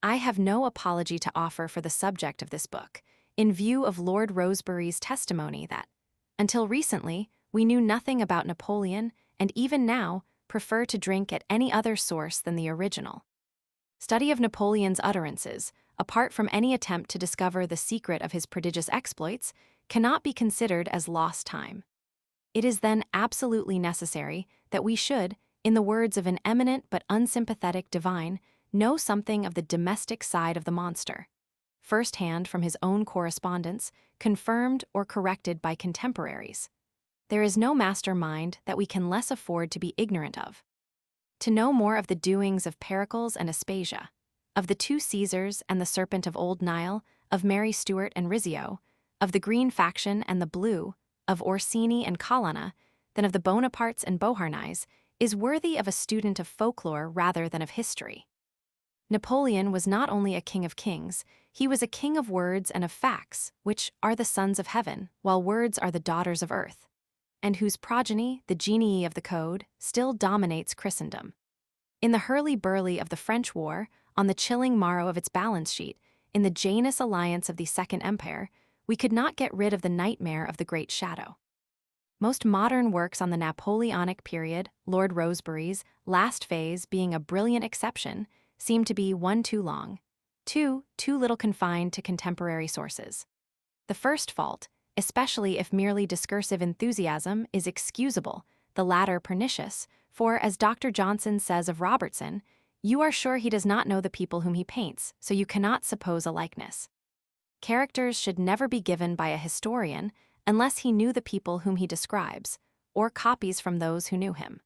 I have no apology to offer for the subject of this book, in view of Lord Rosebery's testimony that, until recently, we knew nothing about Napoleon and even now prefer to drink at any other source than the original. Study of Napoleon's utterances, apart from any attempt to discover the secret of his prodigious exploits, cannot be considered as lost time. It is then absolutely necessary that we should, in the words of an eminent but unsympathetic divine, know something of the domestic side of the monster, firsthand from his own correspondence, confirmed or corrected by contemporaries. There is no master mind that we can less afford to be ignorant of. To know more of the doings of Pericles and Aspasia, of the two Caesars and the serpent of Old Nile, of Mary Stuart and Rizzio, of the green faction and the blue, of Orsini and Colonna, than of the Bonapartes and Beauharnais, is worthy of a student of folklore rather than of history. Napoleon was not only a king of kings, he was a king of words and of facts, which are the sons of heaven, while words are the daughters of earth, and whose progeny, the genii of the code, still dominates Christendom. In the hurly-burly of the French war, on the chilling morrow of its balance sheet, in the Janus alliance of the Second Empire, we could not get rid of the nightmare of the Great Shadow. Most modern works on the Napoleonic period, Lord Rosebery's last phase being a brilliant exception, seem to be one too long, two too little confined to contemporary sources. The first fault, especially if merely discursive enthusiasm, is excusable, the latter pernicious, for, as Dr. Johnson says of Robertson, you are sure he does not know the people whom he paints, so you cannot suppose a likeness. Characters should never be given by a historian unless he knew the people whom he describes, or copies from those who knew him.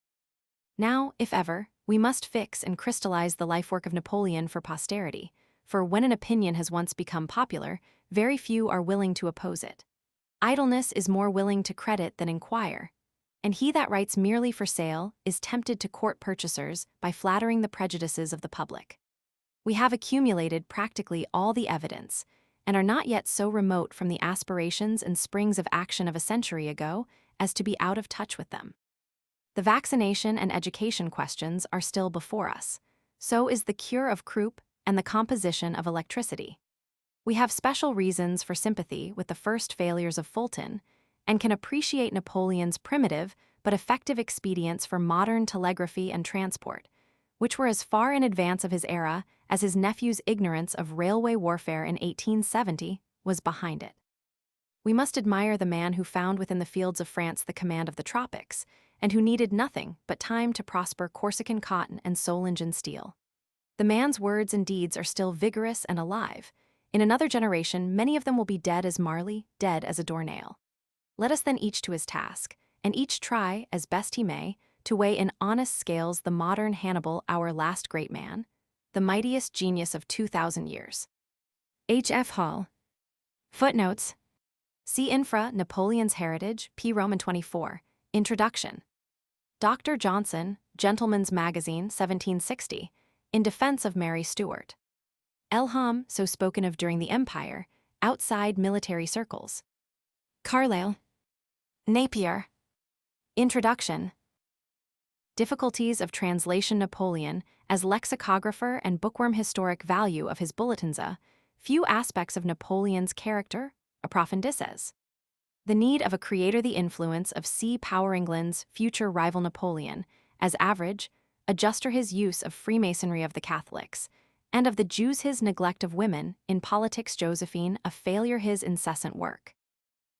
Now, if ever, we must fix and crystallize the life-work of Napoleon for posterity, for when an opinion has once become popular, very few are willing to oppose it. Idleness is more willing to credit than inquire, and he that writes merely for sale is tempted to court purchasers by flattering the prejudices of the public. We have accumulated practically all the evidence, and are not yet so remote from the aspirations and springs of action of a century ago as to be out of touch with them. The vaccination and education questions are still before us. So is the cure of croup and the composition of electricity. We have special reasons for sympathy with the first failures of Fulton, and can appreciate Napoleon's primitive but effective expedients for modern telegraphy and transport, which were as far in advance of his era as his nephew's ignorance of railway warfare in 1870 was behind it. We must admire the man who found within the fields of France the command of the tropics, and who needed nothing but time to prosper Corsican cotton and Solingen steel. The man's words and deeds are still vigorous and alive. In another generation, many of them will be dead as Marley, dead as a doornail. Let us then each to his task, and each try, as best he may, to weigh in honest scales the modern Hannibal, our last great man, the mightiest genius of 2,000 years. H. F. Hall. Footnotes. See Infra, Napoleon's Heritage, P. Roman 24. Introduction. Dr. Johnson, Gentleman's Magazine, 1760, in defense of Mary Stuart. Elham, so spoken of during the Empire, outside military circles. Carlyle. Napier. Introduction. Difficulties of translation. Napoleon, as lexicographer and bookworm. Historic value of his bulletins. Few aspects of Napoleon's character, approfondices. The need of a creator. The influence of C. Power. England's future rival Napoleon, as average, adjuster. His use of Freemasonry of the Catholics, and of the Jews. His neglect of women, in politics. Josephine, a failure. His incessant work,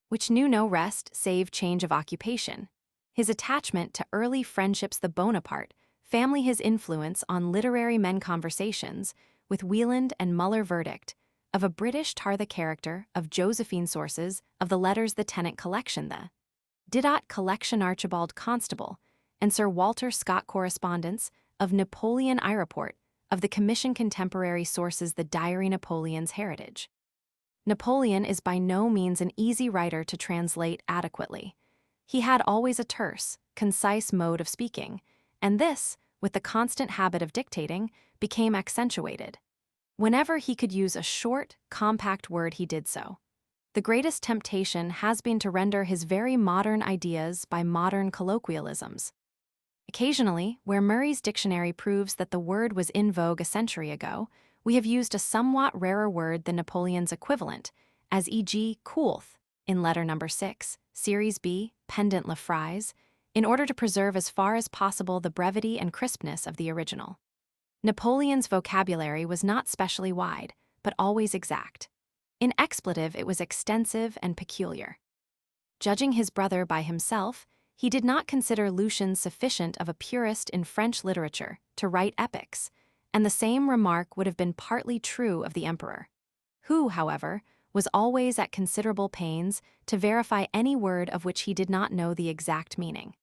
which knew no rest save change of occupation. His attachment to early friendships. The Bonaparte family. His influence on literary men. Conversations with Wieland and Muller. Verdict of a British tar. The character of Josephine. Sources of the letters. The Tennant collection. The Didot collection. Archibald Constable and Sir Walter Scott. Correspondence of Napoleon I. Report of the Commission. Contemporary sources. The Diary. Napoleon's Heritage. Napoleon is by no means an easy writer to translate adequately. He had always a terse, concise mode of speaking, and this, with the constant habit of dictating, became accentuated. Whenever he could use a short, compact word, he did so. The greatest temptation has been to render his very modern ideas by modern colloquialisms. Occasionally, where Murray's dictionary proves that the word was in vogue a century ago, we have used a somewhat rarer word than Napoleon's equivalent, as e.g. coulth in letter number 6, Series B, pendant la phrase, in order to preserve as far as possible the brevity and crispness of the original. Napoleon's vocabulary was not specially wide, but always exact. In expletive, it was extensive and peculiar. Judging his brother by himself, he did not consider Lucian sufficient of a purist in French literature to write epics, and the same remark would have been partly true of the emperor, who, however, was always at considerable pains to verify any word of which he did not know the exact meaning.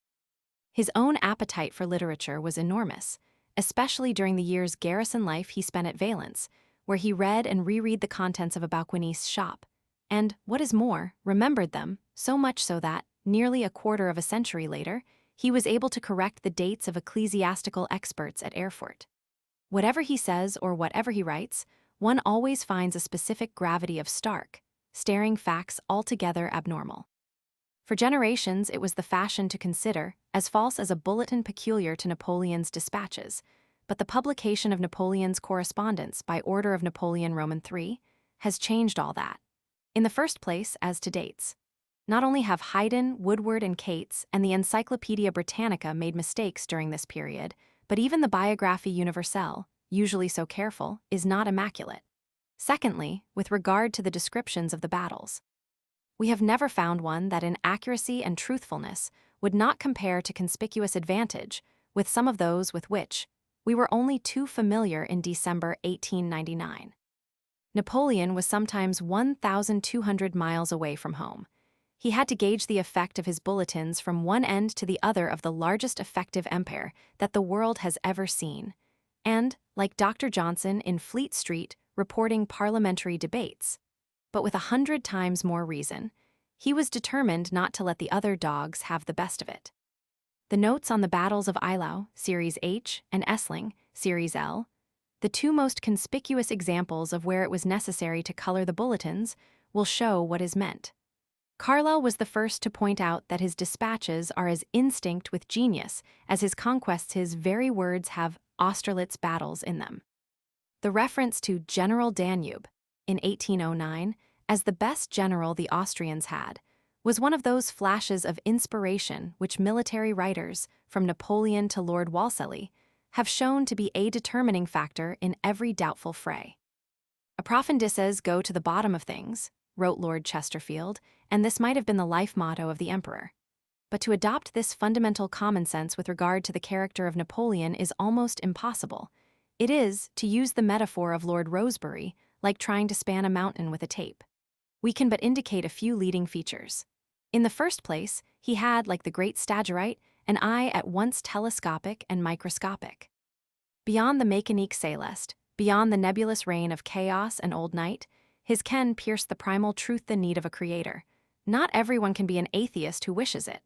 His own appetite for literature was enormous, especially during the year's garrison life he spent at Valence, where he read and reread the contents of a Balquinist's shop, and, what is more, remembered them, so much so that, nearly a quarter of a century later, he was able to correct the dates of ecclesiastical experts at Erfurt. Whatever he says or whatever he writes, one always finds a specific gravity of stark, staring facts altogether abnormal. For generations, it was the fashion to consider as false as a bulletin peculiar to Napoleon's dispatches, but the publication of Napoleon's correspondence by order of Napoleon Roman III has changed all that. In the first place, as to dates. Not only have Haydn, Woodward, and Cates and the Encyclopaedia Britannica made mistakes during this period, but even the Biographie Universelle, usually so careful, is not immaculate. Secondly, with regard to the descriptions of the battles, we have never found one that in accuracy and truthfulness would not compare to conspicuous advantage with some of those with which we were only too familiar in December 1899. Napoleon was sometimes 1,200 miles away from home. He had to gauge the effect of his bulletins from one end to the other of the largest effective empire that the world has ever seen. And, like Dr. Johnson in Fleet Street reporting parliamentary debates, but with 100 times more reason, he was determined not to let the other dogs have the best of it. The notes on the battles of Eylau, Series H, and Essling, Series L, the two most conspicuous examples of where it was necessary to color the bulletins, will show what is meant. Carlyle was the first to point out that his dispatches are as instinct with genius as his conquests. His very words have Austerlitz battles in them. The reference to General Danube, in 1809, as the best general the Austrians had, was one of those flashes of inspiration which military writers, from Napoleon to Lord Wolseley, have shown to be a determining factor in every doubtful fray. Approfondices go to the bottom of things, wrote Lord Chesterfield, and this might have been the life motto of the emperor. But to adopt this fundamental common sense with regard to the character of Napoleon is almost impossible. It is, to use the metaphor of Lord Rosebery, like trying to span a mountain with a tape. We can but indicate a few leading features. In the first place, he had, like the great Stagirite, an eye at once telescopic and microscopic. Beyond the mécanique céleste, beyond the nebulous reign of chaos and old night, his ken pierced the primal truth, the need of a creator. Not everyone can be an atheist who wishes it.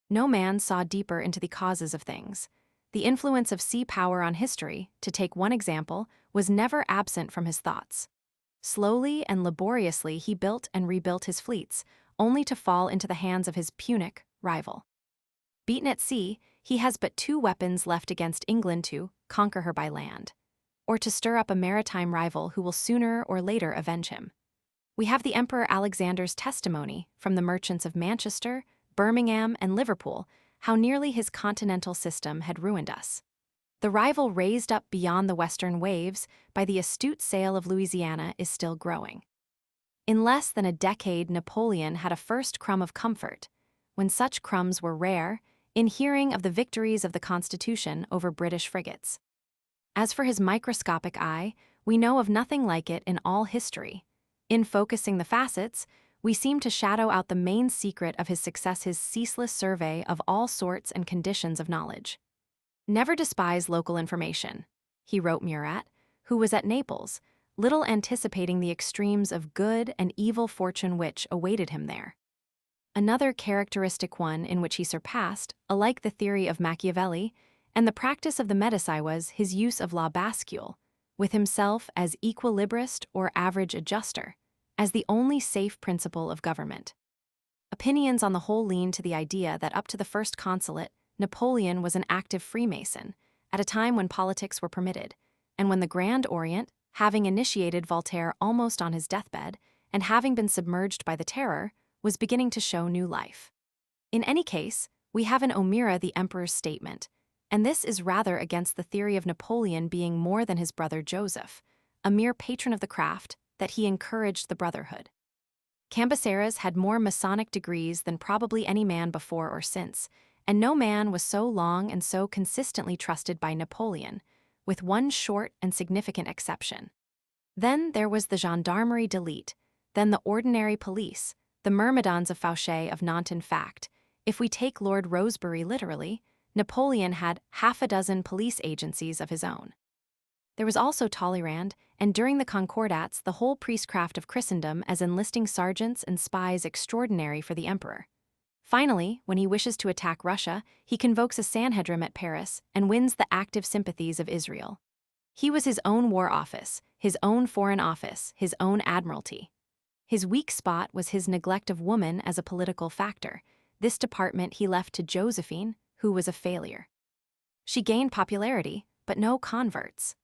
No man saw deeper into the causes of things. The influence of sea power on history, to take one example, was never absent from his thoughts. Slowly and laboriously he built and rebuilt his fleets, only to fall into the hands of his Punic rival. Beaten at sea, he has but two weapons left against England: to conquer her by land, or to stir up a maritime rival who will sooner or later avenge him. We have the Emperor Alexander's testimony from the merchants of Manchester, Birmingham, and Liverpool, how nearly his continental system had ruined us. The rival raised up beyond the western waves by the astute sail of Louisiana is still growing. In less than a decade, Napoleon had a first crumb of comfort, when such crumbs were rare, in hearing of the victories of the Constitution over British frigates. As for his microscopic eye, we know of nothing like it in all history. In focusing the facets, we seem to shadow out the main secret of his success: his ceaseless survey of all sorts and conditions of knowledge. Never despise local information, he wrote Murat, who was at Naples, little anticipating the extremes of good and evil fortune which awaited him there. Another characteristic one in which he surpassed, alike the theory of Machiavelli and the practice of the Medici, was his use of la bascule, with himself as equilibrist or average adjuster, as the only safe principle of government. Opinions on the whole lean to the idea that up to the First Consulate, Napoleon was an active Freemason, at a time when politics were permitted, and when the Grand Orient, having initiated Voltaire almost on his deathbed, and having been submerged by the terror, was beginning to show new life. In any case, we have in O'Meara the emperor's statement, and this is rather against the theory of Napoleon being more than his brother Joseph, a mere patron of the craft, that he encouraged the brotherhood. Cambaceres had more Masonic degrees than probably any man before or since, and no man was so long and so consistently trusted by Napoleon, with one short and significant exception. Then there was the Gendarmerie d'Élite, then the ordinary police, the myrmidons of Fauché of Nantes. In fact, if we take Lord Rosebery literally, Napoleon had half a dozen police agencies of his own. There was also Talleyrand, and during the Concordats the whole priestcraft of Christendom as enlisting sergeants and spies extraordinary for the emperor. Finally, when he wishes to attack Russia, he convokes a Sanhedrim at Paris and wins the active sympathies of Israel. He was his own war office, his own foreign office, his own admiralty. His weak spot was his neglect of woman as a political factor. This department he left to Josephine, who was a failure. She gained popularity, but no converts.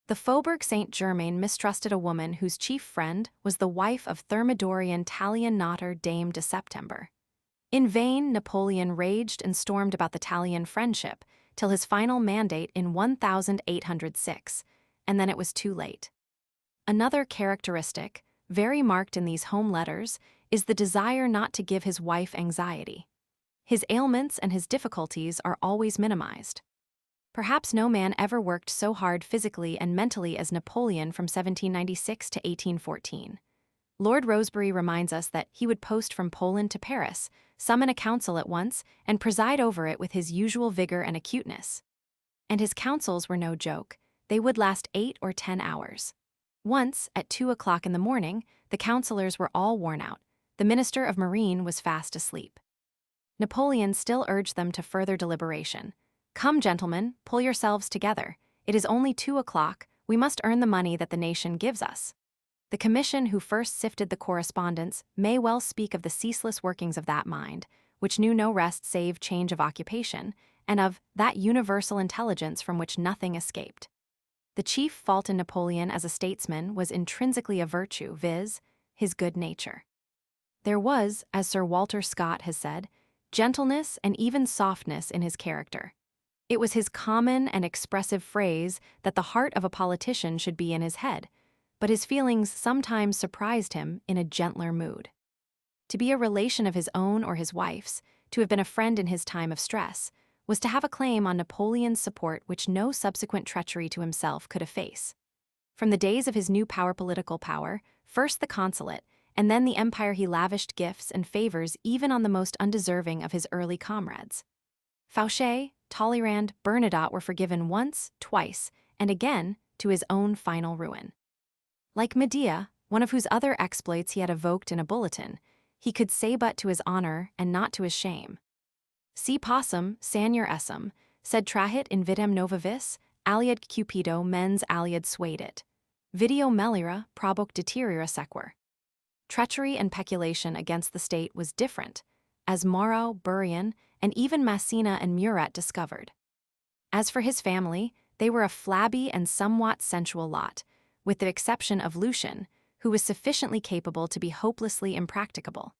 The Faubourg Saint-Germain mistrusted a woman whose chief friend was the wife of Thermidorian Tallien Notter Dame de September. In vain Napoleon raged and stormed about the Tallien friendship, till his final mandate in 1806, and then it was too late. Another characteristic, very marked in these home letters, is the desire not to give his wife anxiety. His ailments and his difficulties are always minimized. Perhaps no man ever worked so hard physically and mentally as Napoleon from 1796 to 1814. Lord Rosebery reminds us that he would post from Poland to Paris, summon a council at once, and preside over it with his usual vigor and acuteness. And his councils were no joke. They would last 8 or 10 hours. Once, at 2 o'clock in the morning, the councillors were all worn out. The Minister of Marine was fast asleep. Napoleon still urged them to further deliberation. "Come, gentlemen, pull yourselves together. It is only 2 o'clock. We must earn the money that the nation gives us." The commission who first sifted the correspondence may well speak of the ceaseless workings of that mind, which knew no rest save change of occupation, and of that universal intelligence from which nothing escaped. The chief fault in Napoleon as a statesman was intrinsically a virtue, viz., his good nature. There was, as Sir Walter Scott has said, gentleness and even softness in his character. It was his common and expressive phrase that the heart of a politician should be in his head, but his feelings sometimes surprised him in a gentler mood. To be a relation of his own or his wife's, to have been a friend in his time of stress, was to have a claim on Napoleon's support which no subsequent treachery to himself could efface. From the days of his new political power, first the consulate, and then the empire, he lavished gifts and favors even on the most undeserving of his early comrades. Fauché, Talleyrand, Bernadotte were forgiven once, twice, and again to his own final ruin. Like Medea, one of whose other exploits he had evoked in a bulletin, he could say but to his honor and not to his shame. Si possum, sanior essum, sed trahit in vitam nova vis, aliad cupido mens aliad suadit. Video melira proboc deteriora sequer. Treachery and peculation against the state was different, as Morau, Burian, and even Massena and Murat discovered. As for his family, they were a flabby and somewhat sensual lot, with the exception of Lucian, who was sufficiently capable to be hopelessly impracticable.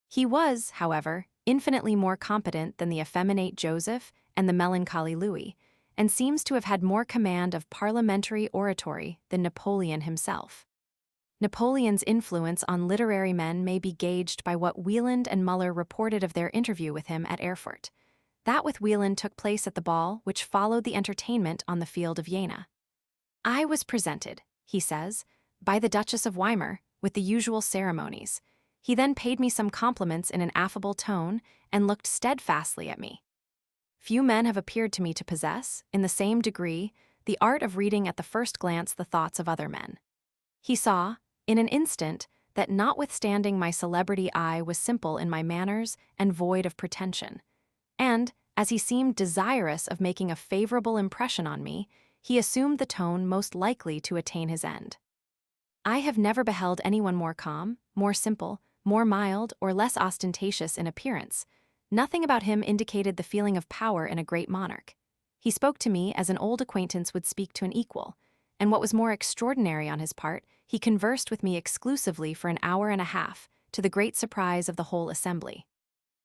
He was, however, infinitely more competent than the effeminate Joseph and the melancholy Louis, and seems to have had more command of parliamentary oratory than Napoleon himself. Napoleon's influence on literary men may be gauged by what Wieland and Muller reported of their interview with him at Erfurt. That with Wieland took place at the ball which followed the entertainment on the field of Jena. "I was presented," he says, "by the Duchess of Weimar, with the usual ceremonies. He then paid me some compliments in an affable tone and looked steadfastly at me. Few men have appeared to me to possess, in the same degree, the art of reading at the first glance the thoughts of other men. He saw, in an instant, that notwithstanding my celebrity I was simple in my manners and void of pretension, and, as he seemed desirous of making a favorable impression on me, he assumed the tone most likely to attain his end. I have never beheld anyone more calm, more simple, more mild, or less ostentatious in appearance. Nothing about him indicated the feeling of power in a great monarch. He spoke to me as an old acquaintance would speak to an equal, and what was more extraordinary on his part, he conversed with me exclusively for an hour and a half, to the great surprise of the whole assembly.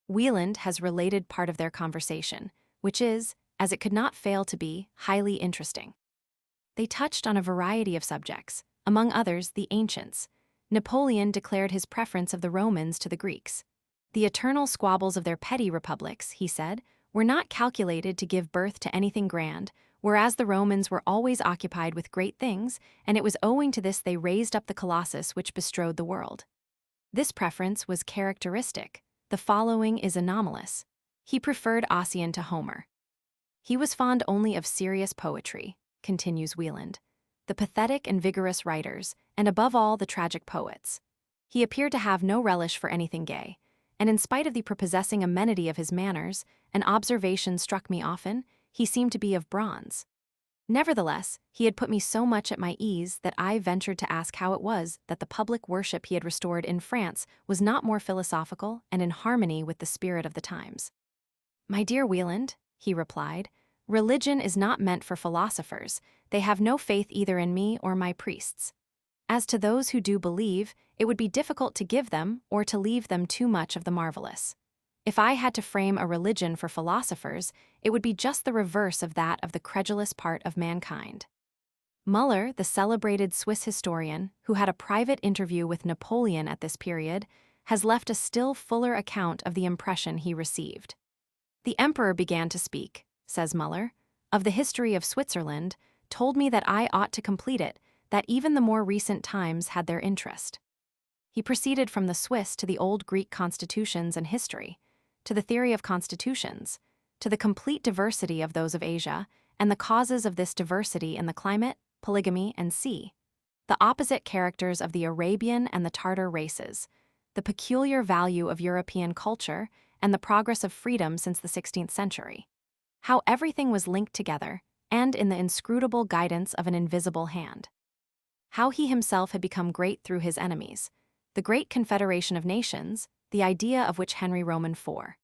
Wieland has related part of their conversation, which is, as it could not fail to be, highly interesting. They touched on a variety of subjects, among others the ancients. Napoleon declared his preference of the Romans to the Greeks. The eternal squabbles of their petty republics, he said, were not calculated to give birth to anything grand, whereas the Romans were always occupied with great things, and it was owing to this they raised up the colossus which bestrode the world. This preference was characteristic. The following is anomalous. He preferred Ossian to Homer. He was fond only of serious poetry, continues Wieland, the pathetic and vigorous writers, and above all the tragic poets. He appeared to have no relish for anything gay, and in spite of the prepossessing amenity of his manners, an observation struck me often, he seemed to be of bronze. Nevertheless, he had put me so much at my ease that I ventured to ask how it was that the public worship he had restored in France was not more philosophical and in harmony with the spirit of the times. "My dear Wieland," he replied, "religion is not meant for philosophers. They have no faith either in me or my priests. As to those who do believe, it would be difficult to give them or to leave them too much of the marvelous. If I had to frame a religion for philosophers, it would be just the reverse of that of the credulous part of mankind." Müller, the celebrated Swiss historian, who had a private interview with Napoleon at this period, has left a still fuller account of the impression he received. "The emperor began to speak," says Müller, "of the history of Switzerland, told me that I ought to complete it, that even the more recent times had their interest. He proceeded from the Swiss to the old Greek constitutions and history, to the theory of constitutions, to the complete diversity of those of Asia, and the causes of this diversity in the climate, polygamy, and sea, the opposite characters of the Arabian and the Tartar races, the peculiar value of European culture, and the progress of freedom since the 16th century. How everything was linked together, and in the inscrutable guidance of an invisible hand. How he himself had become great through his enemies, the great confederation of nations, the idea of which Henry Roman IV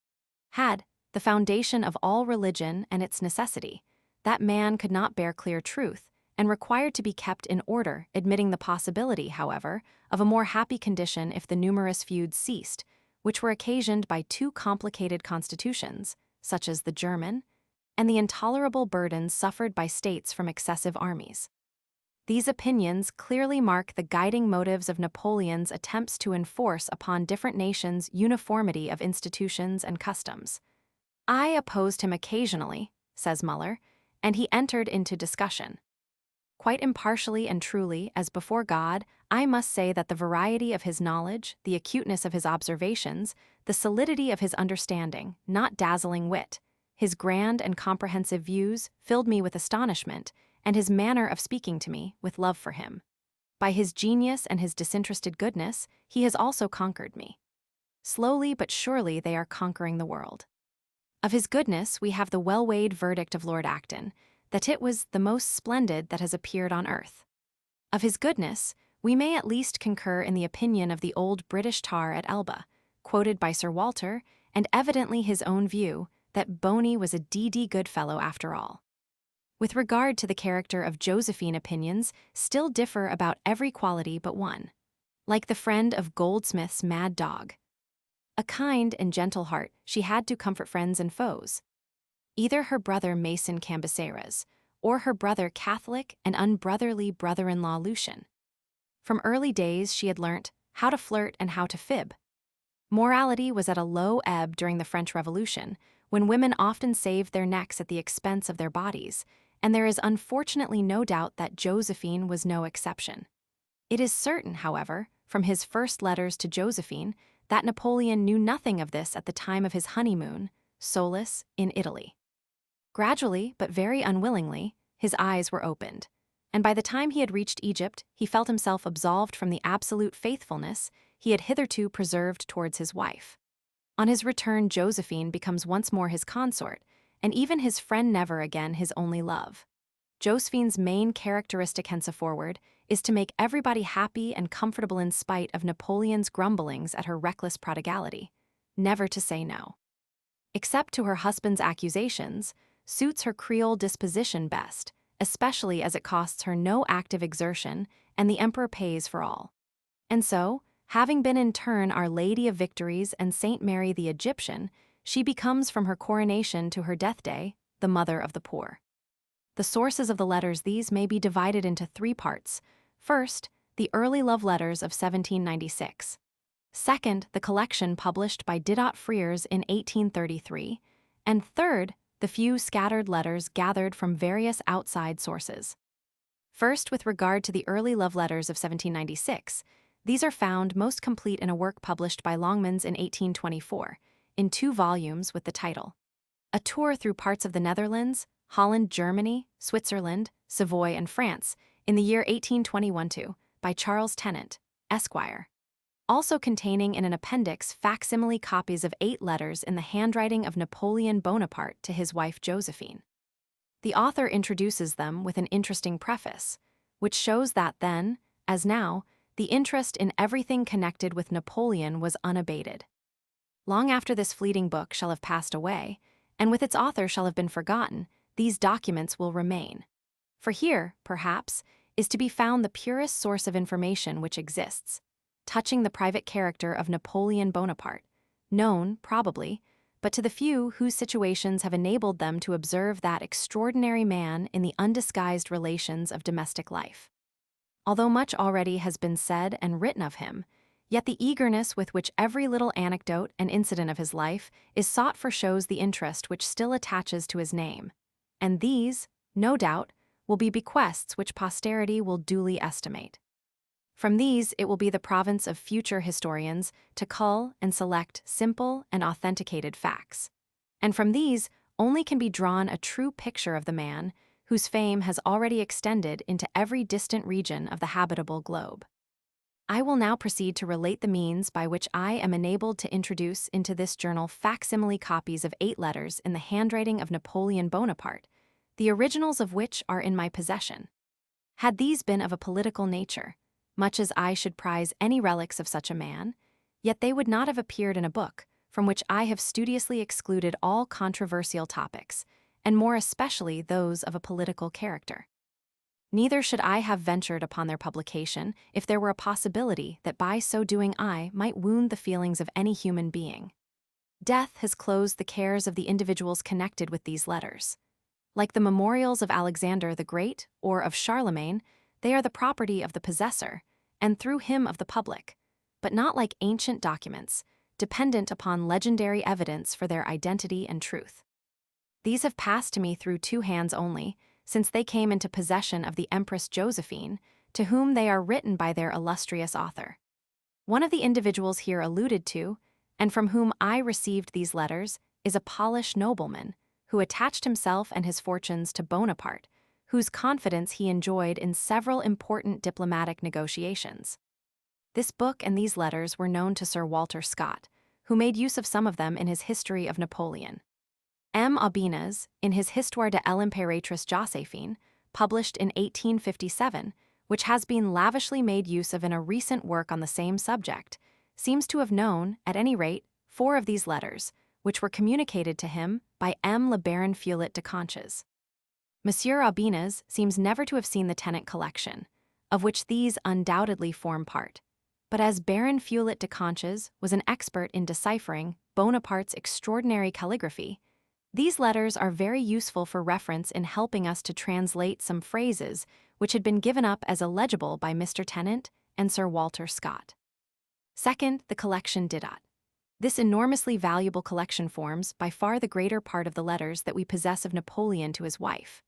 had, the foundation of all religion and its necessity, that man could not bear clear truth, and required to be kept in order, admitting the possibility, however, of a more happy condition if the numerous feuds ceased, which were occasioned by too complicated constitutions, such as the German, and the intolerable burdens suffered by states from excessive armies. These opinions clearly mark the guiding motives of Napoleon's attempts to enforce upon different nations uniformity of institutions and customs. I opposed him occasionally, says Müller, and he entered into discussion. Quite impartially and truly, as before God, I must say that the variety of his knowledge, the acuteness of his observations, the solidity of his understanding, not dazzling wit, his grand and comprehensive views filled me with astonishment, and his manner of speaking to me with love for him. By his genius and his disinterested goodness, he has also conquered me. Slowly but surely they are conquering the world. Of his goodness we have the well-weighed verdict of Lord Acton, that it was the most splendid that has appeared on earth. Of his goodness, we may at least concur in the opinion of the old British tar at Elba, quoted by Sir Walter, and evidently his own view, that Boney was a d.d. good fellow after all. With regard to the character of Josephine, opinions still differ about every quality but one. Like the friend of Goldsmith's mad dog. A kind and gentle heart, she had to comfort friends and foes. Either her brother Mason Cambaceres, or her brother Catholic and unbrotherly brother-in-law Lucian. From early days she had learnt how to flirt and how to fib. Morality was at a low ebb during the French Revolution, when women often saved their necks at the expense of their bodies, and there is unfortunately no doubt that Josephine was no exception. It is certain, however, from his first letters to Josephine, that Napoleon knew nothing of this at the time of his honeymoon, solace, in Italy. Gradually, but very unwillingly, his eyes were opened, and by the time he had reached Egypt, he felt himself absolved from the absolute faithfulness he had hitherto preserved towards his wife. On his return, Josephine becomes once more his consort, and even his friend never again his only love. Josephine's main characteristic henceforward is to make everybody happy and comfortable in spite of Napoleon's grumblings at her reckless prodigality, never to say no. Except to her husband's accusations, suits her Creole disposition best, especially as it costs her no active exertion and the emperor pays for all. And so, having been in turn Our Lady of Victories and Saint Mary the Egyptian, she becomes from her coronation to her death day, the mother of the poor. The sources of the letters these may be divided into three parts. First, the early love letters of 1796. Second, the collection published by Didot Freers in 1833. And third, the few scattered letters gathered from various outside sources. First, with regard to the early love letters of 1796, these are found most complete in a work published by Longmans in 1824, in 2 volumes with the title A Tour Through Parts of the Netherlands, Holland, Germany, Switzerland, Savoy, and France, in the year 1821 by Charles Tennant, Esquire. Also containing in an appendix facsimile copies of 8 letters in the handwriting of Napoleon Bonaparte to his wife Josephine. The author introduces them with an interesting preface, which shows that then, as now, the interest in everything connected with Napoleon was unabated. Long after this fleeting book shall have passed away, and with its author shall have been forgotten, these documents will remain. For here, perhaps, is to be found the purest source of information which exists, touching the private character of Napoleon Bonaparte, known, probably, but to the few whose situations have enabled them to observe that extraordinary man in the undisguised relations of domestic life. Although much already has been said and written of him, yet the eagerness with which every little anecdote and incident of his life is sought for shows the interest which still attaches to his name, and these, no doubt, will be bequests which posterity will duly estimate. From these it will be the province of future historians to cull and select simple and authenticated facts, and from these only can be drawn a true picture of the man whose fame has already extended into every distant region of the habitable globe. I will now proceed to relate the means by which I am enabled to introduce into this journal facsimile copies of 8 letters in the handwriting of Napoleon Bonaparte, the originals of which are in my possession. Had these been of a political nature, much as I should prize any relics of such a man, yet they would not have appeared in a book from which I have studiously excluded all controversial topics, and more especially those of a political character. Neither should I have ventured upon their publication if there were a possibility that by so doing I might wound the feelings of any human being. Death has closed the cares of the individuals connected with these letters. Like the memorials of Alexander the Great or of Charlemagne, they are the property of the possessor, and through him of the public, but not like ancient documents, dependent upon legendary evidence for their identity and truth. These have passed to me through 2 hands only, since they came into possession of the Empress Josephine, to whom they are written by their illustrious author. One of the individuals here alluded to, and from whom I received these letters, is a Polish nobleman, who attached himself and his fortunes to Bonaparte, whose confidence he enjoyed in several important diplomatic negotiations. This book and these letters were known to Sir Walter Scott, who made use of some of them in his History of Napoleon. M. Aubinas, in his Histoire de l'Impératrice Joséphine, published in 1857, which has been lavishly made use of in a recent work on the same subject, seems to have known, at any rate, 4 of these letters, which were communicated to him by M. le Baron Feuillet de Conches. Monsieur Aubinas seems never to have seen the Tennant collection, of which these undoubtedly form part, but as Baron Feuillet de Conches was an expert in deciphering Bonaparte's extraordinary calligraphy, these letters are very useful for reference in helping us to translate some phrases which had been given up as illegible by Mr. Tennant and Sir Walter Scott. Second, the collection Didot. This enormously valuable collection forms by far the greater part of the letters that we possess of Napoleon to his wife.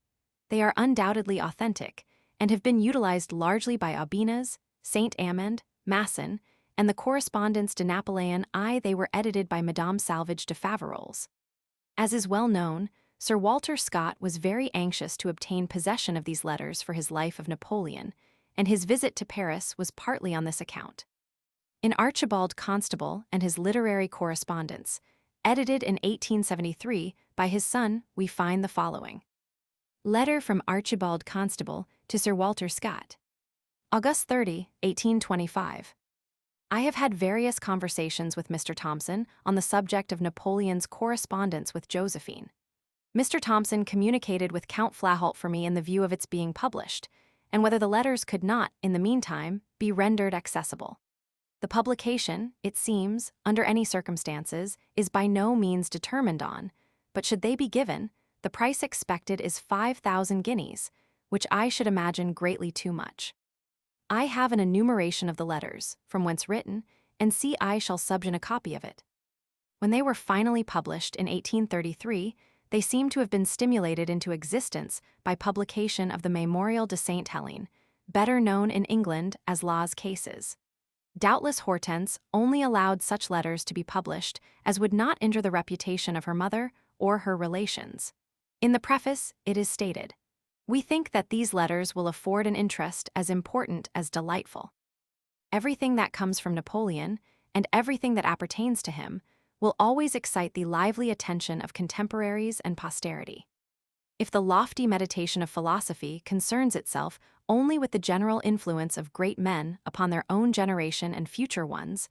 They are undoubtedly authentic, and have been utilized largely by Aubinas, Saint Amand, Masson, and the correspondence de Napoleon I. They were edited by Madame Salvage de Faverolles. As is well known, Sir Walter Scott was very anxious to obtain possession of these letters for his Life of Napoleon, and his visit to Paris was partly on this account. In Archibald Constable and his Literary Correspondence, edited in 1873 by his son, we find the following. Letter from Archibald Constable to Sir Walter Scott. August 30, 1825. I have had various conversations with Mr. Thompson on the subject of Napoleon's correspondence with Josephine. Mr. Thompson communicated with Count Flahault for me in the view of its being published, and whether the letters could not, in the meantime, be rendered accessible. The publication, it seems, under any circumstances, is by no means determined on, but should they be given, the price expected is 5,000 guineas, which I should imagine greatly too much. I have an enumeration of the letters, from whence written, and see I shall subjoin a copy of it. When they were finally published in 1833, they seem to have been stimulated into existence by publication of the Memorial de Saint Helene, better known in England as Law's Cases. Doubtless Hortense only allowed such letters to be published as would not injure the reputation of her mother or her relations. In the preface, it is stated, "We think that these letters will afford an interest as important as delightful. Everything that comes from Napoleon, and everything that appertains to him, will always excite the lively attention of contemporaries and posterity. If the lofty meditation of philosophy concerns itself only with the general influence of great men upon their own generation and future ones,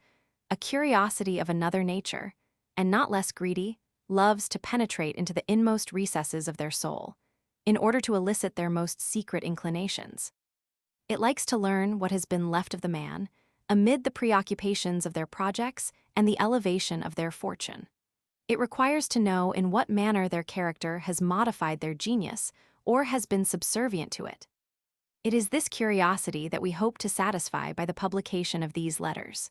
a curiosity of another nature, and not less greedy, loves to penetrate into the inmost recesses of their soul, in order to elicit their most secret inclinations. It likes to learn what has been left of the man, amid the preoccupations of their projects and the elevation of their fortune. It requires to know in what manner their character has modified their genius or has been subservient to it. It is this curiosity that we hope to satisfy by the publication of these letters.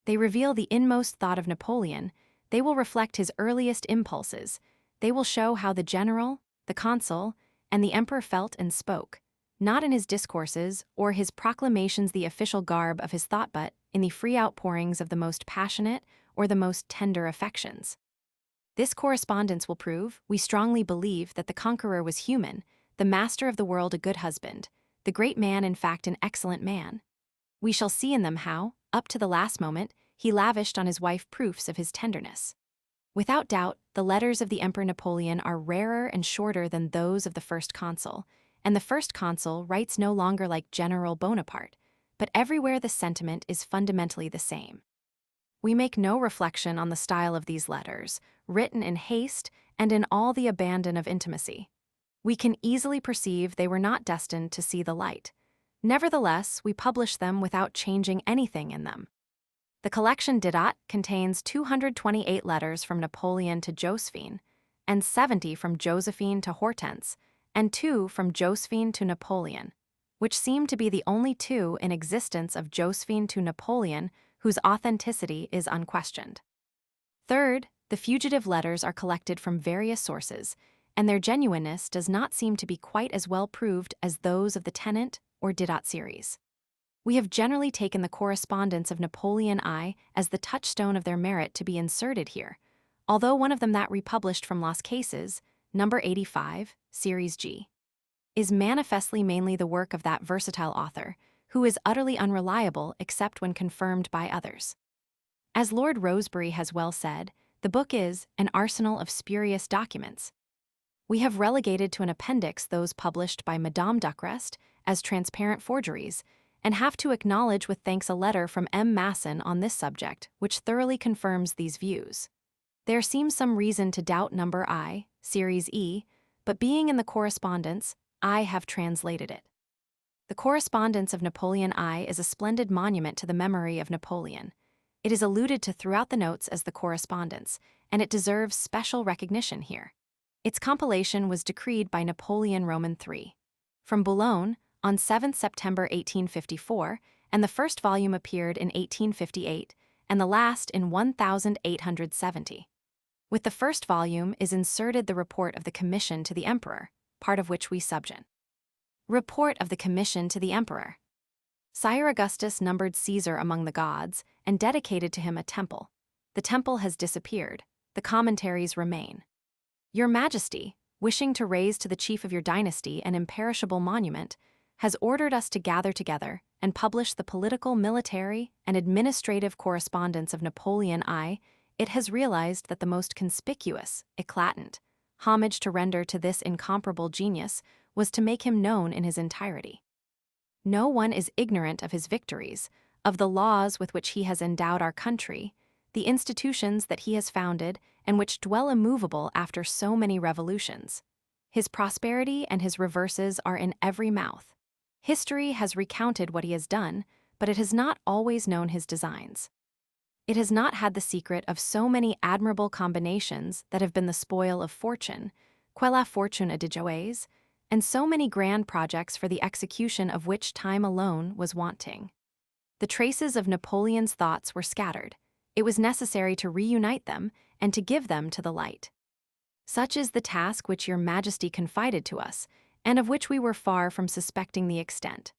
They reveal the inmost thought of Napoleon, they will reflect his earliest impulses, they will show how the general, the consul, and the emperor felt and spoke, not in his discourses or his proclamations the official garb of his thought, but in the free outpourings of the most passionate or the most tender affections. This correspondence will prove, we strongly believe, that the conqueror was human, the master of the world a good husband, the great man in fact an excellent man. We shall see in them how, up to the last moment, he lavished on his wife proofs of his tenderness. Without doubt, the letters of the Emperor Napoleon are rarer and shorter than those of the first consul, and the first consul writes no longer like General Bonaparte, but everywhere the sentiment is fundamentally the same. We make no reflection on the style of these letters, written in haste and in all the abandon of intimacy. We can easily perceive they were not destined to see the light. Nevertheless, we publish them without changing anything in them. The collection Didat contains 228 letters from Napoleon to Josephine, and 70 from Josephine to Hortense, and 2 from Josephine to Napoleon, which seem to be the only 2 in existence of Josephine to Napoleon whose authenticity is unquestioned. Third, the fugitive letters are collected from various sources, and their genuineness does not seem to be quite as well proved as those of the Tenant or Didat series. We have generally taken the correspondence of Napoleon I as the touchstone of their merit to be inserted here, although one of them that republished from Lost Cases, number 85, Series G, is manifestly mainly the work of that versatile author, who is utterly unreliable except when confirmed by others. As Lord Rosebery has well said, the book is an arsenal of spurious documents. We have relegated to an appendix those published by Madame Ducrest as transparent forgeries, and have to acknowledge with thanks a letter from M. Masson on this subject, which thoroughly confirms these views. There seems some reason to doubt number I, Series E, but being in the correspondence, I have translated it. The correspondence of Napoleon I is a splendid monument to the memory of Napoleon. It is alluded to throughout the notes as the correspondence, and it deserves special recognition here. Its compilation was decreed by Napoleon Roman III. From Boulogne, on 7 September 1854, and the first volume appeared in 1858, and the last in 1870. With the first volume is inserted the report of the commission to the emperor, part of which we subjoin. Report of the commission to the emperor. Sire Augustus numbered Caesar among the gods and dedicated to him a temple. The temple has disappeared. The commentaries remain. Your Majesty, wishing to raise to the chief of your dynasty an imperishable monument, has ordered us to gather together and publish the political, military, and administrative correspondence of Napoleon I. It has realized that the most conspicuous, eclatant, homage to render to this incomparable genius was to make him known in his entirety. No one is ignorant of his victories, of the laws with which he has endowed our country, the institutions that he has founded and which dwell immovable after so many revolutions. His prosperity and his reverses are in every mouth. History has recounted what he has done, but it has not always known his designs. It has not had the secret of so many admirable combinations that have been the spoil of fortune, que la fortune a déjouer, and so many grand projects for the execution of which time alone was wanting. The traces of Napoleon's thoughts were scattered. It was necessary to reunite them and to give them to the light. Such is the task which your Majesty confided to us, and of which we were far from suspecting the extent.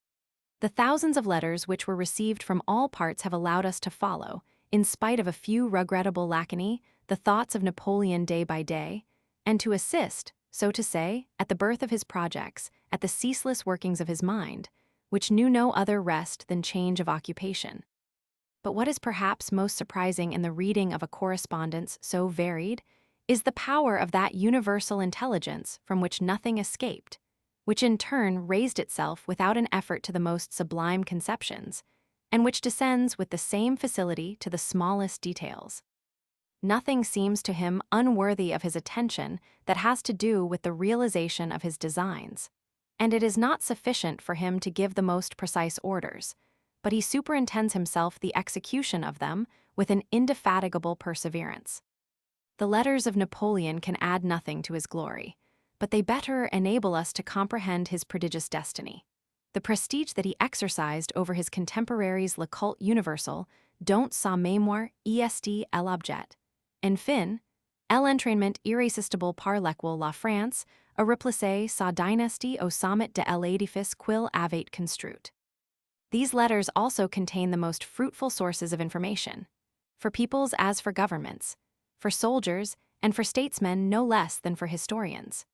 The thousands of letters which were received from all parts have allowed us to follow, in spite of a few regrettable lacunae, the thoughts of Napoleon day by day, and to assist, so to say, at the birth of his projects, at the ceaseless workings of his mind, which knew no other rest than change of occupation. But what is perhaps most surprising in the reading of a correspondence so varied is the power of that universal intelligence from which nothing escaped, which in turn raised itself without an effort to the most sublime conceptions, and which descends with the same facility to the smallest details. Nothing seems to him unworthy of his attention that has to do with the realization of his designs, and it is not sufficient for him to give the most precise orders, but he superintends himself the execution of them with an indefatigable perseverance. The letters of Napoleon can add nothing to his glory, but they better enable us to comprehend his prodigious destiny. The prestige that he exercised over his contemporaries le culte universel, dont sa mémoire est l'objet. Enfin, l'entraînement irrésistible par lequel la France a replacé sa dynastie au sommet de l'édifice qu'il avait construit. These letters also contain the most fruitful sources of information, for peoples as for governments, for soldiers, and for statesmen no less than for historians.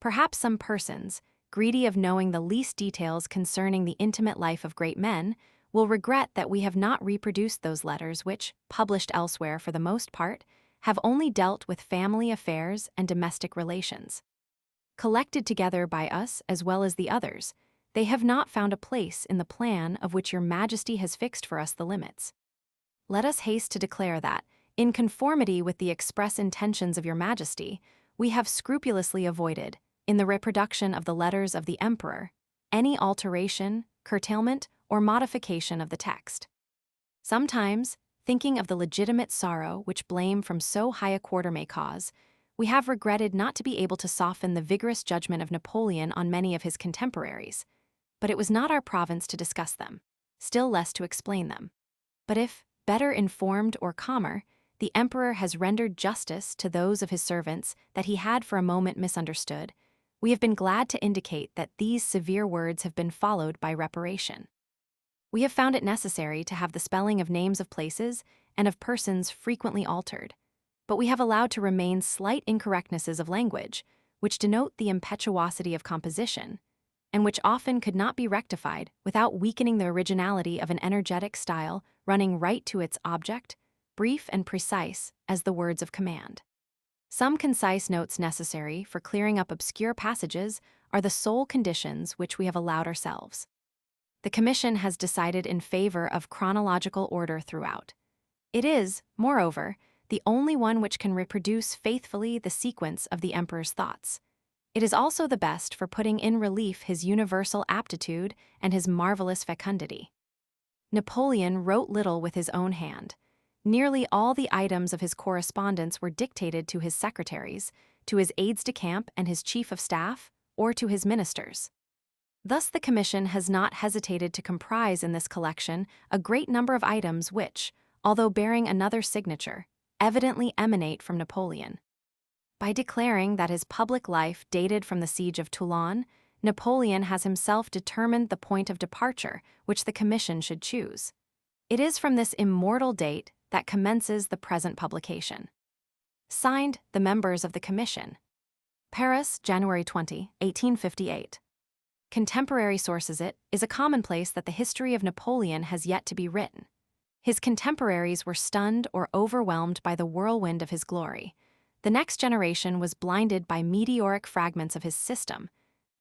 Perhaps some persons, greedy of knowing the least details concerning the intimate life of great men, will regret that we have not reproduced those letters which, published elsewhere for the most part, have only dealt with family affairs and domestic relations. Collected together by us as well as the others, they have not found a place in the plan of which your Majesty has fixed for us the limits. Let us haste to declare that, in conformity with the express intentions of your Majesty, we have scrupulously avoided, in the reproduction of the letters of the Emperor, any alteration, curtailment, or modification of the text. Sometimes, thinking of the legitimate sorrow which blame from so high a quarter may cause, we have regretted not to be able to soften the vigorous judgment of Napoleon on many of his contemporaries, but it was not our province to discuss them, still less to explain them. But if, better informed or calmer, the Emperor has rendered justice to those of his servants that he had for a moment misunderstood, we have been glad to indicate that these severe words have been followed by reparation. We have found it necessary to have the spelling of names of places and of persons frequently altered, but we have allowed to remain slight incorrectnesses of language, which denote the impetuosity of composition, and which often could not be rectified without weakening the originality of an energetic style running right to its object, brief and precise as the words of command. Some concise notes necessary for clearing up obscure passages are the sole conditions which we have allowed ourselves. The Commission has decided in favor of chronological order throughout. It is, moreover, the only one which can reproduce faithfully the sequence of the Emperor's thoughts. It is also the best for putting in relief his universal aptitude and his marvelous fecundity. Napoleon wrote little with his own hand. Nearly all the items of his correspondence were dictated to his secretaries, to his aides-de-camp and his chief of staff, or to his ministers. Thus the Commission has not hesitated to comprise in this collection a great number of items which, although bearing another signature, evidently emanate from Napoleon. By declaring that his public life dated from the siege of Toulon, Napoleon has himself determined the point of departure which the Commission should choose. It is from this immortal date that commences the present publication. Signed, the members of the Commission. Paris, January 20, 1858. Contemporary sources. It is a commonplace that the history of Napoleon has yet to be written. His contemporaries were stunned or overwhelmed by the whirlwind of his glory. The next generation was blinded by meteoric fragments of his system,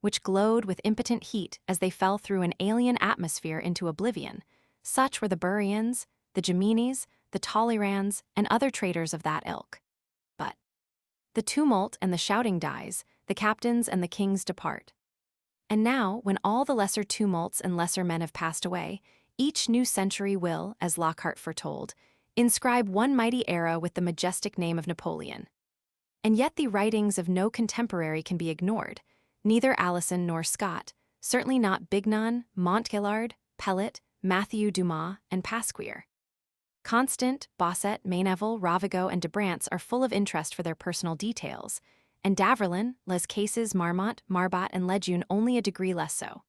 which glowed with impotent heat as they fell through an alien atmosphere into oblivion. Such were the Burians, the Geminis, the Talleyrand's, and other traitors of that ilk. But the tumult and the shouting dies, the captains and the kings depart. And now, when all the lesser tumults and lesser men have passed away, each new century will, as Lockhart foretold, inscribe one mighty era with the majestic name of Napoleon. And yet the writings of no contemporary can be ignored, neither Alison nor Scott, certainly not Bignon, Montgillard, Pellet, Matthew Dumas, and Pasquier. Constant, Bosset, Maineville, Ravago, and de Brantz are full of interest for their personal details, and Daverlin, Les Cases, Marmont, Marbat, and Lejeune only a degree less so.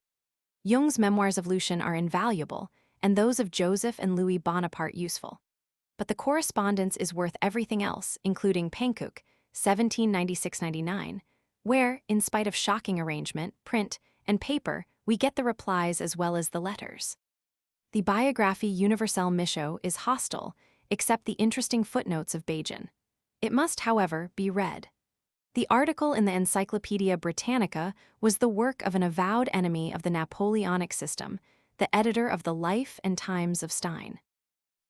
Jung's memoirs of Lucien are invaluable, and those of Joseph and Louis Bonaparte useful. But the correspondence is worth everything else, including Pankuk, 1796-99, where, in spite of shocking arrangement, print, and paper, we get the replies as well as the letters. The Biographie Universelle Michaud is hostile, except the interesting footnotes of Bajin. It must, however, be read. The article in the Encyclopaedia Britannica was the work of an avowed enemy of the Napoleonic system, the editor of the Life and Times of Stein.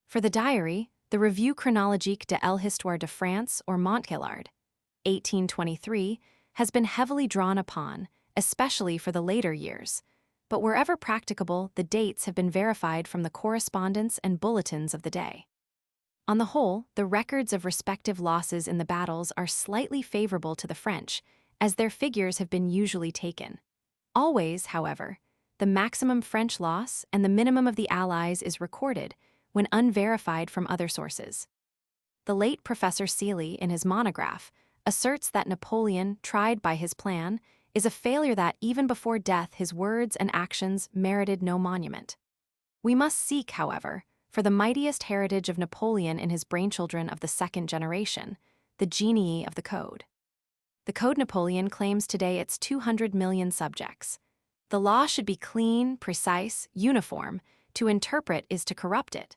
For the diary, the Revue chronologique de l'Histoire de France or Montgillard, 1823, has been heavily drawn upon, especially for the later years, but wherever practicable, the dates have been verified from the correspondence and bulletins of the day. On the whole, the records of respective losses in the battles are slightly favorable to the French, as their figures have been usually taken. Always, however, the maximum French loss and the minimum of the Allies is recorded when unverified from other sources. The late Professor Seeley, in his monograph, asserts that Napoleon, tried by his plan, is a failure that, even before death, his words and actions merited no monument. We must seek, however, for the mightiest heritage of Napoleon in his brainchildren of the second generation, the genii of the Code. The Code Napoleon claims today its 200 million subjects. The law should be clean, precise, uniform. To interpret is to corrupt it.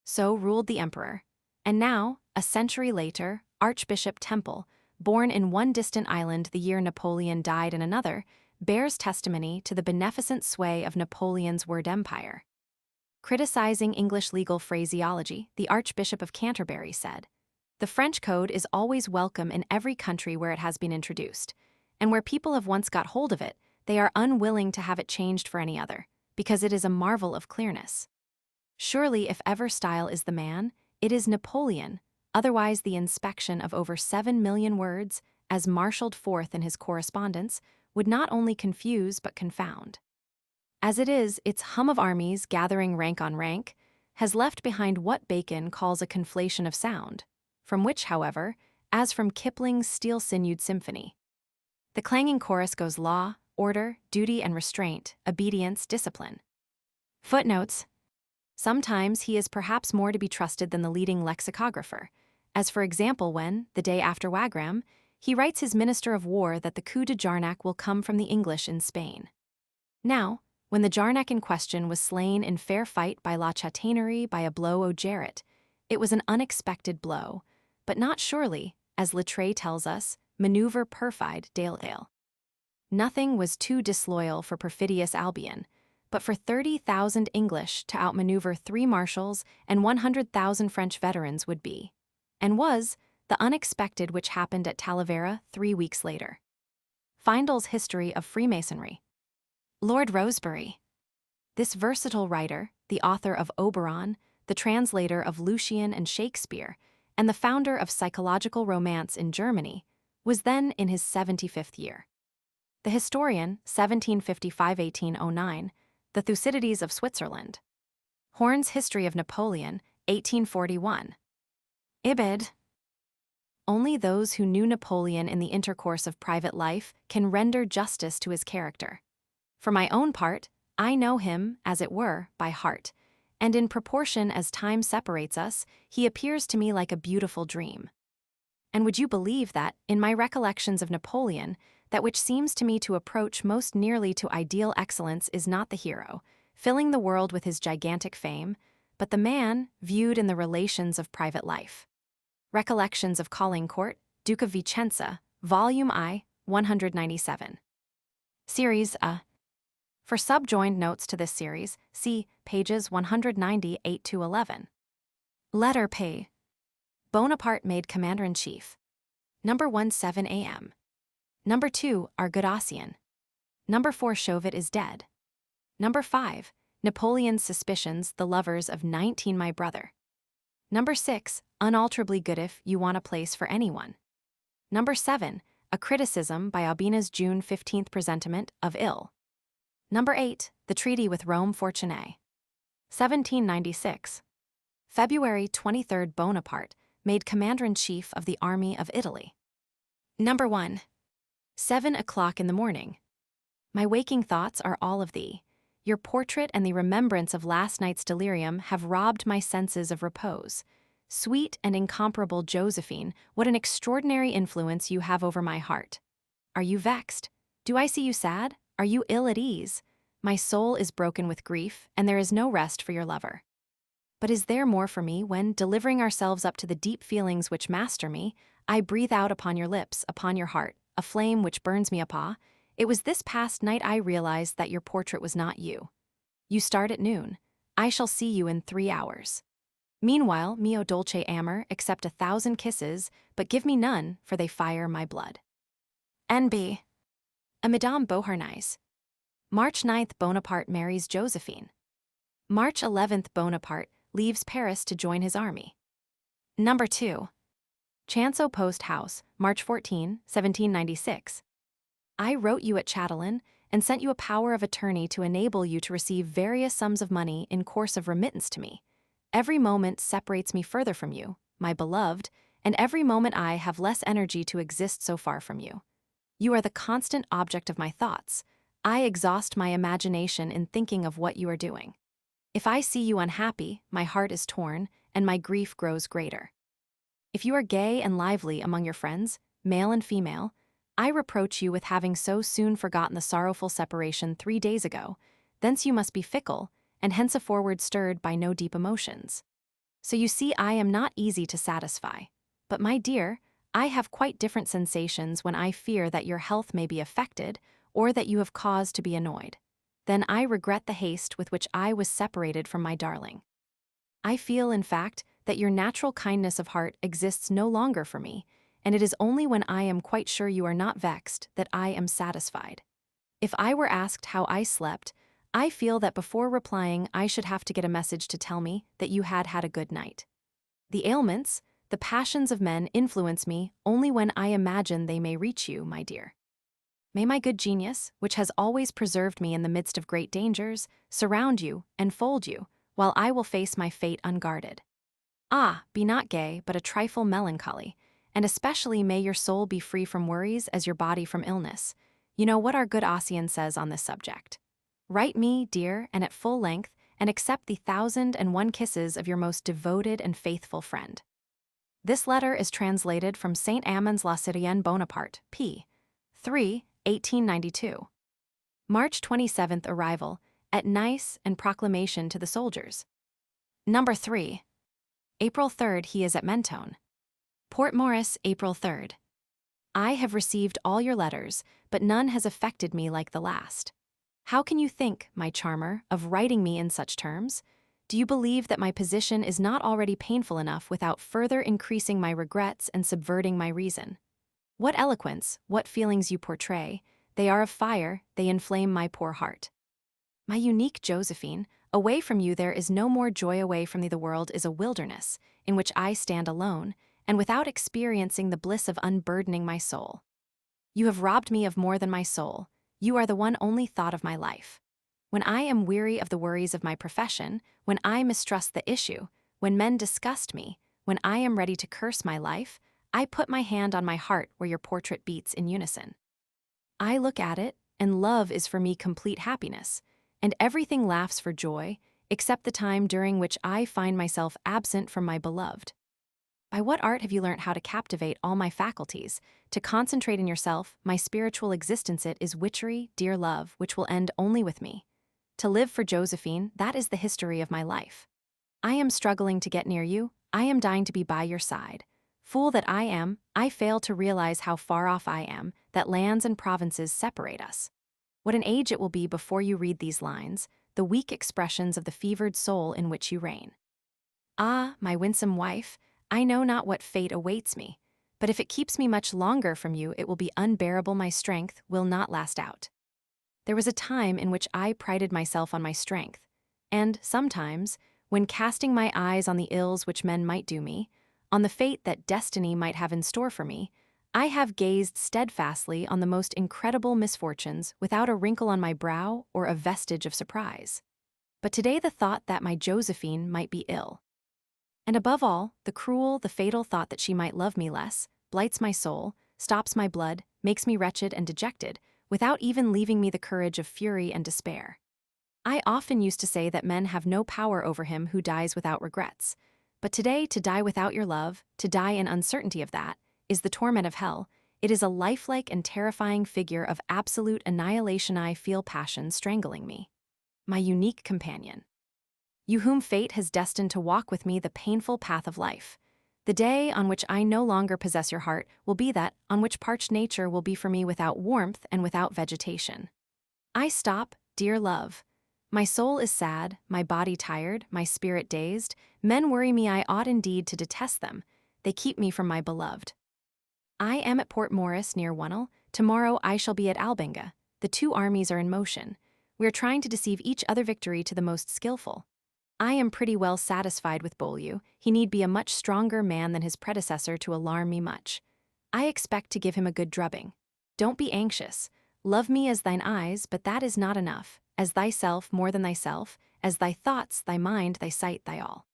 So ruled the emperor. And now, a century later, Archbishop Temple, born in one distant island the year Napoleon died in another, bears testimony to the beneficent sway of Napoleon's word empire. Criticizing English legal phraseology, the Archbishop of Canterbury said, "The French code is always welcome in every country where it has been introduced, and where people have once got hold of it, they are unwilling to have it changed for any other, because it is a marvel of clearness. Surely if ever style is the man, it is Napoleon, otherwise the inspection of over 7 million words, as marshaled forth in his correspondence, would not only confuse but confound. As it is, its hum of armies gathering rank on rank has left behind what Bacon calls a conflation of sound, from which, however, as from Kipling's steel-sinewed symphony, the clanging chorus goes law, order, duty and restraint, obedience, discipline." Footnotes. Sometimes he is perhaps more to be trusted than the leading lexicographer, as for example when, the day after Wagram, he writes his Minister of War that the coup de Jarnac will come from the English in Spain. Now, when the Jarnac in question was slain in fair fight by La Chatainerie by a blow o' Jarret, it was an unexpected blow, but not surely, as Littré tells us, maneuver perfide Dale. Nothing was too disloyal for perfidious Albion, but for 30,000 English to outmaneuver 3 marshals and 100,000 French veterans would be, and was, the unexpected which happened at Talavera 3 weeks later. Feindel's History of Freemasonry. Lord Rosebery. This versatile writer, the author of Oberon, the translator of Lucian and Shakespeare, and the founder of psychological romance in Germany, was then in his 75th year. The historian, 1755-1809, The Thucydides of Switzerland. Horn's History of Napoleon, 1841. Ibid. Only those who knew Napoleon in the intercourse of private life can render justice to his character. For my own part, I know him, as it were, by heart, and in proportion as time separates us, he appears to me like a beautiful dream. And would you believe that, in my recollections of Napoleon, that which seems to me to approach most nearly to ideal excellence is not the hero, filling the world with his gigantic fame, but the man viewed in the relations of private life. Recollections of Caulaincourt, Duke of Vicenza, Volume I, 197. Series A. For subjoined notes to this series, see pages 198-11. Letter P. Bonaparte made Commander-in-Chief. Number 1, 7 a.m. Number 2, our good Ossian. Number 4, Chauvet is dead. Number 5, Napoleon's suspicions, the lovers of 19 my brother. Number 6, unalterably good if you want a place for anyone. Number 7, a criticism by Aubigne's June 15th presentiment of ill. Number 8, the treaty with Rome Fortuné. 1796. February 23rd Bonaparte made Commander-in-Chief of the Army of Italy. Number 1. 7 o'clock in the morning. My waking thoughts are all of thee. Your portrait and the remembrance of last night's delirium have robbed my senses of repose. Sweet and incomparable Josephine, what an extraordinary influence you have over my heart. Are you vexed? Do I see you sad? Are you ill at ease? My soul is broken with grief, and there is no rest for your lover. But is there more for me when, delivering ourselves up to the deep feelings which master me, I breathe out upon your lips, upon your heart, a flame which burns me apaw? It was this past night I realized that your portrait was not you. You start at noon. I shall see you in 3 hours. Meanwhile, mio dolce amor, accept 1,000 kisses, but give me none, for they fire my blood. N.B. A Madame Beauharnais. March 9th Bonaparte marries Josephine. March 11th Bonaparte leaves Paris to join his army. Number 2. Chanceau Post House, March 14, 1796. I wrote you at Chatelaine and sent you a power of attorney to enable you to receive various sums of money in course of remittance to me. Every moment separates me further from you, my beloved, and every moment I have less energy to exist so far from you. You are the constant object of my thoughts. I exhaust my imagination in thinking of what you are doing. If I see you unhappy, my heart is torn, and my grief grows greater. If you are gay and lively among your friends, male and female, I reproach you with having so soon forgotten the sorrowful separation 3 days ago. Thence you must be fickle, and henceforward stirred by no deep emotions. So you see I am not easy to satisfy. But my dear, I have quite different sensations when I fear that your health may be affected, or that you have cause to be annoyed. Then I regret the haste with which I was separated from my darling. I feel, in fact, that your natural kindness of heart exists no longer for me, and it is only when I am quite sure you are not vexed that I am satisfied. If I were asked how I slept, I feel that before replying I should have to get a message to tell me that you had had a good night. The ailments, the passions of men influence me only when I imagine they may reach you, my dear. May my good genius, which has always preserved me in the midst of great dangers, surround you and fold you, while I will face my fate unguarded. Ah, be not gay, but a trifle melancholy, and especially may your soul be free from worries as your body from illness. You know what our good Ossian says on this subject. Write me, dear, and at full length, and accept the 1,001 kisses of your most devoted and faithful friend. This letter is translated from Saint Amand's La Citoyenne Bonaparte, p. 3, 1892. March 27th arrival, at Nice and proclamation to the soldiers. Number 3. April 3rd he is at Mentone. Port Morris, April 3rd. I have received all your letters, but none has affected me like the last. How can you think, my charmer, of writing me in such terms? Do you believe that my position is not already painful enough without further increasing my regrets and subverting my reason? What eloquence, what feelings you portray, they are of fire, they inflame my poor heart. My unique Josephine, away from you there is no more joy. Away from thee the world is a wilderness, in which I stand alone, and without experiencing the bliss of unburdening my soul. You have robbed me of more than my soul. You are the one only thought of my life. When I am weary of the worries of my profession, when I mistrust the issue, when men disgust me, when I am ready to curse my life, I put my hand on my heart where your portrait beats in unison. I look at it, and love is for me complete happiness, and everything laughs for joy, except the time during which I find myself absent from my beloved. By what art have you learnt how to captivate all my faculties, to concentrate in yourself my spiritual existence? It is witchery, dear love, which will end only with me. To live for Josephine, that is the history of my life. I am struggling to get near you, I am dying to be by your side. Fool that I am, I fail to realize how far off I am, that lands and provinces separate us. What an age it will be before you read these lines, the weak expressions of the fevered soul in which you reign. Ah, my winsome wife, I know not what fate awaits me, but if it keeps me much longer from you, it will be unbearable. My strength will not last out. There was a time in which I prided myself on my strength, and sometimes, when casting my eyes on the ills which men might do me, on the fate that destiny might have in store for me, I have gazed steadfastly on the most incredible misfortunes without a wrinkle on my brow or a vestige of surprise. But today the thought that my Josephine might be ill, and above all, the cruel, the fatal thought that she might love me less, blights my soul, stops my blood, makes me wretched and dejected, without even leaving me the courage of fury and despair. I often used to say that men have no power over him who dies without regrets. But today, to die without your love, to die in uncertainty of that, is the torment of hell. It is a lifelike and terrifying figure of absolute annihilation. I feel passion strangling me. My unique companion. You whom fate has destined to walk with me the painful path of life. The day on which I no longer possess your heart will be that on which parched nature will be for me without warmth and without vegetation. I stop, dear love. My soul is sad, my body tired, my spirit dazed. Men worry me, I ought indeed to detest them. They keep me from my beloved. I am at Port Morris near Wunnel. Tomorrow I shall be at Albinga. The two armies are in motion. We are trying to deceive each other victory to the most skillful. I am pretty well satisfied with Beaulieu. He need be a much stronger man than his predecessor to alarm me much. I expect to give him a good drubbing. Don't be anxious. Love me as thine eyes, but that is not enough. As thyself more than thyself, as thy thoughts, thy mind, thy sight, thy all.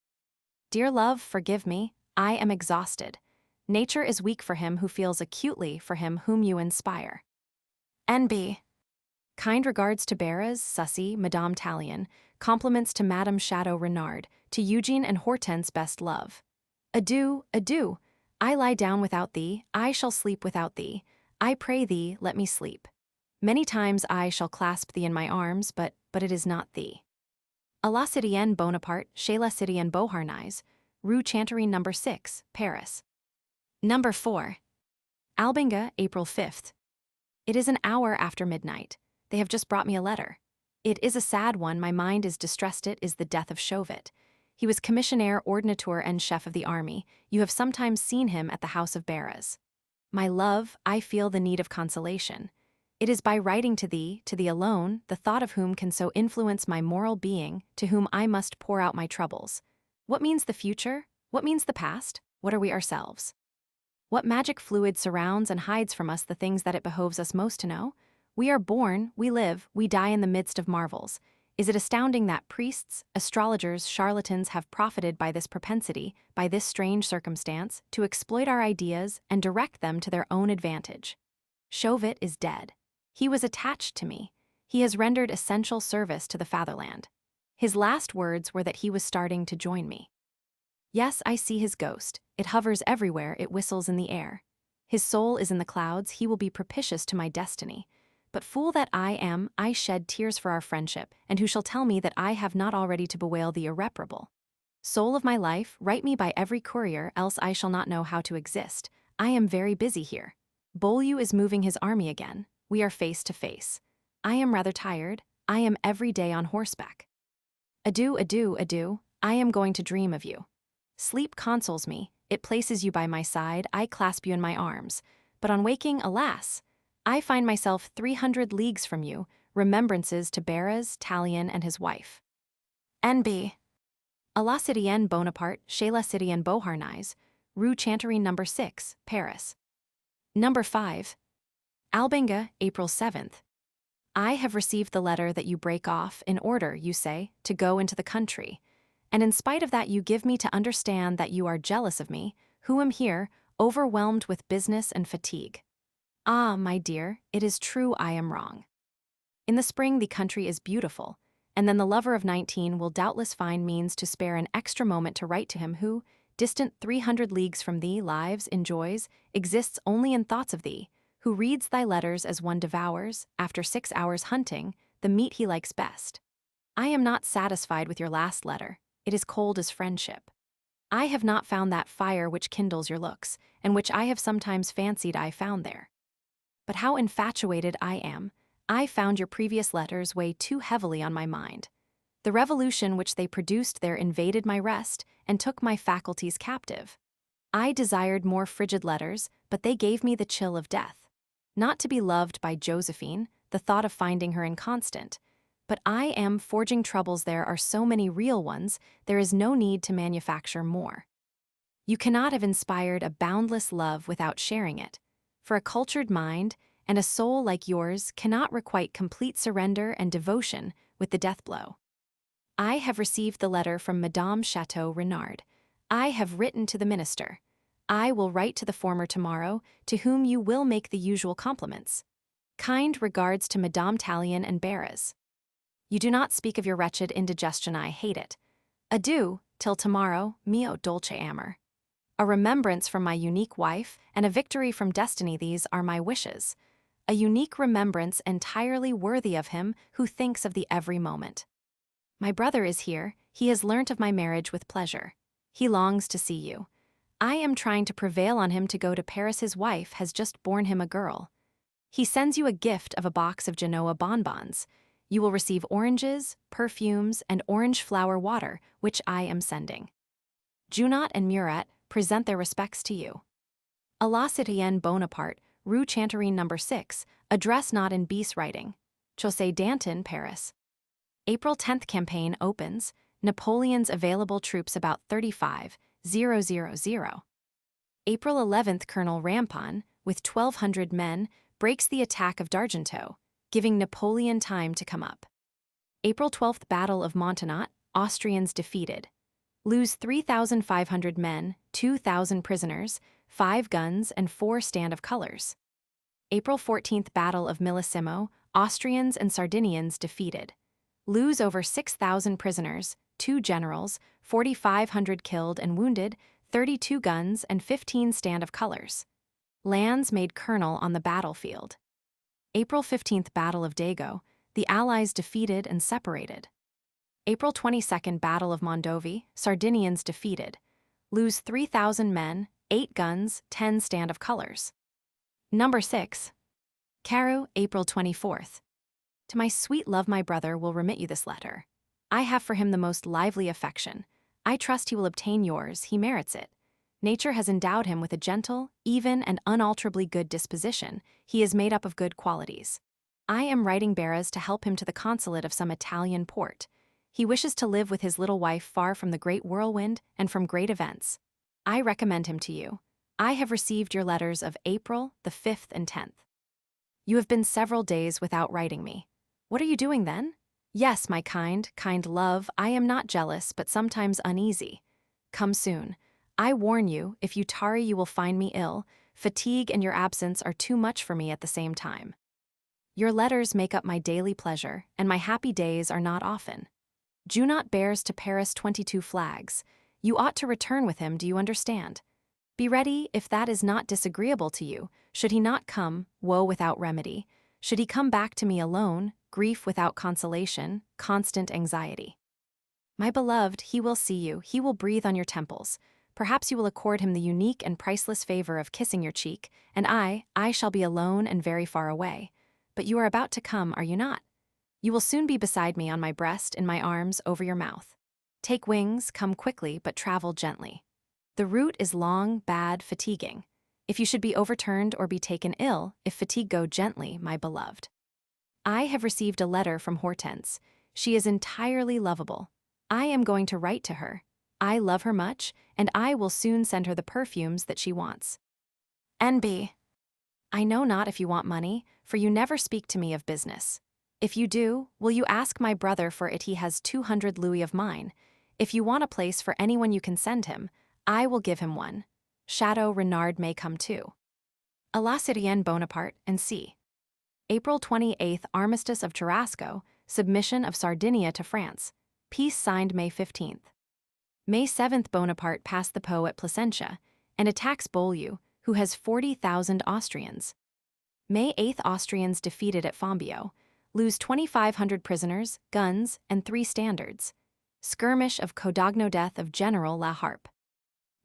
Dear love, forgive me. I am exhausted. Nature is weak for him who feels acutely for him whom you inspire. N.B. Kind regards to Barras, Sussy, Madame Tallien, compliments to Madame Chateau Renard, to Eugene and Hortense best love. Adieu, adieu. I lie down without thee, I shall sleep without thee. I pray thee, let me sleep. Many times I shall clasp thee in my arms, but it is not thee. A la Citoyenne Bonaparte, chez la Citoyenne Beauharnais, Rue Chanterie No. 6, Paris. No. 4. Albinga, April 5th. It is an hour after midnight. They have just brought me a letter. It is a sad one, my mind is distressed. It is the death of Chauvet. He was commissionaire, ordinateur, and chef of the army. You have sometimes seen him at the house of Barras. My love, I feel the need of consolation. It is by writing to thee alone, the thought of whom can so influence my moral being, to whom I must pour out my troubles. What means the future? What means the past? What are we ourselves? What magic fluid surrounds and hides from us the things that it behoves us most to know? We are born, we live, we die in the midst of marvels. Is it astounding that priests, astrologers, charlatans have profited by this propensity, by this strange circumstance, to exploit our ideas and direct them to their own advantage? Chauvet is dead. He was attached to me. He has rendered essential service to the fatherland. His last words were that he was starting to join me. Yes, I see his ghost. It hovers everywhere, it whistles in the air. His soul is in the clouds, he will be propitious to my destiny. But fool that I am, I shed tears for our friendship, and who shall tell me that I have not already to bewail the irreparable? Soul of my life, write me by every courier, else I shall not know how to exist. I am very busy here. Beaulieu is moving his army again. We are face to face. I am rather tired. I am every day on horseback. Adieu, adieu, adieu. I am going to dream of you. Sleep consoles me. It places you by my side. I clasp you in my arms. But on waking, alas! I find myself 300 leagues from you, remembrances to Barras, Tallien, and his wife. N.B. A la Citoyenne Bonaparte, chez la Citoyenne Beauharnais, Rue Chanterie No. 6, Paris. No. 5. Albinga, April 7th. I have received the letter that you break off in order, you say, to go into the country. And in spite of that you give me to understand that you are jealous of me, who am here, overwhelmed with business and fatigue. Ah, my dear, it is true I am wrong. In the spring the country is beautiful, and then the lover of 19 will doubtless find means to spare an extra moment to write to him who, distant 300 leagues from thee, lives, enjoys, exists only in thoughts of thee, who reads thy letters as one devours, after 6 hours hunting, the meat he likes best. I am not satisfied with your last letter. It is cold as friendship. I have not found that fire which kindles your looks, and which I have sometimes fancied I found there. But how infatuated I am! I found your previous letters weigh too heavily on my mind. The revolution which they produced there invaded my rest and took my faculties captive. I desired more frigid letters, but they gave me the chill of death. Not to be loved by Josephine, the thought of finding her inconstant. But I am forging troubles there are so many real ones, there is no need to manufacture more. You cannot have inspired a boundless love without sharing it. For a cultured mind and a soul like yours cannot requite complete surrender and devotion with the death blow. I have received the letter from Madame Chateau Renard. I have written to the minister. I will write to the former tomorrow, to whom you will make the usual compliments. Kind regards to Madame Tallien and Barras. You do not speak of your wretched indigestion, I hate it. Adieu, till tomorrow, mio dolce amor. A remembrance from my unique wife and a victory from destiny, these are my wishes. A unique remembrance entirely worthy of him who thinks of the every moment. My brother is here, he has learnt of my marriage with pleasure. He longs to see you. I am trying to prevail on him to go to Paris. His wife has just borne him a girl. He sends you a gift of a box of Genoa bonbons. You will receive oranges, perfumes, and orange flower water, which I am sending. Junot and Murat present their respects to you. Napoleon Bonaparte, Rue Chanterie No. 6, address not in Bis writing. Chaussée Danton, Paris. April 10th campaign opens, Napoleon's available troops about 35,000. April 11th Colonel Rampon, with 1,200 men, breaks the attack of D'Argenton, giving Napoleon time to come up. April 12th Battle of Montenot, Austrians defeated. Lose 3,500 men, 2,000 prisoners, 5 guns, and 4 stand of colors. April 14th Battle of Millesimo, Austrians and Sardinians defeated. Lose over 6,000 prisoners, 2 generals, 4,500 killed and wounded, 32 guns, and 15 stand of colors. Lannes made colonel on the battlefield. April 15th Battle of Dago, the Allies defeated and separated. April 22nd Battle of Mondovi, Sardinians defeated. Lose 3,000 men, 8 guns, 10 stand of colors. Number 6. Cairo, April 24th. To my sweet love, my brother will remit you this letter. I have for him the most lively affection. I trust he will obtain yours, he merits it. Nature has endowed him with a gentle, even, and unalterably good disposition. He is made up of good qualities. I am writing Barras to help him to the consulate of some Italian port. He wishes to live with his little wife far from the great whirlwind and from great events. I recommend him to you. I have received your letters of April the 5th and 10th. You have been several days without writing me. What are you doing then? Yes, my kind love, I am not jealous, but sometimes uneasy. Come soon. I warn you, if you tarry you will find me ill. Fatigue and your absence are too much for me at the same time. Your letters make up my daily pleasure, and my happy days are not often. Junot bears to Paris 22 flags. You ought to return with him, do you understand? Be ready if that is not disagreeable to you. Should he not come, woe without remedy. Should he come back to me alone, grief without consolation, constant anxiety. My beloved, he will see you, he will breathe on your temples. Perhaps you will accord him the unique and priceless favor of kissing your cheek, and I shall be alone and very far away. But you are about to come, are you not? You will soon be beside me on my breast, in my arms, over your mouth. Take wings, come quickly, but travel gently. The route is long, bad, fatiguing. If you should be overturned or be taken ill, if fatigue go gently, my beloved. I have received a letter from Hortense. She is entirely lovable. I am going to write to her. I love her much, and I will soon send her the perfumes that she wants. N.B. I know not if you want money, for you never speak to me of business. If you do, will you ask my brother for it? He has 200 louis of mine. If you want a place for anyone you can send him, I will give him one. Chateau Renard may come too. Napoleon Bonaparte and C. April 28th Armistice of Tarasco, submission of Sardinia to France. Peace signed May 15th. May 7th Bonaparte passed the Po at Placentia and attacks Beaulieu, who has 40,000 Austrians. May 8th Austrians defeated at Fombio, lose 2,500 prisoners, guns, and 3 standards. Skirmish of Codogno, death of General La Harpe.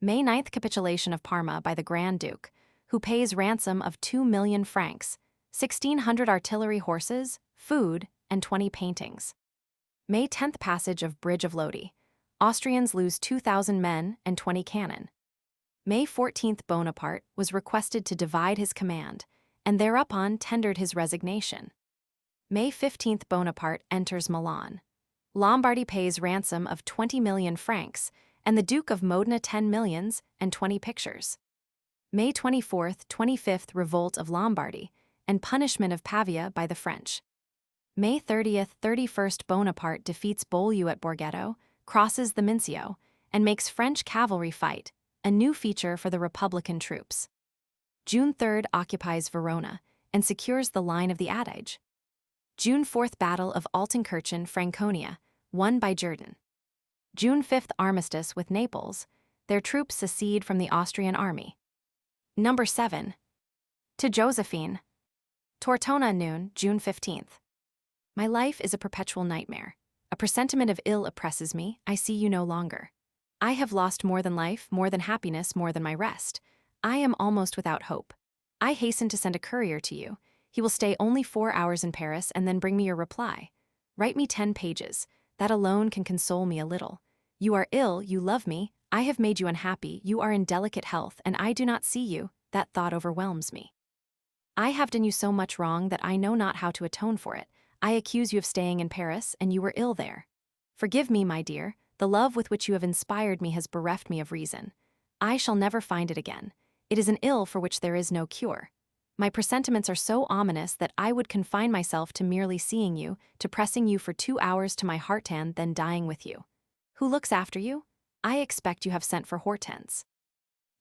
May 9th capitulation of Parma by the Grand Duke, who pays ransom of 2,000,000 francs, 1,600 artillery horses, food, and 20 paintings. May 10th passage of Bridge of Lodi. Austrians lose 2,000 men and 20 cannon. May 14th Bonaparte was requested to divide his command, and thereupon tendered his resignation. May 15th Bonaparte enters Milan. Lombardy pays ransom of 20 million francs, and the Duke of Modena 10 millions and 20 pictures. May 24th, 25th Revolt of Lombardy, and punishment of Pavia by the French. May 30th, 31st Bonaparte defeats Beaulieu at Borghetto, crosses the Mincio, and makes French cavalry fight, a new feature for the Republican troops. June 3rd occupies Verona, and secures the line of the Adige. June 4th Battle of Altenkirchen, Franconia, won by Jourdan. June 5th Armistice with Naples, their troops secede from the Austrian army. Number 7. To Josephine. Tortona noon, June 15th. My life is a perpetual nightmare. A presentiment of ill oppresses me, I see you no longer. I have lost more than life, more than happiness, more than my rest. I am almost without hope. I hasten to send a courier to you. He will stay only 4 hours in Paris and then bring me your reply. Write me 10 pages. That alone can console me a little. You are ill, you love me, I have made you unhappy, you are in delicate health, and I do not see you, that thought overwhelms me. I have done you so much wrong that I know not how to atone for it. I accuse you of staying in Paris, and you were ill there. Forgive me, my dear, the love with which you have inspired me has bereft me of reason. I shall never find it again. It is an ill for which there is no cure. My presentiments are so ominous that I would confine myself to merely seeing you, to pressing you for 2 hours to my heartand, then dying with you. Who looks after you? I expect you have sent for Hortense.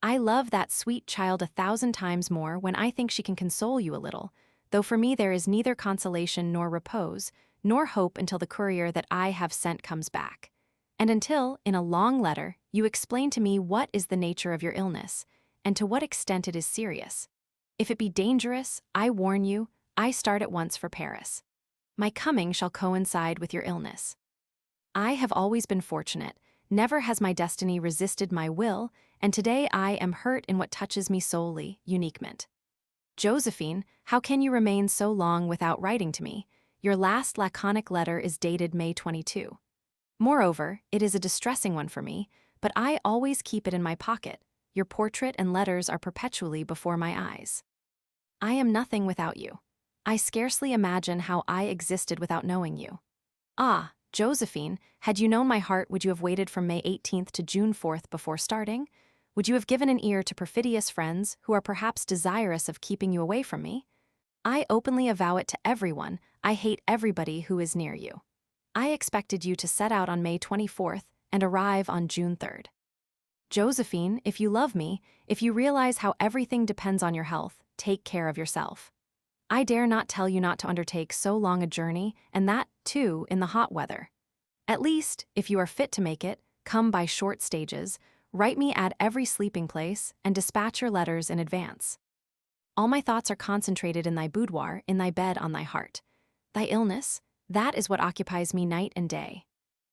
I love that sweet child 1,000 times more when I think she can console you a little, though for me there is neither consolation nor repose, nor hope until the courier that I have sent comes back. And until, in a long letter, you explain to me what is the nature of your illness, and to what extent it is serious. If it be dangerous, I warn you, I start at once for Paris. My coming shall coincide with your illness. I have always been fortunate, never has my destiny resisted my will, and today I am hurt in what touches me solely, uniquement. Josephine, how can you remain so long without writing to me? Your last laconic letter is dated May 22. Moreover, it is a distressing one for me, but I always keep it in my pocket. Your portrait and letters are perpetually before my eyes. I am nothing without you. I scarcely imagine how I existed without knowing you. Ah, Josephine, had you known my heart, would you have waited from May 18th to June 4th before starting? Would you have given an ear to perfidious friends who are perhaps desirous of keeping you away from me? I openly avow it to everyone, I hate everybody who is near you. I expected you to set out on May 24th and arrive on June 3rd. Josephine, if you love me, if you realize how everything depends on your health, take care of yourself. I dare not tell you not to undertake so long a journey, and that, too, in the hot weather. At least, if you are fit to make it, come by short stages, write me at every sleeping place, and dispatch your letters in advance. All my thoughts are concentrated in thy boudoir, in thy bed on thy heart. Thy illness, that is what occupies me night and day.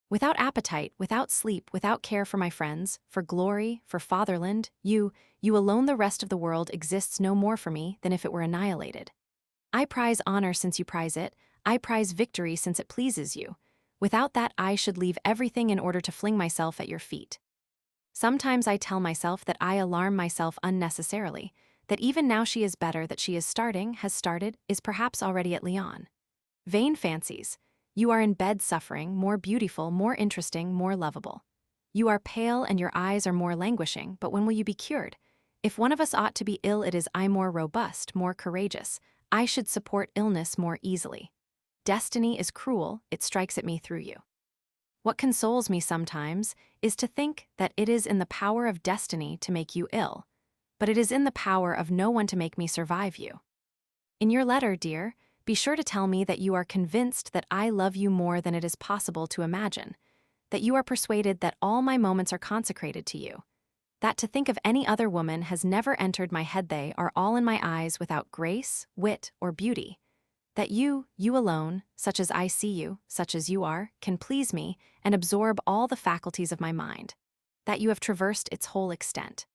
Without appetite, without sleep, without care for my friends, for glory, for fatherland, you alone, the rest of the world exists no more for me than if it were annihilated. I prize honor since you prize it, I prize victory since it pleases you. Without that I should leave everything in order to fling myself at your feet. Sometimes I tell myself that I alarm myself unnecessarily, that even now she is better, that she is starting, has started, is perhaps already at Lyon. Vain fancies. You are in bed suffering, more beautiful, more interesting, more lovable. You are pale and your eyes are more languishing, but when will you be cured? If one of us ought to be ill, it is I, more robust, more courageous. I should support illness more easily. Destiny is cruel, it strikes at me through you. What consoles me sometimes is to think that it is in the power of destiny to make you ill, but it is in the power of no one to make me survive you. In your letter, dear, be sure to tell me that you are convinced that I love you more than it is possible to imagine, that you are persuaded that all my moments are consecrated to you, that to think of any other woman has never entered my head. They are all in my eyes without grace, wit, or beauty, that you alone, such as I see you, such as you are, can please me and absorb all the faculties of my mind, that you have traversed its whole extent,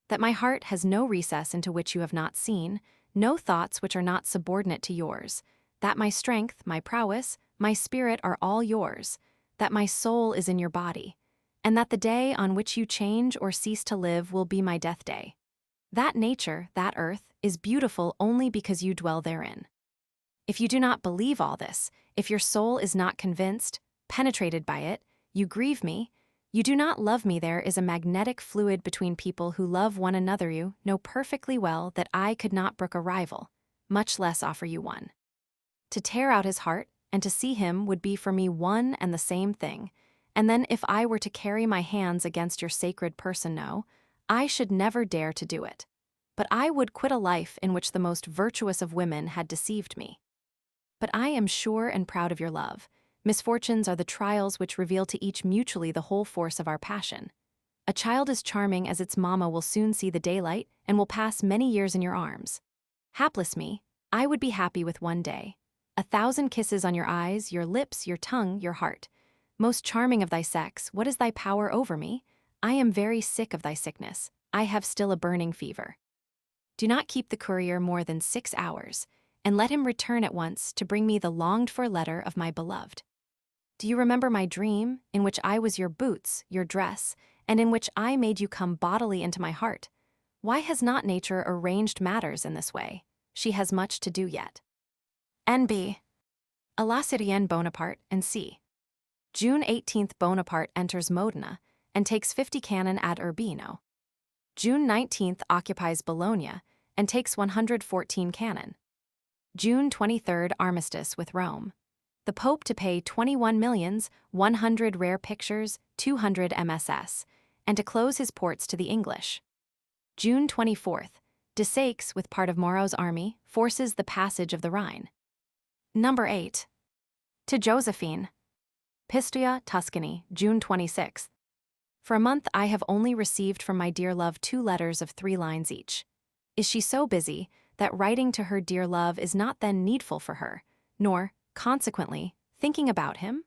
that my heart has no recess into which you have not seen, no thoughts which are not subordinate to yours, that my strength, my prowess, my spirit are all yours, that my soul is in your body, and that the day on which you change or cease to live will be my death day. That nature, that earth, is beautiful only because you dwell therein. If you do not believe all this, if your soul is not convinced, penetrated by it, you grieve me, you do not love me. There is a magnetic fluid between people who love one another. You know perfectly well that I could not brook a rival, much less offer you one. To tear out his heart and to see him would be for me one and the same thing, and then if I were to carry my hands against your sacred person, no, I should never dare to do it. But I would quit a life in which the most virtuous of women had deceived me. But I am sure and proud of your love. Misfortunes are the trials which reveal to each mutually the whole force of our passion. A child as charming as its mamma will soon see the daylight and will pass many years in your arms. Hapless me, I would be happy with one day. 1,000 kisses on your eyes, your lips, your tongue, your heart. Most charming of thy sex, what is thy power over me? I am very sick of thy sickness. I have still a burning fever. Do not keep the courier more than 6 hours, and let him return at once to bring me the longed-for letter of my beloved. Do you remember my dream, in which I was your boots, your dress, and in which I made you come bodily into my heart? Why has not nature arranged matters in this way? She has much to do yet. N.B. Napoleon Bonaparte, and c. June 18th Bonaparte enters Modena, and takes 50 cannon ad Urbino. June 19th occupies Bologna, and takes 114 cannon. June 23rd armistice with Rome. The Pope to pay 21 millions, 100 rare pictures, 200 MSS, and to close his ports to the English. June 24th, Desaix, with part of Mauro's army, forces the passage of the Rhine. Number 8. To Josephine. Pistoia, Tuscany, June 26th. For a month I have only received from my dear love 2 letters of 3 lines each. Is she so busy that writing to her dear love is not then needful for her, nor, consequently, thinking about him?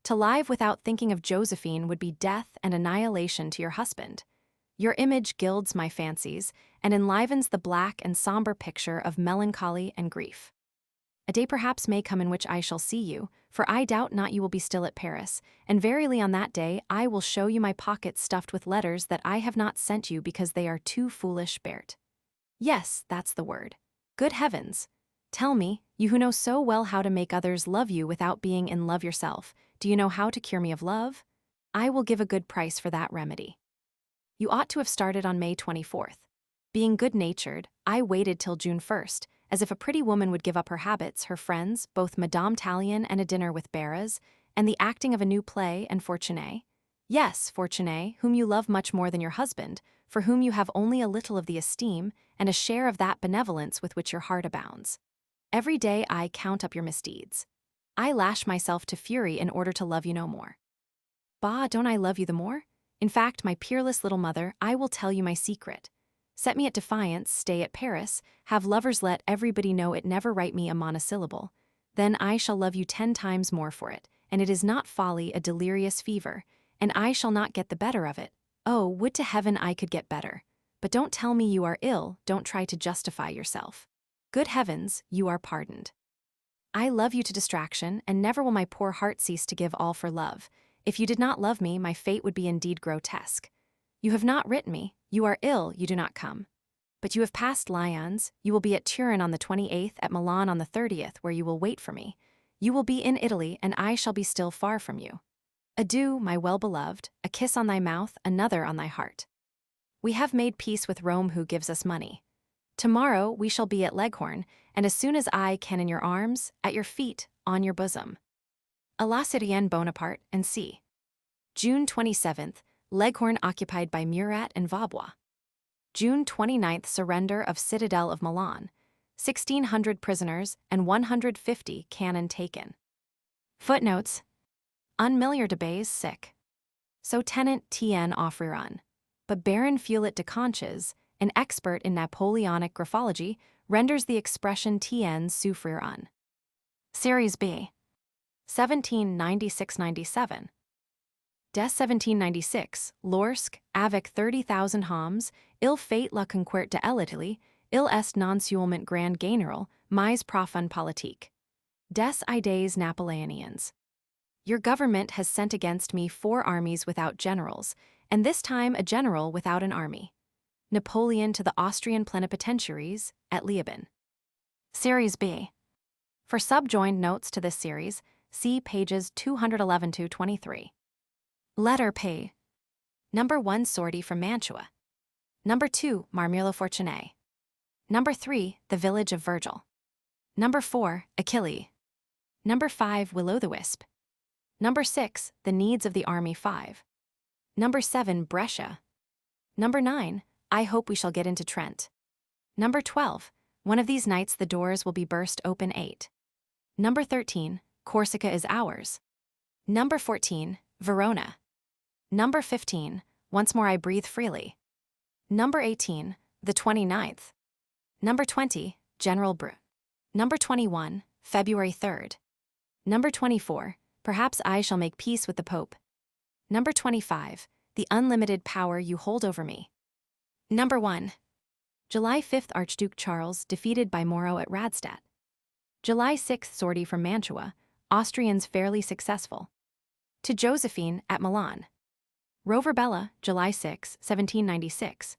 To live without thinking of Josephine would be death and annihilation to your husband. Your image gilds my fancies and enlivens the black and somber picture of melancholy and grief. A day perhaps may come in which I shall see you, for I doubt not you will be still at Paris, and verily on that day I will show you my pockets stuffed with letters that I have not sent you because they are too foolish beart. Yes, that's the word. Good heavens! Tell me, you who know so well how to make others love you without being in love yourself, do you know how to cure me of love? I will give a good price for that remedy. You ought to have started on May 24th. Being good-natured, I waited till June 1st, as if a pretty woman would give up her habits, her friends, both Madame Tallien and a dinner with Barras, and the acting of a new play and Fortuné. Yes, Fortuné, whom you love much more than your husband, for whom you have only a little of the esteem and a share of that benevolence with which your heart abounds. Every day I count up your misdeeds. I lash myself to fury in order to love you no more. Bah, don't I love you the more? In fact, my peerless little mother, I will tell you my secret. Set me at defiance, stay at Paris, have lovers let everybody know it, never write me a monosyllable. Then I shall love you 10 times more for it, and it is not folly, a delirious fever, and I shall not get the better of it. Oh, would to heaven I could get better. But don't tell me you are ill, don't try to justify yourself. Good heavens, you are pardoned. I love you to distraction, and never will my poor heart cease to give all for love. If you did not love me, my fate would be indeed grotesque. You have not written me, you are ill, you do not come. But you have passed Lyons, you will be at Turin on the 28th, at Milan on the 30th, where you will wait for me. You will be in Italy, and I shall be still far from you. Adieu, my well-beloved, a kiss on thy mouth, another on thy heart. We have made peace with Rome who gives us money. Tomorrow we shall be at Leghorn, and as soon as I can in your arms, at your feet, on your bosom. Napoleon Bonaparte, and c. June 27th, Leghorn occupied by Murat and Vaubois. June 29th, surrender of Citadel of Milan. 1,600 prisoners and 150 cannon taken. Footnotes. Unmillier de Bayes sick. So Tenant T.N. Offrirun. But Baron Fulet de Conches, an expert in Napoleonic graphology, renders the expression T.N. Souffrirun. Series B. 1796-97. Des 1796, Lorsk, avec 30,000 hommes, il fait la conquête de l'Italie, il est non seulement grand général, mais profond politique. Des Idées Napoleonians. Your government has sent against me 4 armies without generals, and this time a general without an army. Napoleon to the Austrian plenipotentiaries at Leoben. Series B. For subjoined notes to this series, see pages 211-23. Letter P. Number 1 Sortie from Mantua. Number 2 Marmurlo Fortuné. Number 3 The Village of Virgil. Number 4 Achille. Number 5 Will-o'-the-Wisp. Number 6 The Needs of the Army 5. Number 7 Brescia. Number 9 I Hope We Shall Get into Trent. Number 12 One of these nights the doors will be burst open 8. Number 13 Corsica is ours. Number 14 Verona. Number 15 Once More I Breathe Freely. Number 18 The 29th. Number 20 General Brune. Number 21 February 3rd. Number 24 Perhaps I Shall Make Peace with the Pope. Number 25 The Unlimited Power You Hold Over Me. Number 1 July 5th Archduke Charles defeated by Moro at Radstadt. July 6th Sortie from Mantua, Austrians fairly successful. To Josephine at Milan. Roverbella, July 6, 1796.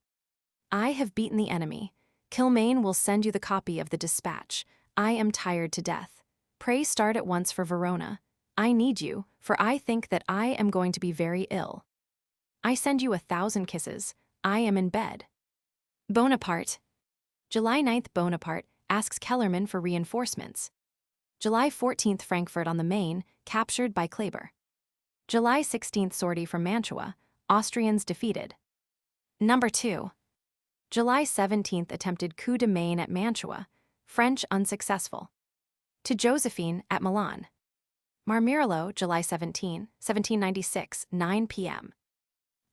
I have beaten the enemy. Kilmaine will send you the copy of the dispatch. I am tired to death. Pray start at once for Verona. I need you, for I think that I am going to be very ill. I send you 1,000 kisses. I am in bed. Bonaparte. July 9th Bonaparte asks Kellerman for reinforcements. July 14th Frankfurt on the Main, captured by Kleber. July 16th Sortie from Mantua, Austrians defeated. Number 2. July 17th attempted coup de main at Mantua, French unsuccessful. To Josephine at Milan. Marmurlo, July 17, 1796, 9 p.m.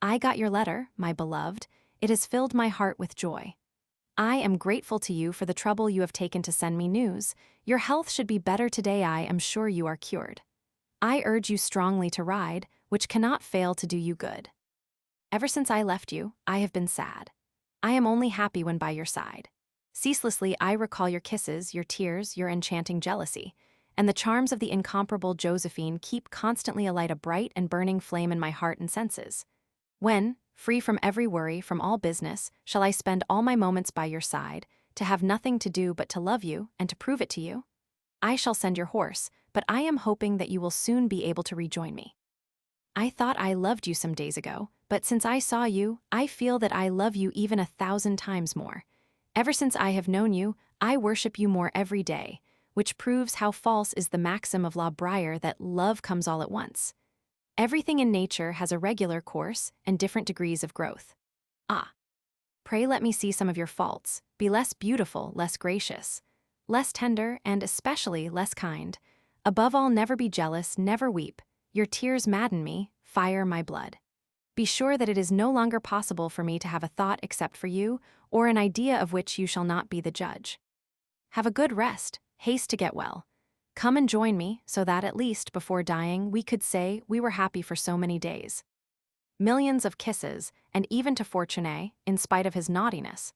I got your letter, my beloved. It has filled my heart with joy. I am grateful to you for the trouble you have taken to send me news. Your health should be better today. I am sure you are cured. I urge you strongly to ride, which cannot fail to do you good. Ever since I left you, I have been sad. I am only happy when by your side. Ceaselessly I recall your kisses, your tears, your enchanting jealousy, and the charms of the incomparable Josephine keep constantly alight a bright and burning flame in my heart and senses. When, free from every worry, from all business, shall I spend all my moments by your side, to have nothing to do but to love you and to prove it to you? I shall send your horse, but I am hoping that you will soon be able to rejoin me. I thought I loved you some days ago, but since I saw you, I feel that I love you even 1,000 times more. Ever since I have known you, I worship you more every day, which proves how false is the maxim of La Bruyere that love comes all at once. Everything in nature has a regular course and different degrees of growth. Ah! Pray let me see some of your faults. Be less beautiful, less gracious, less tender, and especially less kind. Above all, never be jealous, never weep. Your tears madden me, fire my blood. Be sure that it is no longer possible for me to have a thought except for you, or an idea of which you shall not be the judge. Have a good rest, haste to get well. Come and join me, so that at least, before dying, we could say we were happy for so many days. Millions of kisses, and even to Fortuné, in spite of his naughtiness.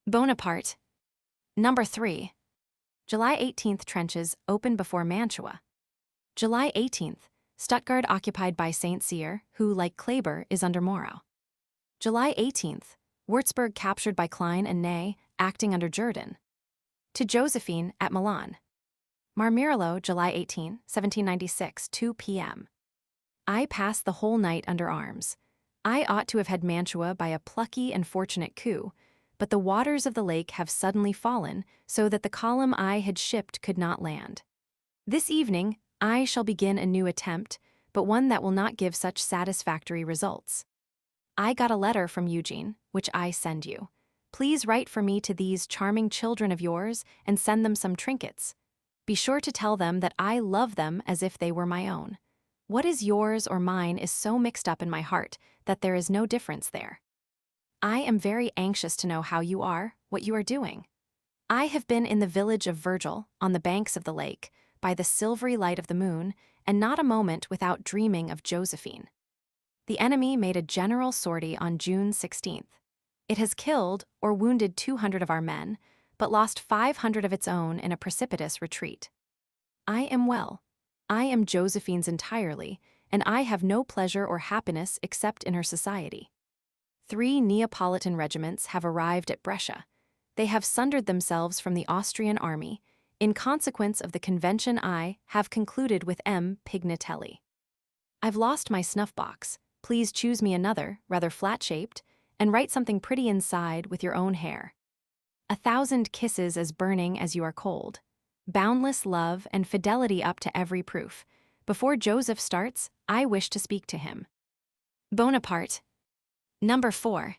Bonaparte. Number 3. July 18th trenches open before Mantua. July 18th, Stuttgart occupied by St. Cyr, who, like Kleber, is under Moro. July 18th, Würzburg captured by Klein and Ney, acting under Jourdan. To Josephine at Milan. Marmurlo, July 18, 1796, 2 p.m. I passed the whole night under arms. I ought to have had Mantua by a plucky and fortunate coup, but the waters of the lake have suddenly fallen, so that the column I had shipped could not land. This evening, I shall begin a new attempt, but one that will not give such satisfactory results. I got a letter from Eugene, which I send you. Please write for me to these charming children of yours and send them some trinkets. Be sure to tell them that I love them as if they were my own. What is yours or mine is so mixed up in my heart that there is no difference there. I am very anxious to know how you are, what you are doing. I have been in the village of Virgil, on the banks of the lake, by the silvery light of the moon, and not a moment without dreaming of Josephine. The enemy made a general sortie on June 16th. It has killed or wounded 200 of our men, but lost 500 of its own in a precipitous retreat. I am well. I am Josephine's entirely, and I have no pleasure or happiness except in her society. 3 Neapolitan regiments have arrived at Brescia. They have sundered themselves from the Austrian army, in consequence of the convention I have concluded with M. Pignatelli. I've lost my snuff-box. Please choose me another, rather flat-shaped, and write something pretty inside with your own hair. 1,000 kisses as burning as you are cold. Boundless love and fidelity up to every proof. Before Joseph starts, I wish to speak to him. Bonaparte. Number 4.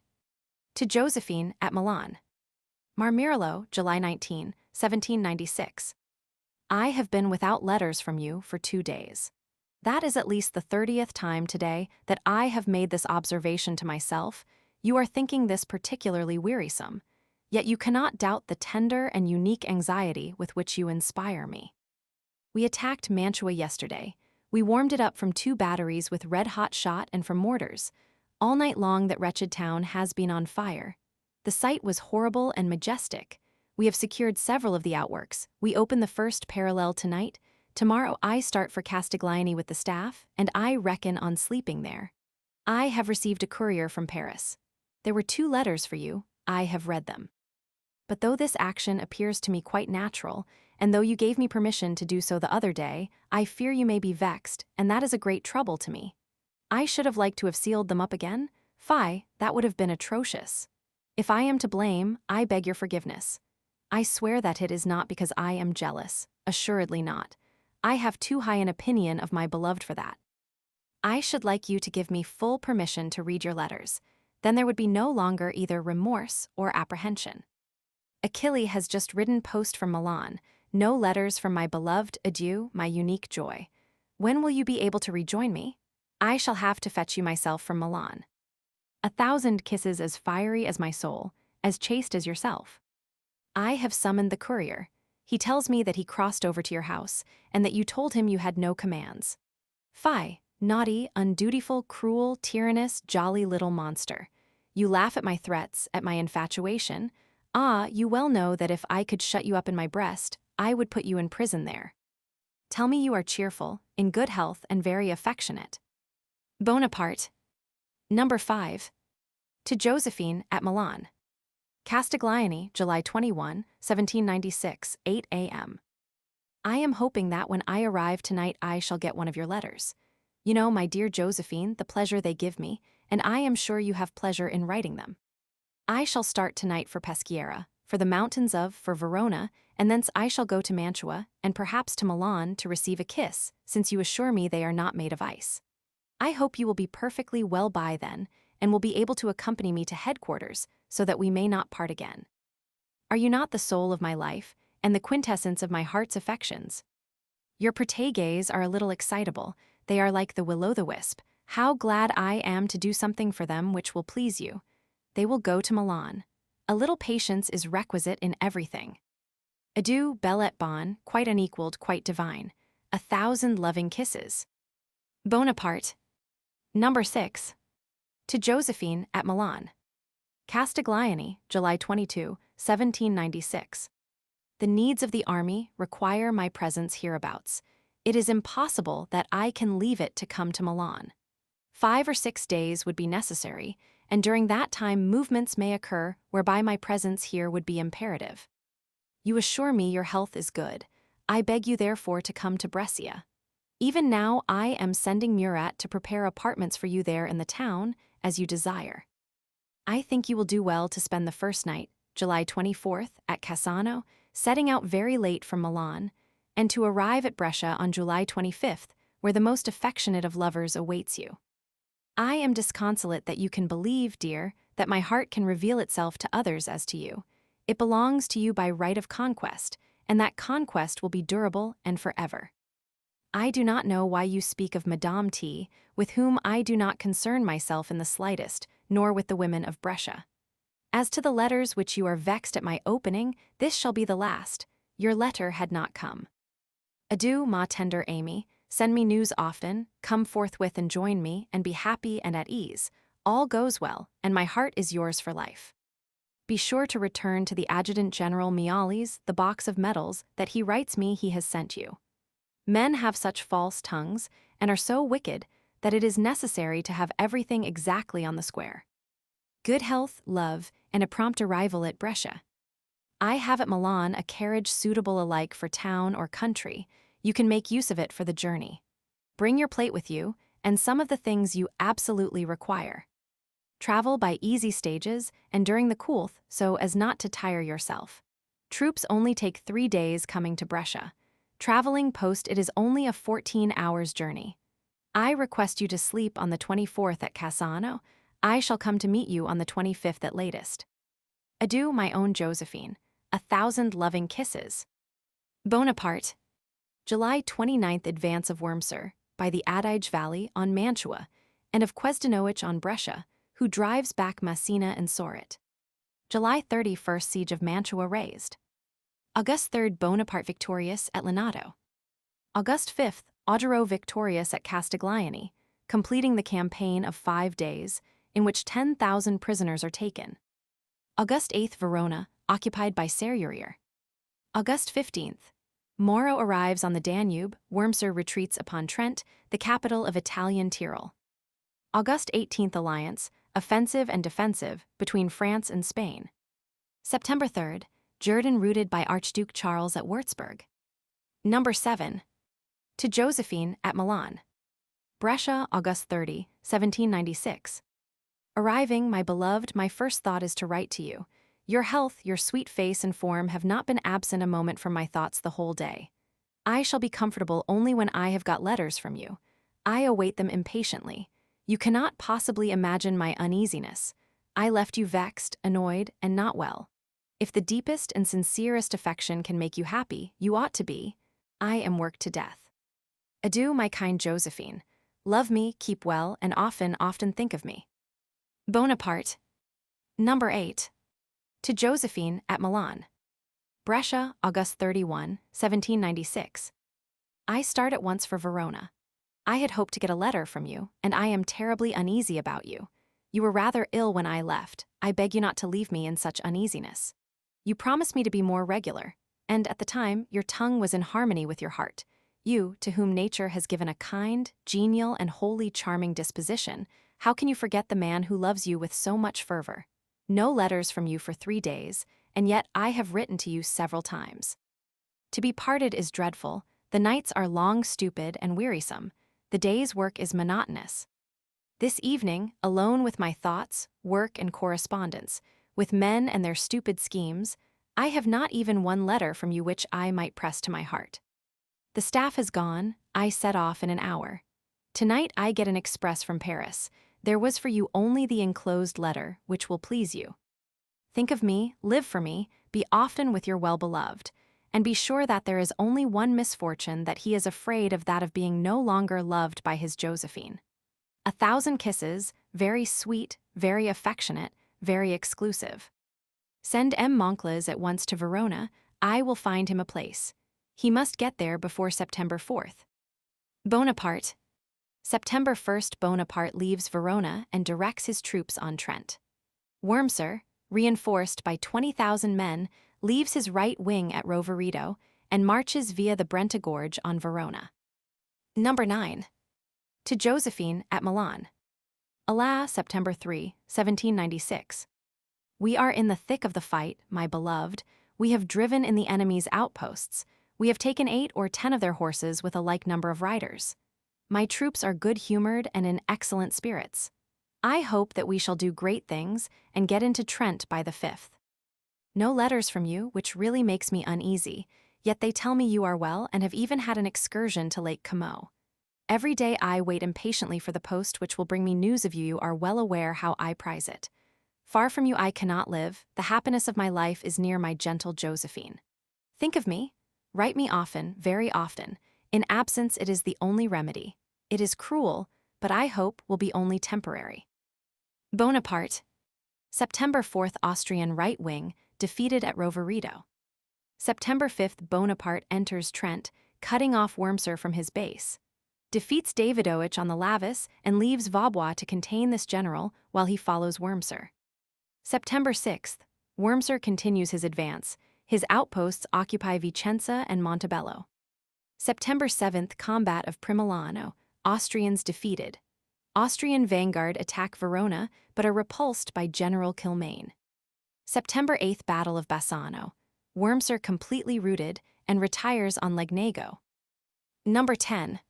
To Josephine at Milan. Marmirolo, July 19, 1796. I have been without letters from you for 2 days. That is at least the 30th time today that I have made this observation to myself. You are thinking this particularly wearisome, yet you cannot doubt the tender and unique anxiety with which you inspire me. We attacked Mantua yesterday. We warmed it up from 2 batteries with red-hot shot and from mortars. All night long that wretched town has been on fire. The sight was horrible and majestic. We have secured several of the outworks. We open the first parallel tonight. Tomorrow I start for Castiglione with the staff, and I reckon on sleeping there. I have received a courier from Paris. There were 2 letters for you. I have read them. But though this action appears to me quite natural, and though you gave me permission to do so the other day, I fear you may be vexed, and that is a great trouble to me. I should have liked to have sealed them up again. Fie, that would have been atrocious. If I am to blame, I beg your forgiveness. I swear that it is not because I am jealous, assuredly not. I have too high an opinion of my beloved for that. I should like you to give me full permission to read your letters. Then there would be no longer either remorse or apprehension. Achille has just ridden post from Milan. No letters from my beloved. Adieu, my unique joy. When will you be able to rejoin me? I shall have to fetch you myself from Milan. 1,000 kisses as fiery as my soul, as chaste as yourself. I have summoned the courier. He tells me that he crossed over to your house, and that you told him you had no commands. Fie, naughty, undutiful, cruel, tyrannous, jolly little monster. You laugh at my threats, at my infatuation. Ah, you well know that if I could shut you up in my breast, I would put you in prison there. Tell me you are cheerful, in good health, and very affectionate. Bonaparte. Number 5. To Josephine at Milan. Castiglione, July 21, 1796, 8 a.m. I am hoping that when I arrive tonight I shall get one of your letters. You know, my dear Josephine, the pleasure they give me, and I am sure you have pleasure in writing them. I shall start tonight for Peschiera, for the mountains for Verona, and thence I shall go to Mantua, and perhaps to Milan to receive a kiss, since you assure me they are not made of ice. I hope you will be perfectly well by then, and will be able to accompany me to headquarters, so that we may not part again. Are you not the soul of my life, and the quintessence of my heart's affections? Your proteges are a little excitable. They are like the will-o'-the-wisp. How glad I am to do something for them which will please you. They will go to Milan. A little patience is requisite in everything. Adieu, belle et bonne, quite unequaled, quite divine. 1,000 loving kisses. Bonaparte. Number 6. To Josephine at Milan. Castiglione, July 22, 1796. The needs of the army require my presence hereabouts. It is impossible that I can leave it to come to Milan. 5 or 6 days would be necessary, and during that time movements may occur whereby my presence here would be imperative. You assure me your health is good. I beg you therefore to come to Brescia. Even now I am sending Murat to prepare apartments for you there in the town, as you desire. I think you will do well to spend the first night, July 24th, at Cassano, setting out very late from Milan, and to arrive at Brescia on July 25th, where the most affectionate of lovers awaits you. I am disconsolate that you can believe, dear, that my heart can reveal itself to others as to you. It belongs to you by right of conquest, and that conquest will be durable and forever. I do not know why you speak of Madame T., with whom I do not concern myself in the slightest, nor with the women of Brescia. As to the letters which you are vexed at my opening, this shall be the last. Your letter had not come. Adieu, ma tender Amy. Send me news often, come forthwith and join me, and be happy and at ease. All goes well, and my heart is yours for life. Be sure to return to the Adjutant General Mialis the box of medals that he writes me he has sent you. Men have such false tongues and are so wicked that it is necessary to have everything exactly on the square. Good health, love, and a prompt arrival at Brescia. I have at Milan a carriage suitable alike for town or country. You can make use of it for the journey. Bring your plate with you, and some of the things you absolutely require. Travel by easy stages and during the coolth so as not to tire yourself. Troops only take 3 days coming to Brescia. Traveling post it is only a 14 hours journey. I request you to sleep on the 24th at Cassano. I shall come to meet you on the 25th at latest. Adieu, my own Josephine. 1,000 loving kisses. Bonaparte. July 29th advance of Wurmser, by the Adige Valley on Mantua, and of Quesdenoich on Brescia, who drives back Massena and Soret. July 31st siege of Mantua raised. August 3rd Bonaparte victorious at Lenato. August 5th Augereau victorious at Castiglione, completing the campaign of 5 days, in which 10,000 prisoners are taken. August 8th Verona, occupied by Serurier. August 15th Moro arrives on the Danube, Wurmser retreats upon Trent, the capital of Italian Tyrol. August 18th alliance, offensive and defensive, between France and Spain. September 3rd, Jourdan routed by Archduke Charles at Würzburg. Number 7. To Josephine at Milan. Brescia, August 30, 1796. Arriving, my beloved, my first thought is to write to you. Your health, your sweet face and form have not been absent a moment from my thoughts the whole day. I shall be comfortable only when I have got letters from you. I await them impatiently. You cannot possibly imagine my uneasiness. I left you vexed, annoyed, and not well. If the deepest and sincerest affection can make you happy, you ought to be. I am worked to death. Adieu, my kind Josephine. Love me, keep well, and often, often think of me. Bonaparte. Number 8. To Josephine at Milan. Brescia, August 31, 1796. I start at once for Verona. I had hoped to get a letter from you, and I am terribly uneasy about you. You were rather ill when I left. I beg you not to leave me in such uneasiness. You promised me to be more regular, and at the time, your tongue was in harmony with your heart. You, to whom nature has given a kind, genial, and wholly charming disposition, how can you forget the man who loves you with so much fervor? No letters from you for 3 days, and yet I have written to you several times. To be parted is dreadful. The nights are long, stupid, and wearisome. The day's work is monotonous. This evening, alone with my thoughts, work, and correspondence, with men and their stupid schemes, I have not even one letter from you which I might press to my heart. The staff has gone. I set off in an hour. Tonight I get an express from Paris. There was for you only the enclosed letter, which will please you. Think of me, live for me, be often with your well-beloved, and be sure that there is only one misfortune, that he is afraid of that of being no longer loved by his Josephine. 1,000 kisses, very sweet, very affectionate, very exclusive. Send M. Monclas at once to Verona. I will find him a place. He must get there before September 4th. Bonaparte. September 1st Bonaparte leaves Verona and directs his troops on Trent. Wurmser, reinforced by 20,000 men, leaves his right wing at Rovereto and marches via the Brenta Gorge on Verona. Number 9. To Josephine at Milan. Alas, September 3, 1796. We are in the thick of the fight, my beloved. We have driven in the enemy's outposts. We have taken 8 or 10 of their horses with a like number of riders. My troops are good-humored and in excellent spirits. I hope that we shall do great things and get into Trent by the 5th. No letters from you, which really makes me uneasy, yet they tell me you are well and have even had an excursion to Lake Como. Every day I wait impatiently for the post which will bring me news of you. You are well aware how I prize it. Far from you I cannot live. The happiness of my life is near my gentle Josephine. Think of me. Write me often, very often. In absence it is the only remedy. It is cruel, but I hope will be only temporary. Bonaparte. September 4th Austrian right wing, defeated at Rovereto. September 5th Bonaparte enters Trent, cutting off Wurmser from his base. Defeats Davidowich on the Lavis and leaves Vaubois to contain this general while he follows Wurmser. September 6th, Wurmser continues his advance. His outposts occupy Vicenza and Montebello. September 7th, combat of Primilano, Austrians defeated. Austrian vanguard attack Verona, but are repulsed by General Kilmaine. September 8th, Battle of Bassano. Wurmser completely routed and retires on Legnago. Number 10.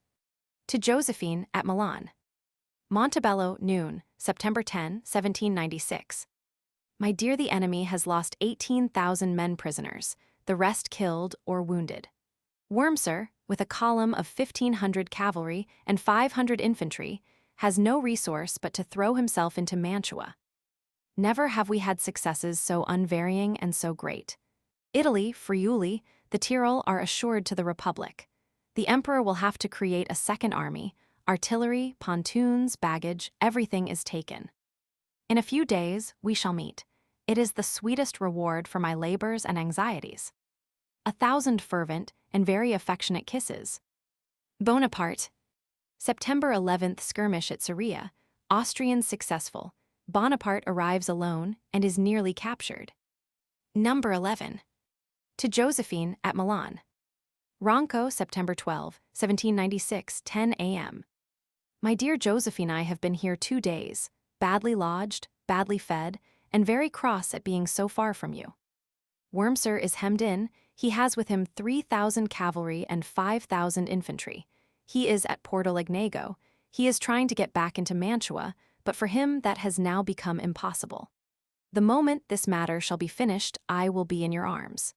To Josephine at Milan. Montebello, noon, September 10, 1796. My dear, the enemy has lost 18,000 men prisoners, the rest killed or wounded. Wurmser, with a column of 1,500 cavalry and 500 infantry, has no resource but to throw himself into Mantua. Never have we had successes so unvarying and so great. Italy, Friuli, the Tyrol are assured to the Republic. The Emperor will have to create a second army. Artillery, pontoons, baggage, everything is taken. In a few days, we shall meet. It is the sweetest reward for my labors and anxieties. 1,000 fervent and very affectionate kisses. Bonaparte. September 11th, skirmish at Syria. Austrians successful. Bonaparte arrives alone and is nearly captured. Number 11. To Josephine at Milan. Ronco, September 12, 1796, 10 a.m. My dear Josephine, I have been here 2 days, badly lodged, badly fed, and very cross at being so far from you. Wurmser is hemmed in. He has with him 3,000 cavalry and 5,000 infantry. He is at Porto Legnago. He is trying to get back into Mantua, but for him that has now become impossible. The moment this matter shall be finished, I will be in your arms.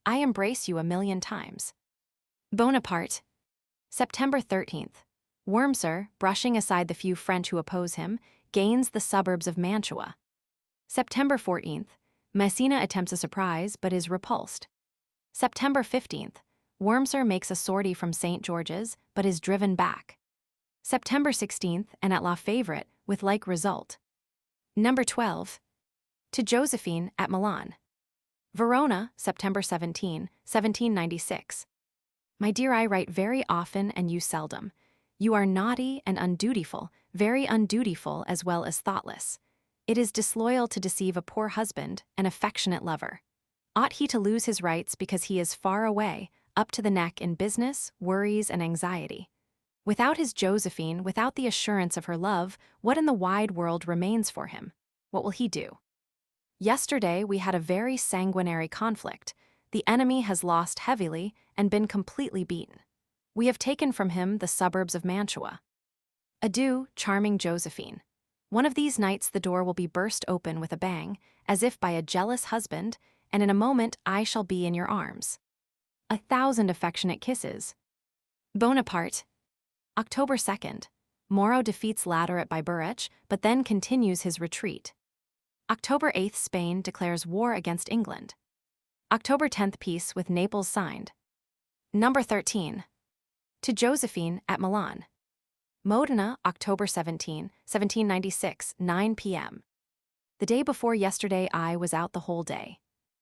I embrace you 1,000,000 times. Bonaparte. September 13th. Wurmser, brushing aside the few French who oppose him, gains the suburbs of Mantua. September 14th. Messina attempts a surprise but is repulsed. September 15th. Wurmser makes a sortie from St. George's but is driven back. September 16th, and at La Favorite, with like result. Number 12. To Josephine at Milan. Verona, September 17, 1796. My dear, I write very often and you seldom. You are naughty and undutiful, very undutiful as well as thoughtless. It is disloyal to deceive a poor husband, an affectionate lover. Ought he to lose his rights because he is far away, up to the neck in business, worries, and anxiety? Without his Josephine, without the assurance of her love, what in the wide world remains for him? What will he do? Yesterday we had a very sanguinary conflict. The enemy has lost heavily and been completely beaten. We have taken from him the suburbs of Mantua. Adieu, charming Josephine. One of these nights the door will be burst open with a bang, as if by a jealous husband, and in a moment I shall be in your arms. 1,000 affectionate kisses. Bonaparte. October 2nd. Moro defeats Latter at Biberich, but then continues his retreat. October 8th, Spain declares war against England. October 10th, peace with Naples signed. Number 13. To Josephine at Milan. Modena, October 17, 1796, 9 p.m. The day before yesterday I was out the whole day.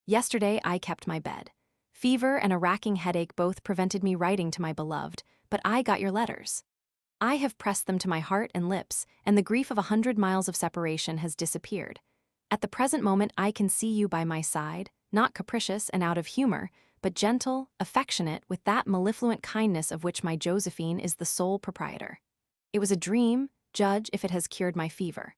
Yesterday I kept my bed. Fever and a racking headache both prevented me writing to my beloved, but I got your letters. I have pressed them to my heart and lips, and the grief of 100 miles of separation has disappeared. At the present moment I can see you by my side, not capricious and out of humor, but gentle, affectionate, with that mellifluent kindness of which my Josephine is the sole proprietor. It was a dream, judge if it has cured my fever.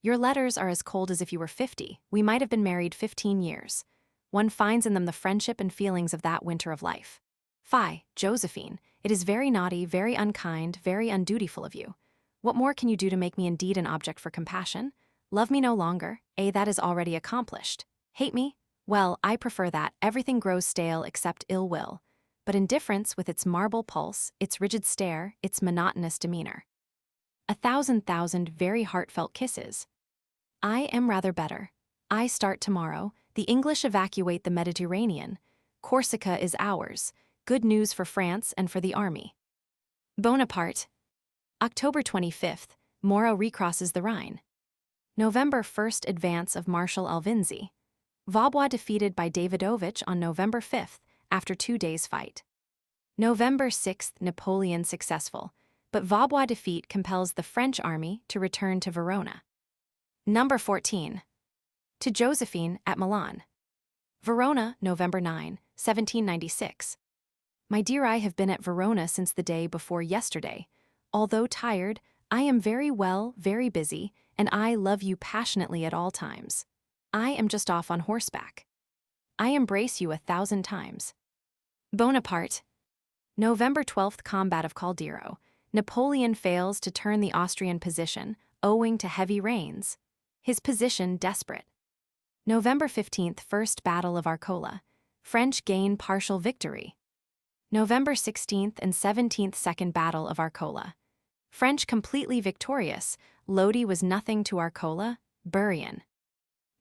Your letters are as cold as if you were 50. We might have been married 15 years. One finds in them the friendship and feelings of that winter of life. Fie, Josephine, it is very naughty, very unkind, very undutiful of you. What more can you do to make me indeed an object for compassion? Love me no longer, that is already accomplished. Hate me? Well, I prefer that. Everything grows stale except ill will. But indifference with its marble pulse, its rigid stare, its monotonous demeanor. 1,000 very heartfelt kisses. I am rather better. I start tomorrow. The English evacuate the Mediterranean. Corsica is ours. Good news for France and for the army. Bonaparte. October 25th. Moro recrosses the Rhine. November 1st, advance of Marshal Alvinzi. Vaubois defeated by Davidovich on November 5th, after 2 days' fight. November 6th, Napoleon successful, but Vaubois' defeat compels the French army to return to Verona. Number 14. To Josephine at Milan. Verona, November 9, 1796. My dear, I have been at Verona since the day before yesterday. Although tired, I am very well, very busy, and I love you passionately at all times. I am just off on horseback. I embrace you 1,000 times. Bonaparte. November 12th, Combat of Caldero. Napoleon fails to turn the Austrian position, owing to heavy rains. His position desperate. November 15th, First Battle of Arcola. French gain partial victory. November 16th and 17th, Second Battle of Arcola. French completely victorious. Lodi was nothing to Arcola. Burian.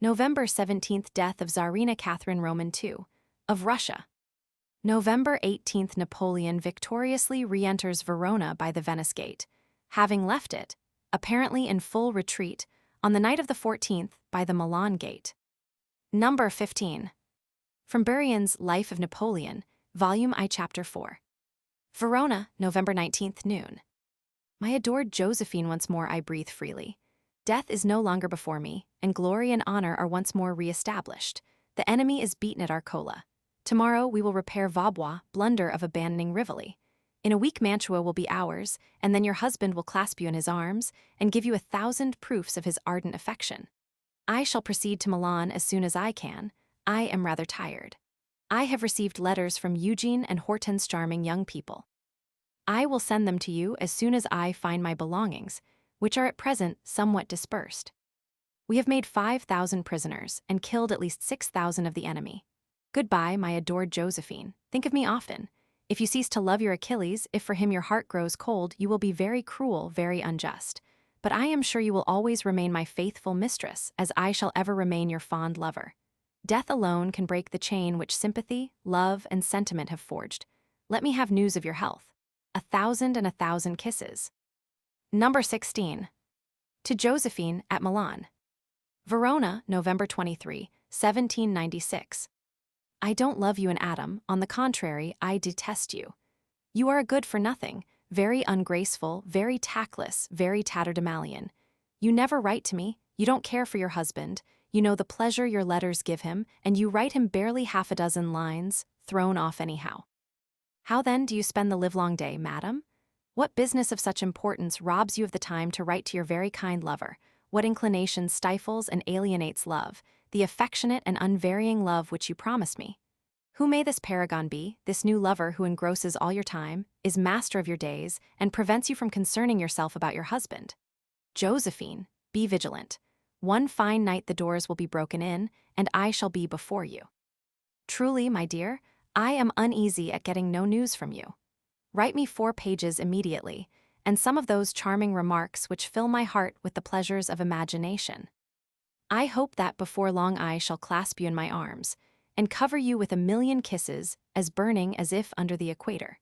November 17th, Death of Tsarina Catherine Roman II. Of Russia. November 18th, Napoleon victoriously re-enters Verona by the Venice Gate, having left it, apparently in full retreat, on the night of the 14th by the Milan Gate. Number 15. From Burian's Life of Napoleon, Volume I, Chapter 4. Verona, November 19th, noon. My adored Josephine, once more I breathe freely. Death is no longer before me, and glory and honor are once more re-established. The enemy is beaten at Arcola. Tomorrow we will repair Vaubois, blunder of abandoning Rivoli. In a week Mantua will be ours, and then your husband will clasp you in his arms and give you 1,000 proofs of his ardent affection. I shall proceed to Milan as soon as I can. I am rather tired. I have received letters from Eugene and Hortense, charming young people. I will send them to you as soon as I find my belongings, which are at present somewhat dispersed. We have made 5,000 prisoners and killed at least 6,000 of the enemy. Goodbye, my adored Josephine. Think of me often. If you cease to love your Achilles, if for him your heart grows cold, you will be very cruel, very unjust. But I am sure you will always remain my faithful mistress, as I shall ever remain your fond lover. Death alone can break the chain which sympathy, love, and sentiment have forged. Let me have news of your health. 1,000 kisses. Number 16. To Josephine at Milan. Verona, November 23, 1796. I don't love you an atom, on the contrary, I detest you. You are a good-for-nothing, very ungraceful, very tactless, very tatterdemalion. You never write to me, you don't care for your husband, you know the pleasure your letters give him, and you write him barely 6 lines, thrown off anyhow. How then do you spend the livelong day, madam? What business of such importance robs you of the time to write to your very kind lover? What inclination stifles and alienates love, the affectionate and unvarying love which you promised me? Who may this paragon be, this new lover who engrosses all your time, is master of your days, and prevents you from concerning yourself about your husband? Josephine, be vigilant. One fine night the doors will be broken in, and I shall be before you. Truly, my dear, I am uneasy at getting no news from you. Write me 4 pages immediately, and some of those charming remarks which fill my heart with the pleasures of imagination. I hope that before long I shall clasp you in my arms, and cover you with 1,000,000 kisses, as burning as if under the equator.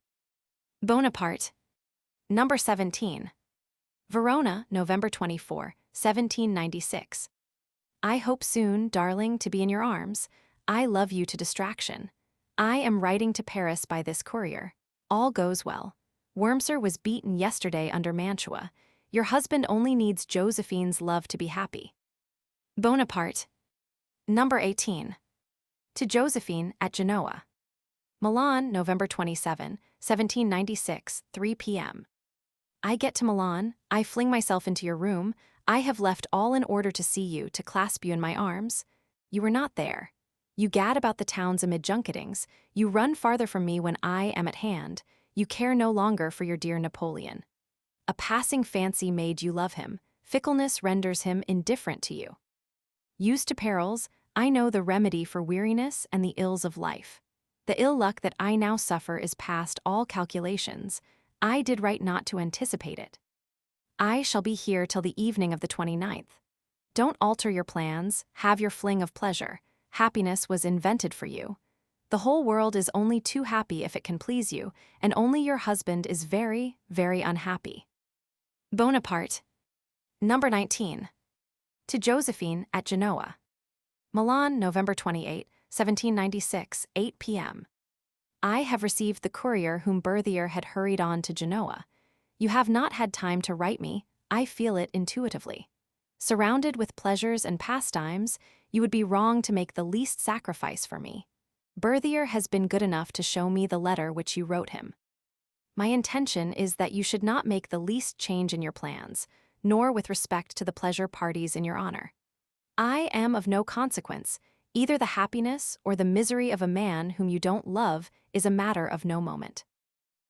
Bonaparte. Number 17. Verona, November 24, 1796. I hope soon, darling, to be in your arms. I love you to distraction. I am writing to Paris by this courier. All goes well. Wurmser was beaten yesterday under Mantua. Your husband only needs Josephine's love to be happy. Bonaparte. Number 18. To Josephine at Genoa. Milan, November 27, 1796, 3 p.m. I get to Milan, I fling myself into your room, I have left all in order to see you, to clasp you in my arms. You were not there. You gad about the towns amid junketings, you run farther from me when I am at hand, you care no longer for your dear Napoleon. A passing fancy made you love him, fickleness renders him indifferent to you. Used to perils, I know the remedy for weariness and the ills of life. The ill luck that I now suffer is past all calculations. I did right not to anticipate it. I shall be here till the evening of the 29th. Don't alter your plans, have your fling of pleasure. Happiness was invented for you. The whole world is only too happy if it can please you, and only your husband is very, very unhappy. Bonaparte. Number 19. To Josephine at Genoa. Milan, November 28, 1796, 8 p.m. I have received the courier whom Berthier had hurried on to Genoa. You have not had time to write me, I feel it intuitively. Surrounded with pleasures and pastimes, you would be wrong to make the least sacrifice for me. Berthier has been good enough to show me the letter which you wrote him. My intention is that you should not make the least change in your plans, nor with respect to the pleasure parties in your honor. I am of no consequence. Either the happiness or the misery of a man whom you don't love is a matter of no moment.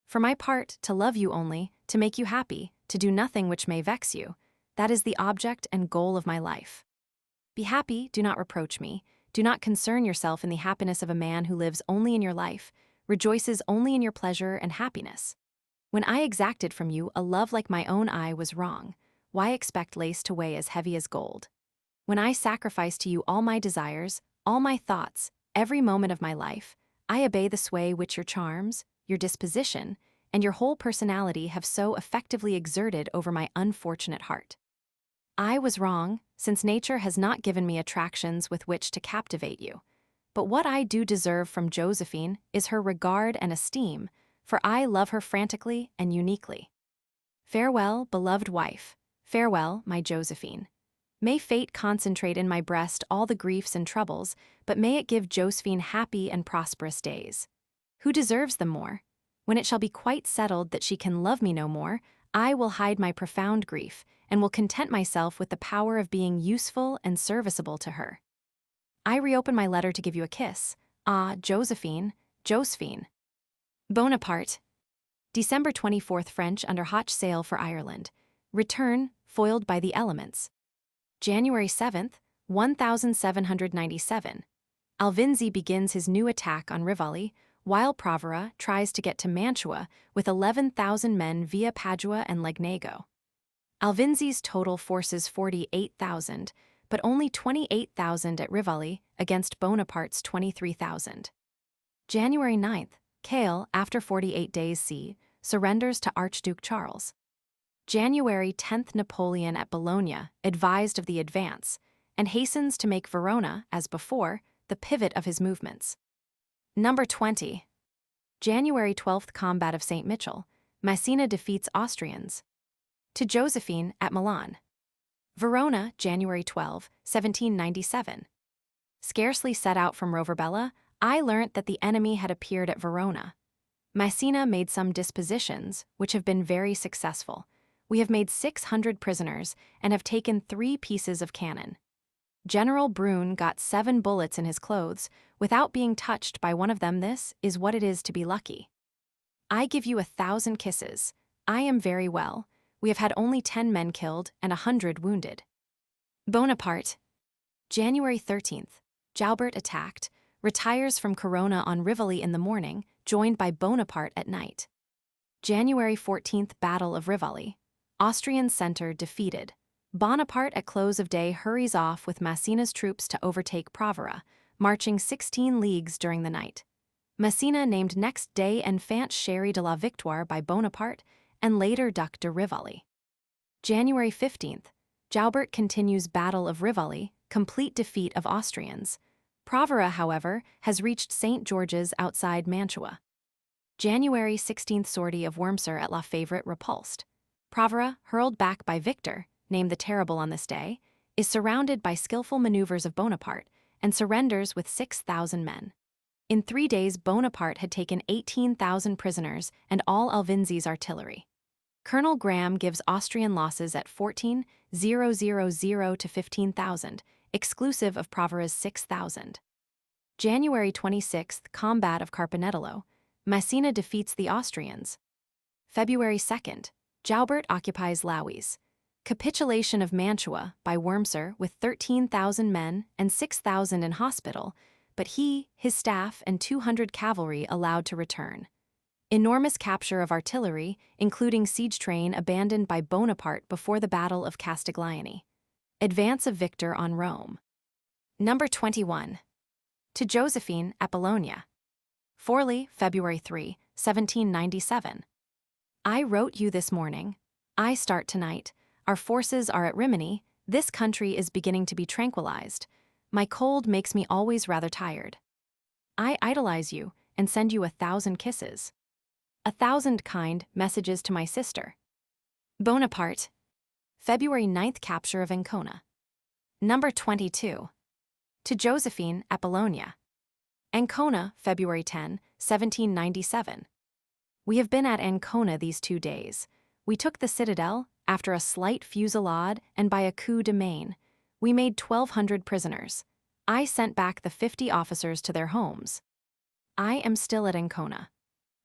For my part, to love you only, to make you happy, to do nothing which may vex you, that is the object and goal of my life. Be happy, do not reproach me. Do not concern yourself in the happiness of a man who lives only in your life, rejoices only in your pleasure and happiness. When I exacted from you a love like my own I was wrong. Why expect lace to weigh as heavy as gold? When I sacrifice to you all my desires, all my thoughts, every moment of my life, I obey the sway which your charms, your disposition, and your whole personality have so effectively exerted over my unfortunate heart. I was wrong, since nature has not given me attractions with which to captivate you. But what I do deserve from Josephine is her regard and esteem, for I love her frantically and uniquely. Farewell, beloved wife. Farewell, my Josephine. May fate concentrate in my breast all the griefs and troubles, but may it give Josephine happy and prosperous days. Who deserves them more? When it shall be quite settled that she can love me no more, I will hide my profound grief, and will content myself with the power of being useful and serviceable to her. I reopen my letter to give you a kiss. Ah, Josephine, Josephine. Bonaparte. December 24th, French under hot sail for Ireland. Return, foiled by the elements. January 7th, 1797. Alvinzi begins his new attack on Rivoli, while Provera tries to get to Mantua with 11,000 men via Padua and Legnago. Alvinzi's total forces 48,000, but only 28,000 at Rivoli against Bonaparte's 23,000. January 9th, Cale, after 48 days' sea, surrenders to Archduke Charles. January 10th, Napoleon at Bologna advised of the advance, and hastens to make Verona, as before, the pivot of his movements. Number 20. January 12th, Combat of St. Michel. Massena defeats Austrians. To Josephine at Milan. Verona, January 12, 1797. Scarcely set out from Roverbella, I learnt that the enemy had appeared at Verona. Massena made some dispositions, which have been very successful. We have made 600 prisoners, and have taken 3 pieces of cannon. General Brune got 7 bullets in his clothes, without being touched by one of them. This is what it is to be lucky. I give you 1,000 kisses. I am very well. We have had only 10 men killed and 100 wounded. Bonaparte. January 13th. Joubert attacked, retires from Corona on Rivoli in the morning, joined by Bonaparte at night. January 14th, Battle of Rivoli. Austrian center defeated. Bonaparte at close of day hurries off with Massena's troops to overtake Provera, marching 16 leagues during the night. Massena named next day Enfant Chéri de la Victoire by Bonaparte, and later Duc de Rivoli. January 15th. Joubert continues Battle of Rivoli, complete defeat of Austrians. Provera, however, has reached St. George's outside Mantua. January 16th, sortie of Wurmser at La Favorite repulsed. Provera, hurled back by Victor, named the Terrible on this day, is surrounded by skillful maneuvers of Bonaparte, and surrenders with 6,000 men. In 3 days, Bonaparte had taken 18,000 prisoners and all Alvinzi's artillery. Colonel Graham gives Austrian losses at 14,000 to 15,000, exclusive of Provera's 6,000. January 26th, Combat of Carpenedolo. Massena defeats the Austrians. February 2nd, Joubert occupies Lauis. Capitulation of Mantua by Wurmser with 13,000 men and 6,000 in hospital, but he, his staff, and 200 cavalry allowed to return. Enormous capture of artillery, including siege train abandoned by Bonaparte before the Battle of Castiglione. Advance of Victor on Rome. Number 21. To Josephine at Bologna. Forli, February 3, 1797. I wrote you this morning. I start tonight. Our forces are at Rimini. This country is beginning to be tranquilized. My cold makes me always rather tired. I idolize you and send you 1,000 kisses. 1,000 kind messages to my sister. Bonaparte. February 9th, capture of Ancona. Number 22. To Josephine at Bologna. Ancona, February 10, 1797. We have been at Ancona these 2 days. We took the citadel, after a slight fusillade and by a coup de main. We made 1,200 prisoners. I sent back the 50 officers to their homes. I am still at Ancona.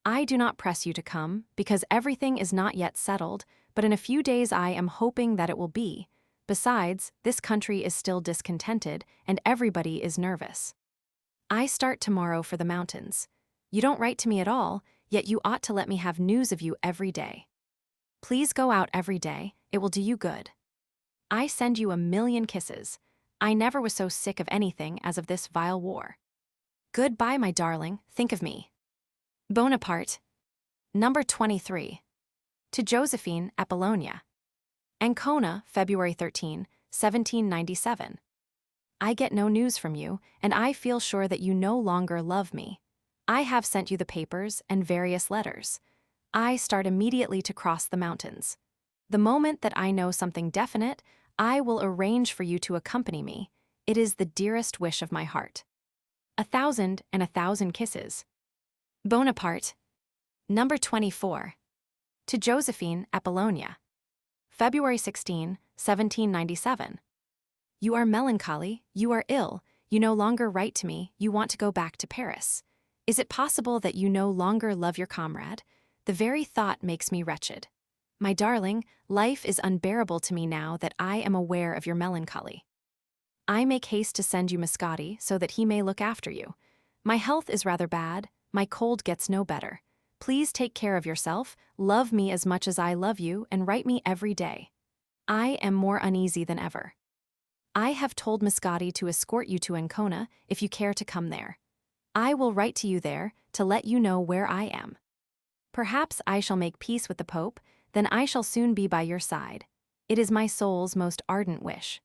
I do not press you to come, because everything is not yet settled, but in a few days I am hoping that it will be. Besides, this country is still discontented, and everybody is nervous. I start tomorrow for the mountains. You don't write to me at all, yet you ought to let me have news of you every day. Please go out every day, it will do you good. I send you 1,000,000 kisses. I never was so sick of anything as of this vile war. Goodbye, my darling, think of me. Bonaparte. Number 23. To Josephine at Bologna. Ancona, February 13, 1797. I get no news from you, and I feel sure that you no longer love me. I have sent you the papers and various letters. I start immediately to cross the mountains. The moment that I know something definite, I will arrange for you to accompany me. It is the dearest wish of my heart. 1,000 kisses. Bonaparte. Number 24. To Josephine at Bologna. February 16, 1797. You are melancholy, you are ill, you no longer write to me, you want to go back to Paris. Is it possible that you no longer love your comrade? The very thought makes me wretched. My darling, life is unbearable to me now that I am aware of your melancholy. I make haste to send you Mascati so that he may look after you. My health is rather bad, my cold gets no better. Please take care of yourself, love me as much as I love you, and write me every day. I am more uneasy than ever. I have told Mascati to escort you to Ancona if you care to come there. I will write to you there to let you know where I am. Perhaps I shall make peace with the Pope, then I shall soon be by your side. It is my soul's most ardent wish.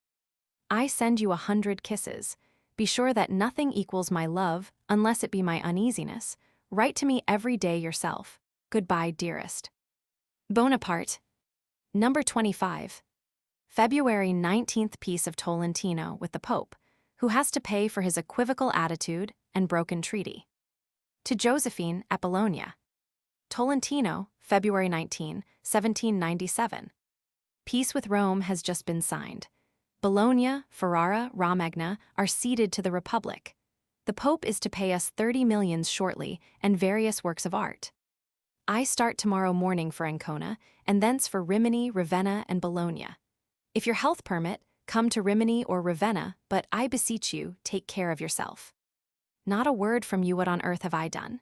I send you 100 kisses. Be sure that nothing equals my love, unless it be my uneasiness. Write to me every day yourself. Goodbye, dearest. Bonaparte. Number 25. February 19th Peace of Tolentino with the Pope, who has to pay for his equivocal attitude and broken treaty. To Josephine at Bologna. Tolentino, February 19, 1797. Peace with Rome has just been signed. Bologna, Ferrara, Romagna are ceded to the Republic. The Pope is to pay us 30 millions shortly and various works of art. I start tomorrow morning for Ancona, and thence for Rimini, Ravenna, and Bologna. If your health permit, come to Rimini or Ravenna, but I beseech you, take care of yourself. Not a word from you what on earth have I done?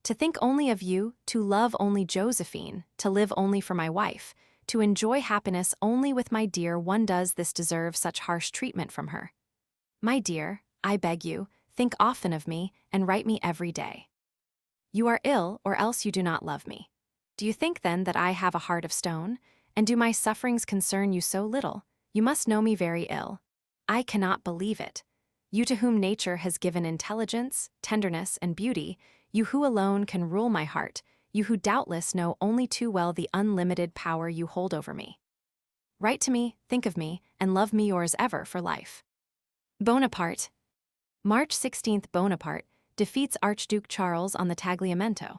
To think only of you, to love only Josephine, to live only for my wife, to enjoy happiness only with my dear one does this deserve such harsh treatment from her? My dear, I beg you, think often of me and write me every day. You are ill, or else you do not love me. Do you think then that I have a heart of stone? And do my sufferings concern you so little? You must know me very ill. I cannot believe it. You to whom nature has given intelligence, tenderness, and beauty, you who alone can rule my heart, you who doubtless know only too well the unlimited power you hold over me. Write to me, think of me, and love me yours ever for life. Bonaparte. March 16th Bonaparte defeats Archduke Charles on the Tagliamento.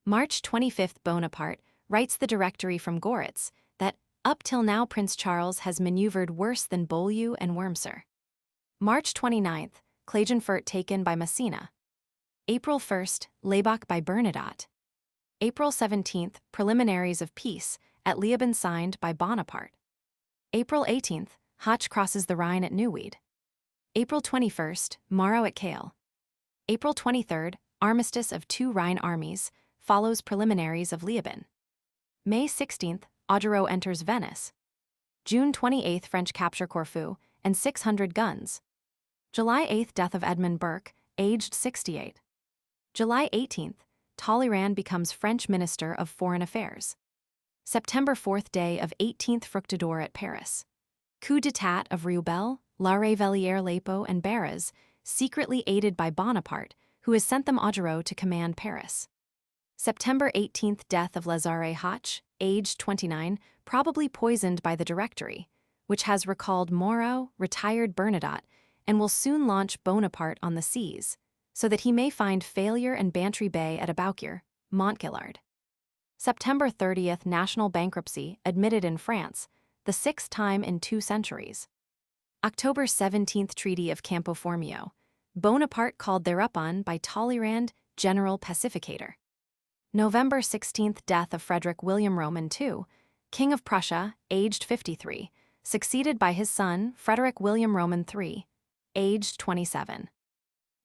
March 25th Bonaparte writes the Directory from Goritz that, up till now Prince Charles has maneuvered worse than Beaulieu and Wurmser. March 29th, Klagenfurt taken by Messina. April 1st, Laybach by Bernadotte. April 17th, preliminaries of peace at Leoben signed by Bonaparte. April 18th, Hoche crosses the Rhine at Neuwied. April 21st, Morrow at Kehl. April 23rd, armistice of 2 Rhine armies, follows preliminaries of Leoben. May 16th, Augereau enters Venice. June 28th, French capture Corfu, and 600 guns. July 8th, death of Edmund Burke, aged 68. July 18th, Talleyrand becomes French Minister of Foreign Affairs. September 4th day of 18th Fructidor at Paris. Coup d'état of Rieubel, La Révellière Lepo, and Barras, secretly aided by Bonaparte, who has sent them Augereau to command Paris. September 18th death of Lazare Hoche, aged 29, probably poisoned by the Directory, which has recalled Moreau, retired Bernadotte, and will soon launch Bonaparte on the seas. so that he may find failure and Bantry Bay at Aboukir, Montgillard. September 30th national bankruptcy admitted in France, the 6th time in 2 centuries. October 17th Treaty of Campo Formio, Bonaparte called thereupon by Talleyrand General Pacificator. November 16th death of Frederick William Roman II, King of Prussia, aged 53, succeeded by his son Frederick William Roman III, aged 27.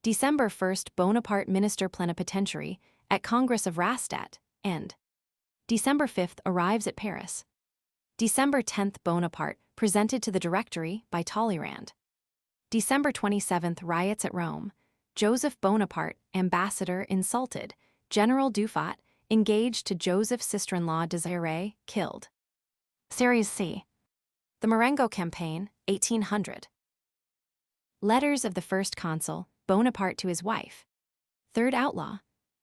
December 1st Bonaparte Minister Plenipotentiary at Congress of Rastatt, and December 5th arrives at Paris. December 10th Bonaparte presented to the Directory by Talleyrand. December 27th riots at Rome, Joseph Bonaparte, ambassador, insulted, General Dufat, engaged to Joseph's sister-in-law Désirée, killed. Series C. The Marengo Campaign, 1800. Letters of the First Consul, Bonaparte to his wife. Third outlaw.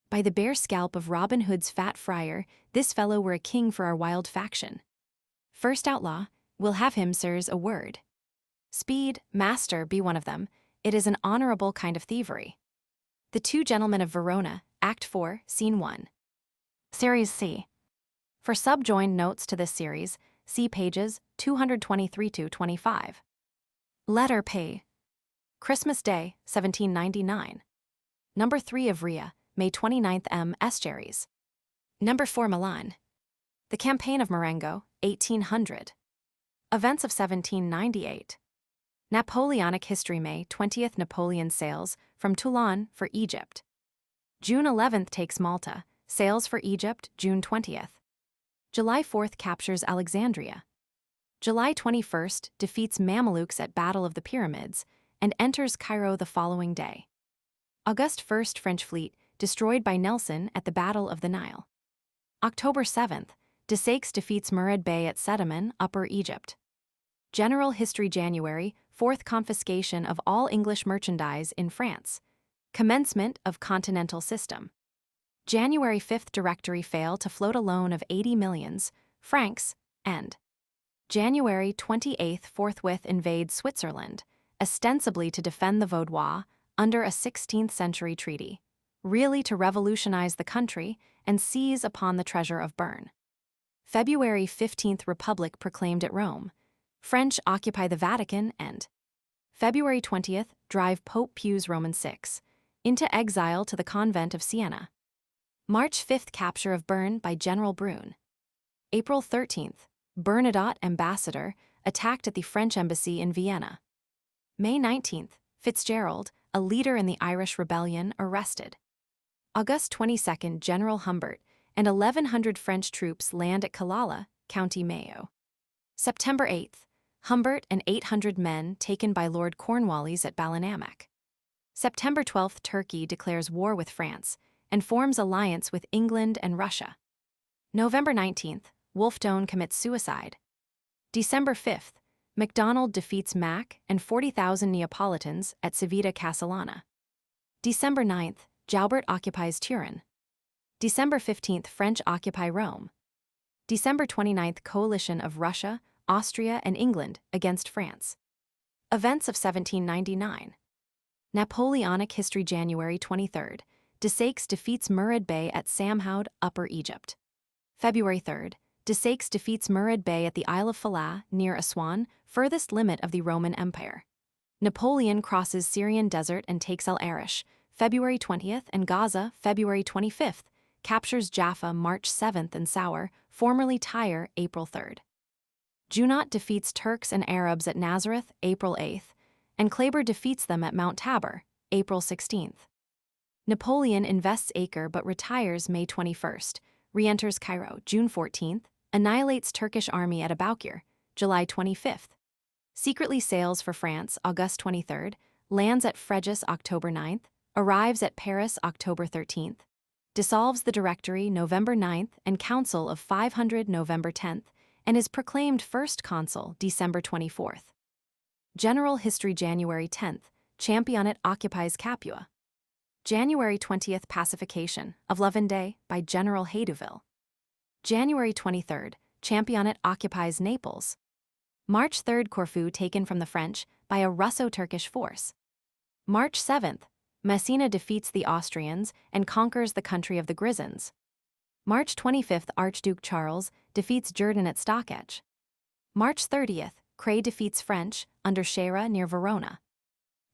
By the bare scalp of Robin Hood's fat friar, this fellow were a king for our wild faction. First outlaw, we'll have him, sirs, a word. Speed, master, be one of them, it is an honorable kind of thievery. The Two Gentlemen of Verona, Act 4, Scene 1. Series C. For subjoined notes to this series, see pages 223-25. Letter P. Christmas Day, 1799. Number 3 of Ria, May 29th M. Estuaries. Number 4 Milan. The Campaign of Marengo, 1800. Events of 1798. Napoleonic History May 20th Napoleon sails from Toulon for Egypt. June 11th takes Malta, sails for Egypt June 20th. July 4th captures Alexandria. July 21st defeats Mamelukes at Battle of the Pyramids and enters Cairo the following day. August 1st French fleet destroyed by Nelson at the Battle of the Nile. October 7th, Desaix defeats Murad Bey at Sedamon, Upper Egypt. General History January 4th confiscation of all English merchandise in France. Commencement of Continental System. January 5th Directory fail to float a loan of 80 millions francs, and January 28th forthwith invade Switzerland, ostensibly to defend the Vaudois under a 16th century treaty, really to revolutionize the country and seize upon the treasure of Bern. February 15th Republic proclaimed at Rome. French occupy the Vatican and February 20th drive Pope Pius Roman VI into exile to the convent of Siena. March 5th capture of Bern by General Brune. April 13th, Bernadotte ambassador attacked at the French embassy in Vienna. May 19th, Fitzgerald, a leader in the Irish Rebellion, arrested. August 22nd General Humbert and 1,100 French troops land at Killala, County Mayo. September 8th, Humbert and 800 men taken by Lord Cornwallis at Ballinamak. September 12th Turkey declares war with France and forms alliance with England and Russia. November 19th, Wolfe commits suicide. December 5th, MacDonald defeats Mack and 40,000 Neapolitans at Civita Castellana. December 9th, Joubert occupies Turin. December 15th, French occupy Rome. December 29th, coalition of Russia, Austria, and England against France. Events of 1799. Napoleonic History January 23rd, Desaix defeats Murad Bey at Samhoud, Upper Egypt. February 3rd, Desaix defeats Murad Bey at the Isle of Falah, near Aswan, furthest limit of the Roman Empire. Napoleon crosses Syrian desert and takes El Arish, February 20th, and Gaza, February 25th, captures Jaffa March 7th and Sour, formerly Tyre, April 3rd. Junot defeats Turks and Arabs at Nazareth, April 8th, and Kleber defeats them at Mount Tabor, April 16th. Napoleon invests Acre but retires May 21st, re-enters Cairo June 14th, annihilates Turkish army at Aboukir, July 25th. Secretly sails for France August 23rd, lands at Fréjus October 9th, arrives at Paris October 13th, dissolves the Directory November 9th and Council of 500 November 10th, and is proclaimed First Consul December 24th. General History January 10th, Championate occupies Capua. January 20th Pacification of La Vendée by General Hadouville. January 23rd, Championate occupies Naples. March 3rd Corfu taken from the French by a Russo-Turkish force. March 7th, Massena defeats the Austrians and conquers the country of the Grisons. March 25th, Archduke Charles defeats Jourdan at Stocketch. March 30th, Cray defeats French under Scherer near Verona.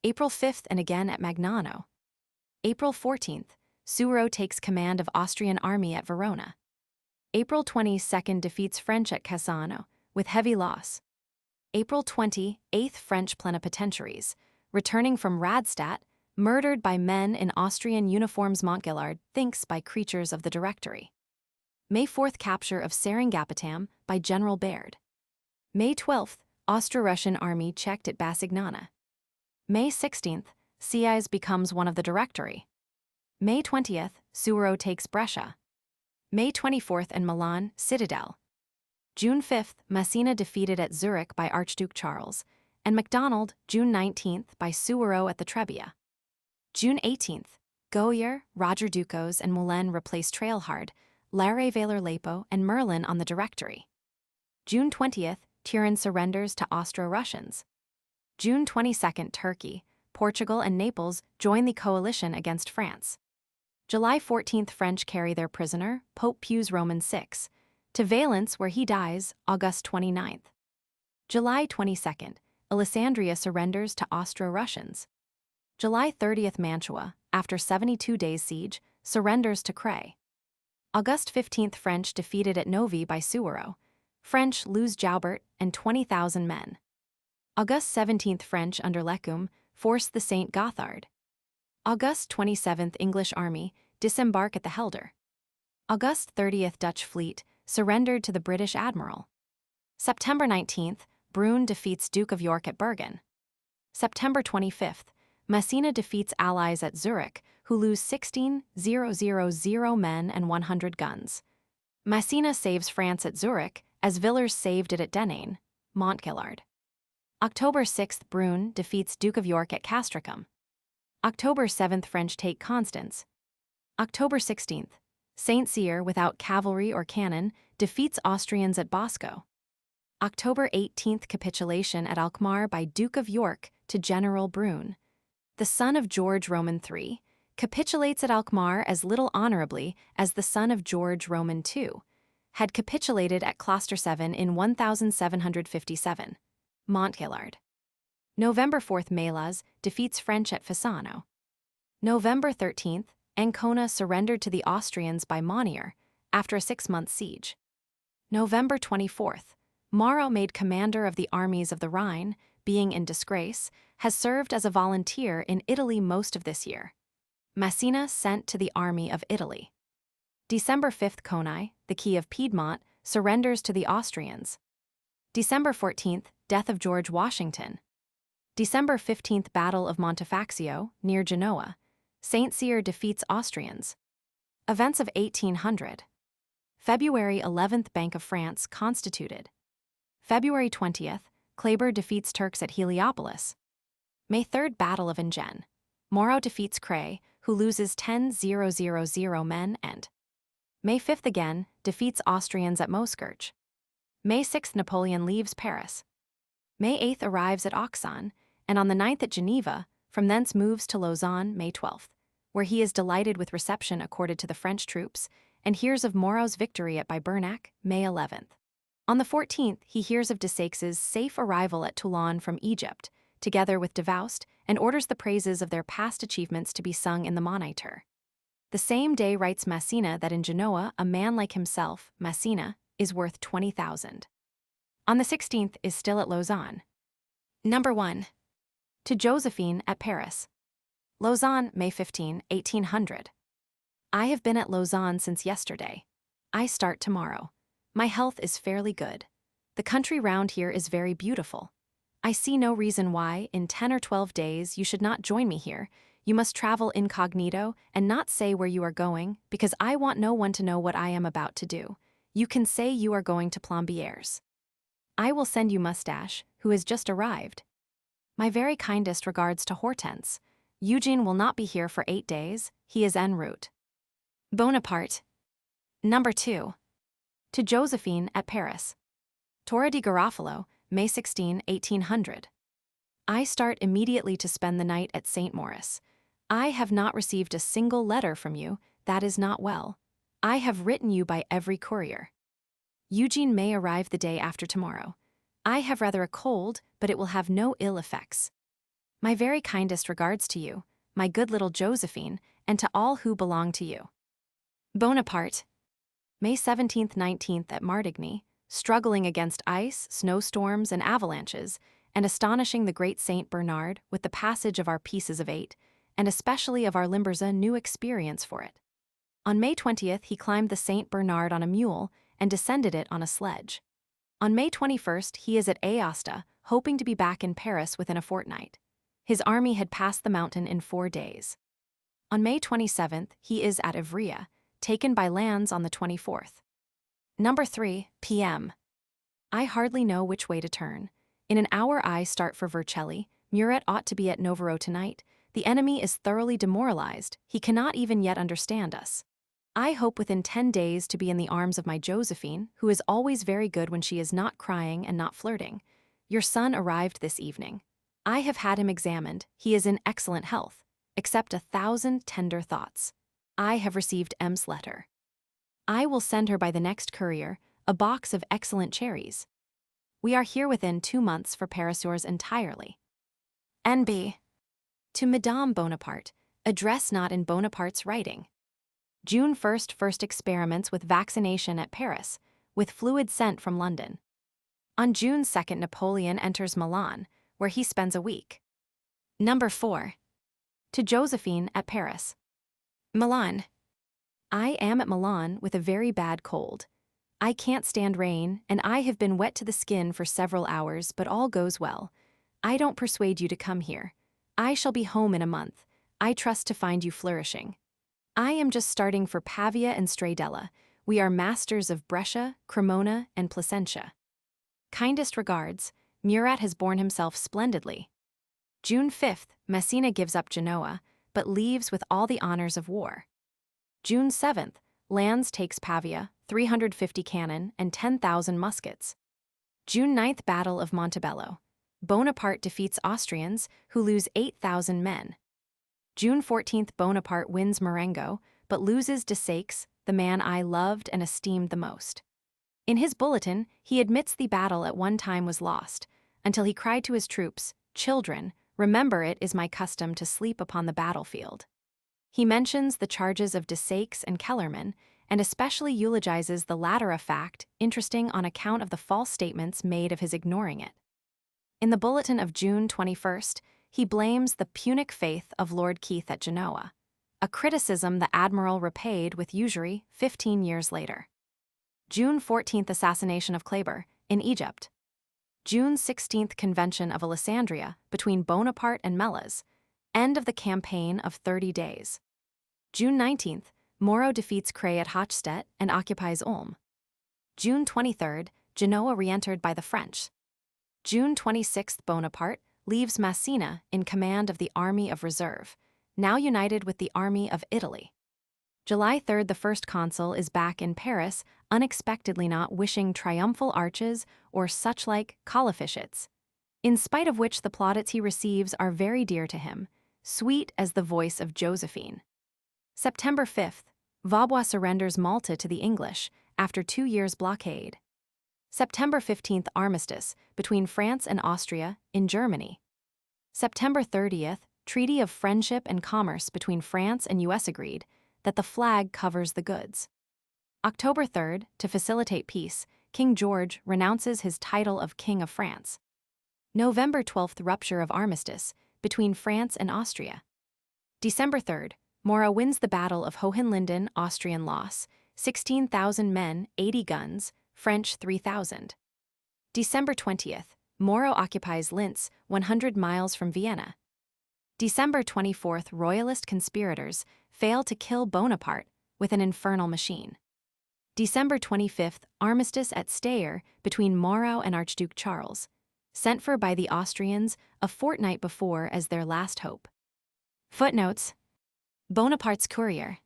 April 5th and again at Magnano. April 14th, Suwarrow takes command of Austrian army at Verona. April 22nd defeats French at Cassano, with heavy loss. April 28th, French plenipotentiaries, returning from Radstadt, murdered by men in Austrian uniforms. Montgillard thinks by creatures of the Directory. May 4th, capture of Seringapatam by General Baird. May 12th, Austro-Russian army checked at Bassignana. May 16th, Sieyes becomes one of the Directory. May 20th, Suwarrow takes Brescia. May 24th and Milan, Citadel. June 5th, Massena defeated at Zurich by Archduke Charles, and MacDonald, June 19th, by Suwarrow at the Trebia. June 18th, Goyer, Roger Ducos, and Moulin replace Trailhard, Larrey Valer-Lapo, and Merlin on the Directory. June 20th, Turin surrenders to Austro-Russians. June 22nd, Turkey, Portugal, and Naples join the coalition against France. July 14th, French carry their prisoner, Pope Pius Roman VI, to Valence where he dies, August 29th. July 22nd, Alessandria surrenders to Austro-Russians. July 30th, Mantua, after 72 days siege, surrenders to Cray. August 15th, French defeated at Novi by Suwarrow. French lose Joubert and 20,000 men. August 17th, French under Lecum force the St. Gothard. August 27th, English army disembark at the Helder. August 30th, Dutch fleet surrendered to the British admiral. September 19th, Brune defeats Duke of York at Bergen. September 25th, Massena defeats allies at Zurich, who lose 16,000 men and 100 guns. Massena saves France at Zurich, as Villars saved it at Denain, Montgillard. October 6th, Brune defeats Duke of York at Castricum. October 7th, French take Constance. October 16th, Saint Cyr, without cavalry or cannon, defeats Austrians at Bosco. October 18th, capitulation at Alkmaar by Duke of York to General Brune. The son of George Roman III, capitulates at Alkmaar as little honorably as the son of George Roman II had capitulated at Klosterseven in 1757. Montgillard. November 4th, Melas defeats French at Fasano. November 13th, Ancona surrendered to the Austrians by Monier after a 6-month siege. November 24th, Mauro, made commander of the armies of the Rhine, being in disgrace, has served as a volunteer in Italy most of this year. Massena sent to the army of Italy. December 5th, Conai, the key of Piedmont, surrenders to the Austrians. December 14th, death of George Washington. December 15th, Battle of Montefaxio, near Genoa. Saint Cyr defeats Austrians. Events of 1800. February 11th, Bank of France constituted. February 20th, Kleber defeats Turks at Heliopolis. May 3rd, Battle of Enghien. Mauro defeats Cray, who loses 10,000 men, and May 5th again, defeats Austrians at Moskirch. May 6th, Napoleon leaves Paris. May 8th, arrives at Auxonne, and on the 9th at Geneva, from thence moves to Lausanne, May 12th, where he is delighted with reception accorded to the French troops, and hears of Mauro's victory at Bibernac, May 11th. On the 14th, he hears of Desaix's safe arrival at Toulon from Egypt, together with Davoust, and orders the praises of their past achievements to be sung in the Moniteur. The same day writes Massena that in Genoa, a man like himself, Massena, is worth 20,000. On the 16th is still at Lausanne. Number 1. To Josephine at Paris. Lausanne, May 15, 1800. I have been at Lausanne since yesterday. I start tomorrow. My health is fairly good. The country round here is very beautiful. I see no reason why, in 10 or 12 days, you should not join me here. You must travel incognito and not say where you are going, because I want no one to know what I am about to do. You can say you are going to Plombières. I will send you Moustache, who has just arrived. My very kindest regards to Hortense. Eugene will not be here for 8 days. He is en route. Bonaparte. Number 2. To Josephine at Paris. Torre di Garofalo, May 16, 1800. I start immediately to spend the night at St. Maurice. I have not received a single letter from you, that is not well. I have written you by every courier. Eugene may arrive the day after tomorrow. I have rather a cold, but it will have no ill effects. My very kindest regards to you, my good little Josephine, and to all who belong to you. Bonaparte, May 17th, 19th at Martigny, struggling against ice, snowstorms, and avalanches, and astonishing the great Saint Bernard with the passage of our pieces of 8, and especially of our Limburza new experience for it. On May 20th, he climbed the Saint Bernard on a mule and descended it on a sledge. On May 21st, he is at Aosta, hoping to be back in Paris within a fortnight. His army had passed the mountain in 4 days. On May 27th, he is at Ivrea, taken by lands on the 24th. Number 3, p.m. I hardly know which way to turn. In an hour I start for Vercelli. Murat ought to be at Novaro tonight. The enemy is thoroughly demoralized. He cannot even yet understand us. I hope within 10 days to be in the arms of my Josephine, who is always very good when she is not crying and not flirting. Your son arrived this evening. I have had him examined. He is in excellent health, except 1,000 tender thoughts. I have received M's letter. I will send her by the next courier a box of excellent cherries. We are here within 2 months for Paris yours entirely. N.B. To Madame Bonaparte, address not in Bonaparte's writing. June 1st, first experiments with vaccination at Paris, with fluid sent from London. On June 2nd, Napoleon enters Milan, where he spends a week. Number 4. To Josephine at Paris. Milan. I am at Milan with a very bad cold. I can't stand rain, and I have been wet to the skin for several hours, but all goes well. I don't persuade you to come here. I shall be home in a month. I trust to find you flourishing. I am just starting for Pavia and Stradella. We are masters of Brescia, Cremona, and Placentia. Kindest regards, Murat has borne himself splendidly. June 5th, Messina gives up Genoa, but leaves with all the honors of war. June 7th, Lannes takes Pavia, 350 cannon and 10,000 muskets. June 9th, Battle of Montebello. Bonaparte defeats Austrians, who lose 8,000 men. June 14th, Bonaparte wins Marengo, but loses Desaix, the man I loved and esteemed the most. In his bulletin, he admits the battle at one time was lost, until he cried to his troops, "Children, remember it is my custom to sleep upon the battlefield." He mentions the charges of Desaix and Kellerman, and especially eulogizes the latter a fact interesting on account of the false statements made of his ignoring it. In the bulletin of June 21st, he blames the Punic faith of Lord Keith at Genoa, a criticism the admiral repaid with usury 15 years later. June 14th, assassination of Kleber, in Egypt. June 16th, convention of Alessandria between Bonaparte and Melas, end of the campaign of 30 days. June 19th, Moro defeats Kray at Hochstedt and occupies Ulm. June 23rd, Genoa re-entered by the French. June 26th, Bonaparte leaves Messina in command of the Army of Reserve, now united with the Army of Italy. July 3rd, the first consul is back in Paris, unexpectedly not wishing triumphal arches or such-like colifichets, in spite of which the plaudits he receives are very dear to him, sweet as the voice of Josephine. September 5th, Vaubois surrenders Malta to the English after 2 years' blockade. September 15th, armistice between France and Austria in Germany. September 30th, Treaty of Friendship and Commerce between France and US agreed that the flag covers the goods. October 3rd, to facilitate peace, King George renounces his title of King of France. November 12th, rupture of armistice between France and Austria. December 3rd, Moro wins the Battle of Hohenlinden, Austrian loss, 16,000 men, 80 guns, French 3,000. December 20th, Moro occupies Linz, 100 miles from Vienna. December 24th, royalist conspirators fail to kill Bonaparte with an infernal machine. December 25th, armistice at Steyr between Moro and Archduke Charles, sent for by the Austrians a fortnight before as their last hope. Footnotes: Bonaparte's courier.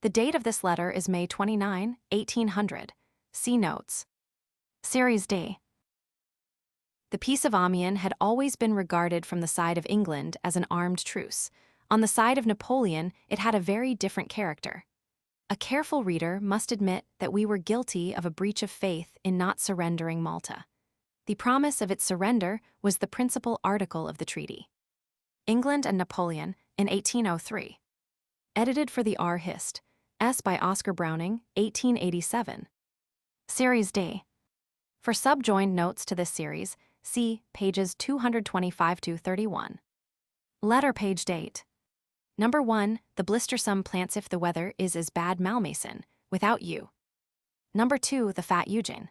The date of this letter is May 29, 1800. See notes. Series D. The Peace of Amiens had always been regarded from the side of England as an armed truce, On the side of Napoleon, it had a very different character. A careful reader must admit that we were guilty of a breach of faith in not surrendering Malta. The promise of its surrender was the principal article of the treaty. England and Napoleon, in 1803. Edited for the R. Hist. S. by Oscar Browning, 1887. Series D. For subjoined notes to this series, see pages 225-31. Letter page date. Number 1, the blistersome plants if the weather is as bad Malmaison, without you. Number 2, the fat Eugene.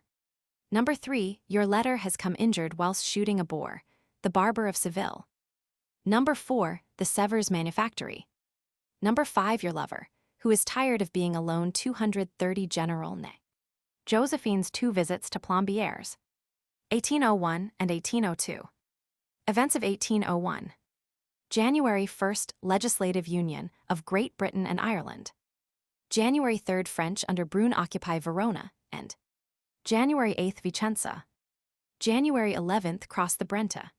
Number 3, your letter has come injured whilst shooting a boar, the barber of Seville. Number 4, the Sevres manufactory. Number 5, your lover, who is tired of being alone 230 General Ney. Josephine's 2 visits to Plombières. 1801 and 1802. Events of 1801. January 1st, Legislative Union of Great Britain and Ireland. January 3rd, French under Brune occupy Verona, and January 8th, Vicenza. January 11th, cross the Brenta.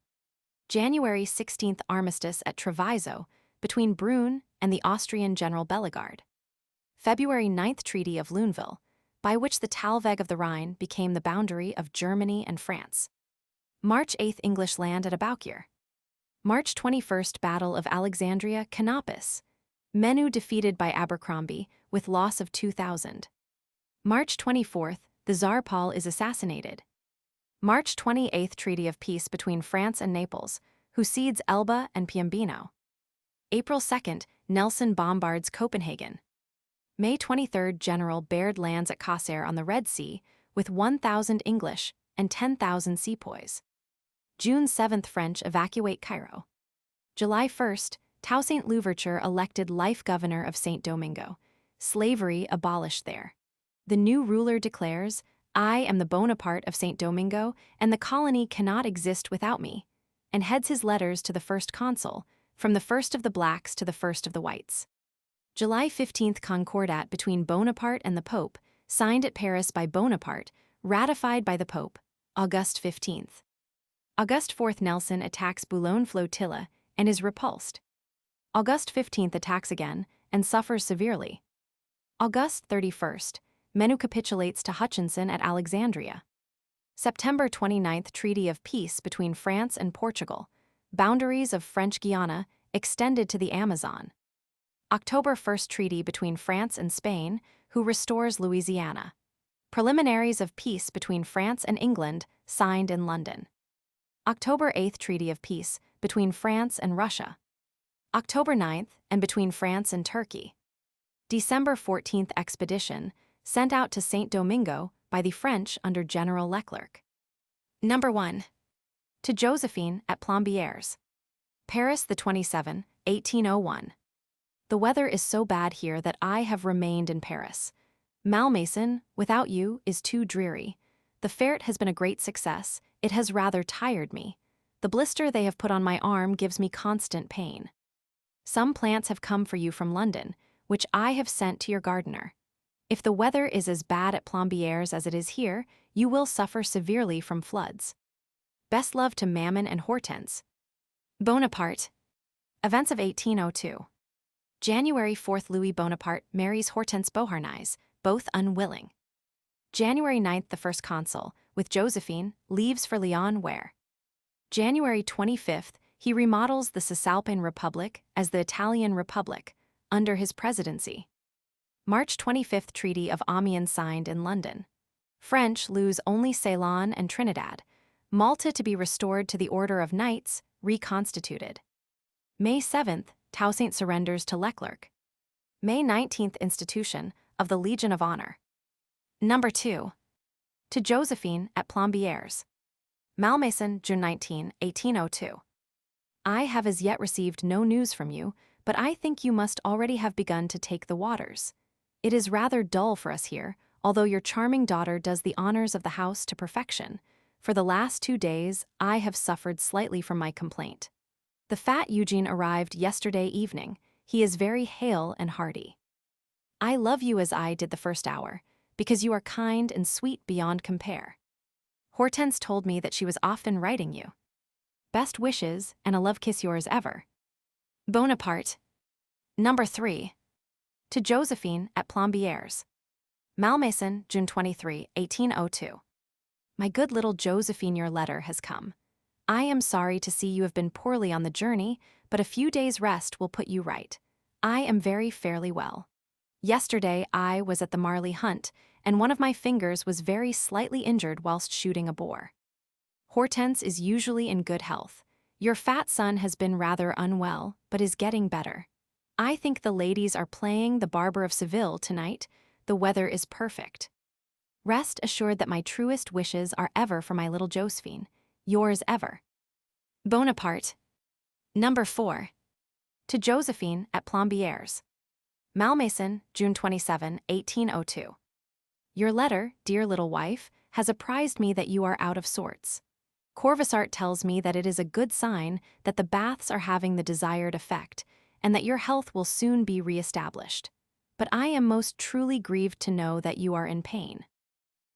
January 16th, armistice at Treviso between Brune and the Austrian General Bellegarde. February 9th, Treaty of Luneville, by which the Talweg of the Rhine became the boundary of Germany and France. March 8th, English land at Aboukir. March 21st, Battle of Alexandria, Canopus. Menu defeated by Abercrombie, with loss of 2,000. March 24th, the Tsar Paul is assassinated. March 28th, Treaty of Peace between France and Naples, who cedes Elba and Piombino. April 2nd, Nelson bombards Copenhagen. May 23rd, General Baird lands at Qusair on the Red Sea, with 1,000 English and 10,000 sepoys. June 7th, French evacuate Cairo. July 1st, Toussaint Louverture elected life governor of St. Domingo. Slavery abolished there. The new ruler declares, I am the Bonaparte of St. Domingo, and the colony cannot exist without me, and heads his letters to the first consul, from the first of the blacks to the first of the whites. July 15th, Concordat between Bonaparte and the Pope, signed at Paris by Bonaparte, ratified by the Pope, August 15th. August 4th, Nelson attacks Boulogne flotilla and is repulsed. August 15th, attacks again and suffers severely. August 31st, Menu capitulates to Hutchinson at Alexandria. September 29th, Treaty of Peace between France and Portugal. Boundaries of French Guiana extended to the Amazon. October 1st, Treaty between France and Spain, who restores Louisiana. Preliminaries of peace between France and England, signed in London. October 8th, Treaty of Peace between France and Russia. October 9th, and between France and Turkey. December 14th, expedition, sent out to St. Domingo by the French under General Leclerc. Number 1. To Josephine at Plombières. Paris, the 27, 1801. The weather is so bad here that I have remained in Paris. Malmaison, without you, is too dreary. The ferret has been a great success. It has rather tired me. The blister they have put on my arm gives me constant pain. Some plants have come for you from London, which I have sent to your gardener. If the weather is as bad at Plombières as it is here, you will suffer severely from floods. Best love to Mammon and Hortense. Bonaparte. Events of 1802. January 4th, Louis Bonaparte marries Hortense Beauharnais, both unwilling. January 9th, the first consul, with Josephine, leaves for Lyon where. January 25th, he remodels the Cisalpine Republic as the Italian Republic, under his presidency. March 25th, Treaty of Amiens signed in London. French lose only Ceylon and Trinidad. Malta to be restored to the Order of Knights, reconstituted. May 7th, Toussaint surrenders to Leclerc. May 19th, institution of the Legion of Honor. Number 2. To Josephine at Plombières. Malmaison, June 19, 1802. I have as yet received no news from you, but I think you must already have begun to take the waters. It is rather dull for us here, although your charming daughter does the honors of the house to perfection. For the last 2 days, I have suffered slightly from my complaint. The fat Eugene arrived yesterday evening. He is very hale and hearty. I love you as I did the first hour, because you are kind and sweet beyond compare. Hortense told me that she was often writing you. Best wishes, and a love kiss yours ever. Bonaparte. Number 3. To Josephine at Plombières. Malmaison, June 23, 1802. My good little Josephine, your letter has come. I am sorry to see you have been poorly on the journey, but a few days' rest will put you right. I am very fairly well. Yesterday I was at the Marley hunt, and one of my fingers was very slightly injured whilst shooting a boar. Hortense is usually in good health. Your fat son has been rather unwell, but is getting better. I think the ladies are playing the Barber of Seville tonight. The weather is perfect. Rest assured that my truest wishes are ever for my little Josephine. Yours ever. Bonaparte. Number 4. To Josephine at Plombières. Malmaison, June 27, 1802. Your letter, dear little wife, has apprised me that you are out of sorts. Corvisart tells me that it is a good sign that the baths are having the desired effect, and that your health will soon be re-established. But I am most truly grieved to know that you are in pain.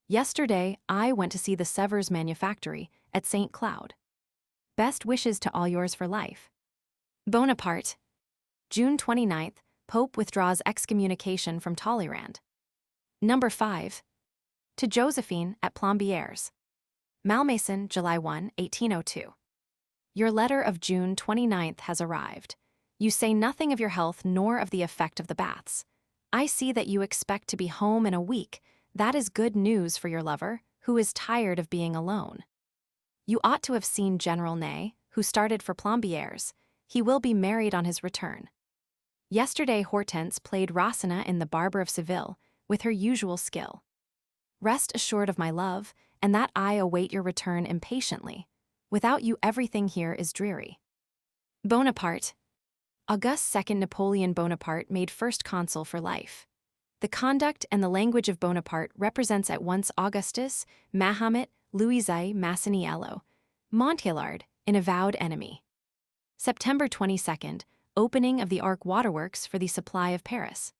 Yesterday, I went to see the Sevres manufactory at St. Cloud. Best wishes to all yours for life. Bonaparte. June 29th, Pope withdraws excommunication from Talleyrand. Number 5. To Josephine at Plombières. Malmaison, July 1, 1802. Your letter of June 29th has arrived. You say nothing of your health nor of the effect of the baths. I see that you expect to be home in a week. That is good news for your lover, who is tired of being alone. You ought to have seen General Ney, who started for Plombières. He will be married on his return. Yesterday Hortense played Rosina in the Barber of Seville with her usual skill. Rest assured of my love, and that I await your return impatiently. Without you everything here is dreary. Bonaparte. August 2nd, Napoleon Bonaparte made first consul for life. The conduct and the language of Bonaparte represents at once Augustus, Mahomet, Louis-I, Masaniello, Montélard, an avowed enemy. September 22nd, opening of the Arc waterworks for the supply of Paris.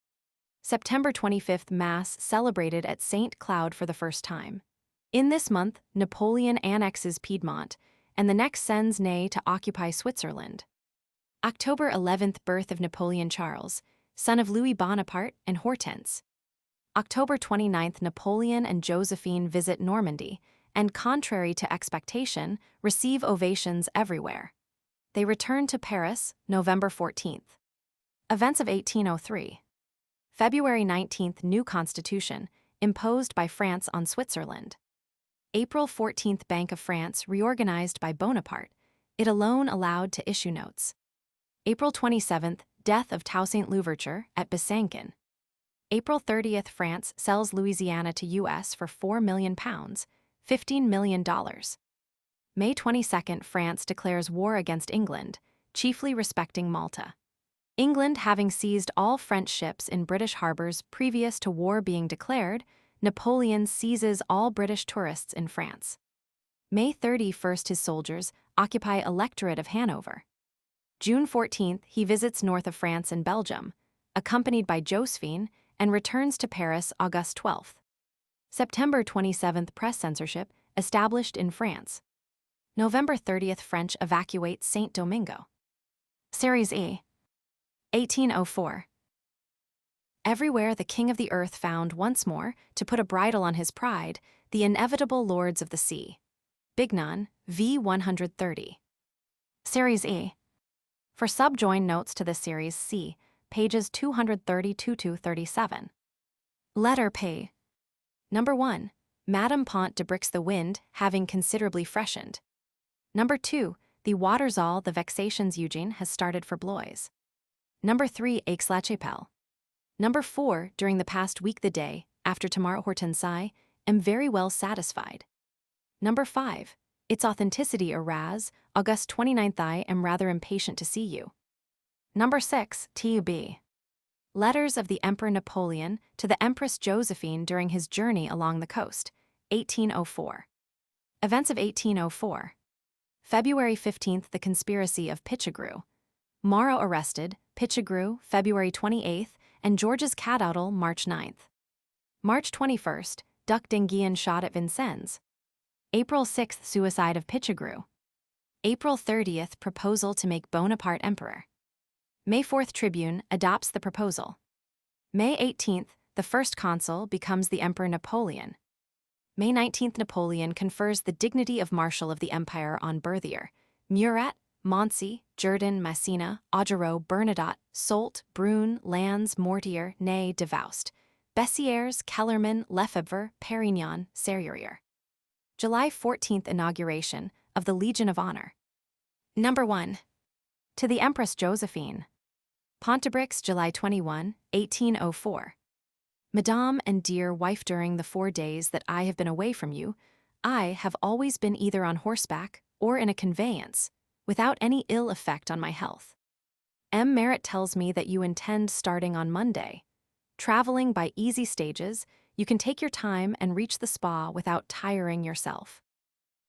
September 25th, Mass celebrated at St. Cloud for the first time. In this month, Napoleon annexes Piedmont, and the next sends Ney to occupy Switzerland. October 11th, birth of Napoleon Charles, son of Louis Bonaparte and Hortense. October 29th, Napoleon and Josephine visit Normandy, and contrary to expectation, receive ovations everywhere. They return to Paris, November 14th. Events of 1803. February 19th, new constitution, imposed by France on Switzerland. April 14th, Bank of France reorganized by Bonaparte, it alone allowed to issue notes. April 27th, death of Toussaint Louverture at Besançon. April 30th, France sells Louisiana to U.S. for £4 million, $15 million. May 22nd, France declares war against England, chiefly respecting Malta. England having seized all French ships in British harbors previous to war being declared, Napoleon seizes all British tourists in France. May 31st, his soldiers occupy Electorate of Hanover. June 14th, he visits north of France and Belgium, accompanied by Josephine, and returns to Paris August 12th. September 27th, press censorship established in France. November 30th, French evacuate Saint-Domingue. Series E. 1804. Everywhere the king of the earth found once more, to put a bridle on his pride, the inevitable lords of the sea. Bignon, v. 130. Series E. For subjoined notes to this series, see pages 232-37. Letter P. Number 1. Madame Pont de Brix the wind, having considerably freshened. Number 2. The waters all the vexations Eugene has started for Blois. Number 3. Aix-la-Chapelle. Number 4. During the past week the day, after tomorrow Hortense, am very well satisfied. Number 5. Its authenticity Araz, August 29th I am rather impatient to see you. Number 6. T.U.B. Letters of the Emperor Napoleon to the Empress Josephine during his journey along the coast, 1804. Events of 1804. February 15th, the conspiracy of Pichegru. Morrow arrested, Pichegru, February 28th, and Georges Cadoudal, March 9th. March 21st, Duc d'Enghien shot at Vincennes. April 6th, suicide of Pichegru. April 30th, proposal to make Bonaparte emperor. May 4th Tribune adopts the proposal. May 18th, the first consul becomes the Emperor Napoleon. May 19th, Napoleon confers the dignity of Marshal of the Empire on Berthier, Murat, Montcy, Jourdan, Massena, Augereau, Bernadotte, Soult, Brune, Lannes, Mortier, Ney, Davoust, Bessières, Kellerman, Lefebvre, Perignon, Serrurier. July 14th inauguration of the Legion of Honor. Number 1. To the Empress Josephine. Pontebrix, July 21, 1804. Madame and dear wife, during the 4 days that I have been away from you, I have always been either on horseback or in a conveyance, without any ill effect on my health. M. Merritt tells me that you intend starting on Monday. Traveling by easy stages, you can take your time and reach the spa without tiring yourself.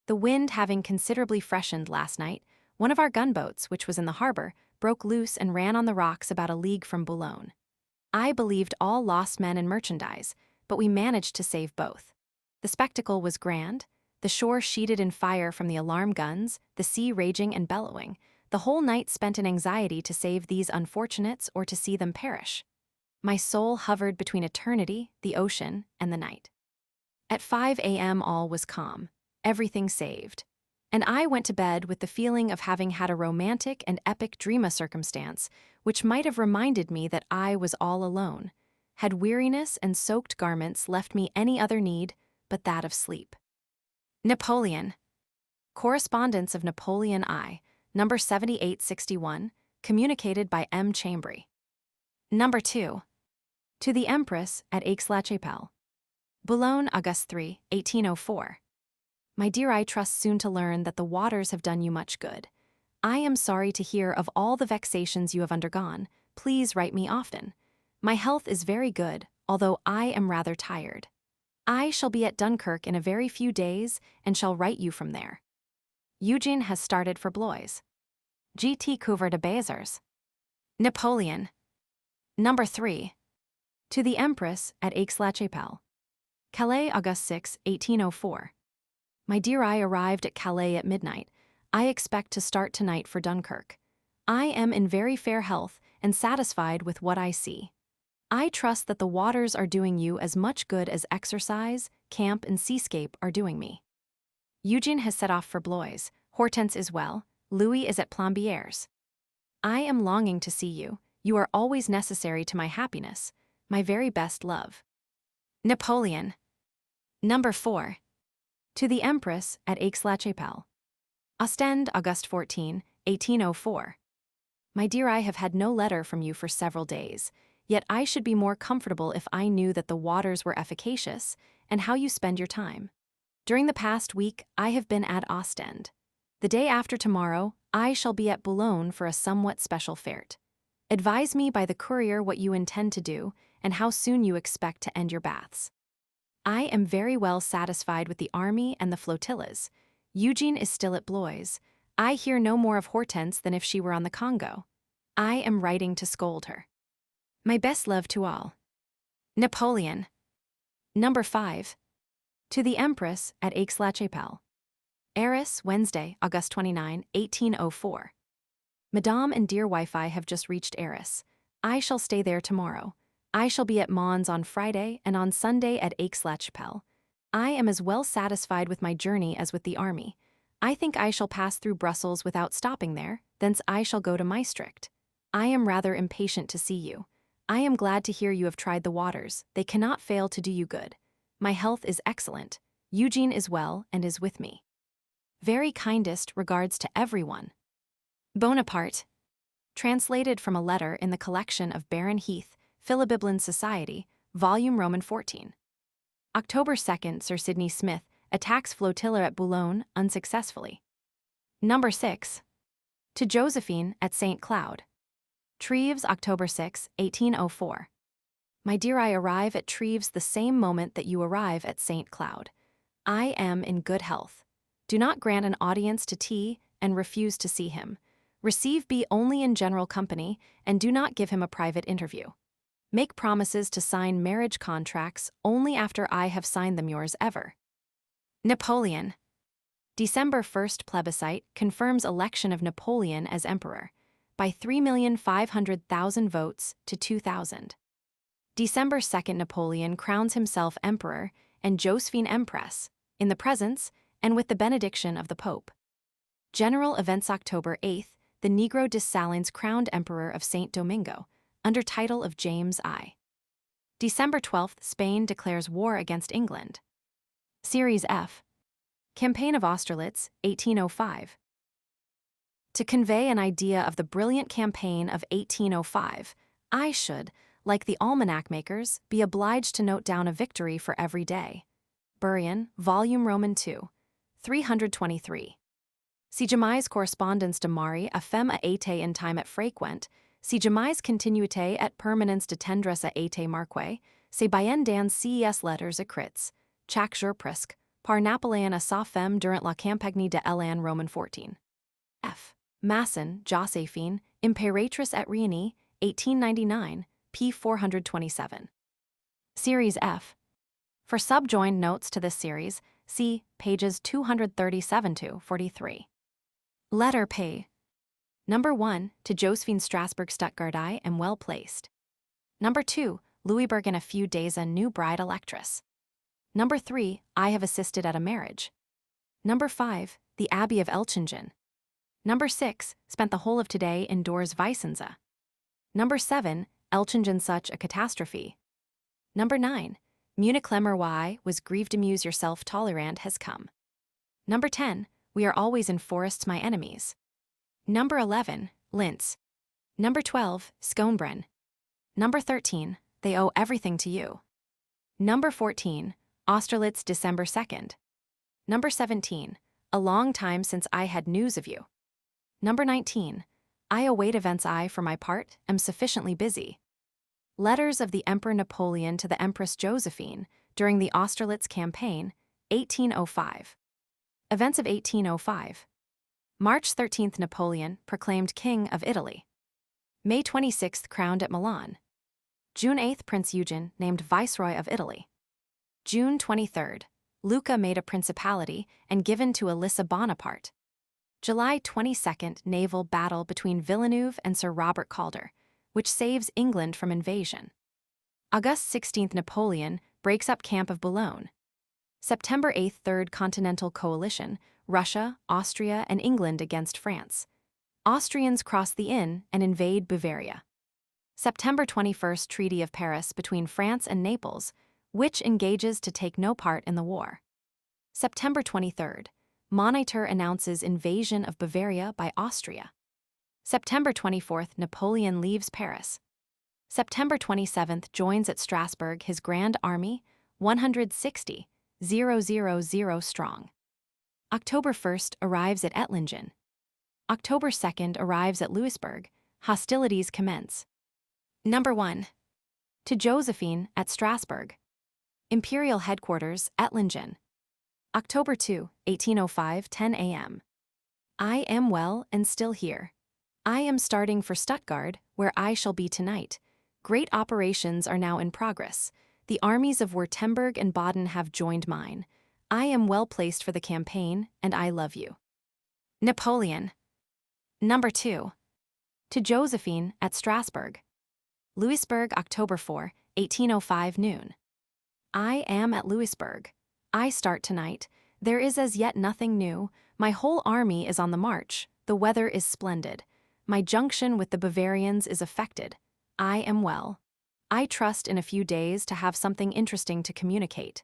The wind having considerably freshened last night, one of our gunboats, which was in the harbor, broke loose and ran on the rocks about a league from Boulogne. I believed all lost men and merchandise, but we managed to save both. The spectacle was grand, the shore sheeted in fire from the alarm guns, the sea raging and bellowing, the whole night spent in anxiety to save these unfortunates or to see them perish. My soul hovered between eternity, the ocean, and the night. At 5 a.m. all was calm, everything saved, and I went to bed with the feeling of having had a romantic and epic dream circumstance, which might have reminded me that I was all alone. Had weariness and soaked garments left me any other need but that of sleep. Napoleon. Correspondence of Napoleon I, number 7861, communicated by M. Chambry. Number 2. To the Empress at Aix-la-Chapelle. Boulogne, August 3, 1804. My dear, I trust soon to learn that the waters have done you much good. I am sorry to hear of all the vexations you have undergone. Please write me often. My health is very good, although I am rather tired. I shall be at Dunkirk in a very few days and shall write you from there. Eugene has started for Blois. G.T. Couvreur de Béziers. Napoleon. Number 3. To the Empress at Aix-la-Chapelle. Calais, August 6, 1804. My dear, I arrived at Calais at midnight. I expect to start tonight for Dunkirk. I am in very fair health and satisfied with what I see. I trust that the waters are doing you as much good as exercise, camp, and seascape are doing me. Eugene has set off for Blois. Hortense is well. Louis is at Plombières. I am longing to see you. You are always necessary to my happiness. My very best love. Napoleon. Number 4. To the Empress at Aix-la-Chapelle. Ostend, August 14, 1804. My dear, I have had no letter from you for several days, yet I should be more comfortable if I knew that the waters were efficacious and how you spend your time. During the past week, I have been at Ostend. The day after tomorrow, I shall be at Boulogne for a somewhat special fête. Advise me by the courier what you intend to do and how soon you expect to end your baths. I am very well satisfied with the army and the flotillas. Eugene is still at Blois. I hear no more of Hortense than if she were on the Congo. I am writing to scold her. My best love to all. Napoleon. Number 5. To the Empress at Aix-la-Chapelle. Arras, Wednesday, August 29, 1804. Madame and dear wife, I have just reached Arras. I shall stay there tomorrow. I shall be at Mons on Friday and on Sunday at Aix-la-Chapelle. I am as well satisfied with my journey as with the army. I think I shall pass through Brussels without stopping there, thence I shall go to Maastricht. I am rather impatient to see you. I am glad to hear you have tried the waters. They cannot fail to do you good. My health is excellent. Eugene is well and is with me. Very kindest regards to everyone. Bonaparte. Translated from a letter in the collection of Baron Heath, Philibibelin Society, Volume Roman 14. October 2nd, Sir Sidney Smith attacks flotilla at Boulogne unsuccessfully. Number 6. To Josephine at St. Cloud. Treves, October 6, 1804. My dear, I arrive at Treves the same moment that you arrive at St. Cloud. I am in good health. Do not grant an audience to T and refuse to see him. Receive B only in general company and do not give him a private interview. Make promises to sign marriage contracts only after I have signed them. Yours ever. Napoleon. December 1st plebiscite confirms election of Napoleon as emperor. by 3,500,000 votes to 2,000. December 2nd, Napoleon crowns himself emperor and Josephine empress, in the presence and with the benediction of the Pope. General events October 8th, the Negro Dessalines crowned Emperor of Saint Domingo, under title of James I. December 12th, Spain declares war against England. Series F. Campaign of Austerlitz, 1805. To convey an idea of the brilliant campaign of 1805, I should, like the almanac makers, be obliged to note down a victory for every day. Burian, Volume Roman II, 323. Si jamais correspondence de mari a femme a été in time at frequent, si jamais continuité et permanence de tendresse a été marquée, c'est bien dans ces letters écrits, chaque jour presque, par Napoléon à sa femme durant la campagne de l'an Roman 14. F. Masson, Josephine, Impératrice et Réunie, 1899, p. 427. Series F. For subjoined notes to this series, see pages 237-43. Letter P. Number 1, to Josephine Strasbourg Stuttgart. I am well placed. Number 2, Louisbourg in a few days a new bride electress. Number 3, I have assisted at a marriage. Number 5, the Abbey of Elchingen. Number 6, spent the whole of today indoors Weissense. Number 7, Elchingen such a catastrophe. Number 9, Munich Lemmer was grieved amuse yourself tolerant has come. Number 10, we are always in forests my enemies. Number 11, Linz. Number 12, Schönbrunn. Number 13, they owe everything to you. Number 14, Austerlitz December 2nd. Number 17, a long time since I had news of you. Number 19, I await events. I, for my part, am sufficiently busy. Letters of the Emperor Napoleon to the Empress Josephine during the Austerlitz campaign, 1805. Events of 1805. March 13th, Napoleon proclaimed King of Italy. May 26th, crowned at Milan. June 8th, Prince Eugen named Viceroy of Italy. June 23rd, Lucca made a principality and given to Alyssa Bonaparte. July 22nd, naval battle between Villeneuve and Sir Robert Calder, which saves England from invasion. August 16th, Napoleon breaks up Camp of Boulogne. September 8th, Third Continental Coalition, Russia, Austria, and England against France. Austrians cross the Inn and invade Bavaria. September 21st, Treaty of Paris between France and Naples, which engages to take no part in the war. September 23rd, Monitor announces invasion of Bavaria by Austria. September 24th, Napoleon leaves Paris. September 27th, joins at Strasbourg his Grand Army, 160,000 strong. October 1st, arrives at Ettlingen. October 2nd, arrives at Louisbourg. Hostilities commence. Number 1. To Josephine at Strasbourg. Imperial Headquarters, Ettlingen. October 2, 1805, 10 a.m. I am well and still here. I am starting for Stuttgart, where I shall be tonight. Great operations are now in progress. The armies of Württemberg and Baden have joined mine. I am well placed for the campaign, and I love you. Napoleon. Number 2. To Josephine at Strasbourg. Louisbourg, October 4, 1805, noon. I am at Louisbourg. I start tonight. There is as yet nothing new. My whole army is on the march. The weather is splendid. My junction with the Bavarians is effected. I am well. I trust in a few days to have something interesting to communicate.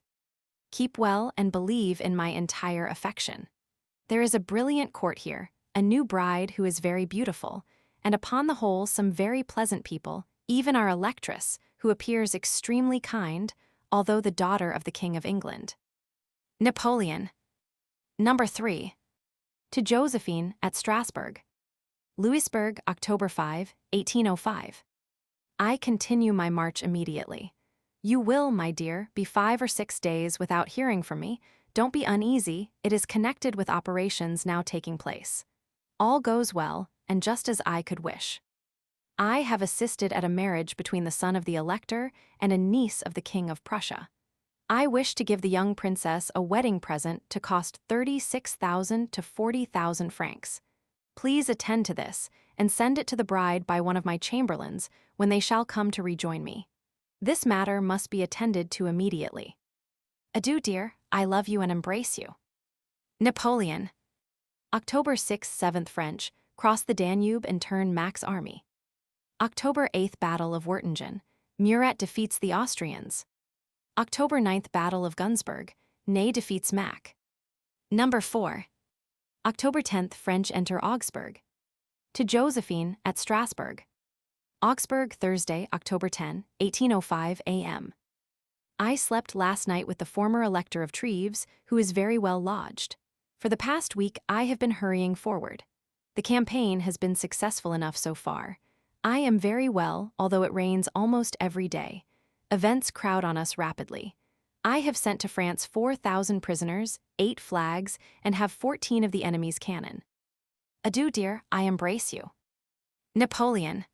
Keep well and believe in my entire affection. There is a brilliant court here, a new bride who is very beautiful, and upon the whole some very pleasant people, even our electress, who appears extremely kind, although the daughter of the King of England. Napoleon. Number 3. To Josephine at Strasbourg. Louisbourg, October 5, 1805. I continue my march immediately. You will, my dear, be 5 or 6 days without hearing from me. Don't be uneasy, it is connected with operations now taking place. All goes well, and just as I could wish. I have assisted at a marriage between the son of the Elector and a niece of the King of Prussia. I wish to give the young princess a wedding present to cost 36,000 to 40,000 francs. Please attend to this, and send it to the bride by one of my chamberlains when they shall come to rejoin me. This matter must be attended to immediately. Adieu, dear, I love you and embrace you. Napoleon. October 6th, 7th French, cross the Danube and turn Mack's army. October 8th Battle of Wertingen, Murat defeats the Austrians. October 9th Battle of Gunsberg, Ney defeats Mack. Number 4. October 10th French enter Augsburg. To Josephine at Strasbourg. Augsburg, Thursday, October 10, 1805 a.m. I slept last night with the former Elector of Treves, who is very well lodged. For the past week, I have been hurrying forward. The campaign has been successful enough so far. I am very well, although it rains almost every day. Events crowd on us rapidly. I have sent to France 4,000 prisoners, 8 flags, and have 14 of the enemy's cannon. Adieu, dear, I embrace you. Napoleon.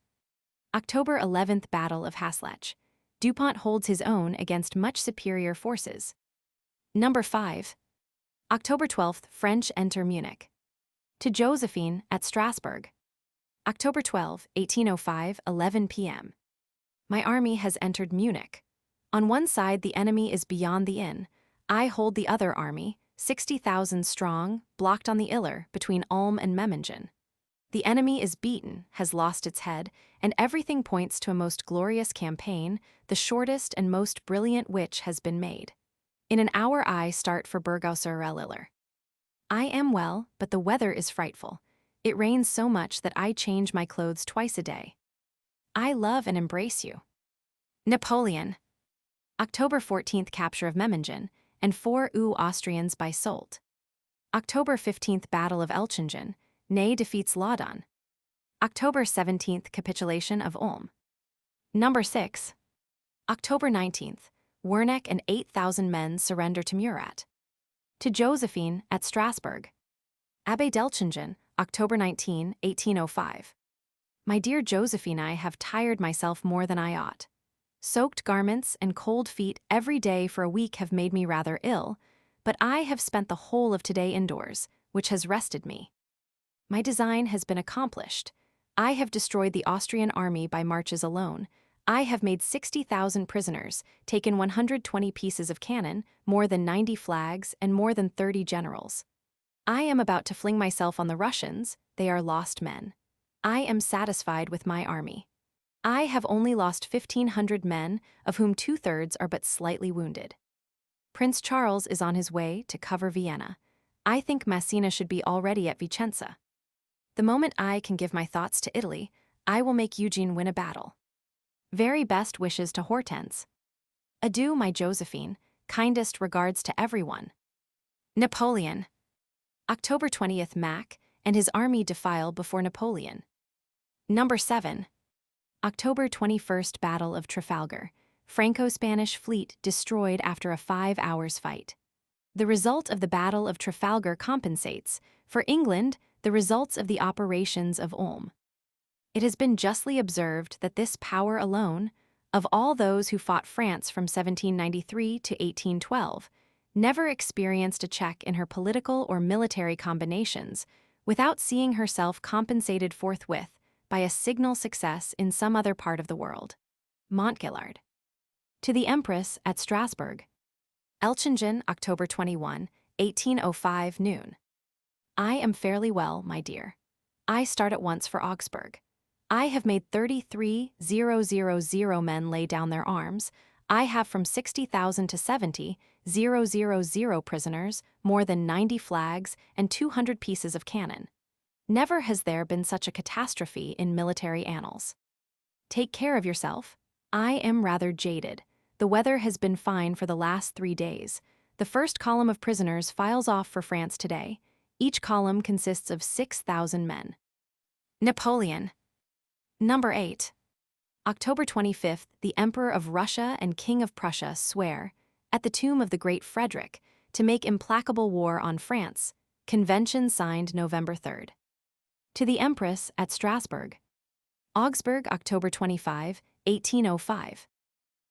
October 11th Battle of Haslach. Dupont holds his own against much superior forces. Number 5. October 12th French enter Munich. To Josephine at Strasbourg. October 12, 1805, 11 p.m. My army has entered Munich. On one side the enemy is beyond the inn. I hold the other army, 60,000 strong, blocked on the Iller between Ulm and Memmingen. The enemy is beaten, has lost its head, and everything points to a most glorious campaign, the shortest and most brilliant which has been made. In an hour I start for Burgau-sur-Iller. I am well, but the weather is frightful. It rains so much that I change my clothes twice a day. I love and embrace you. Napoleon. October 14th capture of Memmingen, and 4 Austrians by Soult. October 15th Battle of Elchingen, Ney defeats Laudon. October 17th capitulation of Ulm. Number 6. October 19th, Werneck and 8,000 men surrender to Murat. To Josephine at Strasbourg. Abbé d'Elchingen, October 19, 1805. My dear Josephine, I have tired myself more than I ought. Soaked garments and cold feet every day for a week have made me rather ill, but I have spent the whole of today indoors, which has rested me. My design has been accomplished. I have destroyed the Austrian army by marches alone. I have made 60,000 prisoners, taken 120 pieces of cannon, more than 90 flags, and more than 30 generals. I am about to fling myself on the Russians. They are lost men. I am satisfied with my army. I have only lost 1,500 men, of whom 2/3 are but slightly wounded. Prince Charles is on his way to cover Vienna. I think Massena should be already at Vicenza. The moment I can give my thoughts to Italy, I will make Eugene win a battle. Very best wishes to Hortense. Adieu, my Josephine, kindest regards to everyone. Napoleon. October 20th Mack and his army defile before Napoleon. Number 7. October 21st Battle of Trafalgar. Franco-Spanish fleet destroyed after a 5 hours fight. The result of the Battle of Trafalgar compensates, for England, the results of the operations of Ulm. It has been justly observed that this power alone, of all those who fought France from 1793 to 1812, never experienced a check in her political or military combinations without seeing herself compensated forthwith by a signal success in some other part of the world. Montgillard. To the Empress at Strasbourg. Elchingen, October 21, 1805 noon. I am fairly well, my dear. I start at once for Augsburg. I have made 33,000 men lay down their arms. I have from 60,000 to 70,000 prisoners, more than 90 flags, and 200 pieces of cannon. Never has there been such a catastrophe in military annals. Take care of yourself. I am rather jaded. The weather has been fine for the last 3 days. The first column of prisoners files off for France today. Each column consists of 6,000 men. Napoleon. Number 8. October 25th, the Emperor of Russia and King of Prussia swear, at the tomb of the great Frederick, to make implacable war on France. Convention signed November 3rd. To the Empress at Strasbourg. Augsburg, October 25, 1805.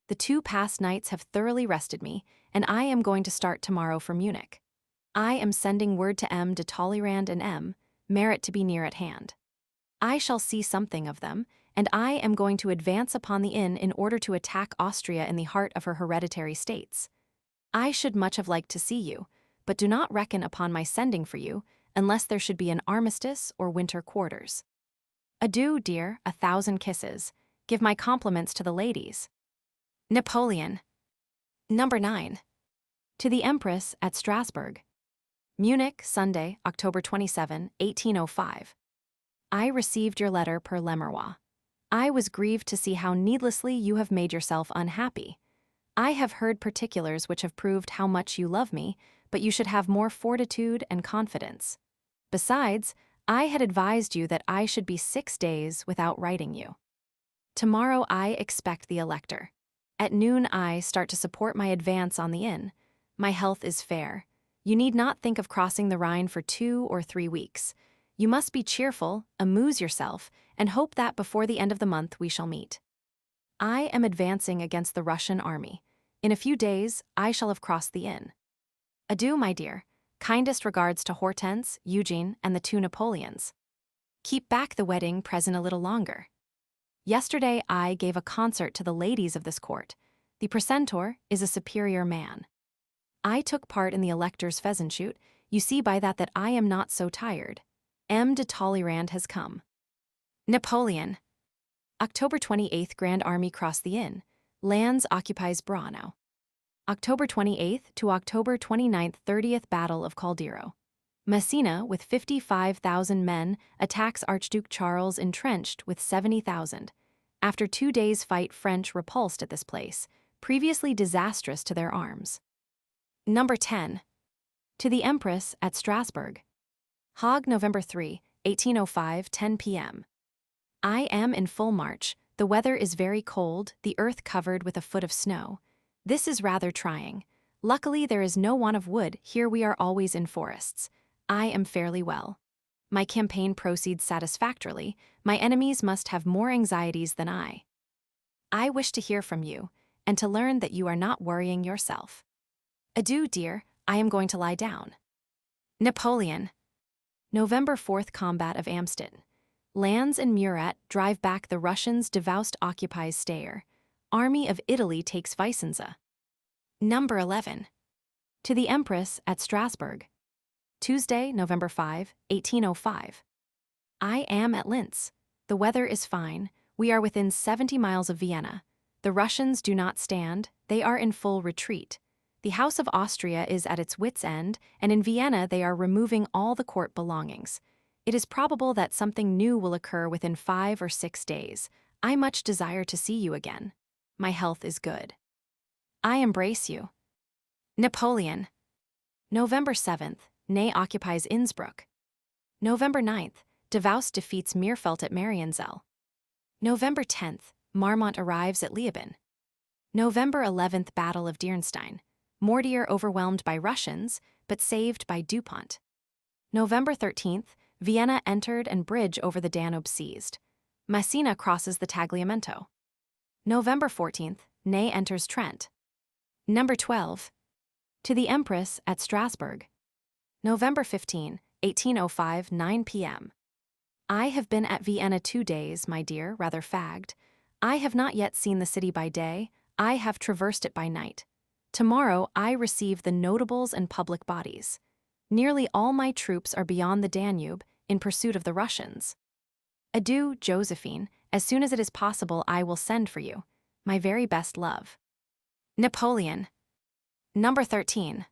The 2 past nights have thoroughly rested me, and I am going to start tomorrow for Munich. I am sending word to M. de Talleyrand and M. merit to be near at hand. I shall see something of them, and I am going to advance upon the inn in order to attack Austria in the heart of her hereditary states. I should much have liked to see you, but do not reckon upon my sending for you, unless there should be an armistice or winter quarters. Adieu, dear, 1,000 kisses. Give my compliments to the ladies. Napoleon. Number 9. To the Empress at Strasbourg. Munich, Sunday, October 27, 1805. I received your letter per Lemerrois. I was grieved to see how needlessly you have made yourself unhappy. I have heard particulars which have proved how much you love me, but you should have more fortitude and confidence. Besides, I had advised you that I should be 6 days without writing you. Tomorrow I expect the elector. At noon I start to support my advance on the inn. My health is fair. You need not think of crossing the Rhine for 2 or 3 weeks. You must be cheerful, amuse yourself, and hope that before the end of the month we shall meet. I am advancing against the Russian army. In a few days I shall have crossed the inn. Adieu, my dear. Kindest regards to Hortense, Eugene, and the 2 Napoleons. Keep back the wedding present a little longer. Yesterday I gave a concert to the ladies of this court. The precentor is a superior man. I took part in the elector's pheasant shoot. You see by that I am not so tired. M. de Talleyrand has come. Napoleon. October 28th, Grand Army crossed the inn. Lands occupies Braunau. October 28th to October 29th, 30th Battle of Caldero. Messina, with 55,000 men, attacks Archduke Charles entrenched with 70,000. After 2 days' fight, French repulsed at this place, previously disastrous to their arms. Number 10. To the Empress at Strasbourg. Hague, November 3, 1805, 10 p.m. I am in full march. The weather is very cold, the earth covered with a foot of snow. This is rather trying. Luckily, there is no want of wood. Here we are always in forests. I am fairly well. My campaign proceeds satisfactorily. My enemies must have more anxieties than I. I wish to hear from you, and to learn that you are not worrying yourself. Adieu, dear, I am going to lie down. Napoleon. November 4th, Combat of Amstetten. Lands and Murat drive back the Russians. Davoust occupies Steyr. Army of Italy takes Vicenza. Number 11. To the Empress at Strasbourg. Tuesday, November 5, 1805. I am at Linz. The weather is fine. We are within 70 miles of Vienna. The Russians do not stand. They are in full retreat. The House of Austria is at its wits' end, and in Vienna they are removing all the court belongings. It is probable that something new will occur within 5 or 6 days. I much desire to see you again. My health is good. I embrace you. Napoleon. November 7th, Ney occupies Innsbruck. November 9th, Davoust defeats Meerfeld at Marienzell. November 10th, Marmont arrives at Leoben. November 11th, Battle of Dürnstein. Mortier overwhelmed by Russians, but saved by Dupont. November 13th, Vienna entered and bridge over the Danube seized. Messina crosses the Tagliamento. November 14th, Ney enters Trent. Number 12. To the Empress at Strasbourg. November 15, 1805, 9 p.m. I have been at Vienna 2 days, my dear, rather fagged. I have not yet seen the city by day. I have traversed it by night. Tomorrow I receive the notables and public bodies. Nearly all my troops are beyond the Danube in pursuit of the Russians. Adieu, Josephine. As soon as it is possible, I will send for you. My very best love. Napoleon. Number 13.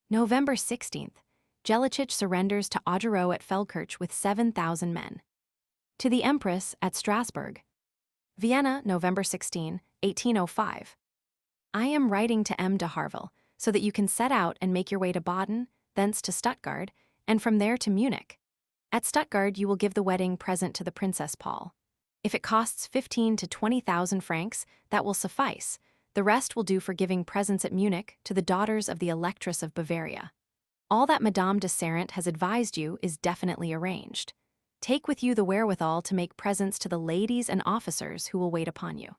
November 16th. Jelichich surrenders to Augereau at Feldkirch with 7,000 men. To the Empress at Strasbourg. Vienna, November 16, 1805. I am writing to M. de Harville so that you can set out and make your way to Baden, thence to Stuttgart, and from there to Munich. At Stuttgart you will give the wedding present to the Princess Paul. If it costs 15 to 20,000 francs, that will suffice. The rest will do for giving presents at Munich to the daughters of the Electress of Bavaria. All that Madame de Sarrant has advised you is definitely arranged. Take with you the wherewithal to make presents to the ladies and officers who will wait upon you.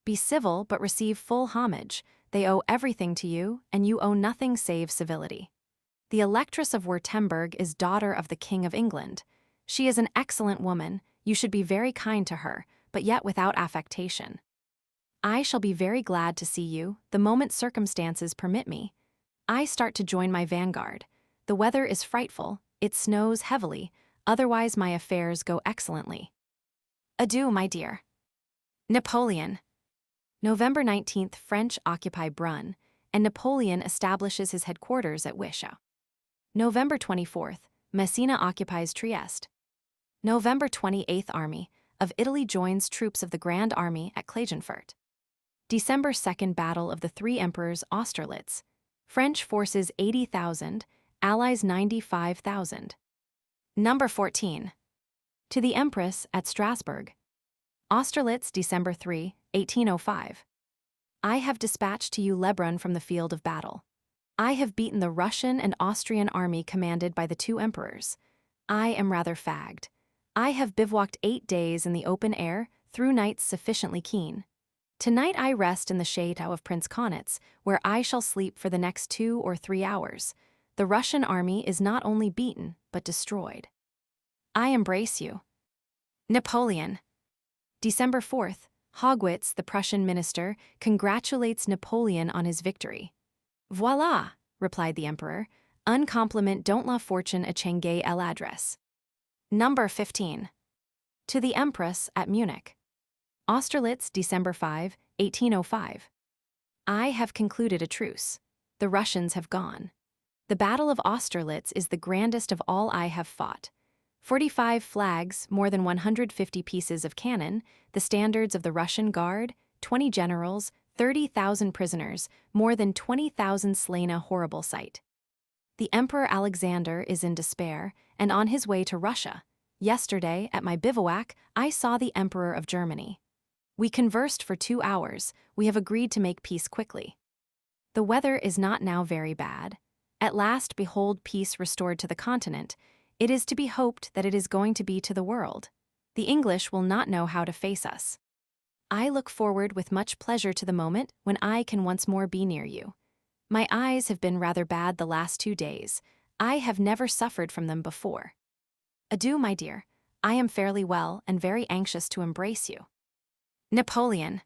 Be civil, but receive full homage. They owe everything to you, and you owe nothing save civility. The Electress of Württemberg is daughter of the King of England. She is an excellent woman, you should be very kind to her, but yet without affectation. I shall be very glad to see you, the moment circumstances permit me. I start to join my vanguard. The weather is frightful, it snows heavily, otherwise my affairs go excellently. Adieu, my dear. Napoleon. November 19th, French occupy Brunn, and Napoleon establishes his headquarters at Wischau. November 24th, Messina occupies Trieste. November 28th, Army of Italy joins troops of the Grand Army at Klagenfurt. December 2nd, Battle of the Three Emperors, Austerlitz. French forces 80,000, Allies 95,000. Number 14. To the Empress at Strasbourg. Austerlitz, December 3, 1805. I have dispatched to you Lebrun from the field of battle. I have beaten the Russian and Austrian army commanded by the two emperors. I am rather fagged. I have bivouacked 8 days in the open air, through nights sufficiently keen. Tonight I rest in the chateau of Prince Kaunitz, where I shall sleep for the next 2 or 3 hours. The Russian army is not only beaten, but destroyed. I embrace you. Napoleon. December 4th, Haugwitz, the Prussian minister, congratulates Napoleon on his victory. Voila, replied the emperor, un compliment don't la fortune a changé l'adresse. Number 15. To the Empress at Munich. Austerlitz, December 5, 1805. I have concluded a truce. The Russians have gone. The Battle of Austerlitz is the grandest of all I have fought. 45 flags, more than 150 pieces of cannon, the standards of the Russian Guard, 20 generals, 30,000 prisoners, more than 20,000 slain, a horrible sight. The Emperor Alexander is in despair and on his way to Russia. Yesterday, at my bivouac, I saw the Emperor of Germany. We conversed for 2 hours. We have agreed to make peace quickly. The weather is not now very bad. At last, behold peace restored to the continent. It is to be hoped that it is going to be to the world. The English will not know how to face us. I look forward with much pleasure to the moment when I can once more be near you. My eyes have been rather bad the last 2 days. I have never suffered from them before. Adieu, my dear. I am fairly well and very anxious to embrace you. Napoleon.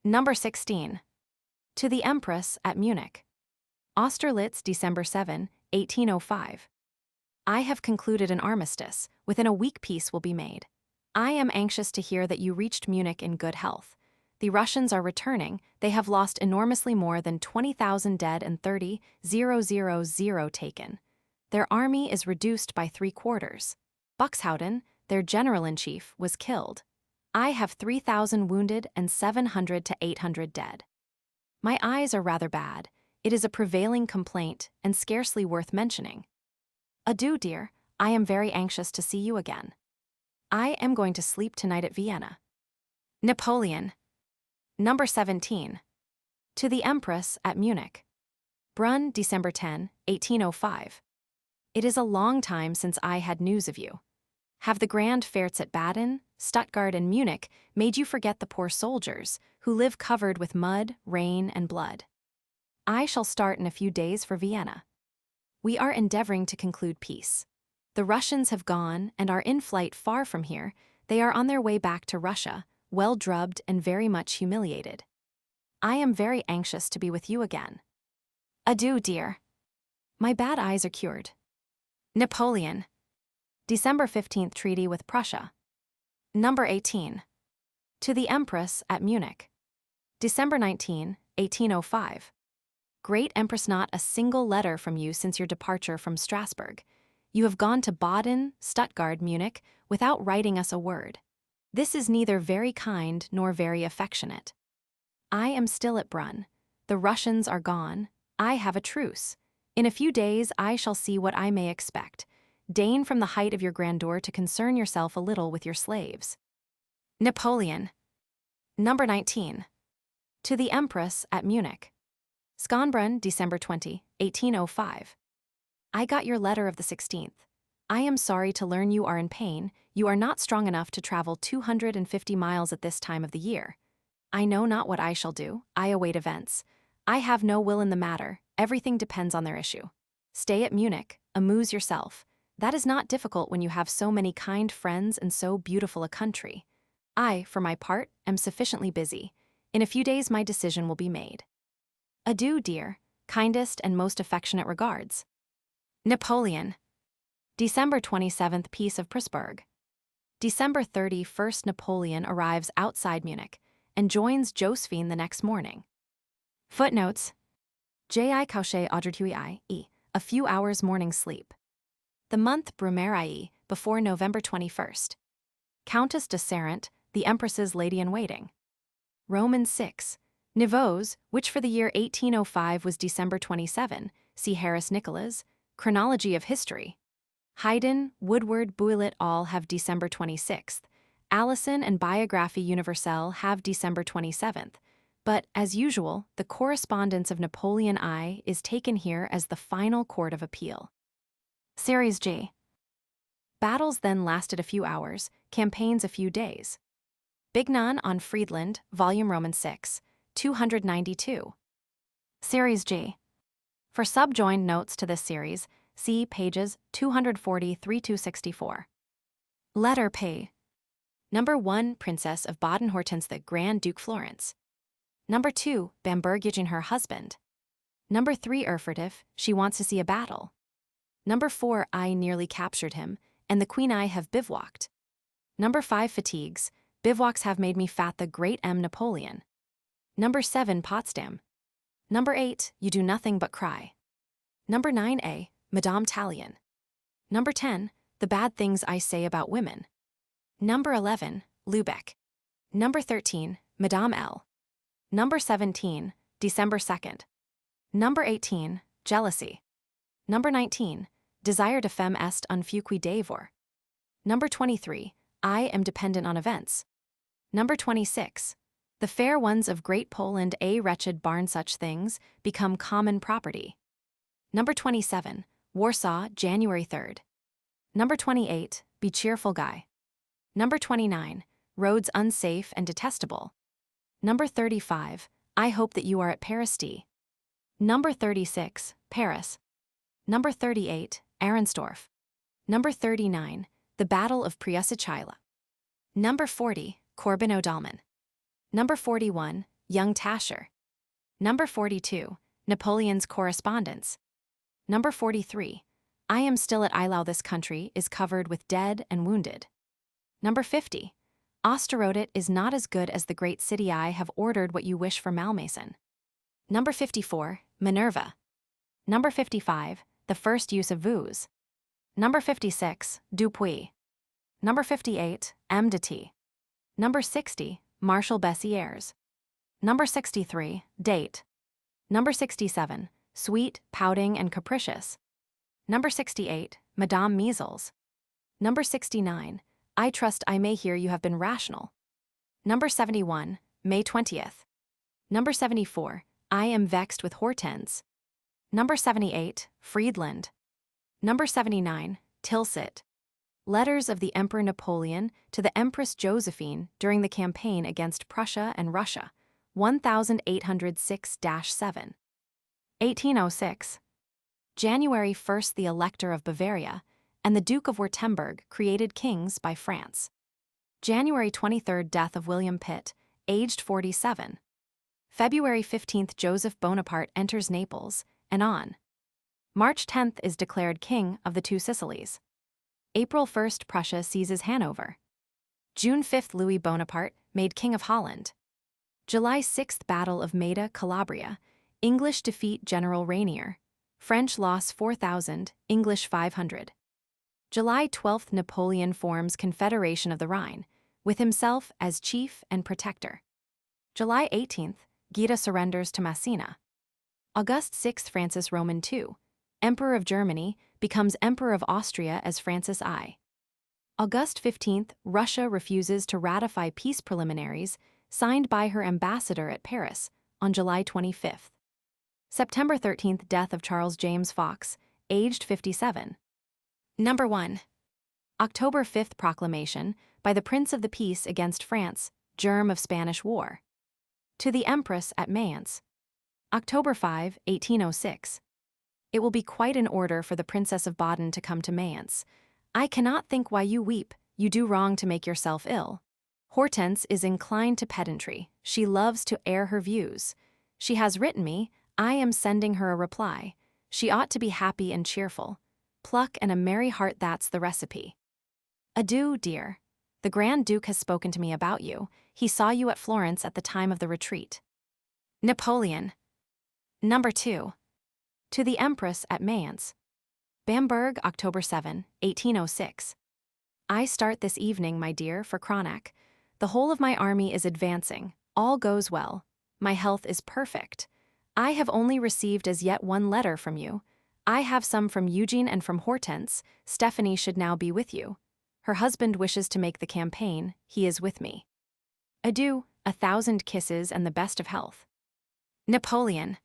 Number 16. To the Empress at Munich. Austerlitz, December 7, 1805. I have concluded an armistice. Within a week peace will be made. I am anxious to hear that you reached Munich in good health. The Russians are returning. They have lost enormously more than 20,000 dead and 30,000 taken. Their army is reduced by 3/4. Buxhowden, their general-in-chief, was killed. I have 3,000 wounded and 700 to 800 dead. My eyes are rather bad. It is a prevailing complaint and scarcely worth mentioning. Adieu, dear. I am very anxious to see you again. I am going to sleep tonight at Vienna. Napoleon. Number 17. To the Empress at Munich. Brunn, December 10, 1805. It is a long time since I had news of you. Have the grand fêtes at Baden, Stuttgart, and Munich made you forget the poor soldiers, who live covered with mud, rain, and blood? I shall start in a few days for Vienna. We are endeavoring to conclude peace. The Russians have gone and are in flight far from here. They are on their way back to Russia, well drubbed and very much humiliated. I am very anxious to be with you again. Adieu, dear. My bad eyes are cured. Napoleon. December 15th, Treaty with Prussia. Number 18. To the Empress at Munich. December 19, 1805. Great Empress, not a single letter from you since your departure from Strasbourg. You have gone to Baden, Stuttgart, Munich, without writing us a word. This is neither very kind nor very affectionate. I am still at Brunn. The Russians are gone. I have a truce. In a few days I shall see what I may expect. Deign from the height of your grandeur to concern yourself a little with your slaves. Napoleon. Number 19. To the Empress at Munich. Schönbrunn, December 20, 1805. I got your letter of the 16th. I am sorry to learn you are in pain. You are not strong enough to travel 250 miles at this time of the year. I know not what I shall do. I await events. I have no will in the matter. Everything depends on their issue. Stay at Munich, amuse yourself. That is not difficult when you have so many kind friends and so beautiful a country. I, for my part, am sufficiently busy. In a few days my decision will be made. Adieu, dear. Kindest and most affectionate regards. Napoleon. December 27th, Peace of Pressburg. December 31st, Napoleon arrives outside Munich and joins Josephine the next morning. Footnotes. J.I. couché Audiobook, a few hours morning sleep. The month Brumaire, before November 21st. Countess de Sarent, the Empress's lady-in-waiting. Roman 6. Nivelles, which for the year 1805 was December 27, see Harris Nicholas, Chronology of History. Haydn, Woodward, Bouillet all have December 26th. Allison and Biographie Universelle have December 27th. But, as usual, the correspondence of Napoleon I is taken here as the final court of appeal. Series G. Battles then lasted a few hours, campaigns a few days. Bignon on Friedland, Volume Roman 6, 292. Series G. For subjoined notes to this series, see pages 240–264. Letter P. Number 1, Princess of Baden-Hortense the Grand Duke Florence. Number 2, Bamberg her husband. Number 3, Erfurtif, she wants to see a battle. Number 4, I nearly captured him, and the Queen I have bivouacked. Number 5, Fatigues, bivouacs have made me fat the great M. Napoleon. Number 7, Potsdam. Number 8, you do nothing but cry. Number 9A, Madame Tallien. Number 10, the bad things I say about women. Number 11, Lübeck. Number 13, Madame L. Number 17, December 2nd. Number 18, Jealousy. Number 19, Desire de femme est un feu qui dévore. Number 23, I am dependent on events. Number 26, the fair ones of Great Poland a wretched barn such things become common property. Number 27, Warsaw, January 3rd. Number 28, Be cheerful guy. Number 29, Roads unsafe and detestable. Number 35, I hope that you are at Paris-D. Number 36, Paris. Number 38, Arenstorf. Number 39, the Battle of Preussischila. Number 40, Corbin-O'Dalman. Number 41, Young Tasher. Number 42, Napoleon's correspondence. Number 43, I am still at Eylau. This country is covered with dead and wounded. Number 50, Austerlitz is not as good as the great city. I have ordered what you wish for Malmaison. Number 54, Minerva. Number 55, the first use of Vuse. Number 56, Dupuis. Number 58, M. de T. Number 60, Marshal Bessieres. Number 63, Date. Number 67, Sweet, Pouting, and Capricious. Number 68, Madame Measles. Number 69, I trust I may hear you have been rational. Number 71, May 20th. Number 74, I am vexed with Hortense. Number 78, Friedland. Number 79, Tilsit. Letters of the Emperor Napoleon to the Empress Josephine during the campaign against Prussia and Russia, 1806-7. 1806. January 1st, the Elector of Bavaria and the Duke of Württemberg created kings by France. January 23rd, death of William Pitt, aged 47. February 15th, Joseph Bonaparte enters Naples, and on. March 10th is declared King of the Two Sicilies. April 1st, Prussia seizes Hanover. June 5th, Louis Bonaparte made King of Holland. July 6th, Battle of Maida, Calabria. English defeat General Rainier. French loss 4,000, English 500. July 12th, Napoleon forms Confederation of the Rhine, with himself as chief and protector. July 18th, Gita surrenders to Massena. August 6th, Francis Roman II, Emperor of Germany, becomes Emperor of Austria as Francis I. August 15th, Russia refuses to ratify peace preliminaries signed by her ambassador at Paris on July 25th. September 13th, death of Charles James Fox, aged 57. Number 1. October 5th, proclamation by the Prince of the Peace against France, germ of Spanish War. To the Empress at Mayence. October 5, 1806. It will be quite in order for the Princess of Baden to come to Mayence. I cannot think why you weep, you do wrong to make yourself ill. Hortense is inclined to pedantry, she loves to air her views. She has written me, I am sending her a reply. She ought to be happy and cheerful. Pluck and a merry heart, that's the recipe. Adieu, dear. The Grand Duke has spoken to me about you. He saw you at Florence at the time of the retreat. Napoleon. Number 2. To the Empress at Mayence. Bamberg, October 7, 1806. I start this evening, my dear, for Cronach. The whole of my army is advancing. All goes well. My health is perfect. I have only received as yet one letter from you. I have some from Eugene and from Hortense. Stephanie should now be with you. Her husband wishes to make the campaign. He is with me. Adieu, 1,000 kisses and the best of health. Napoleon.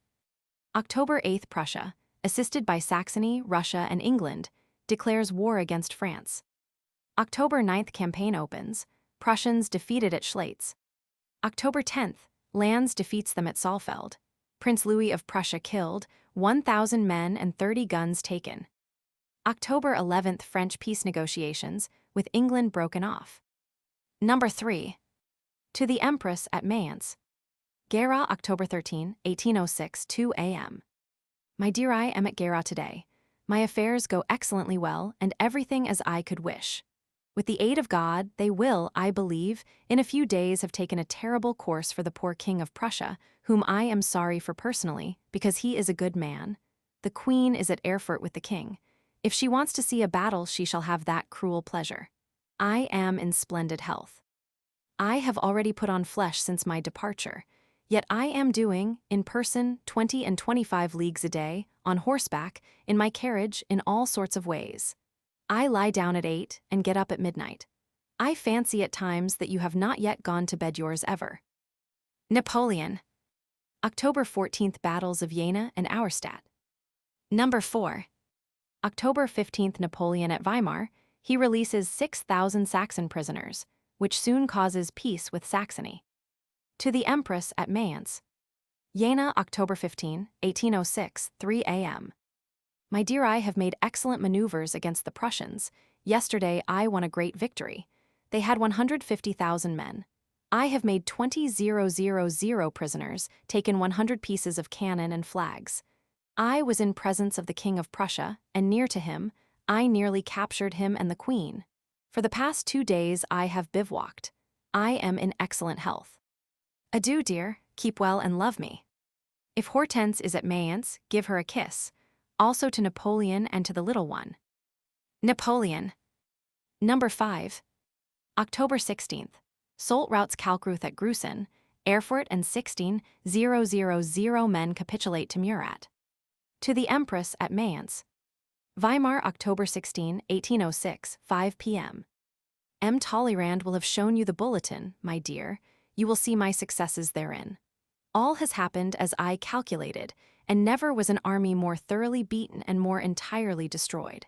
October 8th, Prussia, assisted by Saxony, Russia, and England, declares war against France. October 9th, campaign opens. Prussians defeated at Schlatz. October 10th, Lannes defeats them at Saalfeld. Prince Louis of Prussia killed, 1,000 men and 30 guns taken. October 11th, French peace negotiations, with England broken off. Number 3. To the Empress at Mayence. Guérat, October 13, 1806, 2 a.m. My dear, I am at Guérat today. My affairs go excellently well, and everything as I could wish. With the aid of God, they will, I believe, in a few days have taken a terrible course for the poor King of Prussia, whom I am sorry for personally, because he is a good man. The Queen is at Erfurt with the King. If she wants to see a battle, she shall have that cruel pleasure. I am in splendid health. I have already put on flesh since my departure, yet I am doing, in person, 20 and 25 leagues a day, on horseback, in my carriage, in all sorts of ways. I lie down at 8 and get up at midnight. I fancy at times that you have not yet gone to bed, yours ever. Napoleon. October 14th, battles of Jena and Auerstadt. Number 4. October 15th, Napoleon at Weimar, he releases 6,000 Saxon prisoners, which soon causes peace with Saxony. To the Empress at Mayence. Jena, October 15, 1806, 3 a.m. My dear, I have made excellent maneuvers against the Prussians. Yesterday I won a great victory. They had 150,000 men. I have made 20,000 prisoners, taken 100 pieces of cannon and flags. I was in presence of the King of Prussia, and near to him, I nearly captured him and the Queen. For the past 2 days I have bivouacked. I am in excellent health. Adieu, dear, keep well and love me. If Hortense is at Mayence, give her a kiss. Also to Napoleon and to the little one. Napoleon. Number 5. October 16th. Soult routs Kalkruth at Gruson. Erfurt and 16,000 men capitulate to Murat. To the Empress at Mayence. Weimar, October 16, 1806, 5 p.m. M. Talleyrand will have shown you the bulletin, my dear. You will see my successes therein. All has happened as I calculated, and never was an army more thoroughly beaten and more entirely destroyed.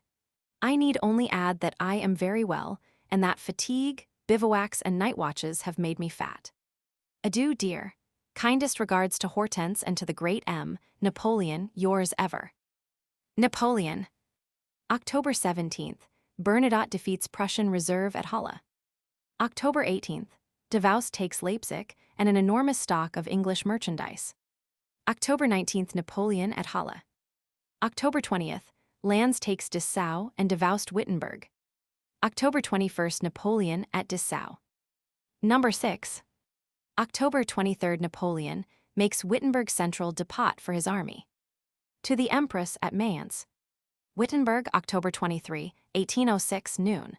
I need only add that I am very well, and that fatigue, bivouacs, and night watches have made me fat. Adieu, dear. Kindest regards to Hortense and to the great M. Napoleon, yours ever. Napoleon. October 17th. Bernadotte defeats Prussian reserve at Halle. October 18th. Davoust takes Leipzig and an enormous stock of English merchandise. October 19th, Napoleon at Halle. October 20th, Lannes takes Dessau and Davoust Wittenberg. October 21st, Napoleon at Dessau. Number 6. October 23rd, Napoleon makes Wittenberg Central depot for his army. To the Empress at Mayence. Wittenberg, October 23, 1806, noon.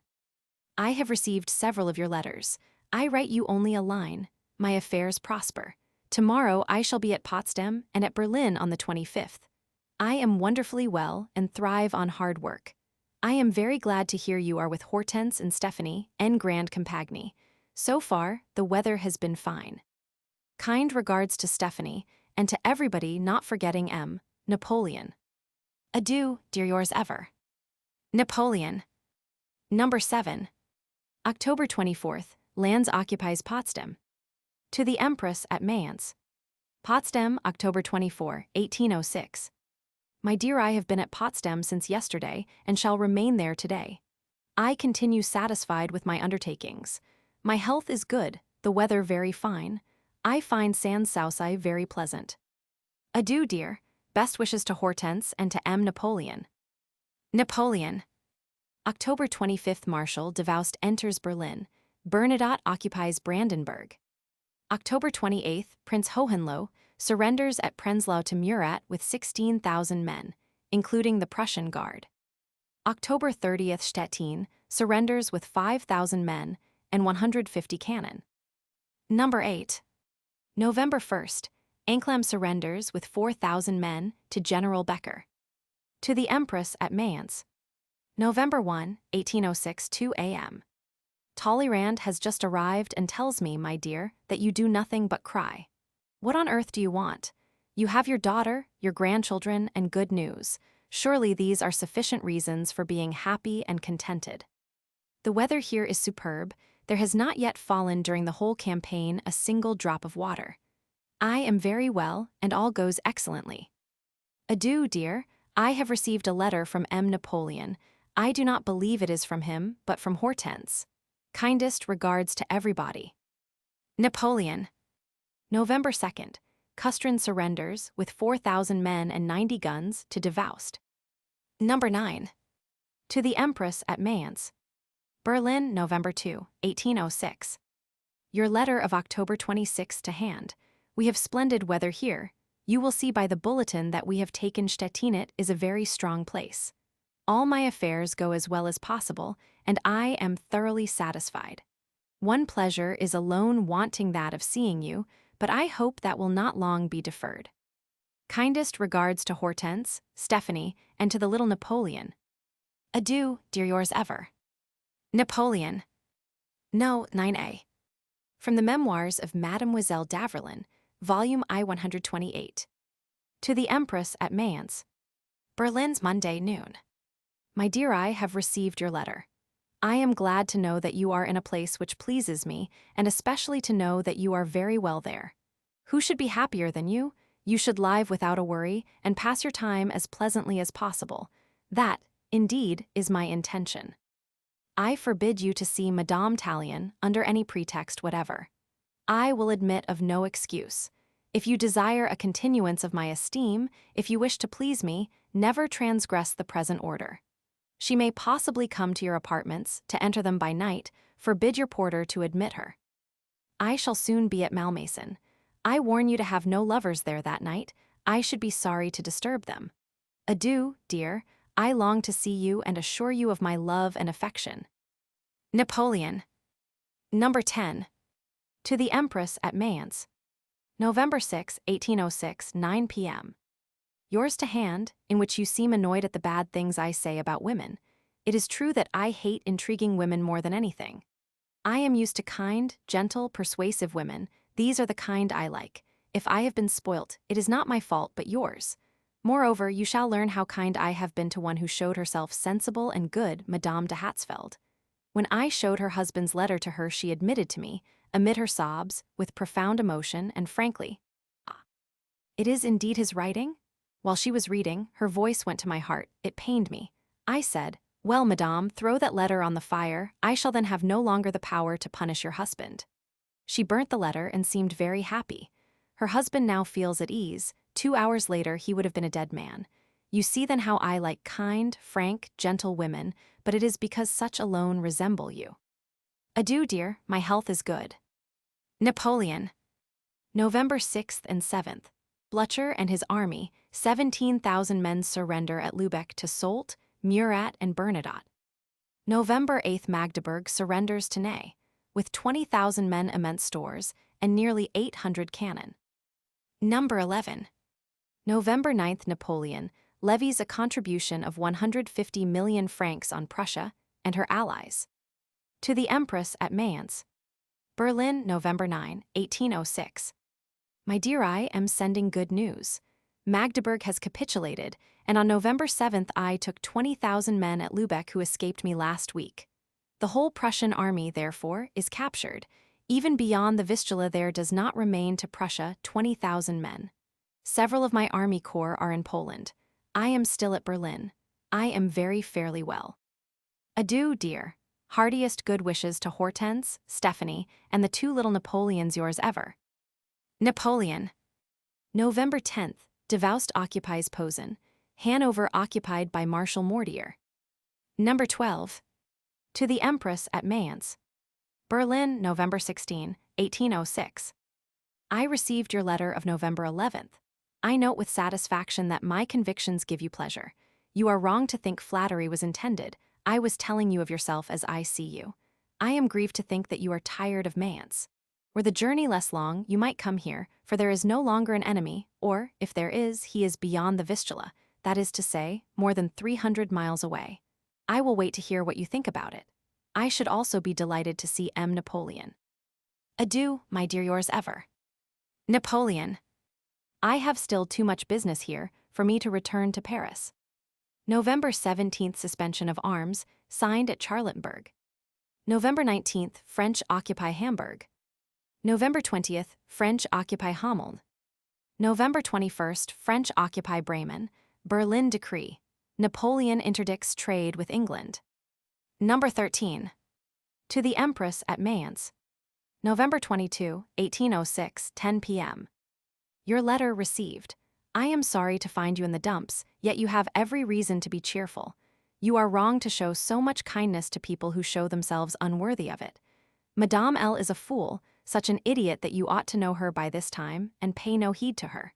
I have received several of your letters. I write you only a line. My affairs prosper. Tomorrow I shall be at Potsdam and at Berlin on the 25th. I am wonderfully well and thrive on hard work. I am very glad to hear you are with Hortense and Stephanie and Grand Compagnie. So far, the weather has been fine. Kind regards to Stephanie and to everybody, not forgetting M. Napoleon. Adieu, dear, yours ever. Napoleon. Number 7. October 24th, Lannes occupies Potsdam. To the Empress at Mayence. Potsdam, October 24, 1806. My dear, I have been at Potsdam since yesterday and shall remain there today. I continue satisfied with my undertakings. My health is good, the weather very fine. I find Sanssouci very pleasant. Adieu, dear. Best wishes to Hortense and to M. Napoleon. Napoleon. October 25th, Marshal de Vauste enters Berlin. Bernadotte occupies Brandenburg. October 28th, Prince Hohenlohe surrenders at Prenzlau to Murat with 16,000 men, including the Prussian Guard. October 30th, Stettin surrenders with 5,000 men and 150 cannon. Number 8. November 1st, Anclam surrenders with 4,000 men to General Becker. To the Empress at Mayence. November 1, 1806, 2 a.m. Talleyrand has just arrived and tells me, my dear, that you do nothing but cry. What on earth do you want? You have your daughter, your grandchildren, and good news. Surely these are sufficient reasons for being happy and contented. The weather here is superb. There has not yet fallen during the whole campaign a single drop of water. I am very well, and all goes excellently. Adieu, dear. I have received a letter from M. Napoleon. I do not believe it is from him, but from Hortense. Kindest regards to everybody. Napoleon. November 2nd, Custrin surrenders with 4,000 men and 90 guns to de Vauste. Number 9. To the Empress at Mayence. Berlin, November 2, 1806. Your letter of October 26 to hand. We have splendid weather here. You will see by the bulletin that we have taken Stettin. It is a very strong place. All my affairs go as well as possible, and I am thoroughly satisfied. One pleasure is alone wanting, that of seeing you, but I hope that will not long be deferred. Kindest regards to Hortense, Stephanie, and to the little Napoleon. Adieu, dear, yours ever. Napoleon. No, 9a. From the Memoirs of Mademoiselle d'Avrelin, Volume I 128. To the Empress at Mayence. Berlin's Monday noon. My dear, I have received your letter. I am glad to know that you are in a place which pleases me, and especially to know that you are very well there. Who should be happier than you? You should live without a worry, and pass your time as pleasantly as possible. That, indeed, is my intention. I forbid you to see Madame Tallien under any pretext whatever. I will admit of no excuse. If you desire a continuance of my esteem, if you wish to please me, never transgress the present order. She may possibly come to your apartments, to enter them by night. Forbid your porter to admit her. I shall soon be at Malmaison. I warn you to have no lovers there that night. I should be sorry to disturb them. Adieu, dear. I long to see you and assure you of my love and affection. Napoleon. Number 10. To the Empress at Mayence. November 6, 1806, 9 p.m. Yours to hand, in which you seem annoyed at the bad things I say about women. It is true that I hate intriguing women more than anything. I am used to kind, gentle, persuasive women. These are the kind I like. If I have been spoilt, it is not my fault but yours. Moreover, you shall learn how kind I have been to one who showed herself sensible and good, Madame de Hatzfeld. When I showed her husband's letter to her, she admitted to me, amid her sobs, with profound emotion and frankly, "Ah, it is indeed his writing?" While she was reading, her voice went to my heart. It pained me. I said, "Well, madame, throw that letter on the fire. I shall then have no longer the power to punish your husband." She burnt the letter and seemed very happy. Her husband now feels at ease. 2 hours later, he would have been a dead man. You see then how I like kind, frank, gentle women, but it is because such alone resemble you. Adieu, dear, my health is good. Napoleon. November 6th and 7th. Blücher and his army, 17,000 men surrender at Lübeck to Soult, Murat, and Bernadotte. November 8th, Magdeburg surrenders to Ney, with 20,000 men, immense stores, and nearly 800 cannon. Number 11. November 9th, Napoleon levies a contribution of 150 million francs on Prussia and her allies. To the Empress at Mayence. Berlin, November 9, 1806. My dear, I am sending good news. Magdeburg has capitulated, and on November 7th I took 20,000 men at Lübeck who escaped me last week. The whole Prussian army, therefore, is captured. Even beyond the Vistula there does not remain to Prussia 20,000 men. Several of my army corps are in Poland. I am still at Berlin. I am very fairly well. Adieu, dear. Heartiest good wishes to Hortense, Stephanie, and the two little Napoleons yours ever. Napoleon. November 10th, Devoust occupies Posen. Hanover occupied by Marshal Mortier. Number 12. To the Empress at Mayence. Berlin, November 16, 1806. I received your letter of November 11th. I note with satisfaction that my convictions give you pleasure. You are wrong to think flattery was intended. I was telling you of yourself as I see you. I am grieved to think that you are tired of Mayence. Were the journey less long, you might come here, for there is no longer an enemy, or, if there is, he is beyond the Vistula, that is to say, more than 300 miles away. I will wait to hear what you think about it. I should also be delighted to see M. Napoleon. Adieu, my dear, yours ever. Napoleon. I have still too much business here for me to return to Paris. November 17th, suspension of arms, signed at Charlottenburg. November 19th, French occupy Hamburg. November 20th, French occupy Hameln. November 21st, French occupy Bremen. Berlin decree. Napoleon interdicts trade with England. Number 13. To the Empress at Mayence. November 22, 1806, 10 p.m. Your letter received. I am sorry to find you in the dumps, yet you have every reason to be cheerful. You are wrong to show so much kindness to people who show themselves unworthy of it. Madame L. is a fool, such an idiot that you ought to know her by this time and pay no heed to her.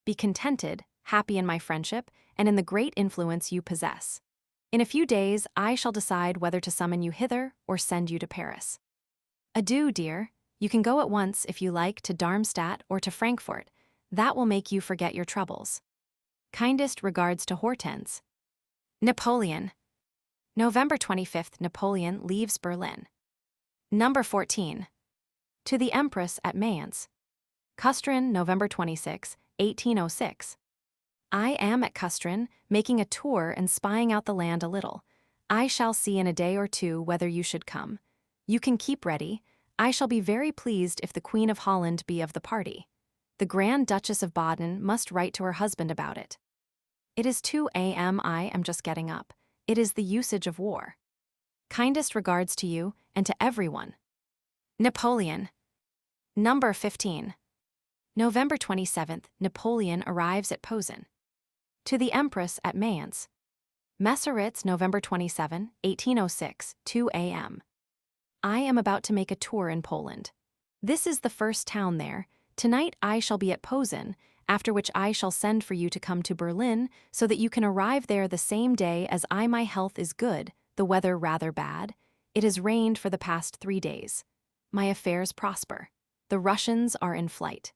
Be contented, happy in my friendship, and in the great influence you possess. In a few days, I shall decide whether to summon you hither or send you to Paris. Adieu, dear. You can go at once, if you like, to Darmstadt or to Frankfurt. That will make you forget your troubles. Kindest regards to Hortense. Napoleon. November 25th, Napoleon leaves Berlin. Number 14. To the Empress at Mayence. Custrin, November 26, 1806. I am at Custrin, making a tour and spying out the land a little. I shall see in a day or two whether you should come. You can keep ready. I shall be very pleased if the Queen of Holland be of the party. The Grand Duchess of Baden must write to her husband about it. It is 2 a.m. I am just getting up. It is the usage of war. Kindest regards to you and to everyone. Napoleon. Number 15. November 27th, Napoleon arrives at Posen. To the Empress at Mayence. Messeritz, November 27, 1806, 2 a.m. I am about to make a tour in Poland. This is the first town there. Tonight I shall be at Posen, after which I shall send for you to come to Berlin so that you can arrive there the same day as I. My health is good, the weather rather bad. It has rained for the past 3 days. My affairs prosper. The Russians are in flight.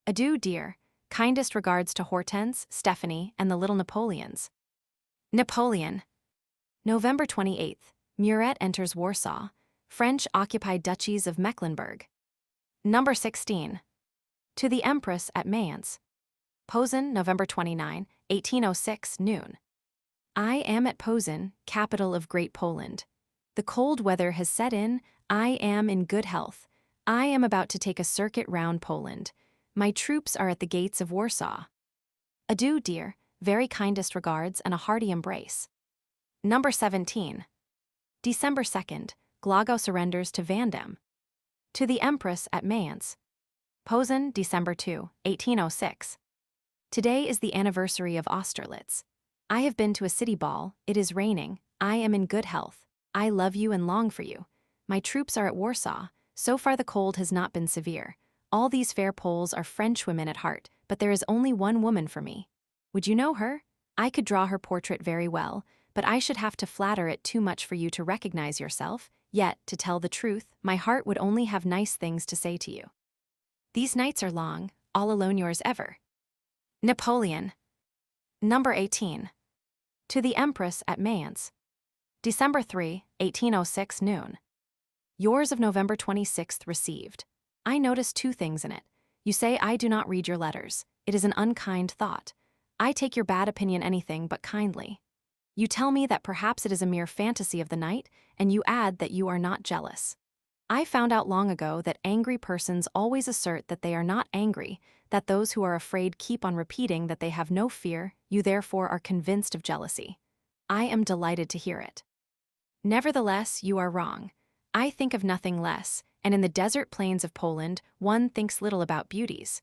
Adieu, dear. Kindest regards to Hortense, Stephanie, and the little Napoleons. Napoleon. November 28th. Muret enters Warsaw. French occupied duchies of Mecklenburg. Number 16. To the Empress at Mayence. Posen, November 29, 1806, noon. I am at Posen, capital of Great Poland. The cold weather has set in. I am in good health. I am about to take a circuit round Poland. My troops are at the gates of Warsaw. Adieu, dear. Very kindest regards and a hearty embrace. Number 17. December 2nd. Glagow surrenders to Vandam. To the Empress at Mayence. Posen, December 2, 1806. Today is the anniversary of Austerlitz. I have been to a city ball. It is raining. I am in good health. I love you and long for you. My troops are at Warsaw. So far the cold has not been severe. All these fair Poles are Frenchwomen at heart, but there is only one woman for me. Would you know her? I could draw her portrait very well, but I should have to flatter it too much for you to recognize yourself. Yet, to tell the truth, my heart would only have nice things to say to you. These nights are long, all alone yours ever. Napoleon. Number 18. To the Empress at Mayence. December 3, 1806, noon. Yours of November 26th received. I notice 2 things in it. You say I do not read your letters. It is an unkind thought. I take your bad opinion anything but kindly. You tell me that perhaps it is a mere fantasy of the night, and you add that you are not jealous. I found out long ago that angry persons always assert that they are not angry, that those who are afraid keep on repeating that they have no fear, you therefore are convinced of jealousy. I am delighted to hear it. Nevertheless, you are wrong. I think of nothing less, and in the desert plains of Poland, one thinks little about beauties.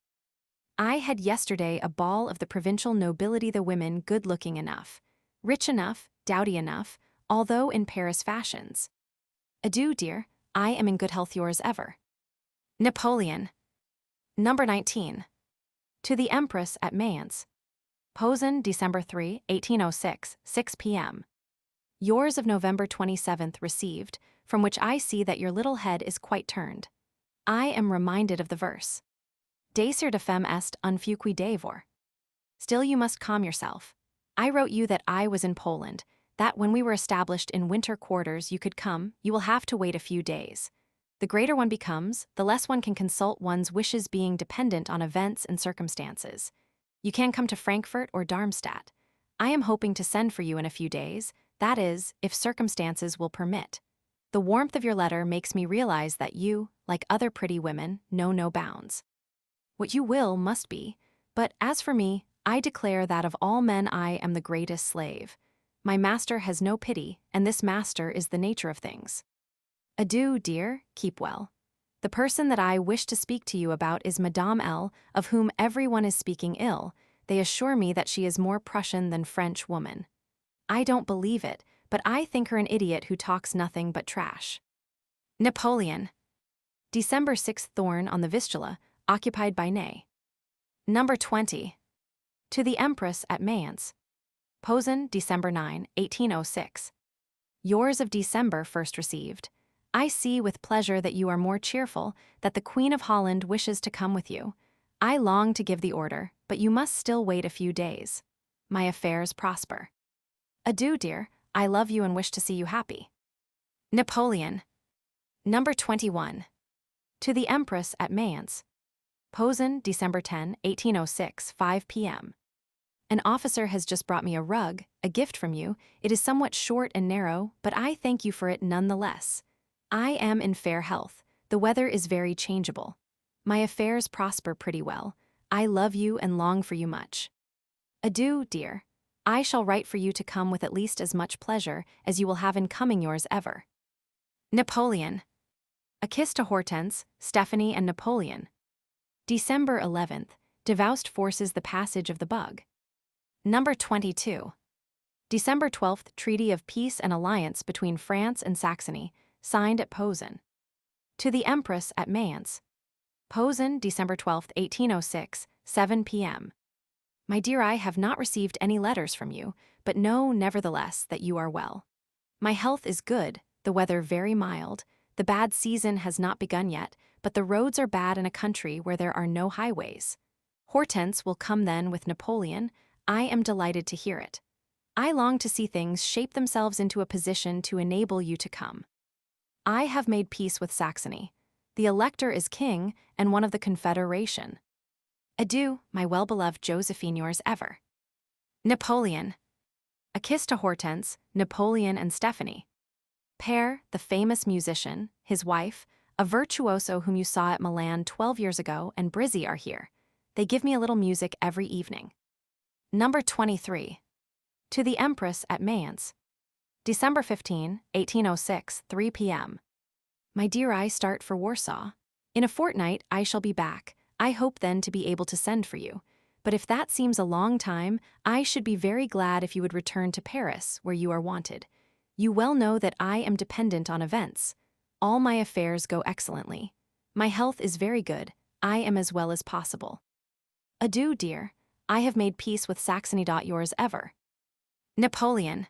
I had yesterday a ball of the provincial nobility, the women good-looking enough, rich enough, dowdy enough, although in Paris fashions. Adieu, dear, I am in good health, yours ever. Napoleon. Number 19. To the Empress at Mayence. Posen, December 3, 1806, 6 p.m. Yours of November 27th received, from which I see that your little head is quite turned. I am reminded of the verse. Desir de femme est un feu qui dévore. Still you must calm yourself. I wrote you that I was in Poland, that when we were established in winter quarters you could come, you will have to wait a few days. The greater one becomes, the less one can consult one's wishes being dependent on events and circumstances. You can come to Frankfurt or Darmstadt. I am hoping to send for you in a few days, that is, if circumstances will permit. The warmth of your letter makes me realize that you, like other pretty women, know no bounds. What you will must be, but as for me, I declare that of all men I am the greatest slave. My master has no pity, and this master is the nature of things. Adieu, dear, keep well. The person that I wish to speak to you about is Madame L., of whom everyone is speaking ill. They assure me that she is more Prussian than French woman. I don't believe it, but I think her an idiot who talks nothing but trash. Napoleon. December 6th, Thorn on the Vistula, occupied by Ney. Number 20. To the Empress at Mayence. Posen, December 9, 1806. Yours of December first received. I see with pleasure that you are more cheerful, that the Queen of Holland wishes to come with you. I long to give the order, but you must still wait a few days. My affairs prosper. Adieu, dear, I love you and wish to see you happy. Napoleon. Number 21. To the Empress at Mayence. Posen, December 10, 1806, 5 p.m. An officer has just brought me a rug, a gift from you. It is somewhat short and narrow, but I thank you for it nonetheless. I am in fair health. The weather is very changeable. My affairs prosper pretty well. I love you and long for you much. Adieu, dear. I shall write for you to come with at least as much pleasure as you will have in coming, yours ever. Napoleon. A kiss to Hortense, Stephanie, and Napoleon. December 11th. Davoust forces the passage of the bug. Number 22. December 12th. Treaty of Peace and Alliance between France and Saxony, signed at Posen. To the Empress at Mayence. Posen, December 12th, 1806, 7 p.m. My dear, I have not received any letters from you, but know, nevertheless, that you are well. My health is good, the weather very mild. The bad season has not begun yet, but the roads are bad in a country where there are no highways. Hortense will come then with Napoleon. I am delighted to hear it. I long to see things shape themselves into a position to enable you to come. I have made peace with Saxony. The Elector is king and one of the Confederation. Adieu, my well-beloved Josephine, yours ever. Napoleon. A kiss to Hortense, Napoleon, and Stephanie. Père, the famous musician, his wife, a virtuoso whom you saw at Milan 12 years ago, and Brizzy are here. They give me a little music every evening. Number 23. To the Empress at Mayence. December 15, 1806, 3 p.m. My dear, I start for Warsaw. In a fortnight I shall be back. I hope then to be able to send for you. But if that seems a long time, I should be very glad if you would return to Paris, where you are wanted. You well know that I am dependent on events. All my affairs go excellently. My health is very good. I am as well as possible. Adieu, dear. I have made peace with Saxony. Yours ever. Napoleon.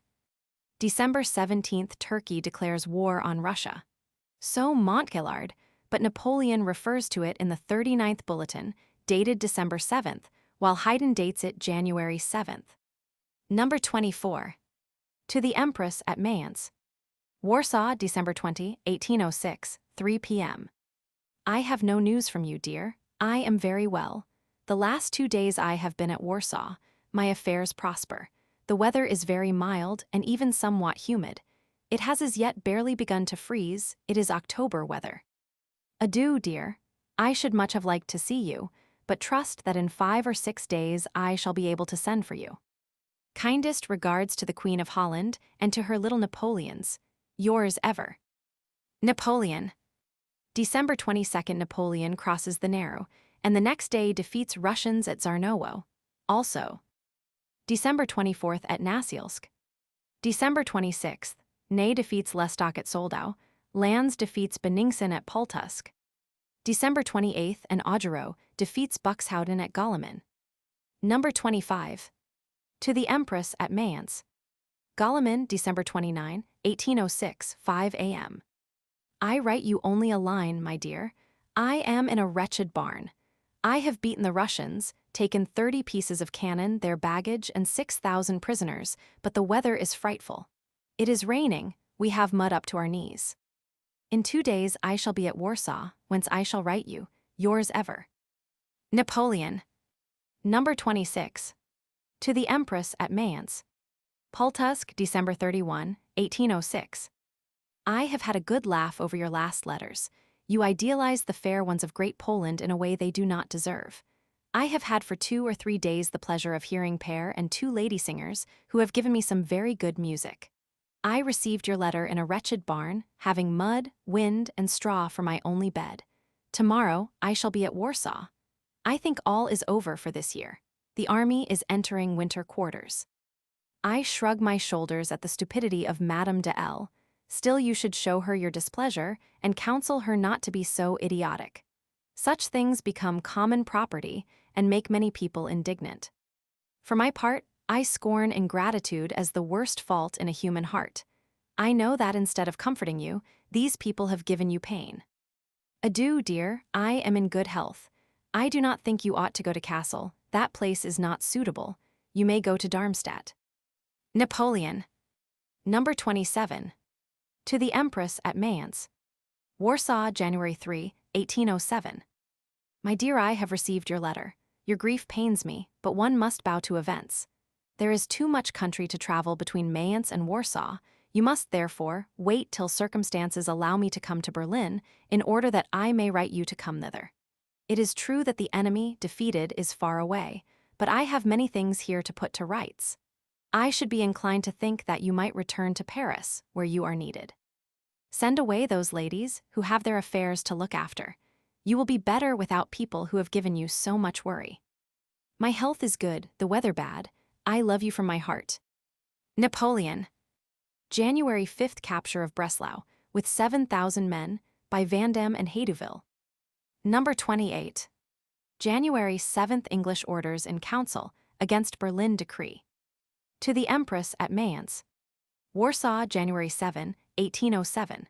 December 17th. Turkey declares war on Russia. So Montgillard, but Napoleon refers to it in the 39th Bulletin, dated December 7th, while Haydn dates it January 7th. Number 24. To the Empress at Mayence. Warsaw, December 20, 1806, 3 p.m. I have no news from you, dear. I am very well. The last 2 days I have been at Warsaw. My affairs prosper. The weather is very mild and even somewhat humid. It has as yet barely begun to freeze, it is October weather. Adieu, dear. I should much have liked to see you, but trust that in 5 or 6 days I shall be able to send for you. Kindest regards to the Queen of Holland and to her little Napoleons. Yours ever. Napoleon. December 22nd, Napoleon crosses the Narrow, and the next day defeats Russians at Zarnowo. Also. December 24th at Nasilsk. December 26th, Ney defeats Lestock at Soldau, Lannes defeats Beningsen at Pultusk. December 28th and Augereau defeats Buxhowden at Galliman. Number 25. To the Empress at Mayence. Galliman, December 29, 1806, 5 a.m. I write you only a line, my dear. I am in a wretched barn. I have beaten the Russians, taken 30 pieces of cannon, their baggage, and 6,000 prisoners, but the weather is frightful. It is raining, we have mud up to our knees. In 2 days I shall be at Warsaw, whence I shall write you, yours ever. Napoleon. Number 26. To the Empress at Mayence. Pultusk, December 31, 1806. I have had a good laugh over your last letters. You idealize the fair ones of Great Poland in a way they do not deserve. I have had for 2 or 3 days the pleasure of hearing Pear and 2 lady singers who have given me some very good music. I received your letter in a wretched barn, having mud, wind, and straw for my only bed. Tomorrow I shall be at Warsaw. I think all is over for this year. The army is entering winter quarters. I shrug my shoulders at the stupidity of Madame de L. Still you should show her your displeasure and counsel her not to be so idiotic. Such things become common property and make many people indignant. For my part, I scorn ingratitude as the worst fault in a human heart. I know that instead of comforting you, these people have given you pain. Adieu, dear, I am in good health. I do not think you ought to go to Kassel, that place is not suitable. You may go to Darmstadt. Napoleon. Number 27. To the Empress at Mayence. Warsaw, January 3, 1807. My dear, I have received your letter. Your grief pains me, but one must bow to events. There is too much country to travel between Mayence and Warsaw. You must, therefore, wait till circumstances allow me to come to Berlin, in order that I may write you to come thither. It is true that the enemy, defeated, is far away, but I have many things here to put to rights. I should be inclined to think that you might return to Paris, where you are needed. Send away those ladies, who have their affairs to look after. You will be better without people who have given you so much worry. My health is good, the weather bad. I love you from my heart. Napoleon. January 5th capture of Breslau, with 7,000 men, by Vandamme and Hadouville. Number 28. January 7th English orders in council, against Berlin decree. To the Empress at Mayence. Warsaw, January 7, 1807.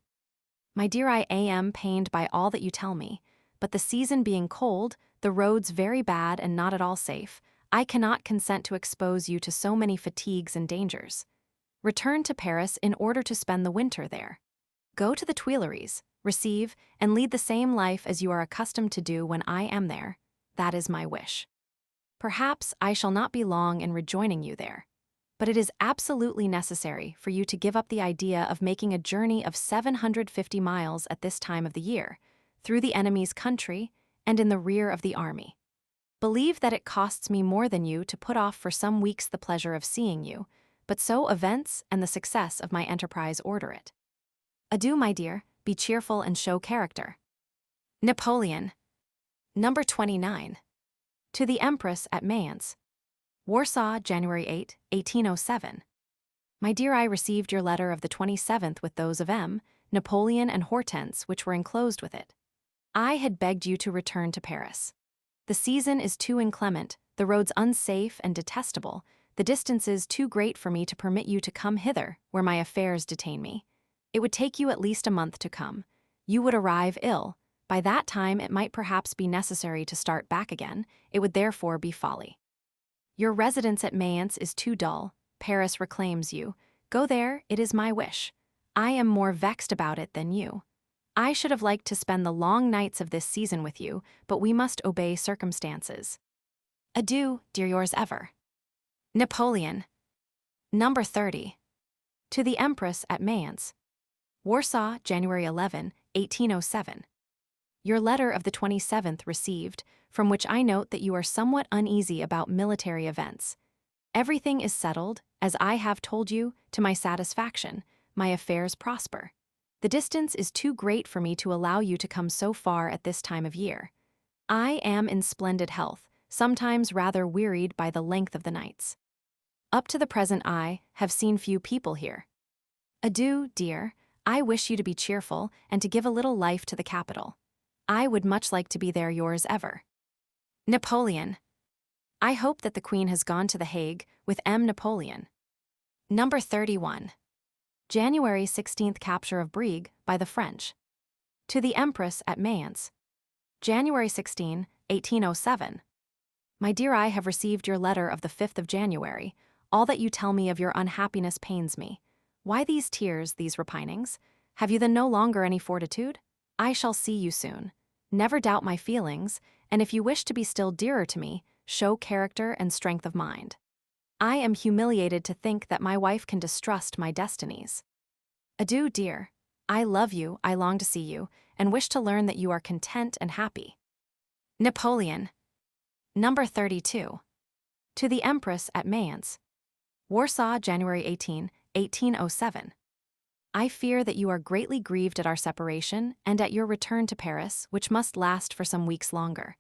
My dear, I am pained by all that you tell me, but the season being cold, the roads very bad and not at all safe, I cannot consent to expose you to so many fatigues and dangers. Return to Paris in order to spend the winter there. Go to the Tuileries, receive, and lead the same life as you are accustomed to do when I am there. That is my wish. Perhaps I shall not be long in rejoining you there, but it is absolutely necessary for you to give up the idea of making a journey of 750 miles at this time of the year, through the enemy's country and in the rear of the army. Believe that it costs me more than you to put off for some weeks the pleasure of seeing you, but so events and the success of my enterprise order it. Adieu, my dear, be cheerful and show character. Napoleon. Number 29. To the Empress at Mayence. Warsaw, January 8, 1807. My dear, I received your letter of the 27th with those of M., Napoleon, and Hortense, which were enclosed with it. I had begged you to return to Paris. The season is too inclement, the roads unsafe and detestable, the distances too great for me to permit you to come hither, where my affairs detain me. It would take you at least a month to come. You would arrive ill. By that time it might perhaps be necessary to start back again. It would therefore be folly. Your residence at Mayence is too dull. Paris reclaims you. Go there, it is my wish. I am more vexed about it than you. I should have liked to spend the long nights of this season with you, but we must obey circumstances. Adieu, dear, yours ever. Napoleon. Number 30. To the Empress at Mayence, Warsaw, January 11, 1807. Your letter of the 27th received, from which I note that you are somewhat uneasy about military events. Everything is settled, as I have told you, to my satisfaction. My affairs prosper. The distance is too great for me to allow you to come so far at this time of year. I am in splendid health, sometimes rather wearied by the length of the nights. Up to the present I have seen few people here. Adieu, dear. I wish you to be cheerful and to give a little life to the capital. I would much like to be there, yours ever. Napoleon. I hope that the Queen has gone to The Hague with M. Napoleon. Number 31. January 16th capture of Brieg by the French. To the Empress at Mayence, January 16, 1807. My dear, I have received your letter of the 5th of January. All that you tell me of your unhappiness pains me. Why these tears, these repinings? Have you then no longer any fortitude? I shall see you soon. Never doubt my feelings, and if you wish to be still dearer to me, show character and strength of mind. I am humiliated to think that my wife can distrust my destinies. Adieu, dear. I love you, I long to see you, and wish to learn that you are content and happy. Napoleon. Number 32. To the Empress at Mayence, Warsaw, January 18, 1807. I fear that you are greatly grieved at our separation and at your return to Paris, which must last for some weeks longer.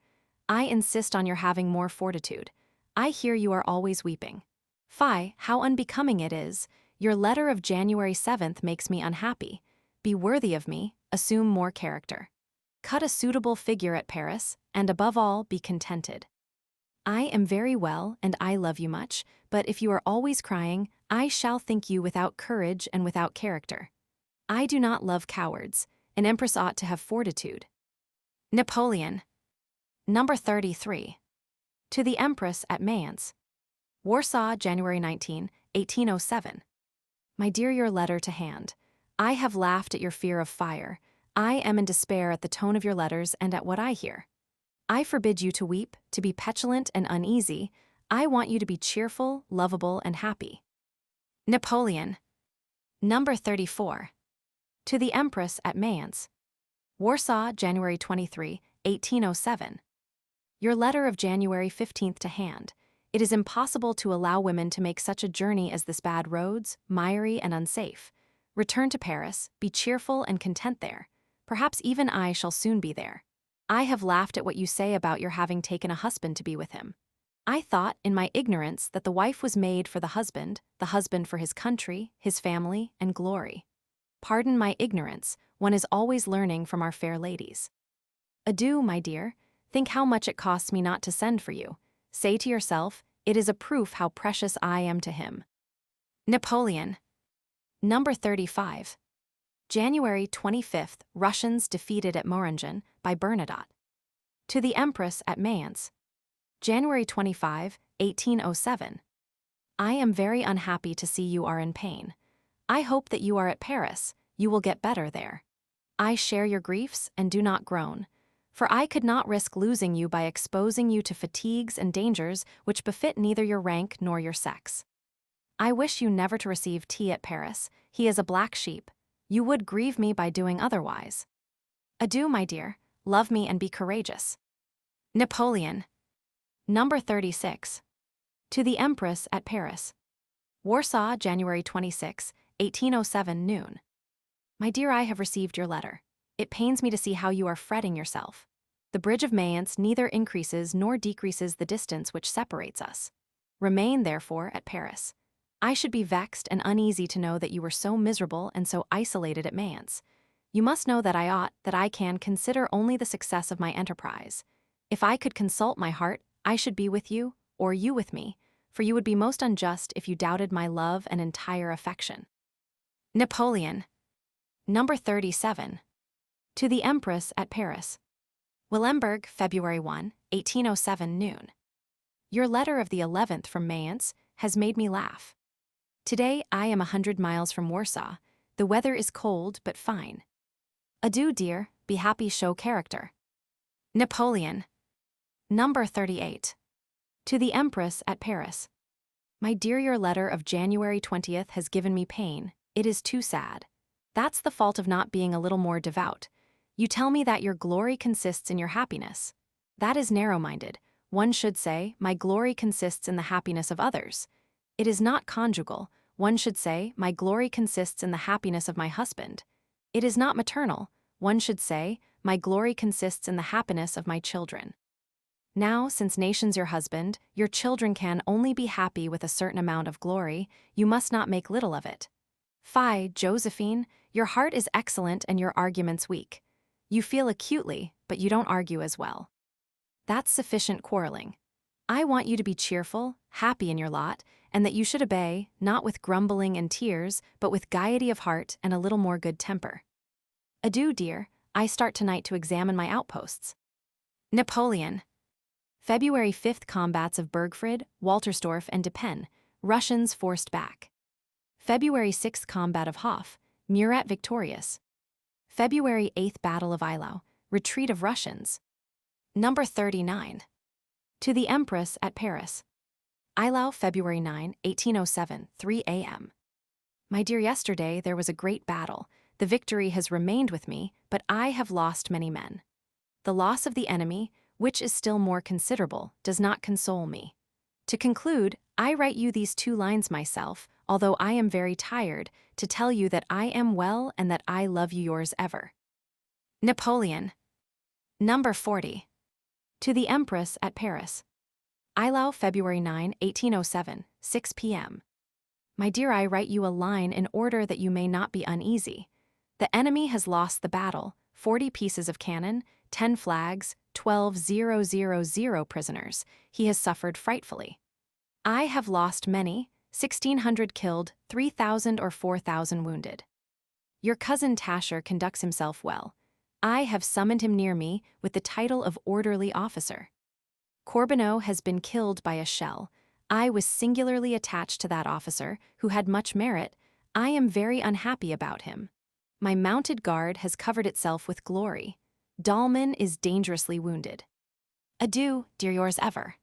I insist on your having more fortitude. I hear you are always weeping. Fie, how unbecoming it is. Your letter of January 7th makes me unhappy. Be worthy of me, assume more character. Cut a suitable figure at Paris, and above all, be contented. I am very well, and I love you much, but if you are always crying, I shall think you without courage and without character. I do not love cowards. An empress ought to have fortitude. Napoleon. Number 33. To the Empress at Mayence, Warsaw, January 19, 1807. My dear, your letter to hand. I have laughed at your fear of fire. I am in despair at the tone of your letters and at what I hear. I forbid you to weep, to be petulant and uneasy. I want you to be cheerful, lovable, and happy. Napoleon. Number 34. To the Empress at Mayence, Warsaw, January 23, 1807. Your letter of January 15th to hand. It is impossible to allow women to make such a journey as this, bad roads, miry and unsafe. Return to Paris, be cheerful and content there. Perhaps even I shall soon be there. I have laughed at what you say about your having taken a husband to be with him. I thought, in my ignorance, that the wife was made for the husband for his country, his family, and glory. Pardon my ignorance, one is always learning from our fair ladies. Adieu, my dear. Think how much it costs me not to send for you. Say to yourself, it is a proof how precious I am to him. Napoleon. Number 35. January 25th, Russians defeated at Marengo by Bernadotte. To the Empress at Mayence, January 25, 1807. I am very unhappy to see you are in pain. I hope that you are at Paris, you will get better there. I share your griefs and do not groan, for I could not risk losing you by exposing you to fatigues and dangers which befit neither your rank nor your sex. I wish you never to receive tea at Paris. He is a black sheep. You would grieve me by doing otherwise. Adieu, my dear. Love me and be courageous. Napoleon. Number 36. To the Empress at Paris, Warsaw, January 26, 1807 noon. My dear, I have received your letter. It pains me to see how you are fretting yourself. The bridge of Mayence neither increases nor decreases the distance which separates us. Remain, therefore, at Paris. I should be vexed and uneasy to know that you were so miserable and so isolated at Mayence. You must know that I can consider only the success of my enterprise. If I could consult my heart, I should be with you, or you with me, for you would be most unjust if you doubted my love and entire affection. Napoleon. Number 37. To the Empress at Paris, Willemberg, February 1, 1807 noon. Your letter of the 11th from Mayence has made me laugh. Today I am 100 miles from Warsaw. The weather is cold but fine. Adieu, dear. Be happy, show character. Napoleon. Number 38. To the Empress at Paris, My dear, your letter of January 20th has given me pain. It is too sad. That's the fault of not being a little more devout. You tell me that your glory consists in your happiness. That is narrow-minded. One should say, my glory consists in the happiness of others. It is not conjugal. One should say, my glory consists in the happiness of my husband. It is not maternal. One should say, my glory consists in the happiness of my children. Now, since nation's your husband, your children can only be happy with a certain amount of glory, you must not make little of it. Fie, Josephine, your heart is excellent and your arguments weak. You feel acutely, but you don't argue as well. That's sufficient quarreling. I want you to be cheerful, happy in your lot, and that you should obey, not with grumbling and tears, but with gaiety of heart and a little more good temper. Adieu, dear, I start tonight to examine my outposts. Napoleon. February 5th combats of Bergfried, Waltersdorf, and Dieppe, Russians forced back. February 6th combat of Hof, Murat victorious. February 8th Battle of Eylau, retreat of Russians. Number 39. To the Empress at Paris. Eylau, February 9, 1807, 3 a.m. My dear, yesterday there was a great battle. The victory has remained with me, but I have lost many men. The loss of the enemy, which is still more considerable, does not console me. To conclude, I write you these 2 lines myself, although I am very tired, to tell you that I am well and that I love you, yours ever. Napoleon. Number 40. To the Empress at Paris. Eylau, February 9, 1807, 6 p.m. My dear, I write you a line in order that you may not be uneasy. The enemy has lost the battle, 40 pieces of cannon, 10 flags, 12,000 prisoners. He has suffered frightfully. I have lost many, 1,600 killed, 3,000 or 4,000 wounded. Your cousin Tascher conducts himself well. I have summoned him near me with the title of orderly officer. Corbeneau has been killed by a shell. I was singularly attached to that officer, who had much merit. I am very unhappy about him. My mounted guard has covered itself with glory. Dahlmann is dangerously wounded. Adieu, dear, yours ever.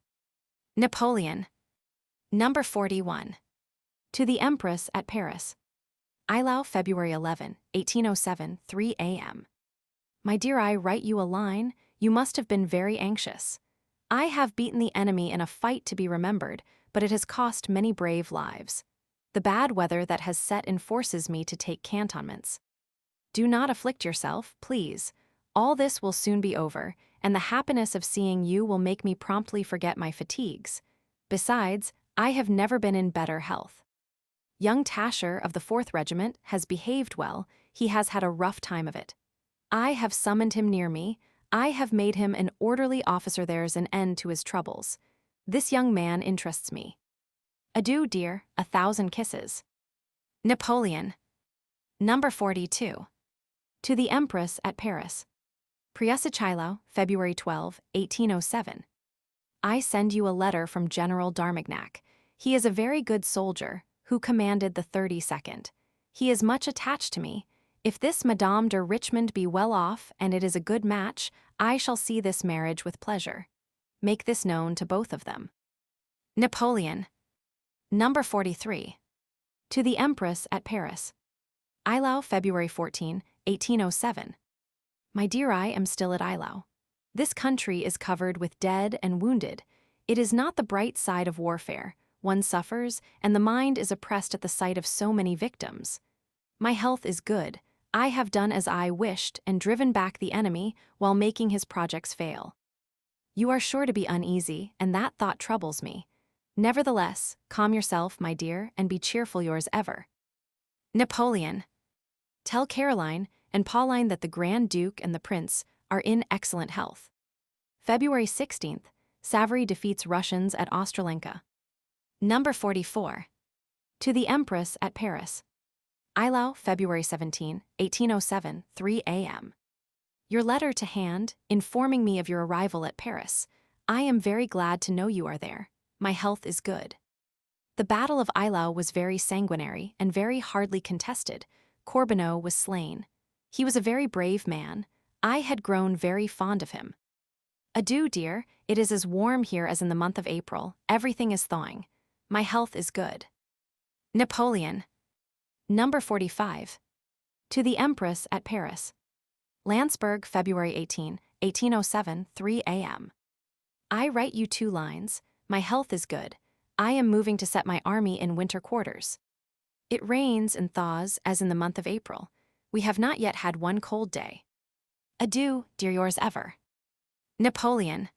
Napoleon. Number 41. To the Empress at Paris. Eylau, February 11, 1807, 3 a.m. My dear, I write you a line. You must have been very anxious. I have beaten the enemy in a fight to be remembered, but it has cost many brave lives. The bad weather that has set enforces me to take cantonments. Do not afflict yourself, please. All this will soon be over, and the happiness of seeing you will make me promptly forget my fatigues. Besides, I have never been in better health. Young Tascher of the 4th Regiment has behaved well. He has had a rough time of it. I have summoned him near me. I have made him an orderly officer. There's an end to his troubles. This young man interests me. Adieu, dear, 1,000 kisses. Napoleon. Number 42. To the Empress at Paris. Eylau, February 12, 1807. I send you a letter from General d'Armagnac. He is a very good soldier, who commanded the 32nd. He is much attached to me. If this Madame de Richmond be well off and it is a good match, I shall see this marriage with pleasure. Make this known to both of them. Napoleon. Number 43. To the Empress at Paris. Eylau, February 14, 1807. My dear, I am still at Eylau. This country is covered with dead and wounded. It is not the bright side of warfare. One suffers, and the mind is oppressed at the sight of so many victims. My health is good. I have done as I wished and driven back the enemy while making his projects fail. You are sure to be uneasy, and that thought troubles me. Nevertheless, calm yourself, my dear, and be cheerful, yours ever. Napoleon. Tell Caroline and Pauline that the Grand Duke and the Prince are in excellent health. February 16th, Savary defeats Russians at Austerlitz. Number 44. To the Empress at Paris. Eylau, February 17, 1807, 3 a.m. Your letter to hand, informing me of your arrival at Paris. I am very glad to know you are there. My health is good. The Battle of Eylau was very sanguinary and very hardly contested. Corbeneau was slain. He was a very brave man. I had grown very fond of him. Adieu, dear. It is as warm here as in the month of April. Everything is thawing. My health is good. Napoleon. Number 45. To the Empress at Paris. Landsberg, February 18, 1807, 3 a.m. I write you 2 lines. My health is good. I am moving to set my army in winter quarters. It rains and thaws as in the month of April. We have not yet had one cold day. Adieu, dear yours ever. Napoleon.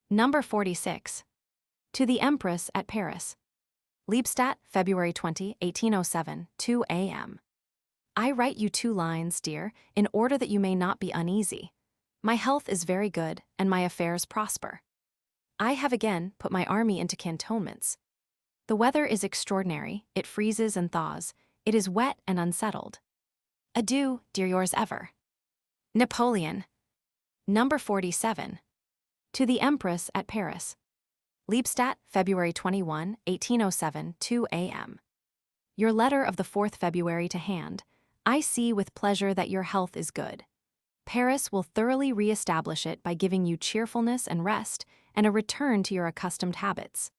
Number 46. To the Empress at Paris. Liebstadt, February 20, 1807, 2 a.m. I write you 2 lines, dear, in order that you may not be uneasy. My health is very good, and my affairs prosper. I have again put my army into cantonments. The weather is extraordinary, it freezes and thaws, it is wet and unsettled. Adieu, dear yours ever. Napoleon. Number 47. To the Empress at Paris. Liebstadt, February 21, 1807, 2 a.m. Your letter of the 4th February to hand. I see with pleasure that your health is good. Paris will thoroughly re-establish it by giving you cheerfulness and rest and a return to your accustomed habits.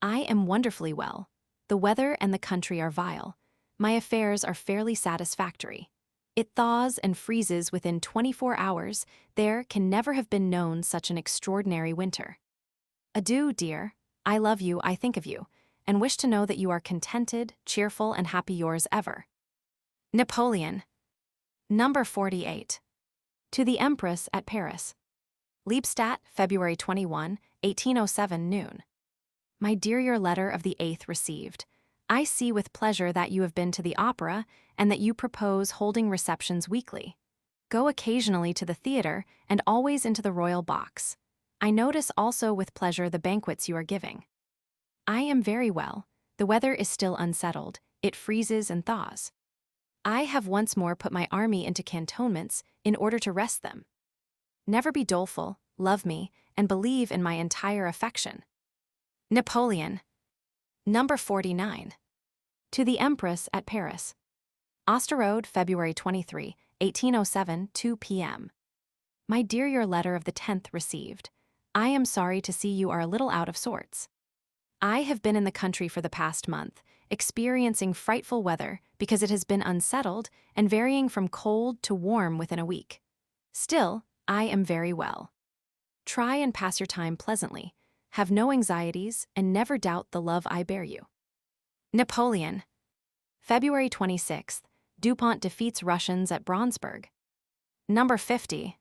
I am wonderfully well. The weather and the country are vile. My affairs are fairly satisfactory. It thaws and freezes within 24 hours. There can never have been known such an extraordinary winter. Adieu, dear. I love you, I think of you, and wish to know that you are contented, cheerful, and happy yours ever. Napoleon. Number 48. To the Empress at Paris. Liebstadt, February 21, 1807, noon. My dear, your letter of the 8th received. I see with pleasure that you have been to the opera and that you propose holding receptions weekly. Go occasionally to the theater and always into the royal box. I notice also with pleasure the banquets you are giving. I am very well. The weather is still unsettled. It freezes and thaws. I have once more put my army into cantonments in order to rest them. Never be doleful, love me, and believe in my entire affection. Napoleon. Number 49. To the Empress at Paris. Osterode, February 23, 1807, 2 p.m. My dear, your letter of the 10th received. I am sorry to see you are a little out of sorts. I have been in the country for the past month, experiencing frightful weather because it has been unsettled and varying from cold to warm within a week. Still, I am very well. Try and pass your time pleasantly, have no anxieties, and never doubt the love I bear you. Napoleon. February 26th, Dupont defeats Russians at Braunsberg. Number 50.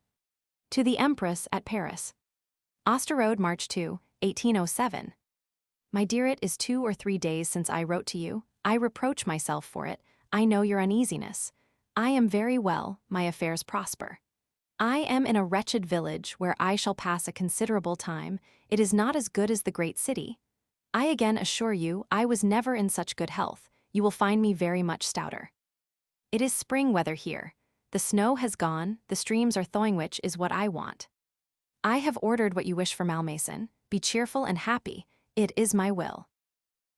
To the Empress at Paris. Osterode, March 2, 1807. My dear, it is 2 or 3 days since I wrote to you. I reproach myself for it. I know your uneasiness. I am very well, my affairs prosper. I am in a wretched village where I shall pass a considerable time. It is not as good as the great city. I again assure you I was never in such good health. You will find me very much stouter. It is spring weather here. The snow has gone, the streams are thawing, which is what I want. I have ordered what you wish for Malmaison. Be cheerful and happy. It is my will.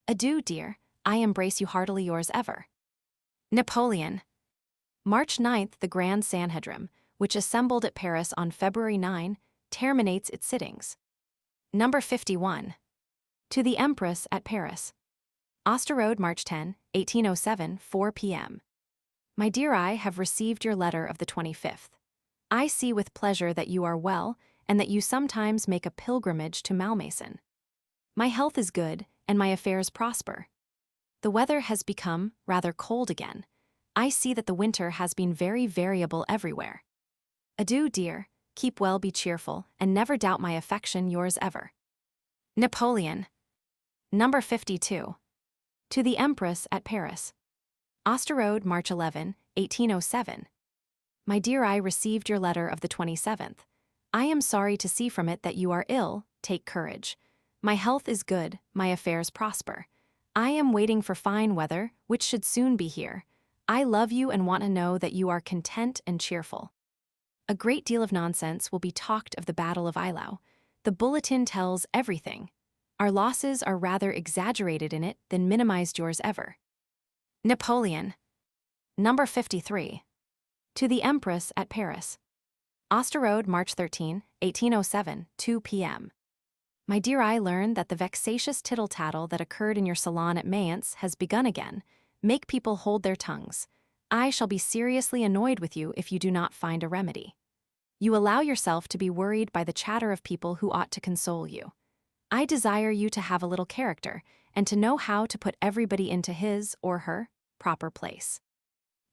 Adieu, dear. I embrace you heartily, yours ever. Napoleon. March 9th, the Grand Sanhedrim, which assembled at Paris on February 9, terminates its sittings. Number 51. To the Empress at Paris. Osterode, March 10, 1807, 4 p.m. My dear, I have received your letter of the 25th. I see with pleasure that you are well and that you sometimes make a pilgrimage to Malmaison. My health is good and my affairs prosper. The weather has become rather cold again. I see that the winter has been very variable everywhere. Adieu, dear. Keep well, be cheerful, and never doubt my affection, yours ever. Napoleon. Number 52. To the Empress at Paris. Osterode, March 11, 1807. My dear, I received your letter of the 27th. I am sorry to see from it that you are ill. Take courage. My health is good, my affairs prosper. I am waiting for fine weather, which should soon be here. I love you and want to know that you are content and cheerful. A great deal of nonsense will be talked of the Battle of Eylau. The bulletin tells everything. Our losses are rather exaggerated in it than minimized, yours ever. Napoleon. Number 53. To the Empress at Paris. Osterode, March 13, 1807, 2 p.m. My dear, I learn that the vexatious tittle-tattle that occurred in your salon at Mayence has begun again. Make people hold their tongues. I shall be seriously annoyed with you if you do not find a remedy. You allow yourself to be worried by the chatter of people who ought to console you. I desire you to have a little character and to know how to put everybody into his or her proper place.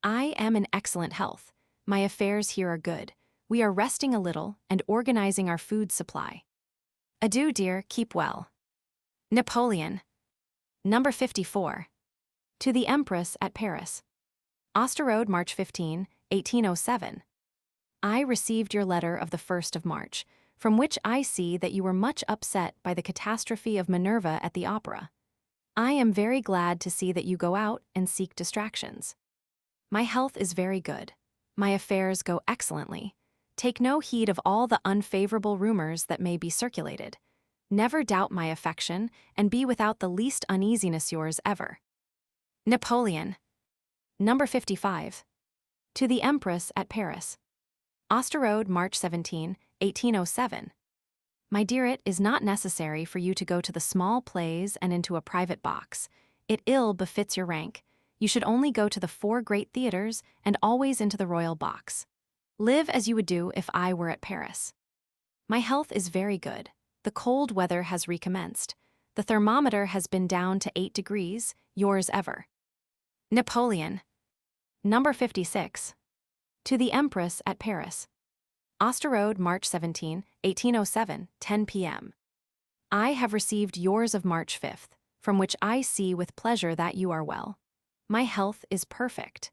I am in excellent health. My affairs here are good. We are resting a little and organizing our food supply. Adieu, dear, keep well. Napoleon. Number 54. To the Empress at Paris. Austerlitz, March 15, 1807. I received your letter of the 1st of March, from which I see that you were much upset by the catastrophe of Minerva at the opera. I am very glad to see that you go out and seek distractions. My health is very good. My affairs go excellently. Take no heed of all the unfavorable rumors that may be circulated. Never doubt my affection, and be without the least uneasiness yours ever. Napoleon. Number 55. To the Empress at Paris. Austerlitz, March 17, 1807. My dear, it is not necessary for you to go to the small plays and into a private box. It ill befits your rank. You should only go to the 4 great theaters and always into the royal box. Live as you would do if I were at Paris. My health is very good. The cold weather has recommenced. The thermometer has been down to 8 degrees, yours ever. Napoleon. Number 56. To the Empress at Paris. Austerlitz, March 17, 1807, 10 p.m. I have received yours of March 5th, from which I see with pleasure that you are well. My health is perfect.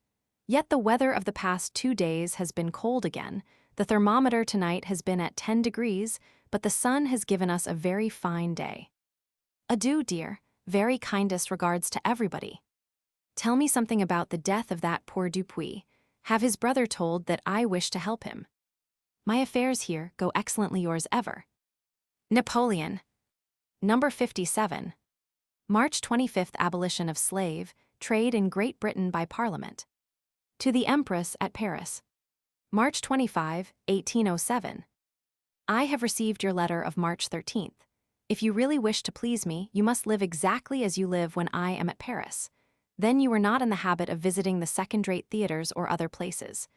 Yet the weather of the past 2 days has been cold again. The thermometer tonight has been at 10 degrees, but the sun has given us a very fine day. Adieu, dear, very kindest regards to everybody. Tell me something about the death of that poor Dupuis. Have his brother told that I wish to help him. My affairs here go excellently, yours ever. Napoleon. Number 57. March 25th. Abolition of slave trade in Great Britain by Parliament. To the Empress at Paris. March 25, 1807. I have received your letter of March 13th. If you really wish to please me, you must live exactly as you live when I am at Paris. Then you are not in the habit of visiting the second-rate theaters or other places.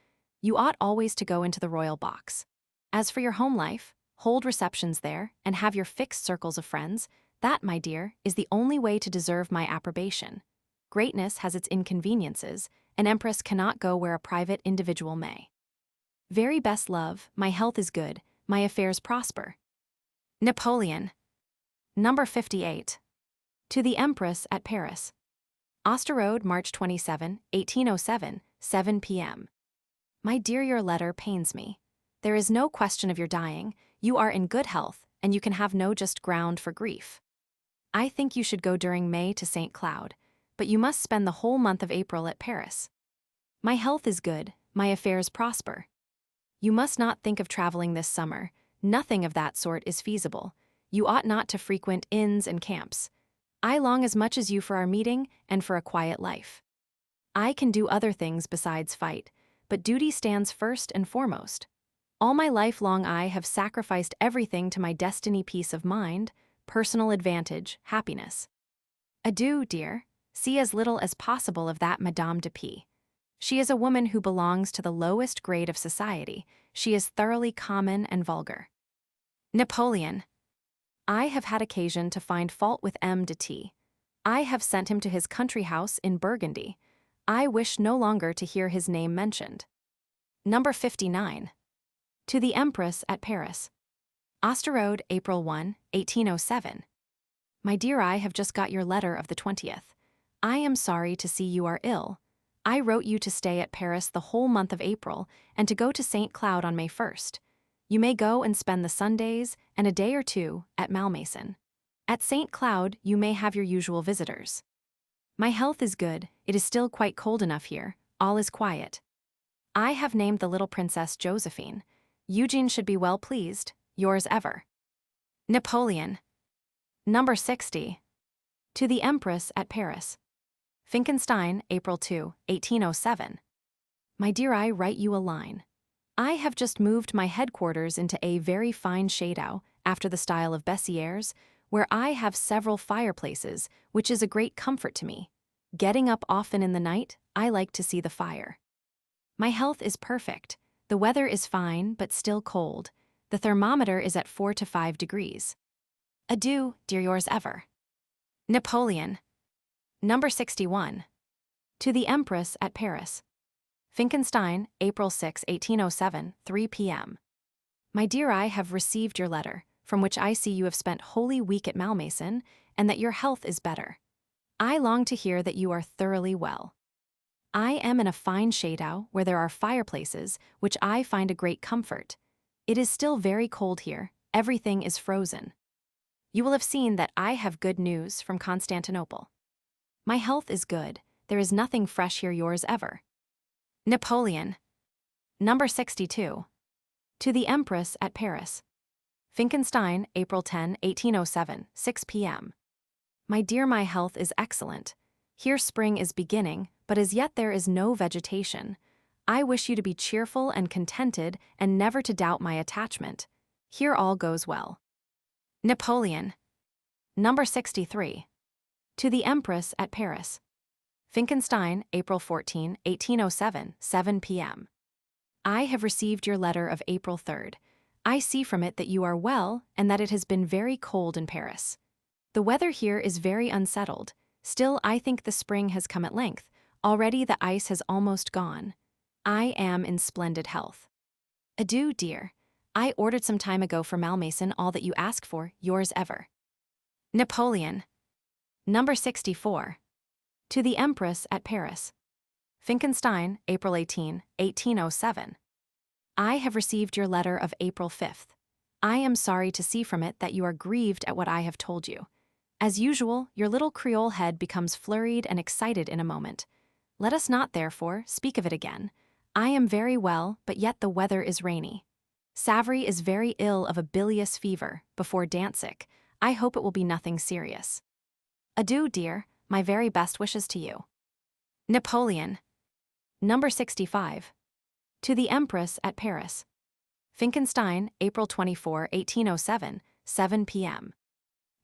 You ought always to go into the royal box. As for your home life, hold receptions there and have your fixed circles of friends. That, my dear, is the only way to deserve my approbation. Greatness has its inconveniences. An empress cannot go where a private individual may. Very best love, my health is good, my affairs prosper. Napoleon. Number 58. To the Empress at Paris. Austerlitz, March 27, 1807, 7 p.m. My dear, your letter pains me. There is no question of your dying. You are in good health, and you can have no just ground for grief. I think you should go during May to St. Cloud, but you must spend the whole month of April at Paris. My health is good, my affairs prosper. You must not think of traveling this summer. Nothing of that sort is feasible. You ought not to frequent inns and camps. I long as much as you for our meeting and for a quiet life. I can do other things besides fight, but duty stands first and foremost. All my life long I have sacrificed everything to my destiny, peace of mind, personal advantage, happiness. Adieu, dear. See as little as possible of that Madame de P. She is a woman who belongs to the lowest grade of society. She is thoroughly common and vulgar. Napoleon. I have had occasion to find fault with M. de T. I have sent him to his country house in Burgundy. I wish no longer to hear his name mentioned. Number 59. To the Empress at Paris. Austerlitz, April 1, 1807. My dear, I have just got your letter of the 20th. I am sorry to see you are ill. I wrote you to stay at Paris the whole month of April and to go to St. Cloud on May 1st. You may go and spend the Sundays and a day or two at Malmaison. At St. Cloud, you may have your usual visitors. My health is good, it is still quite cold enough here, all is quiet. I have named the little princess Josephine. Eugene should be well pleased, yours ever. Napoleon. Number 60. To the Empress at Paris. Finkenstein, April 2, 1807. My dear, I write you a line. I have just moved my headquarters into a very fine shadow after the style of Bessieres, where I have several fireplaces, which is a great comfort to me. Getting up often in the night, I like to see the fire. My health is perfect. The weather is fine, but still cold. The thermometer is at 4 to 5 degrees. Adieu, dear yours ever. Napoleon. Number 61. To the Empress at Paris. Finkenstein, April 6, 1807, 3 p.m. My dear, I have received your letter, from which I see you have spent Holy Week at Malmaison, and that your health is better. I long to hear that you are thoroughly well. I am in a fine chateau where there are fireplaces, which I find a great comfort. It is still very cold here, everything is frozen. You will have seen that I have good news from Constantinople. My health is good, there is nothing fresh here, yours ever. Napoleon. Number 62. To the Empress at Paris. Finkenstein, April 10, 1807, 6 p.m. My dear, my health is excellent. Here spring is beginning, but as yet there is no vegetation. I wish you to be cheerful and contented and never to doubt my attachment. Here all goes well. Napoleon. Number 63. To the Empress at Paris. Finkenstein, April 14, 1807, 7 p.m. I have received your letter of April 3rd. I see from it that you are well and that it has been very cold in Paris. The weather here is very unsettled. Still, I think the spring has come at length. Already the ice has almost gone. I am in splendid health. Adieu, dear. I ordered some time ago for Malmaison all that you ask for, yours ever. Napoleon. Number 64. To the Empress at Paris. Finkenstein, April 18, 1807. I have received your letter of April 5th. I am sorry to see from it that you are grieved at what I have told you. As usual, your little Creole head becomes flurried and excited in a moment. Let us not, therefore, speak of it again. I am very well, but yet the weather is rainy. Savary is very ill of a bilious fever, before Danzig. I hope it will be nothing serious. Adieu, dear, my very best wishes to you. Napoleon. Number 65. To the Empress at Paris. Finkenstein, April 24, 1807, 7 p.m.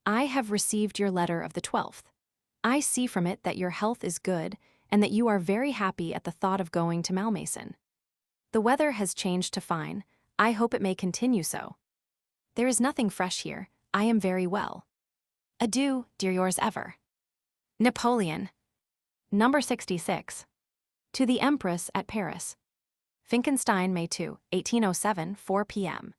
I have received your letter of the 12th. I see from it that your health is good and that you are very happy at the thought of going to Malmaison. The weather has changed to fine. I hope it may continue so. There is nothing fresh here. I am very well. Adieu, dear yours ever. Napoleon. Number 66. To the Empress at Paris. Finkenstein, May 2, 1807, 4 p.m.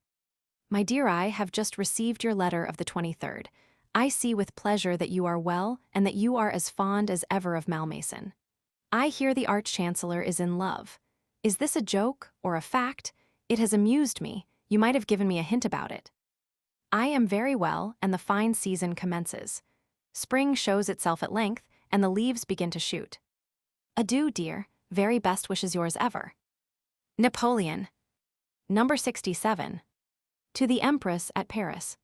My dear, I have just received your letter of the 23rd. I see with pleasure that you are well and that you are as fond as ever of Malmaison. I hear the Arch-Chancellor is in love. Is this a joke or a fact? It has amused me. You might have given me a hint about it. I am very well, and the fine season commences. Spring shows itself at length, and the leaves begin to shoot. Adieu, dear. Very best wishes, yours ever. Napoleon. Number 67. To the Empress at Paris.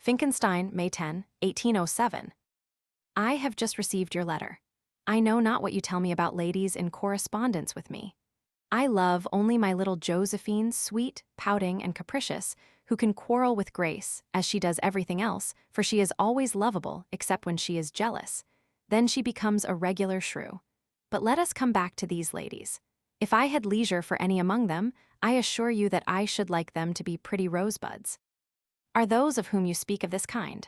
Finkenstein, May 10, 1807. I have just received your letter. I know not what you tell me about ladies in correspondence with me. I love only my little Josephine, sweet, pouting, and capricious, who can quarrel with grace, as she does everything else, for she is always lovable except when she is jealous. Then she becomes a regular shrew. But let us come back to these ladies. If I had leisure for any among them, I assure you that I should like them to be pretty rosebuds. Are those of whom you speak of this kind?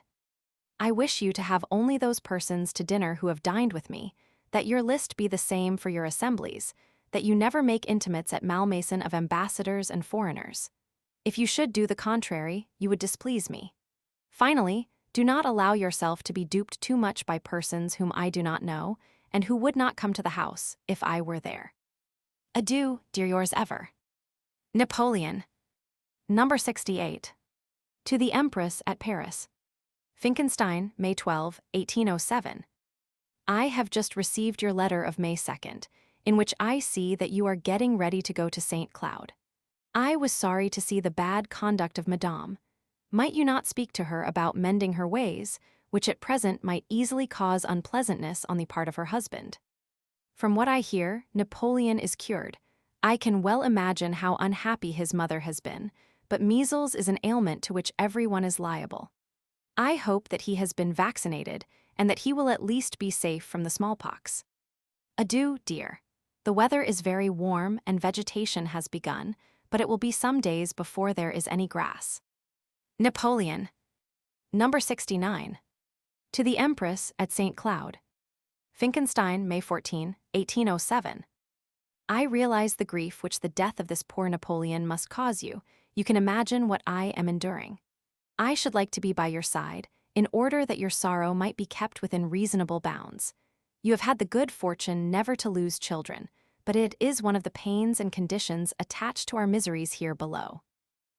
I wish you to have only those persons to dinner who have dined with me, that your list be the same for your assemblies, that you never make intimates at Malmaison of ambassadors and foreigners. If you should do the contrary, you would displease me. Finally, do not allow yourself to be duped too much by persons whom I do not know, and who would not come to the house if I were there. Adieu, dear yours ever. Napoleon. Number 68. To the Empress at Paris. Finkenstein, May 12, 1807. I have just received your letter of May 2nd, in which I see that you are getting ready to go to St. Cloud. I was sorry to see the bad conduct of Madame. Might you not speak to her about mending her ways, which at present might easily cause unpleasantness on the part of her husband? From what I hear, Napoleon is cured. I can well imagine how unhappy his mother has been, but measles is an ailment to which everyone is liable. I hope that he has been vaccinated and that he will at least be safe from the smallpox. Adieu, dear. The weather is very warm and vegetation has begun, but it will be some days before there is any grass. Napoleon. Number 69. To the Empress at St. Cloud. Finkenstein, May 14, 1807. I realize the grief which the death of this poor Napoleon must cause you. You can imagine what I am enduring. I should like to be by your side, in order that your sorrow might be kept within reasonable bounds. You have had the good fortune never to lose children, but it is one of the pains and conditions attached to our miseries here below.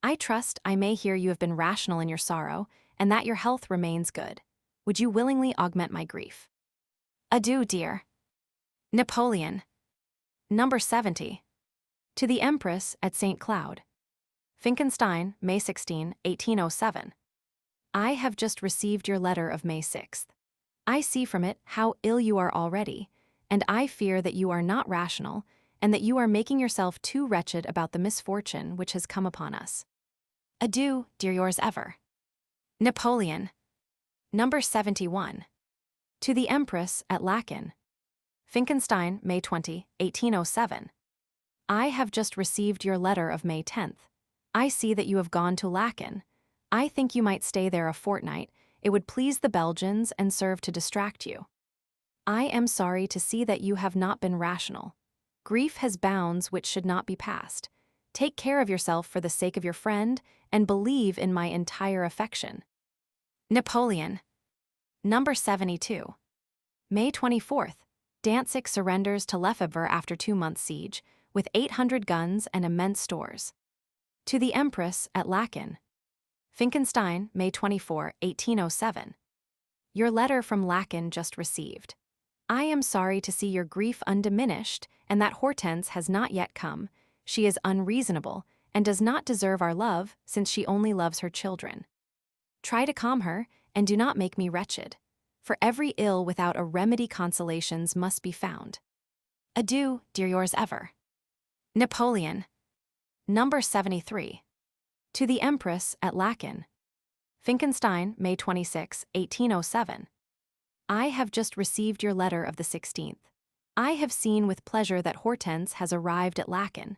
I trust I may hear you have been rational in your sorrow, and that your health remains good. Would you willingly augment my grief? Adieu, dear. Napoleon. Number 70. To the Empress at St. Cloud. Finkenstein, May 16, 1807. I have just received your letter of May 6th. I see from it how ill you are already, and I fear that you are not rational, and that you are making yourself too wretched about the misfortune which has come upon us. Adieu, dear yours ever. Napoleon. Number 71. To the Empress at Laeken. Finkenstein, May 20, 1807. I have just received your letter of May 10th. I see that you have gone to Laeken. I think you might stay there a fortnight. It would please the Belgians and serve to distract you. I am sorry to see that you have not been rational. Grief has bounds which should not be passed. Take care of yourself for the sake of your friend, and believe in my entire affection. Napoleon. Number 72. May 24th. Danzig surrenders to Lefebvre after 2 months' siege, with 800 guns and immense stores. To the Empress at Laeken. Finkenstein, May 24, 1807. Your letter from Laeken just received. I am sorry to see your grief undiminished, and that Hortense has not yet come. She is unreasonable, and does not deserve our love, since she only loves her children. Try to calm her, and do not make me wretched. For every ill without a remedy consolations must be found. Adieu, dear yours ever. Napoleon. Number 73. To the Empress at Laeken. Finkenstein, May 26, 1807. I have just received your letter of the 16th. I have seen with pleasure that Hortense has arrived at Laeken.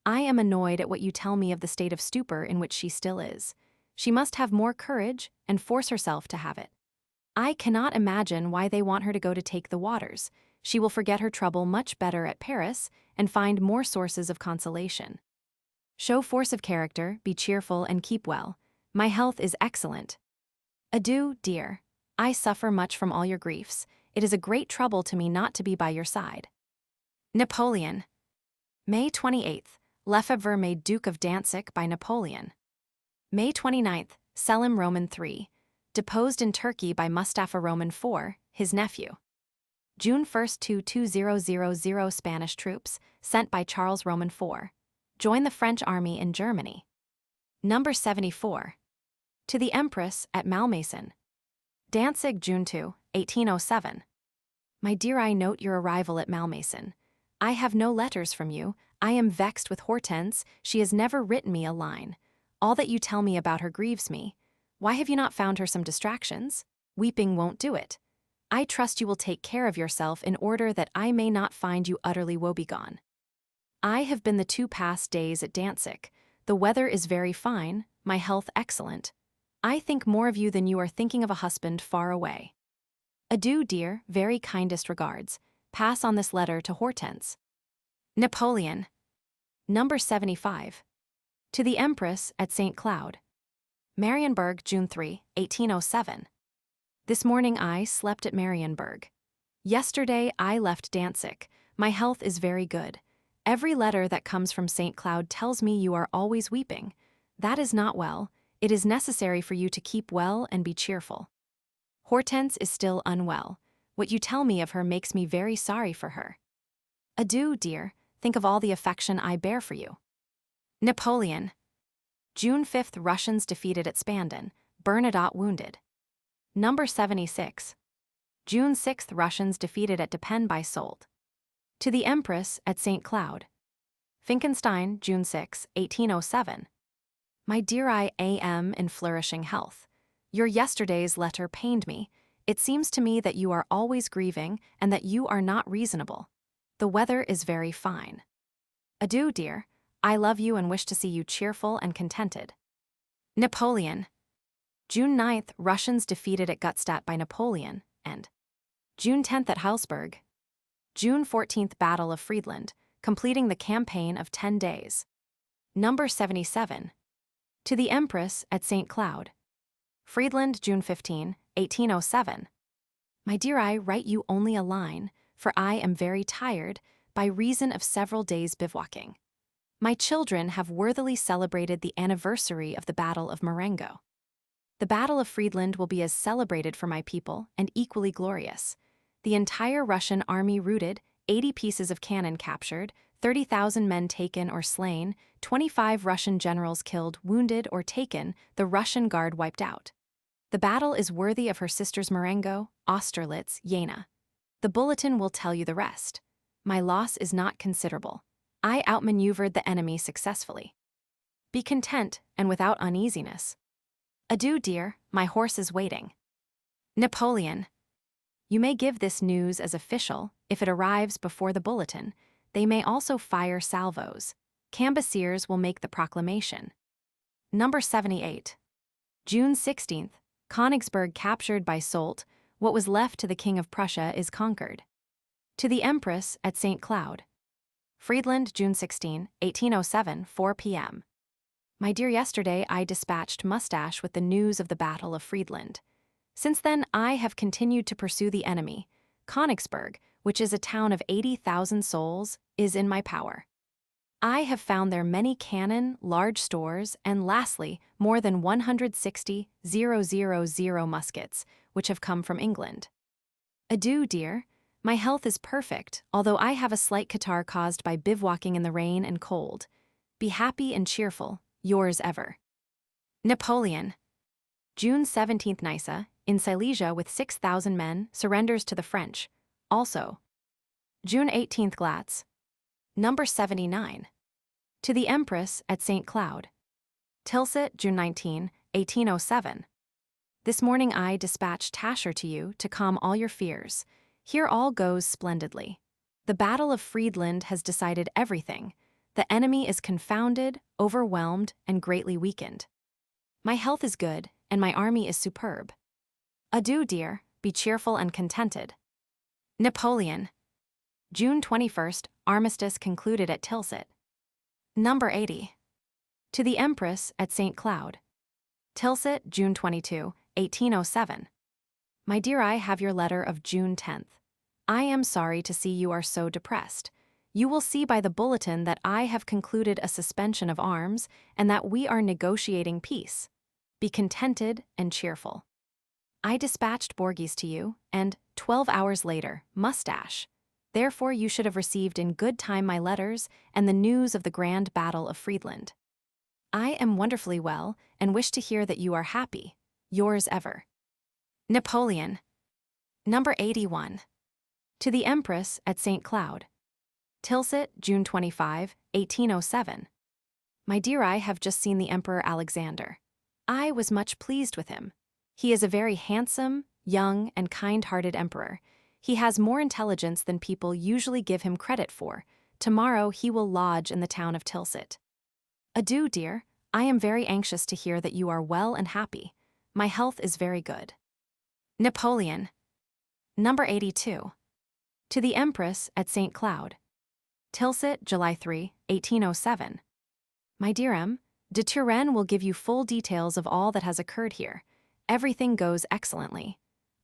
I am annoyed at what you tell me of the state of stupor in which she still is. She must have more courage and force herself to have it. I cannot imagine why they want her to go to take the waters. She will forget her trouble much better at Paris and find more sources of consolation. Show force of character, be cheerful, and keep well. My health is excellent. Adieu, dear. I suffer much from all your griefs. It is a great trouble to me not to be by your side. Napoleon. May 28th. Lefebvre made Duke of Danzig by Napoleon. May 29th. Selim Roman III. Deposed in Turkey by Mustafa Roman IV, his nephew. June 1st, 2000 Spanish troops, sent by Charles Roman IV. Join the French army in Germany. Number 74. To the Empress at Malmaison. Danzig, June 2, 1807. My dear, I note your arrival at Malmaison. I have no letters from you. I am vexed with Hortense. She has never written me a line. All that you tell me about her grieves me. Why have you not found her some distractions? Weeping won't do it. I trust you will take care of yourself in order that I may not find you utterly woebegone. I have been the 2 past days at Danzig. The weather is very fine, my health excellent. I think more of you than you are thinking of a husband far away. Adieu, dear, very kindest regards. Pass on this letter to Hortense. Napoleon. Number 75. To the Empress at St. Cloud. Marienburg, June 3, 1807. This morning I slept at Marienburg. Yesterday I left Danzig. My health is very good. Every letter that comes from St. Cloud tells me you are always weeping. That is not well. It is necessary for you to keep well and be cheerful. Hortense is still unwell. What you tell me of her makes me very sorry for her. Adieu, dear. Think of all the affection I bear for you. Napoleon. June 5th, Russians defeated at Spandon, Bernadotte wounded. Number 76. June 6th, Russians defeated at Depend by Soult. To the Empress at St. Cloud. Finkenstein, June 6, 1807. My dear, I am in flourishing health. Your yesterday's letter pained me. It seems to me that you are always grieving and that you are not reasonable. The weather is very fine. Adieu, dear. I love you and wish to see you cheerful and contented. Napoleon. June 9th, Russians defeated at Gutstadt by Napoleon, and June 10th at Heilsberg. June 14th, Battle of Friedland, completing the campaign of 10 days. Number 77. To the Empress at St. Cloud. Friedland, June 15, 1807. My dear, I write you only a line, for I am very tired, by reason of several days bivouacking. My children have worthily celebrated the anniversary of the Battle of Marengo. The Battle of Friedland will be as celebrated for my people and equally glorious. The entire Russian army routed, 80 pieces of cannon captured, 30,000 men taken or slain, 25 Russian generals killed, wounded, or taken, the Russian guard wiped out. The battle is worthy of her sisters Marengo, Austerlitz, Jena. The bulletin will tell you the rest. My loss is not considerable. I outmaneuvered the enemy successfully. Be content and without uneasiness. Adieu, dear, my horse is waiting. Napoleon. You may give this news as official. If it arrives before the bulletin, they may also fire salvos. Cambusiers will make the proclamation. Number 78. June 16th, Königsberg captured by Soult. What was left to the King of Prussia is conquered. To the Empress at St. Cloud. Friedland, June 16, 1807, 4 p.m. My dear, yesterday I dispatched Mustache with the news of the Battle of Friedland. Since then I have continued to pursue the enemy. Königsberg, which is a town of 80,000 souls, is in my power. I have found there many cannon, large stores, and lastly, more than 160,000 muskets, which have come from England. Adieu, dear. My health is perfect, although I have a slight catarrh caused by bivouacking in the rain and cold. Be happy and cheerful. Yours ever. Napoleon. June 17th, Nysa, in Silesia with 6,000 men, surrenders to the French. Also. June 18th, Glatz. Number 79. To the Empress at St. Cloud. Tilsit, June 19, 1807. This morning I dispatched Tasher to you to calm all your fears. Here all goes splendidly. The Battle of Friedland has decided everything. The enemy is confounded, overwhelmed, and greatly weakened. My health is good, and my army is superb. Adieu, dear, be cheerful and contented. Napoleon. June 21st, armistice concluded at Tilsit. Number 80. To the Empress at St. Cloud. Tilsit, June 22, 1807. My dear, I have your letter of June 10th. I am sorry to see you are so depressed. You will see by the bulletin that I have concluded a suspension of arms and that we are negotiating peace. Be contented and cheerful. I dispatched Borghese to you, and 12 hours later, Mustache. Therefore you should have received in good time my letters and the news of the grand battle of Friedland. I am wonderfully well and wish to hear that you are happy. Yours ever. Napoleon. Number 81. To the Empress at St. Cloud. Tilsit, June 25, 1807. My dear, I have just seen the Emperor Alexander. I was much pleased with him. He is a very handsome, young, and kind-hearted emperor. He has more intelligence than people usually give him credit for. Tomorrow he will lodge in the town of Tilsit. Adieu, dear. I am very anxious to hear that you are well and happy. My health is very good. Napoleon. Number 82. To the Empress at St. Cloud. Tilsit, July 3, 1807. My dear M., de Turenne will give you full details of all that has occurred here. Everything goes excellently.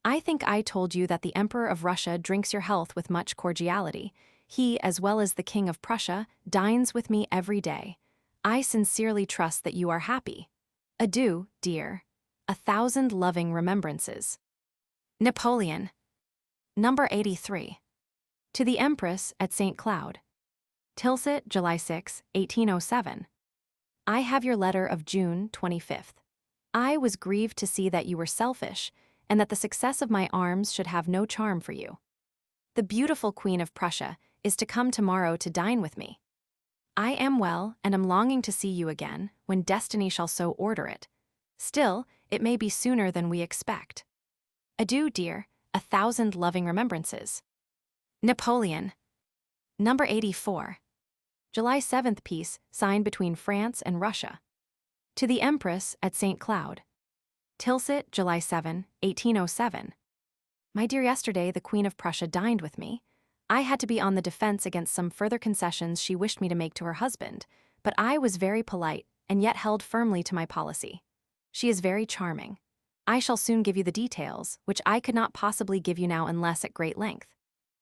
I think I told you that the Emperor of Russia drinks your health with much cordiality. He, as well as the King of Prussia, dines with me every day. I sincerely trust that you are happy. Adieu, dear. 1,000 loving remembrances. Napoleon. Number 83. To the Empress at St. Cloud. Tilsit, July 6, 1807. I have your letter of June 25th. I was grieved to see that you were selfish, and that the success of my arms should have no charm for you. The beautiful Queen of Prussia is to come tomorrow to dine with me. I am well and am longing to see you again when destiny shall so order it. Still, it may be sooner than we expect. Adieu, dear, 1,000 loving remembrances. Napoleon. Number 84. July 7th peace signed between France and Russia. To the Empress at St. Cloud. Tilsit, July 7, 1807. My dear, yesterday the Queen of Prussia dined with me. I had to be on the defense against some further concessions she wished me to make to her husband, but I was very polite and yet held firmly to my policy. She is very charming. I shall soon give you the details, which I could not possibly give you now unless at great length.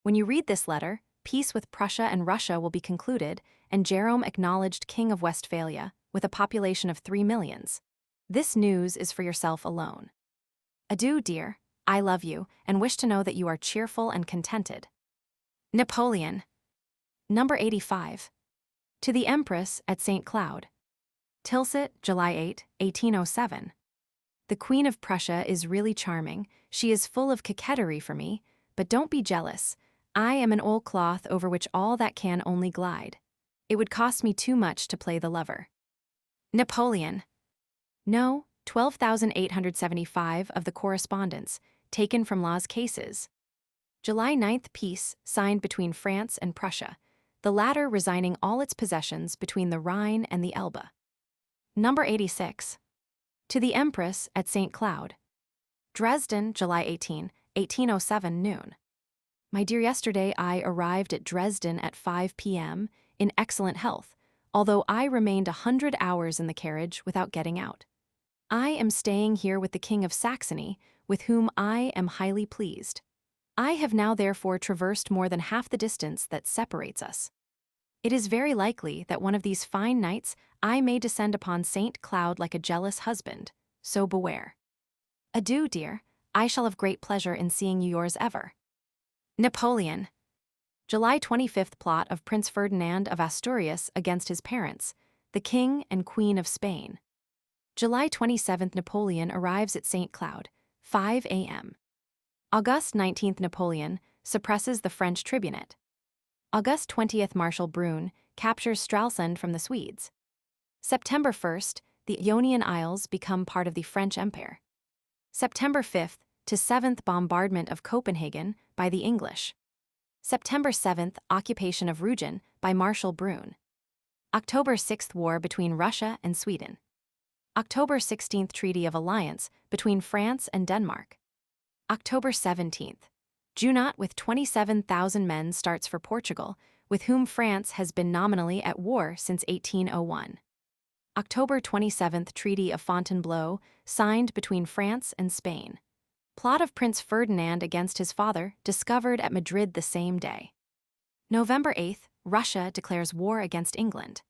When you read this letter, peace with Prussia and Russia will be concluded, and Jerome acknowledged King of Westphalia, with a population of 3 millions. This news is for yourself alone. Adieu, dear. I love you, and wish to know that you are cheerful and contented. Napoleon. Number 85. To the Empress at St. Cloud. Tilsit, July 8, 1807. The Queen of Prussia is really charming. She is full of coquetry for me, but don't be jealous. I am an old cloth over which all that can only glide. It would cost me too much to play the lover. Napoleon. No, 12,875 of the correspondence, taken from Law's cases. July 9th peace signed between France and Prussia, the latter resigning all its possessions between the Rhine and the Elbe. Number 86. To the Empress at St. Cloud. Dresden, July 18, 1807 noon. My dear, yesterday I arrived at Dresden at 5 p.m. in excellent health, although I remained 100 hours in the carriage without getting out. I am staying here with the King of Saxony, with whom I am highly pleased. I have now therefore traversed more than half the distance that separates us. It is very likely that one of these fine nights I may descend upon St. Cloud like a jealous husband, so beware. Adieu, dear. I shall have great pleasure in seeing you yours ever. Napoleon. July 25th plot of Prince Ferdinand of Asturias against his parents, the King and Queen of Spain. July 27th Napoleon arrives at St. Cloud, 5 a.m. August 19th Napoleon suppresses the French tribunate. August 20th Marshal Brune captures Stralsund from the Swedes. September 1st, the Ionian Isles become part of the French Empire. September 5th to 7th bombardment of Copenhagen by the English. September 7th occupation of Rügen by Marshal Brune. October 6th war between Russia and Sweden. October 16th Treaty of Alliance between France and Denmark. October 17th. Junot with 27,000 men starts for Portugal, with whom France has been nominally at war since 1801. October 27th Treaty of Fontainebleau signed between France and Spain. Plot of Prince Ferdinand against his father discovered at Madrid the same day. November 8th, Russia declares war against England.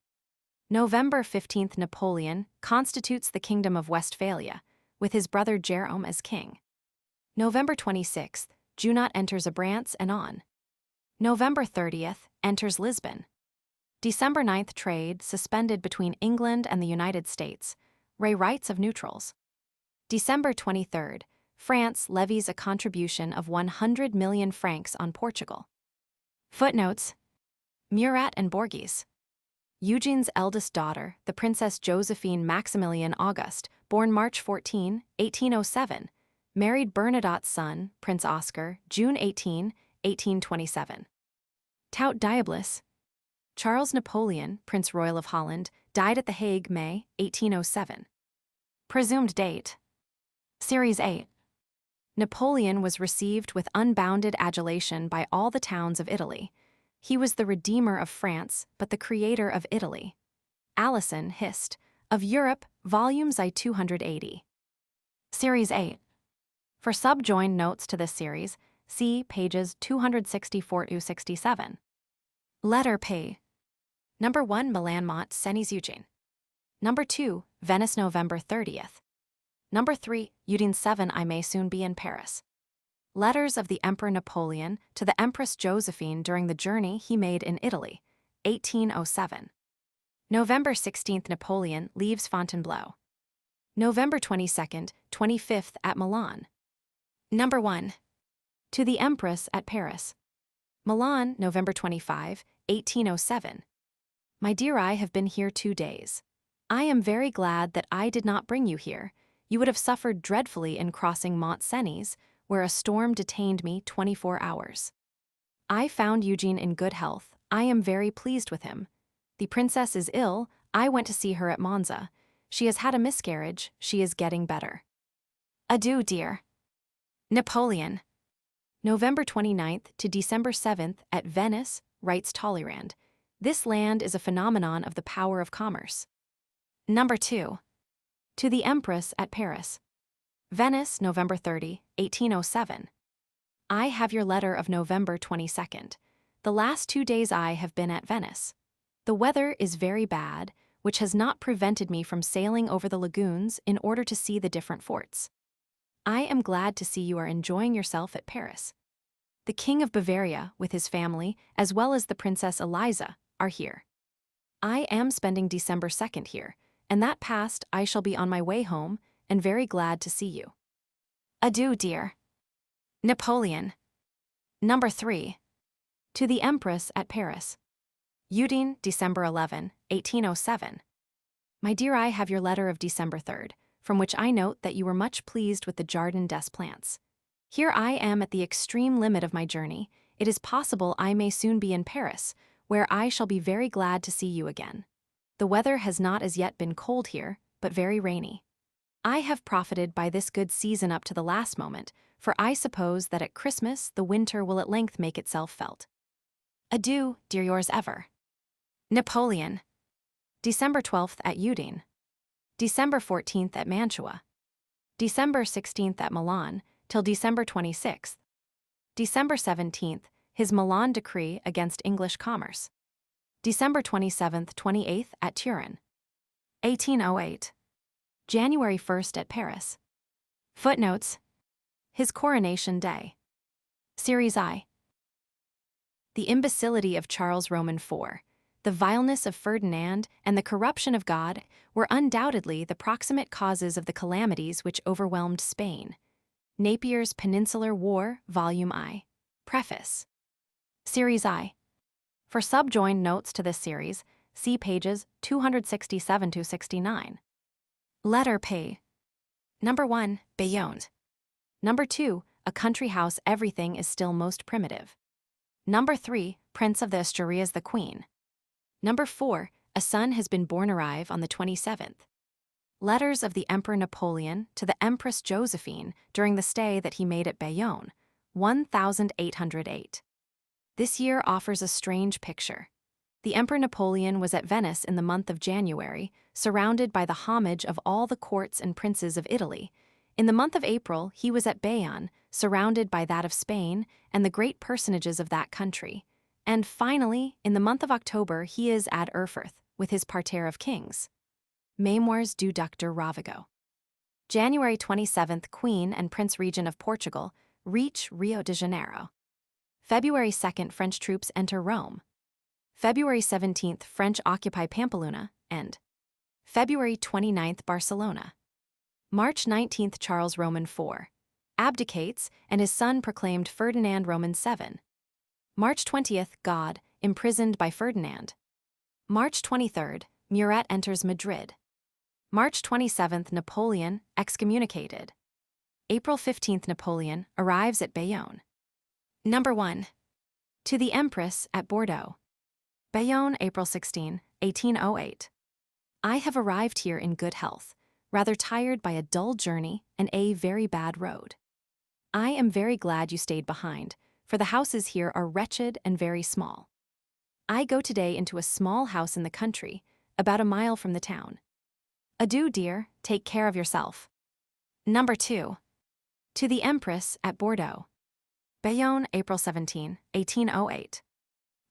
November 15th Napoleon constitutes the Kingdom of Westphalia, with his brother Jerome as king. November 26th, Junot enters Abrantes and on. November 30th, enters Lisbon. December 9th trade suspended between England and the United States, rights of neutrals. December 23rd, France levies a contribution of 100 million francs on Portugal. Footnotes: Murat and Borges. Eugene's eldest daughter, the Princess Josephine Maximilian August, born March 14, 1807, married Bernadotte's son, Prince Oscar, June 18, 1827. Tout Diabolus. Charles Napoleon, Prince Royal of Holland, died at The Hague, May, 1807. Presumed date. Series 8. Napoleon was received with unbounded adulation by all the towns of Italy. He was the redeemer of France, but the creator of Italy. Alison, Hist. Of Europe, volumes I 280. Series 8. For subjoined notes to this series, see pages 264-67. Letter P. Number 1 Milan Mont Cenis Eugene. Number 2 Venice November 30th. Number 3 Udine 7 I may soon be in Paris. Letters of the Emperor Napoleon to the Empress Josephine during the journey he made in Italy, 1807. November 16th Napoleon leaves Fontainebleau. November 22nd, 25th at Milan. Number 1. To the Empress at Paris. Milan, November 25, 1807. My dear, I have been here 2 days. I am very glad that I did not bring you here. You would have suffered dreadfully in crossing Mont Cenis, where a storm detained me 24 hours. I found Eugene in good health. I am very pleased with him. The princess is ill. I went to see her at Monza. She has had a miscarriage. She is getting better. Adieu, dear. Napoleon. November 29th to December 7th at Venice, writes Talleyrand. This land is a phenomenon of the power of commerce. Number 2. To the Empress at Paris. Venice, November 30, 1807. I have your letter of November 22nd. The last 2 days I have been at Venice. The weather is very bad, which has not prevented me from sailing over the lagoons in order to see the different forts. I am glad to see you are enjoying yourself at Paris. The King of Bavaria, with his family, as well as the Princess Eliza, are here. I am spending December 2nd here, and that past I shall be on my way home, and very glad to see you. Adieu, dear. Napoleon. Number 3. To the Empress at Paris. Udine, December 11, 1807. My dear, I have your letter of December 3rd, from which I note that you were much pleased with the Jardin des Plantes. Here I am at the extreme limit of my journey. It is possible I may soon be in Paris, where I shall be very glad to see you again. The weather has not as yet been cold here, but very rainy. I have profited by this good season up to the last moment, for I suppose that at Christmas the winter will at length make itself felt. Adieu, dear, yours ever. Napoleon. December 12th at Udine. December 14th at Mantua. December 16th at Milan, till December 26th. December 17th, his Milan decree against English commerce. December 27th, 28th at Turin. 1808. January 1st at Paris. Footnotes. His coronation day. Series I. The imbecility of Charles Roman IV, the vileness of Ferdinand, and the corruption of God were undoubtedly the proximate causes of the calamities which overwhelmed Spain. Napier's Peninsular War, Volume I. Preface. Series I. For subjoined notes to this series, see pages 267-69. Letter P. Number 1, Bayonne. Number 2, a country house everything is still most primitive. Number 3, Prince of the Asturias the Queen. Number 4, a son has been born arrive on the 27th. Letters of the Emperor Napoleon to the Empress Josephine during the stay that he made at Bayonne, 1808. This year offers a strange picture. The Emperor Napoleon was at Venice in the month of January, surrounded by the homage of all the courts and princes of Italy. In the month of April, he was at Bayonne, surrounded by that of Spain and the great personages of that country. And finally, in the month of October, he is at Erfurth, with his parterre of kings. Memoirs du Docteur Ravago. January 27th, Queen and Prince Regent of Portugal reach Rio de Janeiro. February 2nd, French troops enter Rome. February 17th, French occupy Pampeluna, and February 29th, Barcelona. March 19th, Charles Roman IV abdicates, and his son proclaimed Ferdinand Roman VII. March 20th, God, imprisoned by Ferdinand. March 23rd, Murat enters Madrid. March 27th, Napoleon, excommunicated. April 15th, Napoleon arrives at Bayonne. Number 1. To the Empress at Bordeaux. Bayonne, April 16, 1808. I have arrived here in good health, rather tired by a dull journey and a very bad road. I am very glad you stayed behind, for the houses here are wretched and very small. I go today into a small house in the country, about a mile from the town. Adieu, dear, take care of yourself. Number 2. To the Empress at Bordeaux. Bayonne, April 17, 1808.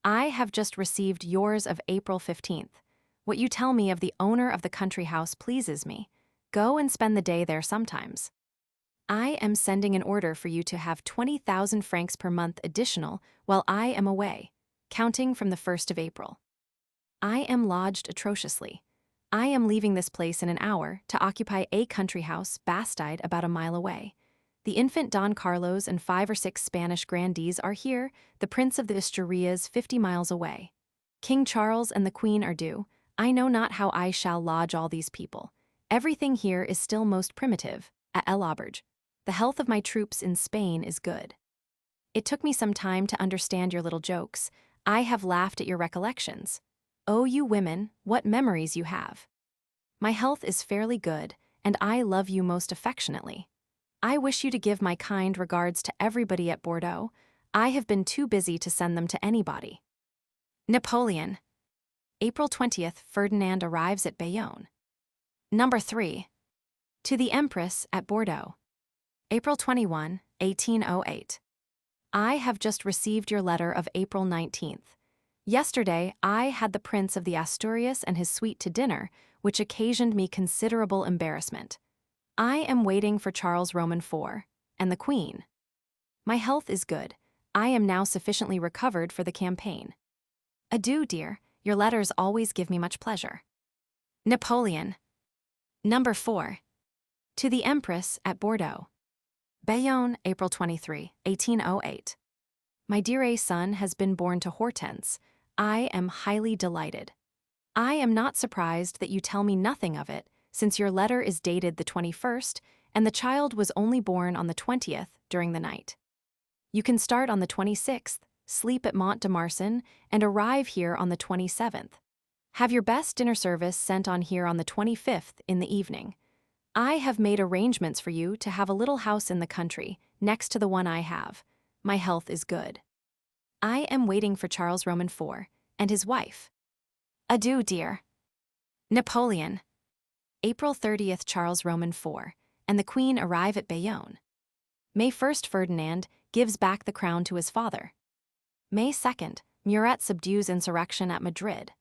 I have just received yours of April 15th. What you tell me of the owner of the country house pleases me. Go and spend the day there sometimes. I am sending an order for you to have 20,000 francs per month additional while I am away, counting from the 1st of April. I am lodged atrociously. I am leaving this place in an hour to occupy a country house, Bastide, about a mile away. The infant Don Carlos and 5 or 6 Spanish grandees are here, the Prince of the Asturias 50 miles away. King Charles and the Queen are due. I know not how I shall lodge all these people. Everything here is still most primitive, at El Auberge. The health of my troops in Spain is good. It took me some time to understand your little jokes. I have laughed at your recollections. Oh, you women, what memories you have. My health is fairly good, and I love you most affectionately. I wish you to give my kind regards to everybody at Bordeaux. I have been too busy to send them to anybody. Napoleon. April 20th, Ferdinand arrives at Bayonne. Number 3. To the Empress at Bordeaux. April 21, 1808. I have just received your letter of April 19th. Yesterday, I had the Prince of the Asturias and his suite to dinner, which occasioned me considerable embarrassment. I am waiting for Charles Roman IV and the Queen. My health is good. I am now sufficiently recovered for the campaign. Adieu, dear. Your letters always give me much pleasure. Napoleon. Number 4. To the Empress at Bordeaux. Bayonne, April 23, 1808. My dear A son has been born to Hortense. I am highly delighted. I am not surprised that you tell me nothing of it, since your letter is dated the 21st, and the child was only born on the 20th during the night. You can start on the 26th, sleep at Mont de Marsan, and arrive here on the 27th. Have your best dinner service sent on here on the 25th in the evening. I have made arrangements for you to have a little house in the country, next to the one I have. My health is good. I am waiting for Charles Roman IV and his wife. Adieu, dear. Napoleon. April 30th, Charles Roman IV and the Queen arrive at Bayonne. May 1st, Ferdinand gives back the crown to his father. May 2nd, Murat subdues insurrection at Madrid.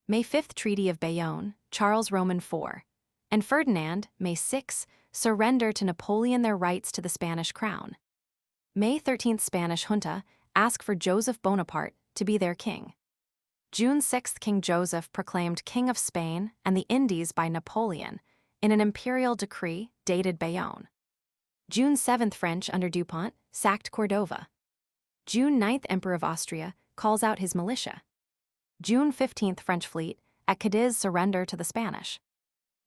May 5th, Treaty of Bayonne, Charles Roman IV and Ferdinand, May 6, surrender to Napoleon their rights to the Spanish crown. May 13th, Spanish junta ask for Joseph Bonaparte to be their king. June 6th, King Joseph proclaimed King of Spain and the Indies by Napoleon in an imperial decree dated Bayonne. June 7th, French under Dupont sacked Cordova. June 9th, Emperor of Austria calls out his militia. June 15th, French fleet at Cadiz surrender to the Spanish.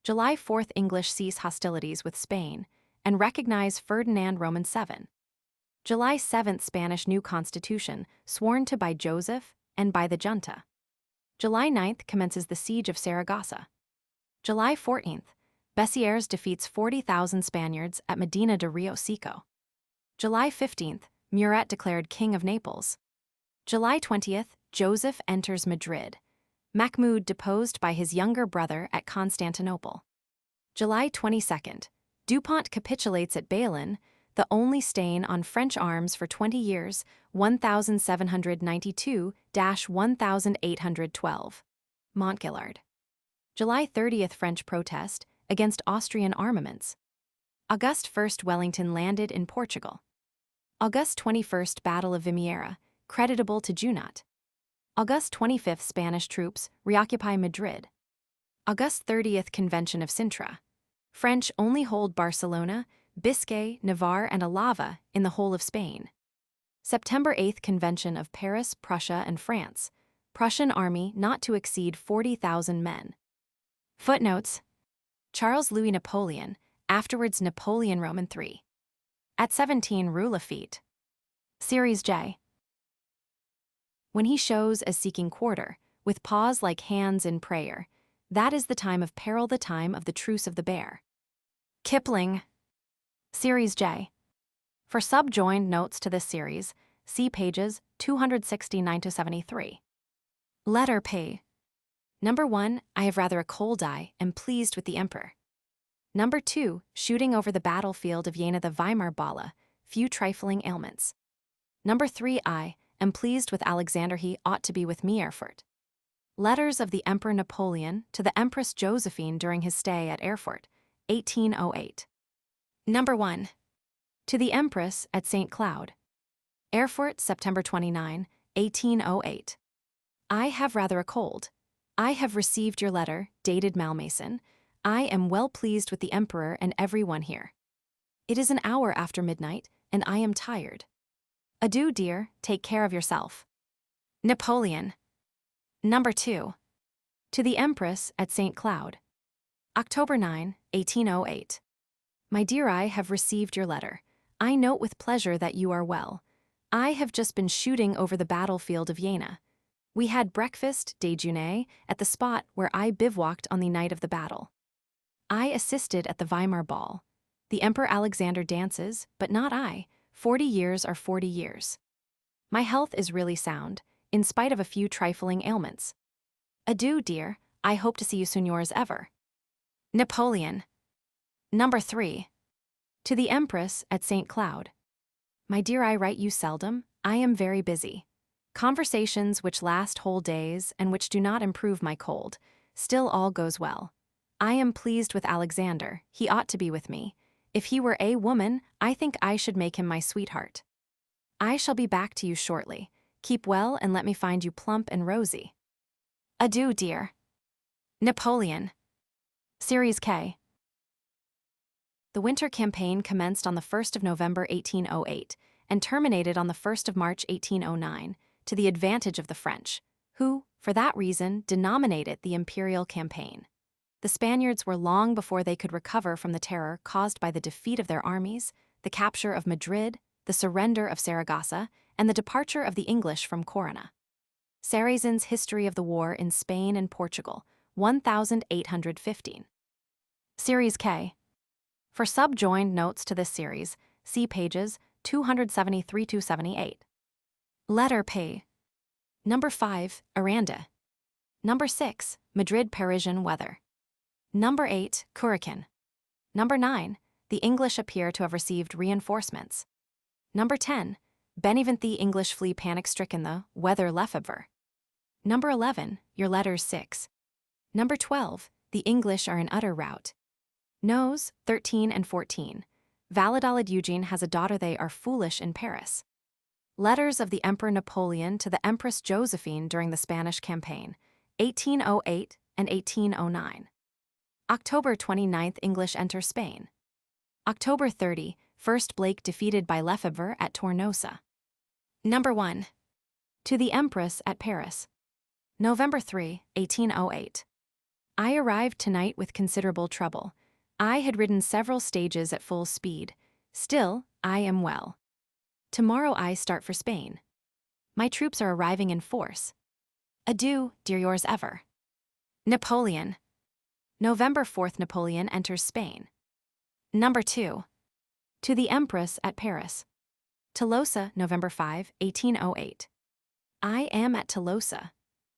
July 4th, English cease hostilities with Spain and recognize Ferdinand Roman VII. July 7th, Spanish new constitution sworn to by Joseph and by the junta. July 9th, commences the siege of Saragossa. July 14th, Bessières defeats 40,000 Spaniards at Medina de Rio Seco. July 15th, Murat declared King of Naples. July 20th, Joseph enters Madrid. Mahmoud deposed by his younger brother at Constantinople. July 22nd, Dupont capitulates at Balen, the only stain on French arms for 20 years, 1792-1812. Montgillard. July 30th, French protest against Austrian armaments. August 1st, Wellington landed in Portugal. August 21st, Battle of Vimiera, creditable to Junot. August 25th, Spanish troops reoccupy Madrid. August 30th, Convention of Sintra. French only hold Barcelona, Biscay, Navarre, and Alava in the whole of Spain. September 8th, Convention of Paris, Prussia, and France. Prussian army not to exceed 40,000 men. Footnotes: Charles Louis Napoleon, afterwards Napoleon Roman III. At 17, Rue Lafitte. Series J. When he shows as seeking quarter, with paws like hands in prayer, that is the time of peril, the time of the truce of the bear. Kipling. Series J. For subjoined notes to this series, see pages 269-73. Letter P. Number 1, I have rather a cold eye, am pleased with the Emperor. Number 2, shooting over the battlefield of Jena the Weimar Balla, few trifling ailments. Number 3, I am pleased with Alexander, he ought to be with me Erfurt. Letters of the Emperor Napoleon to the Empress Josephine during his stay at Erfurt, 1808. Number 1. To the Empress at St. Cloud. Erfurt, September 29, 1808. I have rather a cold. I have received your letter, dated Malmaison. I am well pleased with the Emperor and everyone here. It is an hour after midnight, and I am tired. Adieu, dear, take care of yourself. Napoleon. Number 2. To the Empress at St. Cloud. October 9, 1808. My dear, I have received your letter. I note with pleasure that you are well. I have just been shooting over the battlefield of Jena. We had breakfast, déjeuner, at the spot where I bivouacked on the night of the battle. I assisted at the Weimar ball. The Emperor Alexander dances, but not I. 40 years are 40 years. My health is really sound, in spite of a few trifling ailments. Adieu, dear. I hope to see you soon, yours ever. Napoleon. Number 3. To the Empress at St. Cloud. My dear, I write you seldom. I am very busy. Conversations which last whole days and which do not improve my cold. Still all goes well. I am pleased with Alexander. He ought to be with me. If he were a woman, I think I should make him my sweetheart. I shall be back to you shortly. Keep well and let me find you plump and rosy. Adieu, dear. Napoleon. Series K. The winter campaign commenced on the 1st of November 1808 and terminated on the 1st of March 1809, to the advantage of the French, who, for that reason, denominate it the Imperial Campaign. The Spaniards were long before they could recover from the terror caused by the defeat of their armies, the capture of Madrid, the surrender of Saragossa, and the departure of the English from Corunna. Sarrazin's History of the War in Spain and Portugal, 1815. Series K. For subjoined notes to this series, see pages 273-278. Letter P. Number 5, Aranda. Number 6, Madrid Parisian weather. Number 8, Curaçao. Number 9, the English appear to have received reinforcements. Number 10, Benevent the English flee panic-stricken, the weather Lefebvre. Number 11, your letters 6. Number 12, the English are in utter rout. Nos, 13 and 14. Valladolid Eugene has a daughter, they are foolish in Paris. Letters of the Emperor Napoleon to the Empress Josephine during the Spanish campaign, 1808 and 1809. October 29th, English enter Spain. October 30, First Blake defeated by Lefebvre at Tornosa. Number 1. To the Empress at Paris. November 3, 1808. I arrived tonight with considerable trouble. I had ridden several stages at full speed. Still, I am well. Tomorrow I start for Spain. My troops are arriving in force. Adieu, dear, yours ever. Napoleon. November 4th, Napoleon enters Spain. Number 2. To the Empress at Paris. Tolosa, November 5, 1808. I am at Tolosa.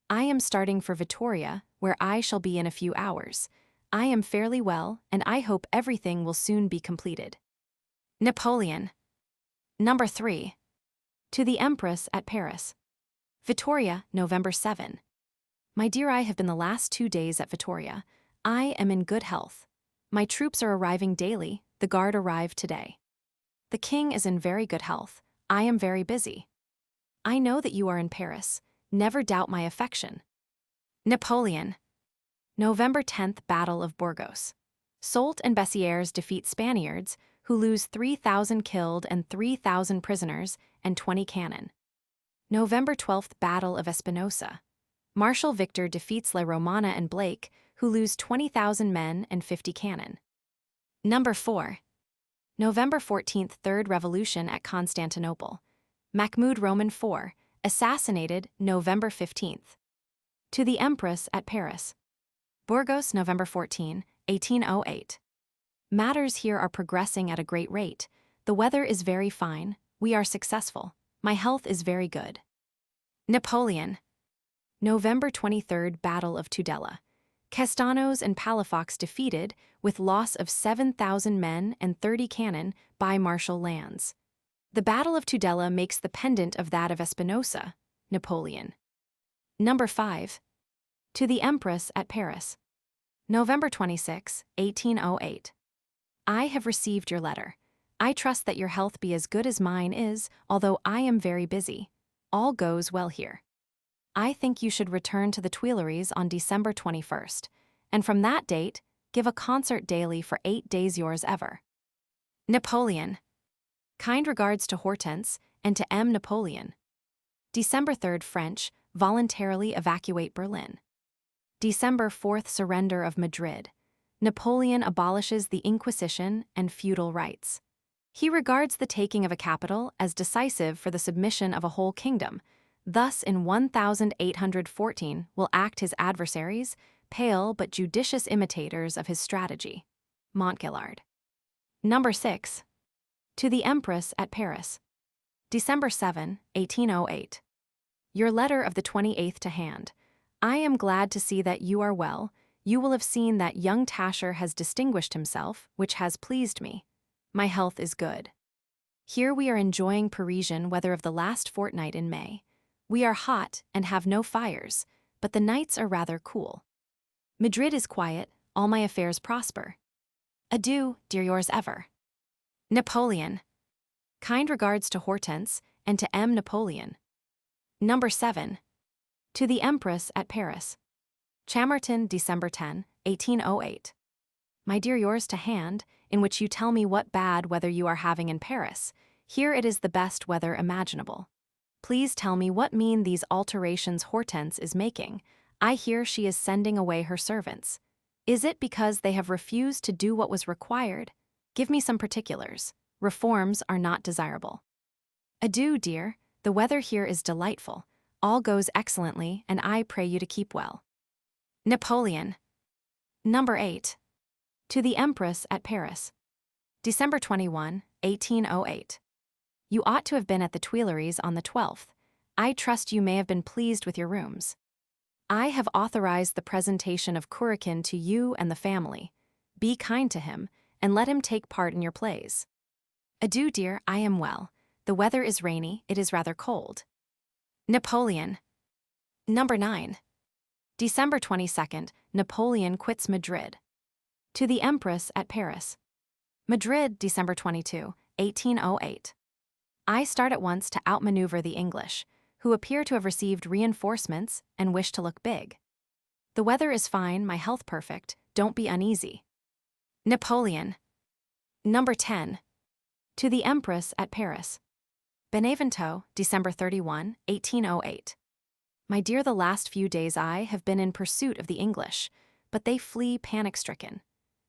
I am starting for Vittoria, where I shall be in a few hours. I am fairly well, and I hope everything will soon be completed. Napoleon. Number 3. To the Empress at Paris. Vittoria, November 7. My dear, I have been the last 2 days at Vittoria. I am in good health. My troops are arriving daily. The guard arrived today. The king is in very good health. I am very busy. I know that you are in Paris. Never doubt my affection. Napoleon. November 10th, Battle of Burgos. Soult and Bessières defeat Spaniards, who lose 3,000 killed and 3,000 prisoners and 20 cannon. November 12th, Battle of Espinosa. Marshal Victor defeats La Romana and Blake, who lose 20,000 men and 50 cannon. Number 4. November 14th, Third Revolution at Constantinople. Mahmud Roman IV, assassinated November 15th. To the Empress at Paris. Burgos, November 14, 1808. Matters here are progressing at a great rate. The weather is very fine. We are successful. My health is very good. Napoleon. November 23rd, Battle of Tudela. Castanos and Palafox defeated, with loss of 7,000 men and 30 cannon, by Marshal Lannes. The Battle of Tudela makes the pendant of that of Espinosa. Napoleon. Number 5. To the Empress at Paris. November 26, 1808. I have received your letter. I trust that your health be as good as mine is, although I am very busy. All goes well here. I think you should return to the Tuileries on December 21st, and from that date, give a concert daily for 8 days, yours ever. Napoleon. Kind regards to Hortense and to M. Napoleon. December 3rd, French, voluntarily evacuate Berlin. December 4th, surrender of Madrid. Napoleon abolishes the Inquisition and feudal rights. He regards the taking of a capital as decisive for the submission of a whole kingdom. Thus, in 1814, will act his adversaries, pale but judicious imitators of his strategy. Montgillard. Number 6. To the Empress at Paris. December 7, 1808. Your letter of the 28th to hand. I am glad to see that you are well. You will have seen that young Tascher has distinguished himself, which has pleased me. My health is good. Here we are enjoying Parisian weather of the last fortnight in May. We are hot and have no fires, but the nights are rather cool. Madrid is quiet, all my affairs prosper. Adieu, dear yours ever. Napoleon. Kind regards to Hortense and to M. Napoleon. Number 7. To the Empress at Paris. Chamartin, December 10, 1808. My dear yours to hand, in which you tell me what bad weather you are having in Paris. Here it is the best weather imaginable. Please tell me what mean these alterations Hortense is making. I hear she is sending away her servants. Is it because they have refused to do what was required? Give me some particulars. Reforms are not desirable. Adieu, dear. The weather here is delightful. All goes excellently, and I pray you to keep well. Napoleon. Number 8. To the Empress at Paris. December 21, 1808. You ought to have been at the Tuileries on the 12th. I trust you may have been pleased with your rooms. I have authorized the presentation of Curakin to you and the family. Be kind to him, and let him take part in your plays. Adieu, dear, I am well. The weather is rainy, it is rather cold. Napoleon. Number 9. December 22nd, Napoleon quits Madrid. To the Empress at Paris. Madrid, December 22, 1808. I start at once to outmaneuver the English, who appear to have received reinforcements and wish to look big. The weather is fine, my health perfect, don't be uneasy. Napoleon. Number 10. To the Empress at Paris. Benevento, December 31, 1808. My dear, the last few days I have been in pursuit of the English, but they flee panic-stricken.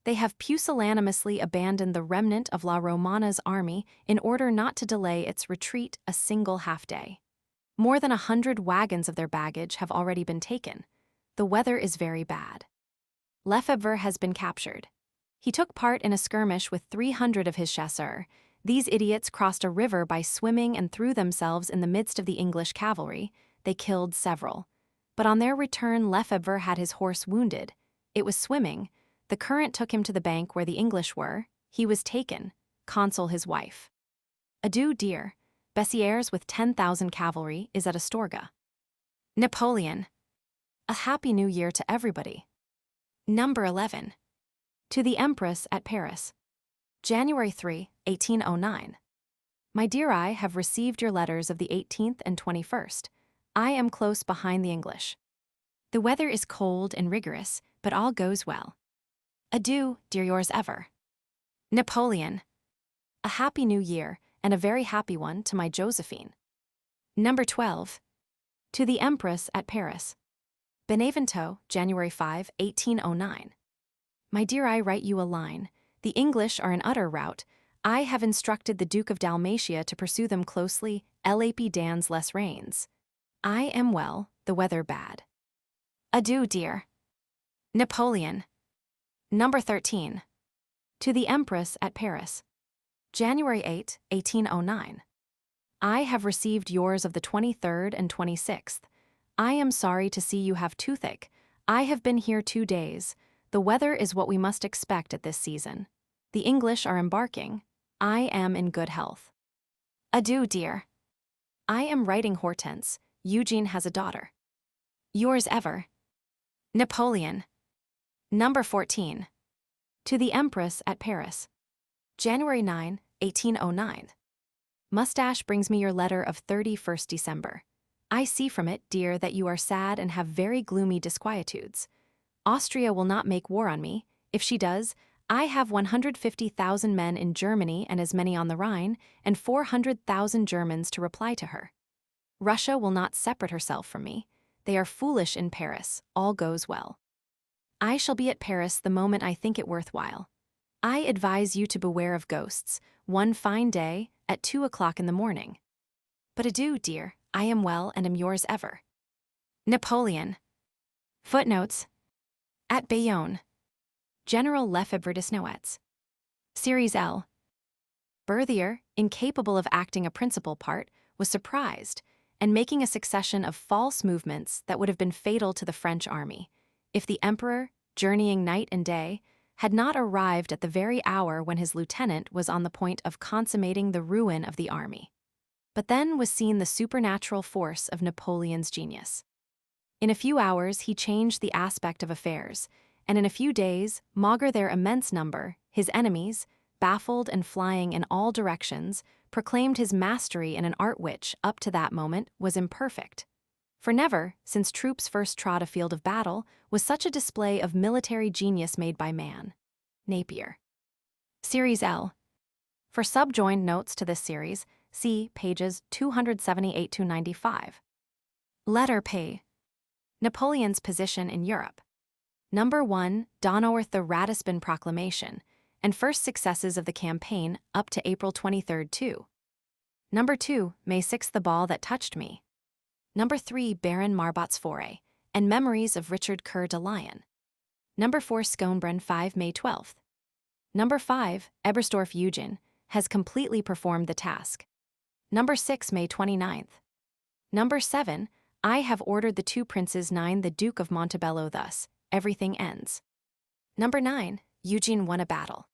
They have pusillanimously abandoned the remnant of La Romana's army in order not to delay its retreat a single half-day. More than 100 wagons of their baggage have already been taken. The weather is very bad. Lefebvre has been captured. He took part in a skirmish with 300 of his chasseurs. These idiots crossed a river by swimming and threw themselves in the midst of the English cavalry. They killed several. But on their return, Lefebvre had his horse wounded. It was swimming. The current took him to the bank where the English were. He was taken. Console his wife. Adieu, dear. Bessieres with 10,000 cavalry is at Astorga. Napoleon. A happy new year to everybody. Number 11. To the Empress at Paris. January 3, 1809. My dear, I have received your letters of the 18th and 21st. I am close behind the English. The weather is cold and rigorous, but all goes well. Adieu, dear yours ever. Napoleon. A happy new year, and a very happy one to my Josephine. Number 12. To the Empress at Paris. Benevento, January 5, 1809. My dear, I write you a line. The English are in utter rout. I have instructed the Duke of Dalmatia to pursue them closely. Lap dans les reins. I am well, the weather bad. Adieu, dear. Napoleon. Number 13. To the Empress at Paris. January 8, 1809. I have received yours of the 23rd and 26th. I am sorry to see you have toothache. I have been here 2 days. The weather is what we must expect at this season. The English are embarking. I am in good health. Adieu, dear. I am writing Hortense. Eugene has a daughter. Yours ever. Napoleon. Number 14. To the Empress at Paris. January 9, 1809. Mustache brings me your letter of 31st December. I see from it, dear, that you are sad and have very gloomy disquietudes. Austria will not make war on me. If she does, I have 150,000 men in Germany and as many on the Rhine, and 400,000 Germans to reply to her. Russia will not separate herself from me. They are foolish in Paris, all goes well. I shall be at Paris the moment I think it worthwhile. I advise you to beware of ghosts, one fine day, at 2 o'clock in the morning. But adieu, dear, I am well and am yours ever. Napoleon. Footnotes. At Bayonne. General Lefebvre Desnouettes. Series L. Berthier, incapable of acting a principal part, was surprised, and making a succession of false movements that would have been fatal to the French army, if the emperor, journeying night and day, had not arrived at the very hour when his lieutenant was on the point of consummating the ruin of the army. But then was seen the supernatural force of Napoleon's genius. In a few hours he changed the aspect of affairs, and in a few days, maugre their immense number, his enemies, baffled and flying in all directions, proclaimed his mastery in an art which, up to that moment, was imperfect. For never, since troops first trod a field of battle, was such a display of military genius made by man. Napier. Series L. For subjoined notes to this series, see pages 278–95. Letter P. Napoleon's position in Europe. Number 1. Donoughworth the Ratisbon Proclamation, and first successes of the campaign up to April 23, 2. Number 2. May 6 the ball that touched me. Number 3. Baron Marbot's foray, and memories of Richard Coeur de Lion. Number 4. Schonbrunn 5 May 12. Number 5. Ebersdorf Eugen, has completely performed the task. Number 6 May 29. Number 7. I have ordered the 2 princes 9 the Duke of Montebello thus, everything ends. Number 9. Eugene won a battle.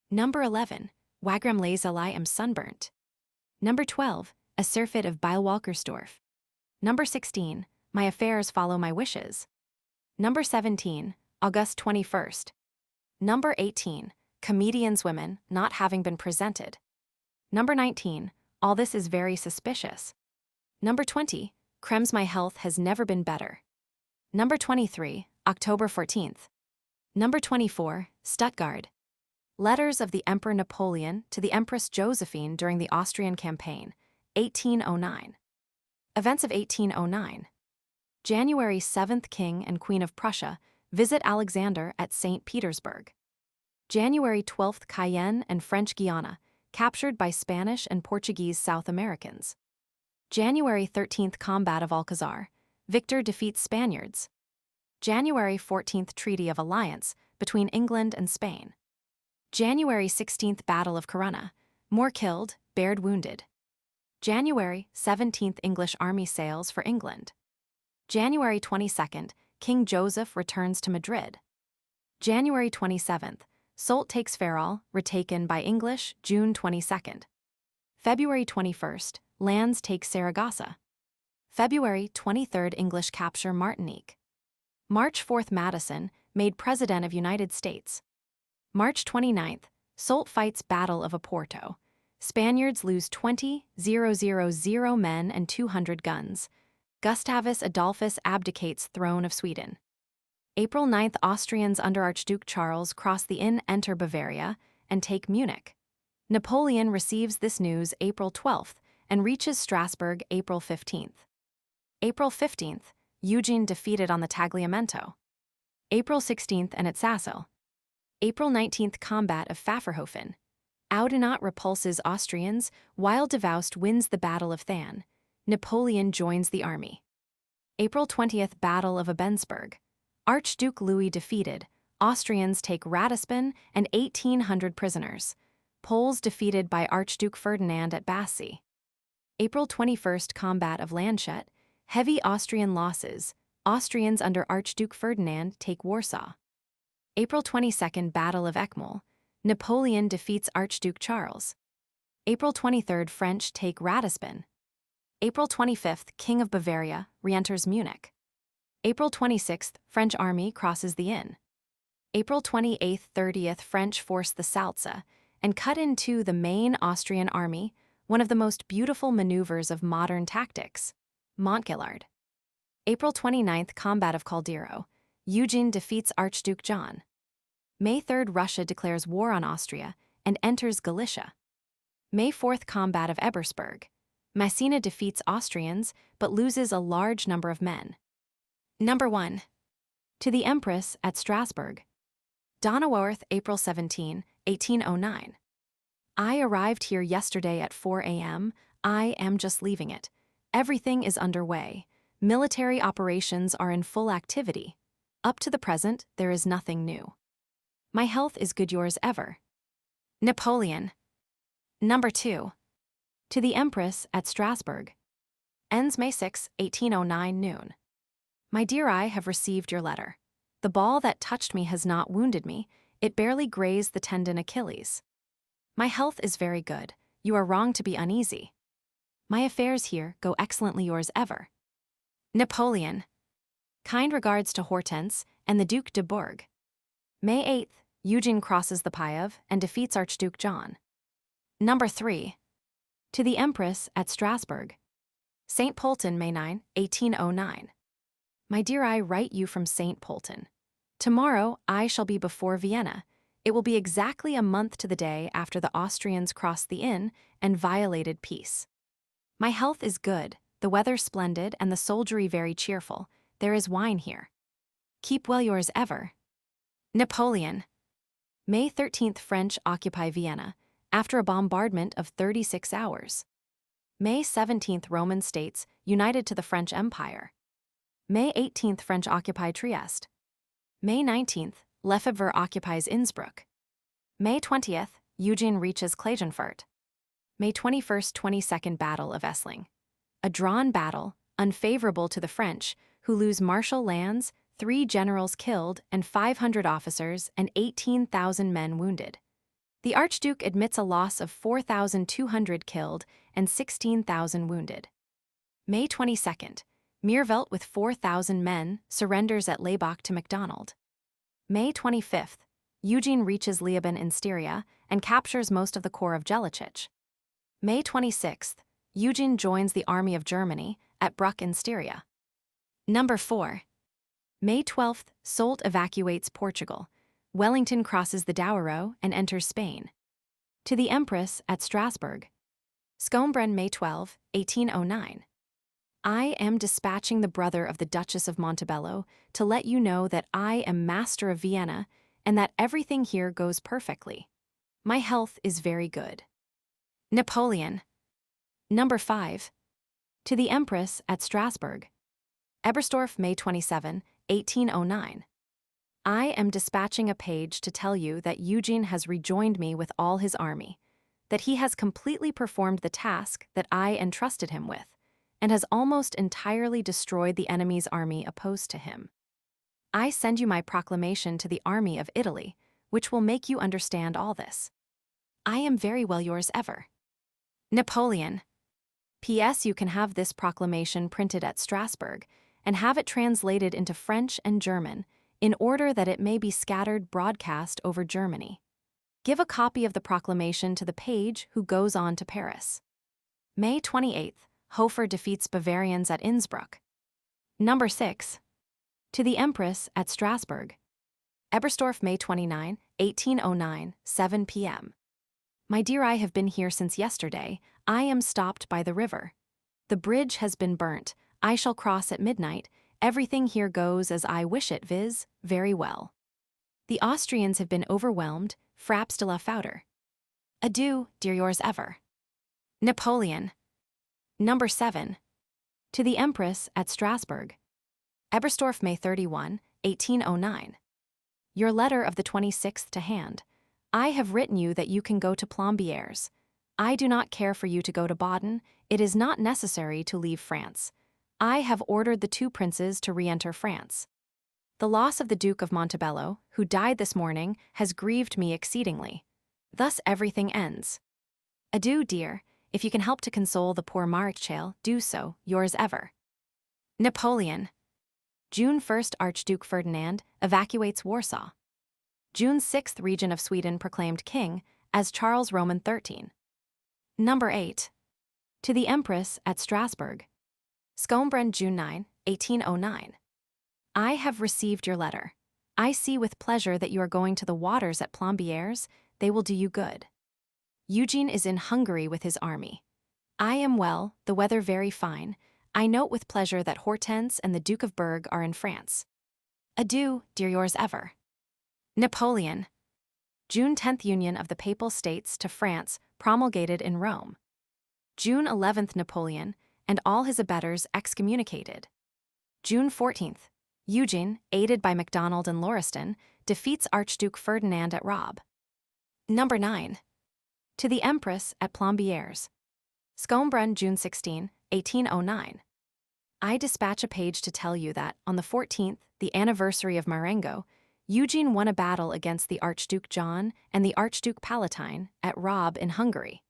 Number 11. Wagram les I am sunburnt. Number 12. A surfeit of Beilwalkersdorf. Number 16. My affairs follow my wishes. Number 17. August 21st. Number 18. Comedians women not having been presented. Number 19. All this is very suspicious. Number 20. Krems my health has never been better. Number 23. October 14th. Number 24. Stuttgart. Letters of the Emperor Napoleon to the Empress Josephine during the Austrian campaign, 1809. Events of 1809. January 7th, King and Queen of Prussia visit Alexander at St. Petersburg. January 12th, Cayenne and French Guiana, captured by Spanish and Portuguese South Americans. January 13th, Combat of Alcazar, victor defeats Spaniards. January 14th, Treaty of Alliance between England and Spain. January 16th, Battle of Corunna, more killed, Baird wounded. January 17th, English army sails for England. January 22nd, King Joseph returns to Madrid. January 27th, Soult takes Ferrol, retaken by English, June 22nd. February 21st, Lannes takes Saragossa. February 23rd, English capture Martinique. March 4th, Madison, made President of United States. March 29th, Soult fights Battle of Oporto. Spaniards lose 20,000 men and 200 guns. Gustavus Adolphus abdicates throne of Sweden. April 9th, Austrians under Archduke Charles cross the Inn, enter Bavaria, and take Munich. Napoleon receives this news April 12th and reaches Strasbourg April 15th. April 15th, Eugene defeated on the Tagliamento. April 16th and at Sassel. April 19th, Combat of Pfaffenhofen. Oudenot repulses Austrians, while Davoust wins the Battle of Thann. Napoleon joins the army. April 20th, Battle of Ebensburg. Archduke Louis defeated, Austrians take Ratisbon and 1,800 prisoners. Poles defeated by Archduke Ferdinand at Bassy. April 21st, Combat of Landshut. Heavy Austrian losses. Austrians under Archduke Ferdinand take Warsaw. April 22nd, Battle of Eckmühl. Napoleon defeats Archduke Charles. April 23rd, French take Ratisbon. April 25th, King of Bavaria re-enters Munich. April 26th, French army crosses the Inn. April 28th, 30th, French force the Salza and cut in two the main Austrian army, one of the most beautiful maneuvers of modern tactics. Montgillard. April 29th, Combat of Caldero. Eugene defeats Archduke John. May 3rd, Russia declares war on Austria and enters Galicia. May 4th, Combat of Ebersberg. Massena defeats Austrians, but loses a large number of men. Number 1. To the Empress at Strasbourg. Donauworth, April 17, 1809. I arrived here yesterday at 4 a.m. I am just leaving it. Everything is underway. Military operations are in full activity. Up to the present, there is nothing new. My health is good, yours ever. Napoleon. Number 2. To the Empress at Strasbourg. Ends May 6, 1809 noon. My dear, I have received your letter. The ball that touched me has not wounded me, it barely grazed the tendon Achilles. My health is very good, you are wrong to be uneasy. My affairs here go excellently, yours ever. Napoleon. Kind regards to Hortense and the Duc de Bourg. May 8th, Eugene crosses the Piave and defeats Archduke John. Number 3. To the Empress at Strasbourg. St. Polten, May 9, 1809. My dear, I write you from St. Polten. Tomorrow I shall be before Vienna. It will be exactly a month to the day after the Austrians crossed the Inn and violated peace. My health is good, the weather splendid, and the soldiery very cheerful. There is wine here. Keep well, yours ever. Napoleon. May 13th, French occupy Vienna, after a bombardment of 36 hours. May 17th, Roman states united to the French Empire. May 18th, French occupy Trieste. May 19th, Lefebvre occupies Innsbruck. May 20th, Eugene reaches Klagenfurt. May 21st, 22nd Battle of Essling. A drawn battle, unfavorable to the French, who lose Marshall lands, 3 generals killed and 500 officers and 18,000 men wounded. The Archduke admits a loss of 4,200 killed and 16,000 wounded. May 22nd, Meervelt with 4,000 men surrenders at Laybach to MacDonald. May 25th, Eugene reaches Leoben in Styria and captures most of the corps of Jellachich. May 26th, Eugene joins the Army of Germany at Bruck in Styria. Number 4. May 12th, Soult evacuates Portugal. Wellington crosses the Douro and enters Spain. To the Empress at Strasbourg. Scombren, May 12, 1809. I am dispatching the brother of the Duchess of Montebello to let you know that I am master of Vienna and that everything here goes perfectly. My health is very good. Napoleon. Number 5. To the Empress at Strasbourg. Ebersdorf, May 27, 1809. I am dispatching a page to tell you that Eugene has rejoined me with all his army, that he has completely performed the task that I entrusted him with, and has almost entirely destroyed the enemy's army opposed to him. I send you my proclamation to the army of Italy, which will make you understand all this. I am very well, yours ever. Napoleon. P.S. You can have this proclamation printed at Strasbourg and have it translated into French and German in order that it may be scattered broadcast over Germany. Give a copy of the proclamation to the page who goes on to Paris. May 28th, Hofer defeats Bavarians at Innsbruck. Number 6. To the Empress at Strasbourg. Ebersdorf, May 29, 1809, 7 p.m. My dear, I have been here since yesterday. I am stopped by the river. The bridge has been burnt. I shall cross at midnight. Everything here goes as I wish it, viz., very well. The Austrians have been overwhelmed. Frappes de la Foutre. Adieu, dear, yours ever. Napoleon. Number 7. To the Empress at Strasbourg. Ebersdorf, May 31, 1809. Your letter of the 26th to hand. I have written you that you can go to Plombières. I do not care for you to go to Baden. It is not necessary to leave France. I have ordered the 2 princes to re-enter France. The loss of the Duke of Montebello, who died this morning, has grieved me exceedingly. Thus everything ends. Adieu, dear. If you can help to console the poor Marechal, do so, yours ever. Napoleon. June 1st, Archduke Ferdinand evacuates Warsaw. June 6th, Regent of Sweden proclaimed king as Charles Roman XIII. Number 8. To the Empress at Strasbourg. Scombren, June 9, 1809. I have received your letter. I see with pleasure that you are going to the waters at Plombières. They will do you good. Eugene is in Hungary with his army. I am well, the weather very fine. I note with pleasure that Hortense and the Duke of Berg are in France. Adieu, dear yours ever. Napoleon. June 10th Union of the Papal States to France, promulgated in Rome. June 11th Napoleon, and all his abettors excommunicated. June 14th, Eugene, aided by MacDonald and Lauriston, defeats Archduke Ferdinand at Robb. Number 9. To the Empress at Plombières. Schönbrunn, June 16, 1809. I dispatch a page to tell you that, on the 14th, the anniversary of Marengo, Eugene won a battle against the Archduke John and the Archduke Palatine at Robb in Hungary,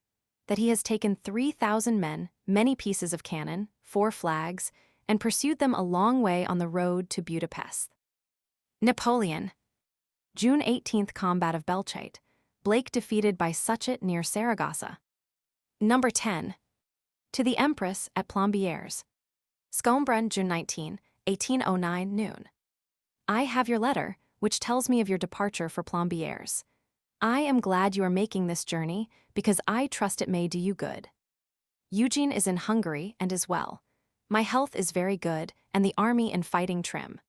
that he has taken 3,000 men, many pieces of cannon, 4 flags, and pursued them a long way on the road to Budapest. Napoleon. June 18th Combat of Belchite. Blake defeated by Suchet near Saragossa. Number 10. To the Empress at Plombières. Schönbrunn, June 19, 1809 noon. I have your letter, which tells me of your departure for Plombières. I am glad you are making this journey, because I trust it may do you good. Eugene is in Hungary and is well. My health is very good, and the army in fighting trim.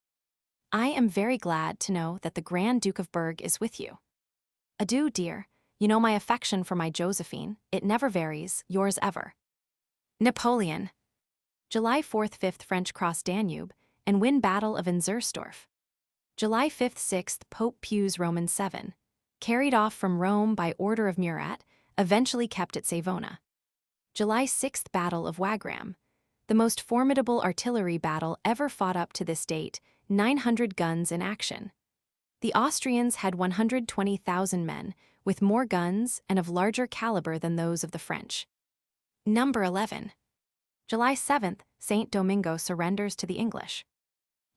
I am very glad to know that the Grand Duke of Berg is with you. Adieu, dear. You know my affection for my Josephine, it never varies, yours ever. Napoleon. July 4th 5th French cross Danube, and win Battle of Inzersdorf. July 5th 6th Pope Pius Roman 7, carried off from Rome by order of Murat, eventually kept at Savona. July 6th Battle of Wagram, the most formidable artillery battle ever fought up to this date, 900 guns in action. The Austrians had 120,000 men, with more guns and of larger caliber than those of the French. Number 11. July 7th, Saint Domingo surrenders to the English.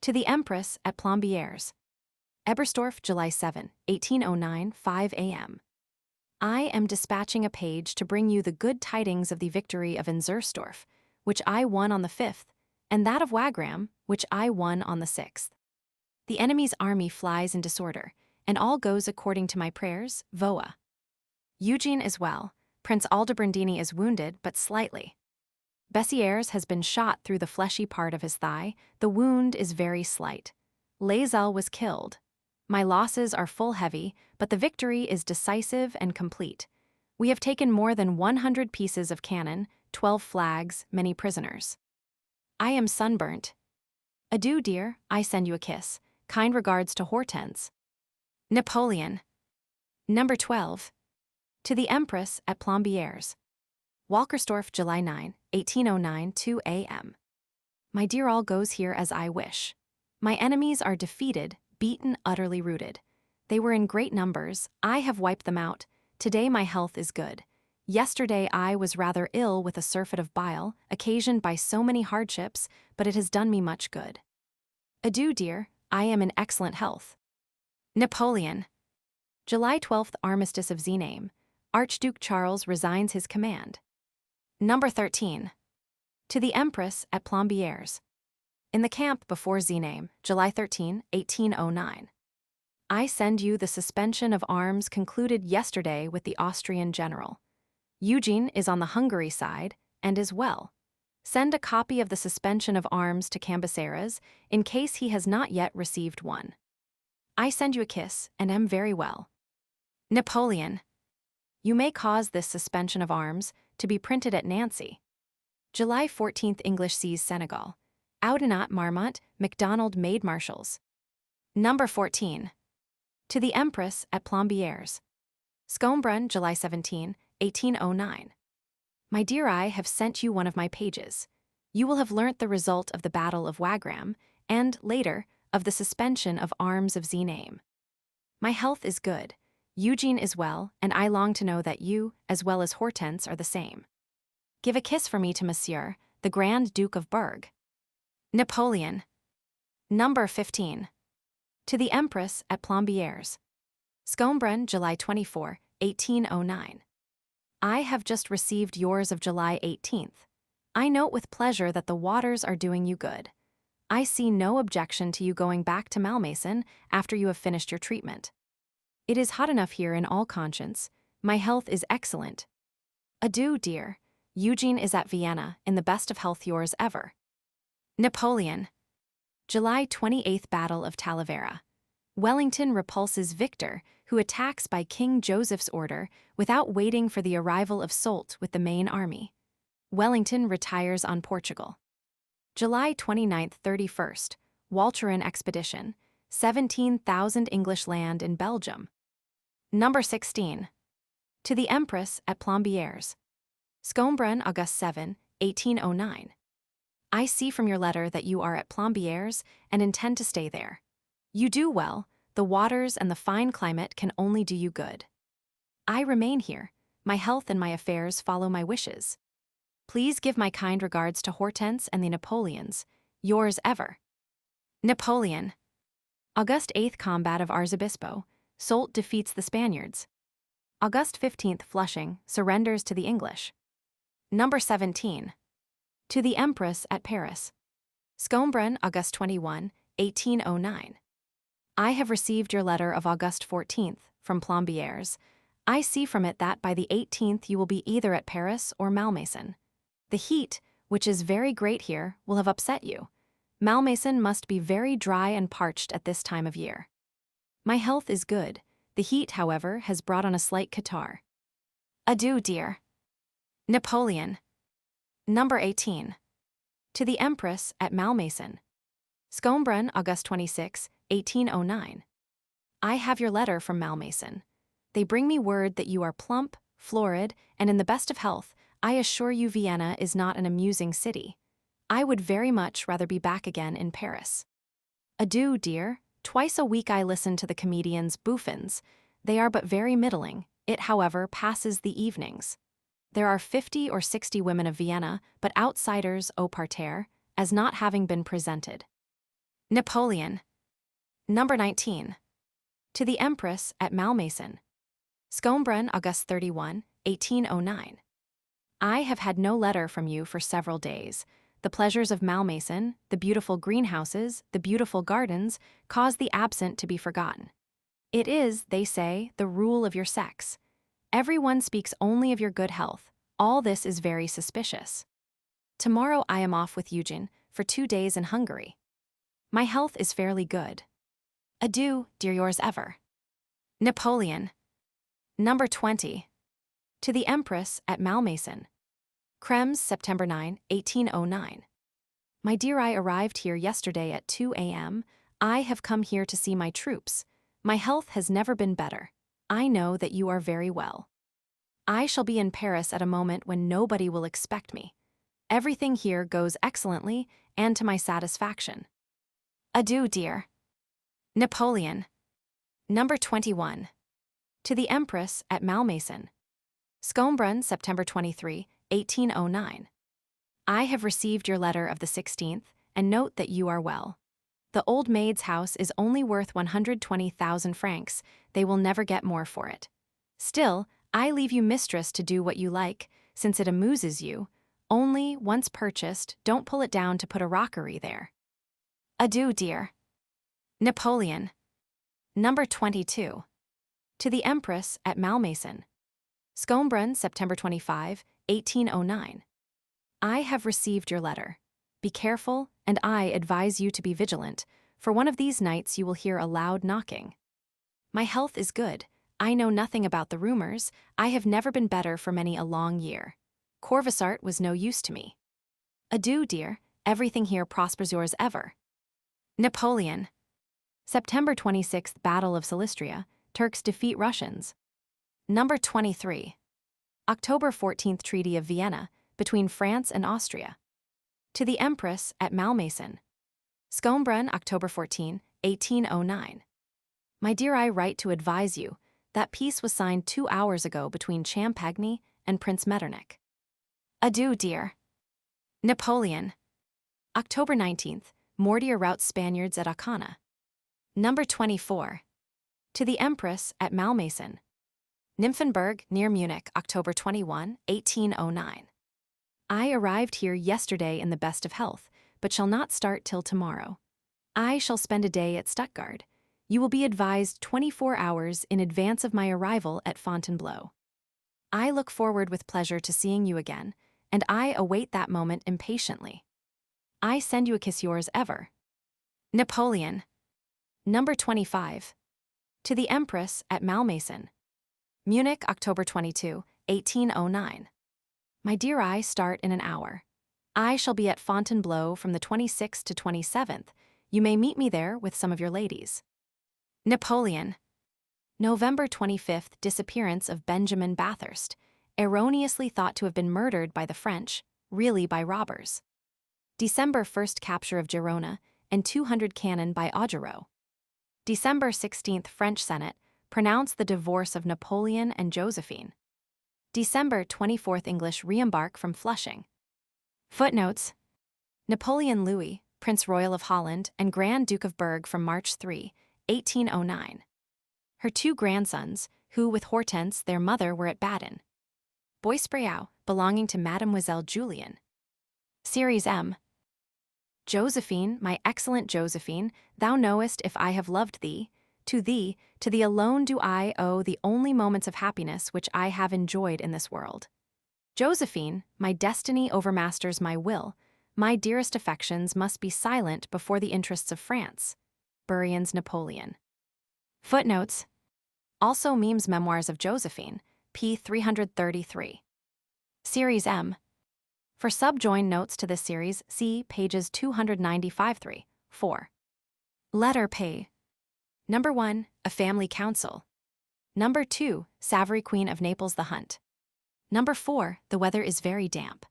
To the Empress at Plombières. Ebersdorf, July 7, 1809, 5 a.m. I am dispatching a page to bring you the good tidings of the victory of Inzersdorf, which I won on the 5th, and that of Wagram, which I won on the 6th. The enemy's army flies in disorder, and all goes according to my prayers, Voa. Eugene is well, Prince Aldobrandini is wounded, but slightly. Bessieres has been shot through the fleshy part of his thigh, the wound is very slight. Lazel was killed. My losses are full heavy, but the victory is decisive and complete. We have taken more than 100 pieces of cannon, 12 flags, many prisoners. I am sunburnt. Adieu, dear, I send you a kiss. Kind regards to Hortense. Napoleon. Number 12. To the Empress at Plombières. Walkersdorf, July 9, 1809, 2 a.m. My dear, all goes here as I wish. My enemies are defeated, beaten, utterly routed. They were in great numbers, I have wiped them out. Today my health is good. Yesterday I was rather ill with a surfeit of bile, occasioned by so many hardships, but it has done me much good. Adieu, dear, I am in excellent health. Napoleon. July 12th Armistice of Znaim. Archduke Charles resigns his command. Number 13. To the Empress at Plombières. In the camp before Znaim, July 13, 1809. I send you the suspension of arms concluded yesterday with the Austrian general. Eugene is on the Hungary side and is well. Send a copy of the suspension of arms to Cambaceres in case he has not yet received one. I send you a kiss and am very well. Napoleon. You may cause this suspension of arms to be printed at Nancy. July 14th English seize Senegal. Oudenat Marmont, MacDonald made marshals. Number 14. To the Empress at Plombières. Schönbrunn, July 17, 1809. My dear, I have sent you one of my pages. You will have learnt the result of the Battle of Wagram, and, later, of the suspension of arms of Znaim. My health is good. Eugene is well, and I long to know that you, as well as Hortense, are the same. Give a kiss for me to Monsieur, the Grand Duke of Berg. Napoleon. Number 15. To the Empress at Plombières. Schönbrunn, July 24, 1809. I have just received yours of July 18th. I note with pleasure that the waters are doing you good. I see no objection to you going back to Malmaison after you have finished your treatment. It is hot enough here in all conscience. My health is excellent. Adieu, dear. Eugene is at Vienna, in the best of health, yours ever. Napoleon. July 28th Battle of Talavera. Wellington repulses Victor, who attacks by King Joseph's order without waiting for the arrival of Soult with the main army. Wellington retires on Portugal. July 29th 31st. Walcheren expedition. 17,000 English land in Belgium. Number 16. To the Empress at Plombières. Scombren, August 7, 1809. I see from your letter that you are at Plombières and intend to stay there. You do well, the waters and the fine climate can only do you good. I remain here, my health and my affairs follow my wishes. Please give my kind regards to Hortense and the Napoleons, yours ever. Napoleon. August 8th Combat of Arzobispo, Soult defeats the Spaniards. August 15th Flushing, surrenders to the English. Number 17. To the Empress at Paris. Scombren, August 21, 1809. I have received your letter of August 14th from Plombières. I see from it that by the 18th you will be either at Paris or Malmaison. The heat, which is very great here, will have upset you. Malmaison must be very dry and parched at this time of year. My health is good. The heat, however, has brought on a slight catarrh. Adieu, dear. Napoleon. Number 18. To the Empress at Malmaison. Scombren, August 26, 1809. I have your letter from Malmaison. They bring me word that you are plump, florid, and in the best of health. I assure you Vienna is not an amusing city. I would very much rather be back again in Paris. Adieu, dear. Twice a week I listen to the comedians' bouffons. They are but very middling. It, however, passes the evenings. There are 50 or 60 women of Vienna, but outsiders au parterre, as not having been presented. Napoleon. Number 19. To the Empress at Malmaison. Scombren, August 31, 1809. I have had no letter from you for several days. The pleasures of Malmaison, the beautiful greenhouses, the beautiful gardens, cause the absent to be forgotten. It is, they say, the rule of your sex. Everyone speaks only of your good health. All this is very suspicious. Tomorrow I am off with Eugene for 2 days in Hungary. My health is fairly good. Adieu, dear, yours ever. Napoleon. Number 20. To the Empress at Malmaison. Krems, September 9, 1809. My dear, I arrived here yesterday at 2 a.m. I have come here to see my troops. My health has never been better. I know that you are very well. I shall be in Paris at a moment when nobody will expect me. Everything here goes excellently and to my satisfaction. Adieu, dear. Napoleon. Number 21. To the Empress at Malmaison. Scombren, September 23, 1809. I have received your letter of the 16th, and note that you are well. The old maid's house is only worth 120,000 francs. They will never get more for it. Still, I leave you mistress to do what you like, since it amuses you. Only, once purchased, don't pull it down to put a rockery there. Adieu, dear. Napoleon. Number 22. To the Empress at Malmaison. Scombren, September 25, 1809. I have received your letter. Be careful, and I advise you to be vigilant, for one of these nights you will hear a loud knocking. My health is good. I know nothing about the rumors. I have never been better for many a long year. Corvisart was no use to me. Adieu, dear. Everything here prospers, yours ever. Napoleon. September 26th Battle of Silistria. Turks defeat Russians. Number 23. October 14th Treaty of Vienna, between France and Austria. To the Empress at Malmaison. Scombren, October 14, 1809. My dear, I write to advise you that peace was signed 2 hours ago between Champagny and Prince Metternich. Adieu, dear. Napoleon. October 19th, Mortier routs Spaniards at Ocana. Number 24. To the Empress at Malmaison. Nymphenburg, near Munich, October 21, 1809. I arrived here yesterday in the best of health, but shall not start till tomorrow. I shall spend a day at Stuttgart. You will be advised 24 hours in advance of my arrival at Fontainebleau. I look forward with pleasure to seeing you again, and I await that moment impatiently. I send you a kiss, yours ever. Napoleon. Number 25. To the Empress at Malmaison. Munich, October 22, 1809. My dear, I start in an hour. I shall be at Fontainebleau from the 26th to 27th. You may meet me there with some of your ladies. Napoleon. November 25th, disappearance of Benjamin Bathurst, erroneously thought to have been murdered by the French, really by robbers. December 1st, capture of Girona, and 200 cannon by Augereau. December 16th, French Senate, pronounced the divorce of Napoleon and Josephine. December 24th, English re-embark from Flushing. Footnotes. Napoleon Louis, Prince Royal of Holland and Grand Duke of Berg from March 3, 1809. Her two grandsons, who with Hortense, their mother, were at Baden. Boisbriau, belonging to Mademoiselle Julian. Series M. Josephine, my excellent Josephine, thou knowest if I have loved thee, to thee alone do I owe the only moments of happiness which I have enjoyed in this world. Josephine, my destiny overmasters my will, my dearest affections must be silent before the interests of France. Burion's Napoleon. Footnotes. Also Memes Memoirs of Josephine, p. 333. Series M. For subjoined notes to this series, see pages 295-4. Letter P. Number 1, A Family Council. Number 2, Savary Queen of Naples, The Hunt. Number 4, The Weather is Very Damp.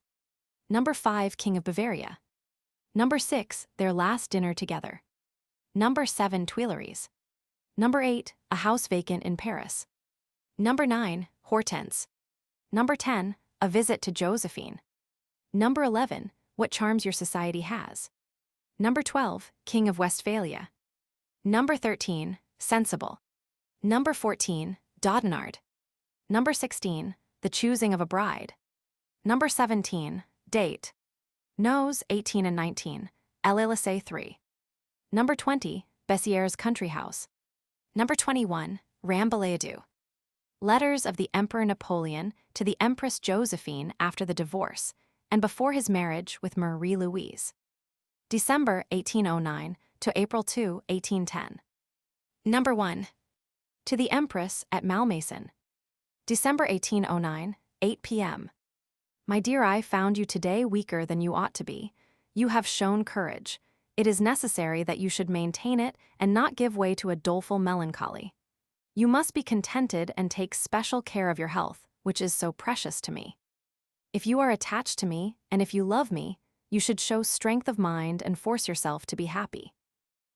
Number 5, King of Bavaria. Number 6, Their Last Dinner Together. Number 7, Tuileries. Number 8, A House Vacant in Paris. Number 9, Hortense. Number 10, A Visit to Josephine. Number 11, What Charms Your Society Has. Number 12, King of Westphalia. Number 13, Sensible. Number 14, Dodinard. Number 16, The Choosing of a Bride. Number 17, Date. Nose 18 and 19, L'Elysée 3. Number 20, Bessieres Country House. Number 21, Rambouillet. Letters of the Emperor Napoleon to the Empress Josephine after the divorce, and before his marriage with Marie-Louise. December 1809 to April 2, 1810. Number 1. To the Empress at Malmaison. December 1809, 8 p.m. My dear, I found you today weaker than you ought to be. You have shown courage. It is necessary that you should maintain it and not give way to a doleful melancholy. You must be contented and take special care of your health, which is so precious to me. If you are attached to me, and if you love me, you should show strength of mind and force yourself to be happy.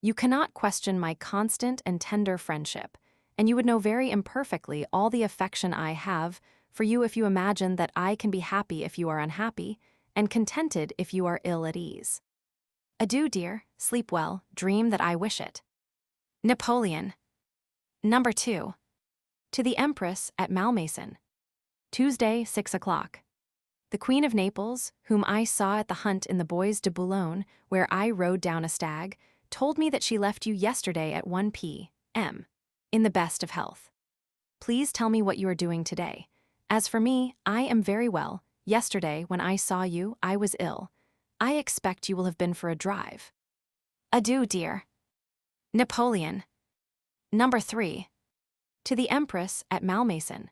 You cannot question my constant and tender friendship, and you would know very imperfectly all the affection I have for you if you imagine that I can be happy if you are unhappy, and contented if you are ill at ease. Adieu, dear, sleep well, dream that I wish it. Napoleon. Number 2. To the Empress at Malmaison. Tuesday, 6 o'clock. The Queen of Naples, whom I saw at the hunt in the Bois de Boulogne, where I rode down a stag, told me that she left you yesterday at 1 p.m. in the best of health. Please tell me what you are doing today. As for me, I am very well. Yesterday, when I saw you, I was ill. I expect you will have been for a drive. Adieu, dear. Napoleon. Number 3. To the Empress at Malmaison.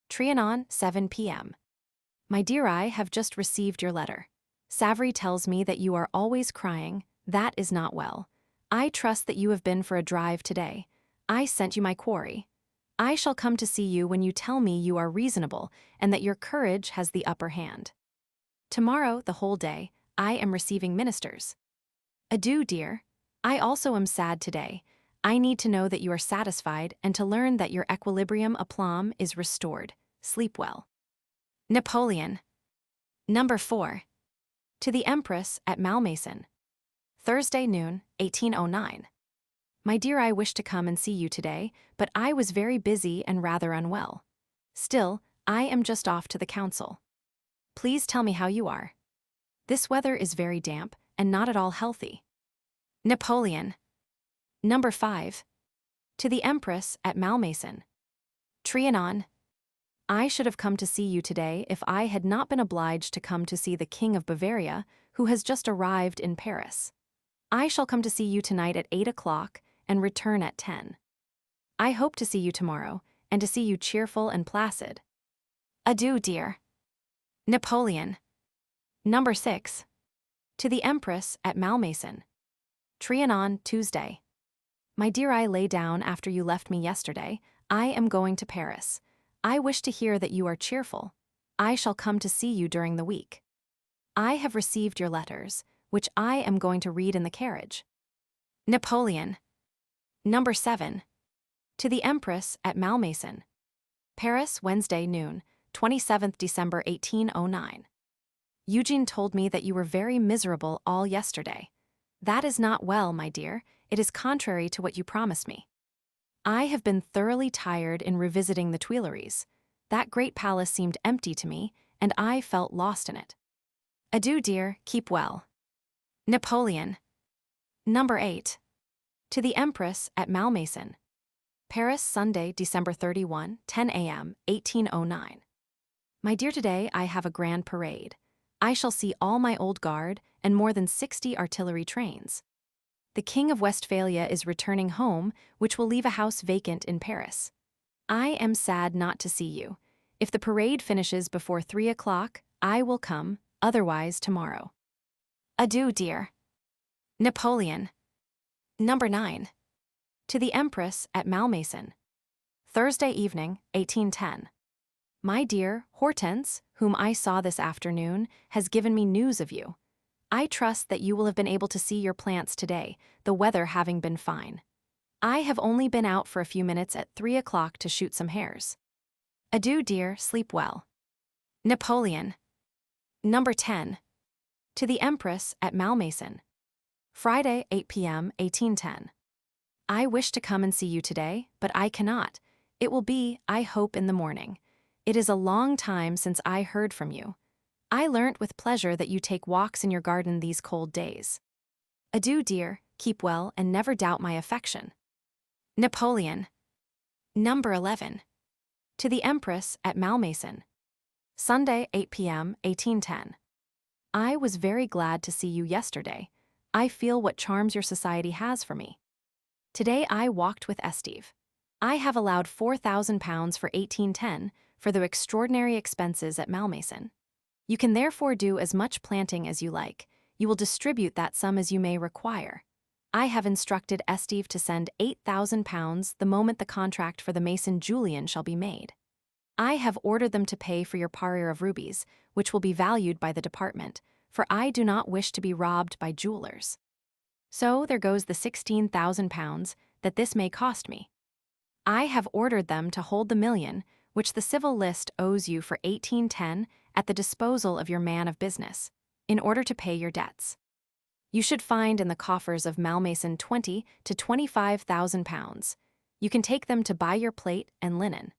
Trianon, 7 p.m. My dear, I have just received your letter. Savary tells me that you are always crying. That is not well. I trust that you have been for a drive today. I sent you my quarry. I shall come to see you when you tell me you are reasonable and that your courage has the upper hand. Tomorrow, the whole day, I am receiving ministers. Adieu, dear. I also am sad today. I need to know that you are satisfied and to learn that your equilibrium aplomb is restored. Sleep well. Napoleon. Number 4. To the Empress at Malmaison. Thursday noon, 1809. My dear, I wish to come and see you today, but I was very busy and rather unwell. Still, I am just off to the council. Please tell me how you are. This weather is very damp and not at all healthy. Napoleon. Number 5. To the Empress at Malmaison. Trianon. I should have come to see you today if I had not been obliged to come to see the King of Bavaria, who has just arrived in Paris. I shall come to see you tonight at 8 o'clock and return at 10. I hope to see you tomorrow, and to see you cheerful and placid. Adieu, dear. Napoleon. Number 6. To the Empress at Malmaison. Trianon, Tuesday. My dear, I lay down after you left me yesterday. I am going to Paris. I wish to hear that you are cheerful. I shall come to see you during the week. I have received your letters, which I am going to read in the carriage. Napoleon. Number 7. To the Empress at Malmaison. Paris, Wednesday noon, 27th December 1809. Eugene told me that you were very miserable all yesterday. That is not well, my dear. It is contrary to what you promised me. I have been thoroughly tired in revisiting the Tuileries. That great palace seemed empty to me, and I felt lost in it. Adieu, dear, keep well. Napoleon. Number 8. To the Empress at Malmaison. Paris, Sunday, December 31, 10 a.m., 1809. My dear, today I have a grand parade. I shall see all my old guard and more than 60 artillery trains. The King of Westphalia is returning home, which will leave a house vacant in Paris. I am sad not to see you. If the parade finishes before 3 o'clock, I will come, otherwise tomorrow. Adieu, dear. Napoleon. Number 9. To the Empress at Malmaison. Thursday evening, 1810. My dear, Hortense, whom I saw this afternoon, has given me news of you. I trust that you will have been able to see your plants today, the weather having been fine. I have only been out for a few minutes at 3 o'clock to shoot some hares. Adieu, dear, sleep well. Napoleon. Number 10. To the Empress at Malmaison. Friday, 8 p.m., 1810. I wish to come and see you today, but I cannot. It will be, I hope, in the morning. It is a long time since I heard from you. I learnt with pleasure that you take walks in your garden these cold days. Adieu, dear, keep well, and never doubt my affection. Napoleon. Number 11. To the Empress at Malmaison. Sunday, 8 p.m., 1810. I was very glad to see you yesterday. I feel what charms your society has for me. Today I walked with Esteve. I have allowed £4,000 for 1810 for the extraordinary expenses at Malmaison. You can therefore do as much planting as you like. You will distribute that sum as you may require. I have instructed Esteve to send £8,000 the moment the contract for the Mason Julian shall be made. I have ordered them to pay for your parure of rubies, which will be valued by the department, for I do not wish to be robbed by jewelers. So there goes the £16,000 that this may cost me. I have ordered them to hold the million, which the civil list owes you for 1810 at the disposal of your man of business, in order to pay your debts. You should find in the coffers of Malmaison 20 to 25,000 pounds. You can take them to buy your plate and linen.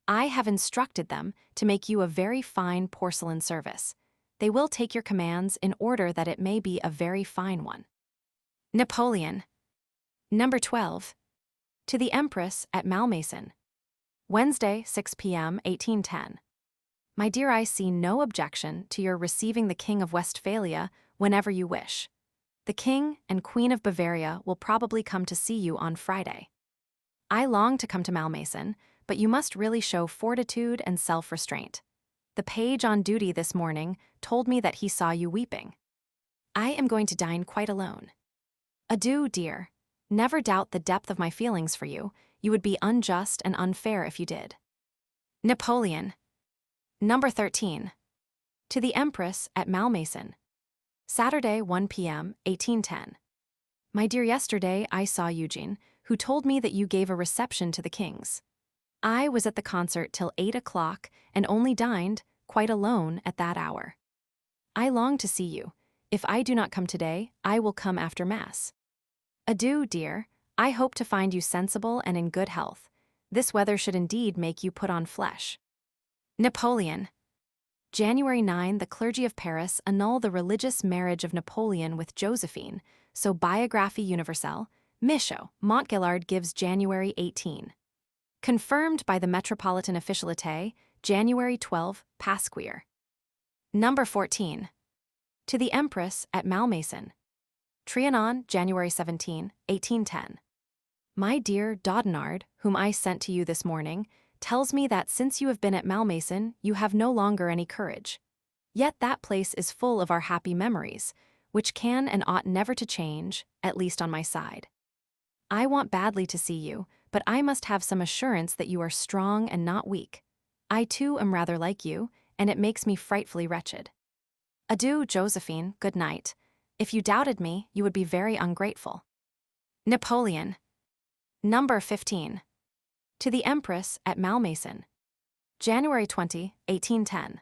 I have instructed them to make you a very fine porcelain service. They will take your commands in order that it may be a very fine one. Napoleon. Number 12. To the Empress at Malmaison. Wednesday, 6 p.m., 1810. My dear, I see no objection to your receiving the King of Westphalia whenever you wish. The King and Queen of Bavaria will probably come to see you on Friday. I long to come to Malmaison, but you must really show fortitude and self-restraint. The page on duty this morning told me that he saw you weeping. I am going to dine quite alone. Adieu, dear. Never doubt the depth of my feelings for you. You would be unjust and unfair if you did. Napoleon. Number 13. To the Empress at Malmaison. Saturday, 1 p.m., 1810. My dear, yesterday I saw Eugene, who told me that you gave a reception to the kings. I was at the concert till 8 o'clock and only dined, quite alone, at that hour. I long to see you. If I do not come today, I will come after Mass. Adieu, dear. I hope to find you sensible and in good health. This weather should indeed make you put on flesh. Napoleon. January 9, the clergy of Paris annul the religious marriage of Napoleon with Josephine, so Biographie Universelle, Michaud, Montgellard gives January 18. Confirmed by the Metropolitan Officialité, January 12, Pasquire. Number 14. To the Empress at Malmaison. Trianon, January 17, 1810. My dear Daudenard, whom I sent to you this morning, tells me that since you have been at Malmaison, you have no longer any courage. Yet that place is full of our happy memories, which can and ought never to change, at least on my side. I want badly to see you, but I must have some assurance that you are strong and not weak. I too am rather like you, and it makes me frightfully wretched. Adieu, Josephine, good night. If you doubted me, you would be very ungrateful. Napoleon. Number 15. To the Empress at Malmaison. January 20, 1810.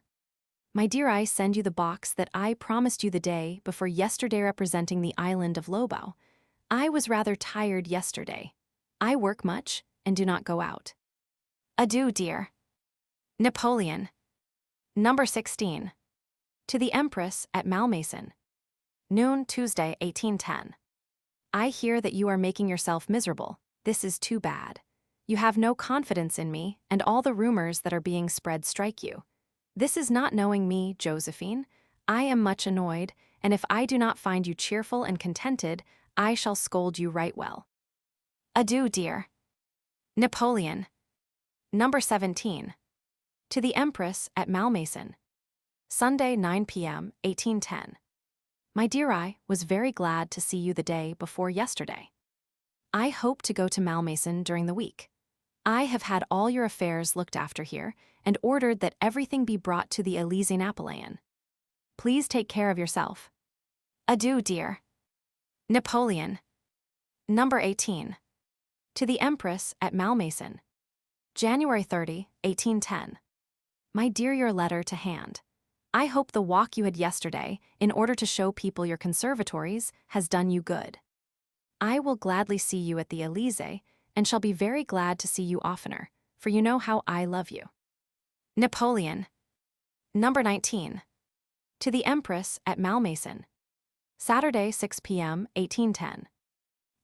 My dear, I send you the box that I promised you the day before yesterday representing the island of Lobau. I was rather tired yesterday. I work much and do not go out. Adieu, dear. Napoleon. Number 16. To the Empress at Malmaison. Noon, Tuesday, 1810. I hear that you are making yourself miserable. This is too bad. You have no confidence in me, and all the rumors that are being spread strike you. This is not knowing me, Josephine. I am much annoyed, and if I do not find you cheerful and contented, I shall scold you right well. Adieu, dear. Napoleon. Number 17. To the Empress at Malmaison. Sunday, 9 p.m., 1810. My dear, I was very glad to see you the day before yesterday. I hope to go to Malmaison during the week. I have had all your affairs looked after here and ordered that everything be brought to the Elysée Napoleon. Please take care of yourself. Adieu, dear. Napoleon. Number 18. To the Empress at Malmaison. January 30, 1810. My dear, your letter to hand. I hope the walk you had yesterday, in order to show people your conservatories, has done you good. I will gladly see you at the Elysée, and shall be very glad to see you oftener, for you know how I love you. Napoleon. Number 19. To the Empress at Malmaison. Saturday, 6 p.m., 1810.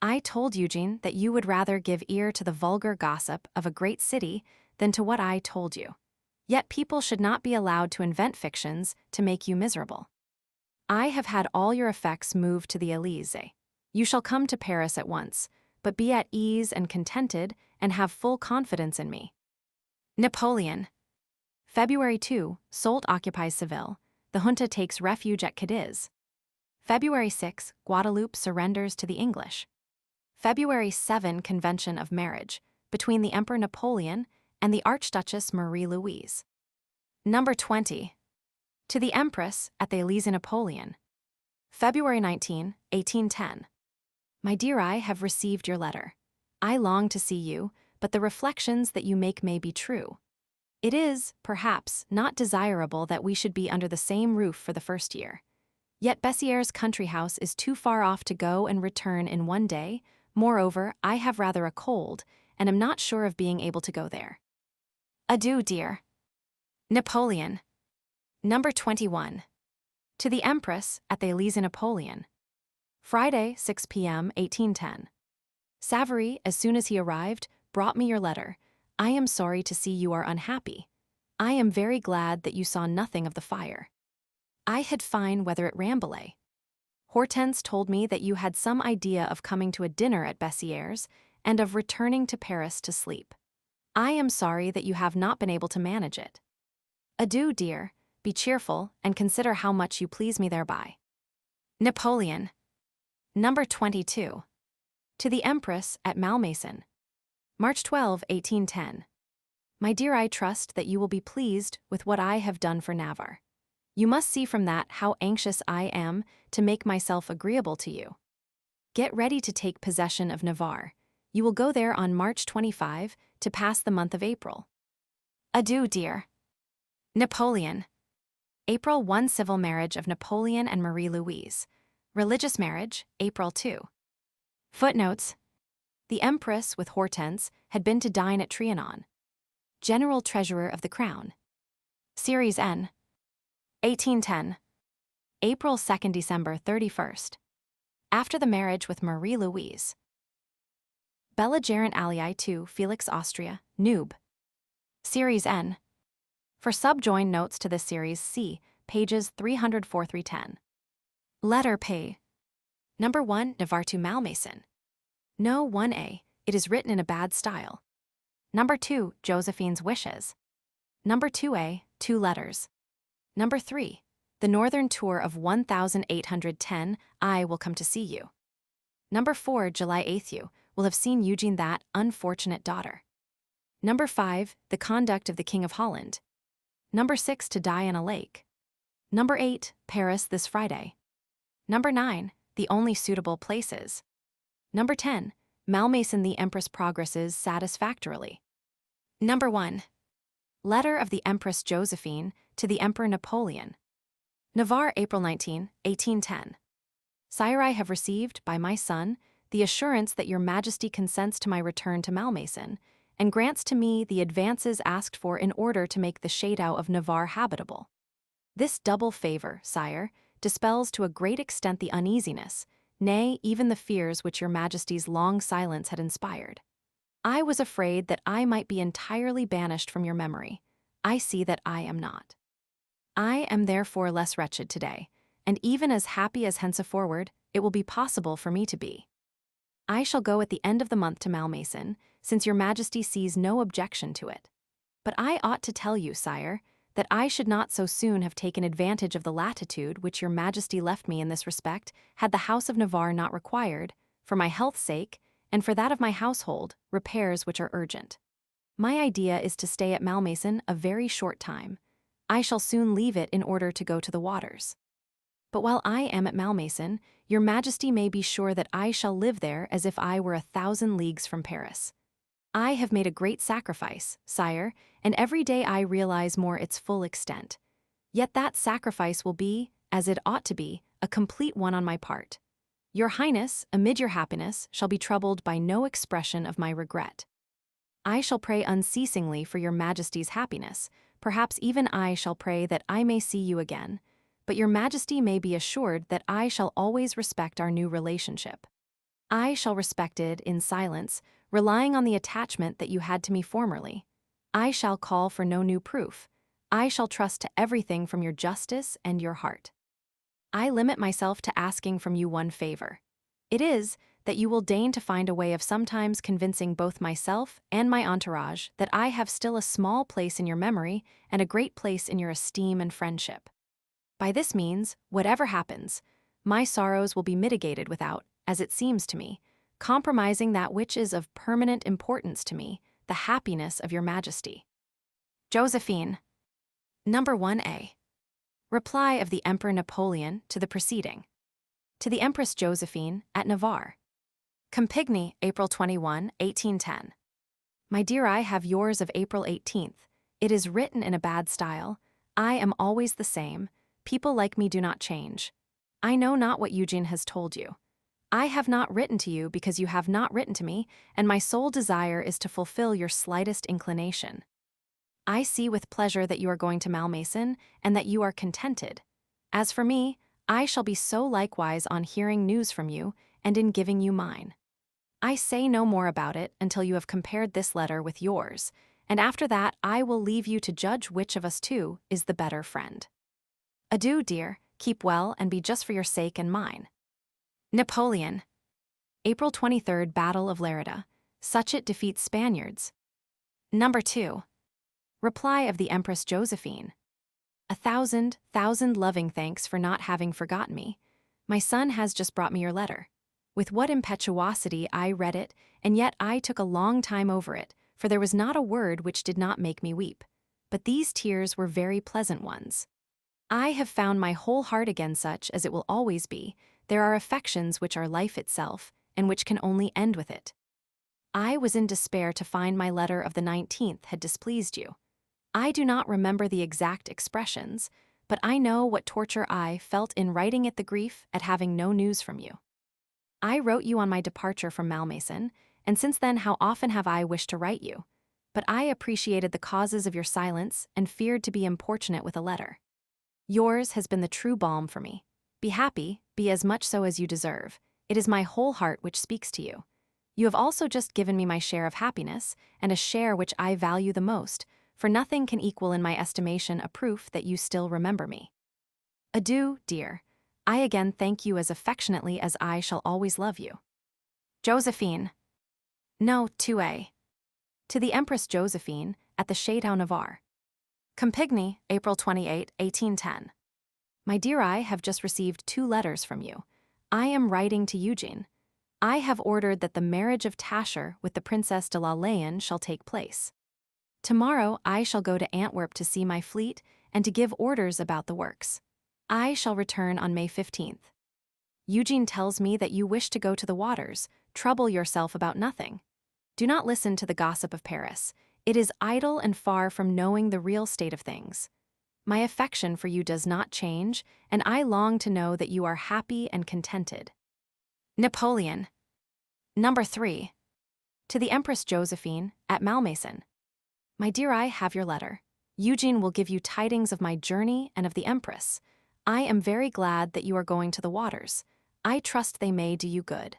I told Eugene that you would rather give ear to the vulgar gossip of a great city than to what I told you. Yet people should not be allowed to invent fictions to make you miserable. I have had all your effects moved to the Elysée. You shall come to Paris at once, but be at ease and contented and have full confidence in me. Napoleon. February 2, Soult occupies Seville. The junta takes refuge at Cadiz. February 6, Guadeloupe surrenders to the English. February 7, Convention of Marriage between the Emperor Napoleon and the Archduchess Marie-Louise. Number 20. To the Empress at the Elysée Napoleon. February 19, 1810. My dear, I have received your letter. I long to see you, but the reflections that you make may be true. It is, perhaps, not desirable that we should be under the same roof for the first year. Yet Bessieres' country house is too far off to go and return in one day. Moreover, I have rather a cold, and am not sure of being able to go there. Adieu, dear. Napoleon. Number 21. To the Empress at the Elysée Napoleon. Friday, 6 p.m., 1810. Savary, as soon as he arrived, brought me your letter. I am sorry to see you are unhappy. I am very glad that you saw nothing of the fire. I had fine weather at Rambouillet. Hortense told me that you had some idea of coming to a dinner at Bessieres and of returning to Paris to sleep. I am sorry that you have not been able to manage it. Adieu, dear. Be cheerful and consider how much you please me thereby. Napoleon. Number 22. To the Empress at Malmaison. March 12, 1810. My dear, I trust that you will be pleased with what I have done for Navarre. You must see from that how anxious I am to make myself agreeable to you. Get ready to take possession of Navarre. You will go there on March 25 to pass the month of April. Adieu, dear. Napoleon. April 1, civil marriage of Napoleon and Marie-Louise. Religious marriage, April 2. Footnotes. The Empress, with Hortense, had been to dine at Trianon. General Treasurer of the Crown. Series N. 1810. April 2nd, December 31st. After the marriage with Marie-Louise. Bella Gerant Alii to Felix Austria, Noob. Series N. For subjoined notes to this series, see pages 304-310. Letter P. Number 1, Navarre to Malmaison. No 1A, it is written in a bad style. Number 2, Josephine's wishes. Number 2A, 2 letters. Number 3, the northern tour of 1810, I will come to see you. Number 4, July 8th, you will have seen Eugene that unfortunate daughter. Number 5, the conduct of the King of Holland. Number 6, to die on a lake. Number 8, Paris this Friday. Number 9, the only suitable places. Number 10, Malmaison the Empress progresses satisfactorily. Number 1. Letter of the Empress Josephine to the Emperor Napoleon. Navarre, April 19, 1810. Sire, I have received, by my son, the assurance that your Majesty consents to my return to Malmaison, and grants to me the advances asked for in order to make the Chateau of Navarre habitable. This double favor, sire, dispels to a great extent the uneasiness, nay, even the fears which your Majesty's long silence had inspired. I was afraid that I might be entirely banished from your memory. I see that I am not. I am therefore less wretched today, and even as happy as henceforward it will be possible for me to be. I shall go at the end of the month to Malmaison, since your Majesty sees no objection to it. But I ought to tell you, sire, that I should not so soon have taken advantage of the latitude which your Majesty left me in this respect, had the House of Navarre not required, for my health's sake, and for that of my household, repairs which are urgent. My idea is to stay at Malmaison a very short time. I shall soon leave it in order to go to the waters. But while I am at Malmaison, your Majesty may be sure that I shall live there as if I were 1,000 leagues from Paris. I have made a great sacrifice, sire, and every day I realize more its full extent. Yet that sacrifice will be, as it ought to be, a complete one on my part. Your Highness, amid your happiness, shall be troubled by no expression of my regret. I shall pray unceasingly for your Majesty's happiness. Perhaps even I shall pray that I may see you again. But your Majesty may be assured that I shall always respect our new relationship. I shall respect it in silence, relying on the attachment that you had to me formerly. I shall call for no new proof. I shall trust to everything from your justice and your heart. I limit myself to asking from you one favor. It is that you will deign to find a way of sometimes convincing both myself and my entourage that I have still a small place in your memory and a great place in your esteem and friendship. By this means, whatever happens, my sorrows will be mitigated without, as it seems to me, compromising that which is of permanent importance to me, the happiness of your Majesty. Josephine. Number 1A. Reply of the Emperor Napoleon to the preceding. To the Empress Josephine, at Navarre. Campigny, April 21, 1810. My dear, I have yours of April 18th. It is written in a bad style. I am always the same. People like me do not change. I know not what Eugene has told you. I have not written to you because you have not written to me, and my sole desire is to fulfill your slightest inclination. I see with pleasure that you are going to Malmaison, and that you are contented. As for me, I shall be so likewise on hearing news from you, and in giving you mine. I say no more about it until you have compared this letter with yours, and after that I will leave you to judge which of us two is the better friend. Adieu, dear, keep well and be just for your sake and mine. Napoleon. April 23rd, Battle of Lerida. Suchet defeats Spaniards. Number 2. Reply of the Empress Josephine. 1,000 loving thanks for not having forgotten me. My son has just brought me your letter. With what impetuosity I read it, and yet I took a long time over it, for there was not a word which did not make me weep. But these tears were very pleasant ones. I have found my whole heart again such as it will always be. There are affections which are life itself, and which can only end with it. I was in despair to find my letter of the 19th had displeased you. I do not remember the exact expressions, but I know what torture I felt in writing it, the grief at having no news from you. I wrote you on my departure from Malmaison, and since then how often have I wished to write you, but I appreciated the causes of your silence and feared to be importunate with a letter. Yours has been the true balm for me. Be happy, be as much so as you deserve. It is my whole heart which speaks to you. You have also just given me my share of happiness, and a share which I value the most, for nothing can equal in my estimation a proof that you still remember me. Adieu, dear. I again thank you as affectionately as I shall always love you. Josephine. No, 2a. To the Empress Josephine, at the Château Navarre. Campigny, April 28, 1810. My dear, I have just received 2 letters from you. I am writing to Eugene. I have ordered that the marriage of Tascher with the Princess de la Layen shall take place. Tomorrow I shall go to Antwerp to see my fleet and to give orders about the works. I shall return on May 15th. Eugene tells me that you wish to go to the waters. Trouble yourself about nothing. Do not listen to the gossip of Paris. It is idle and far from knowing the real state of things. My affection for you does not change, and I long to know that you are happy and contented. Napoleon. Number 3. To the Empress Josephine, at Malmaison. My dear, I have your letter. Eugene will give you tidings of my journey and of the Empress. I am very glad that you are going to the waters. I trust they may do you good.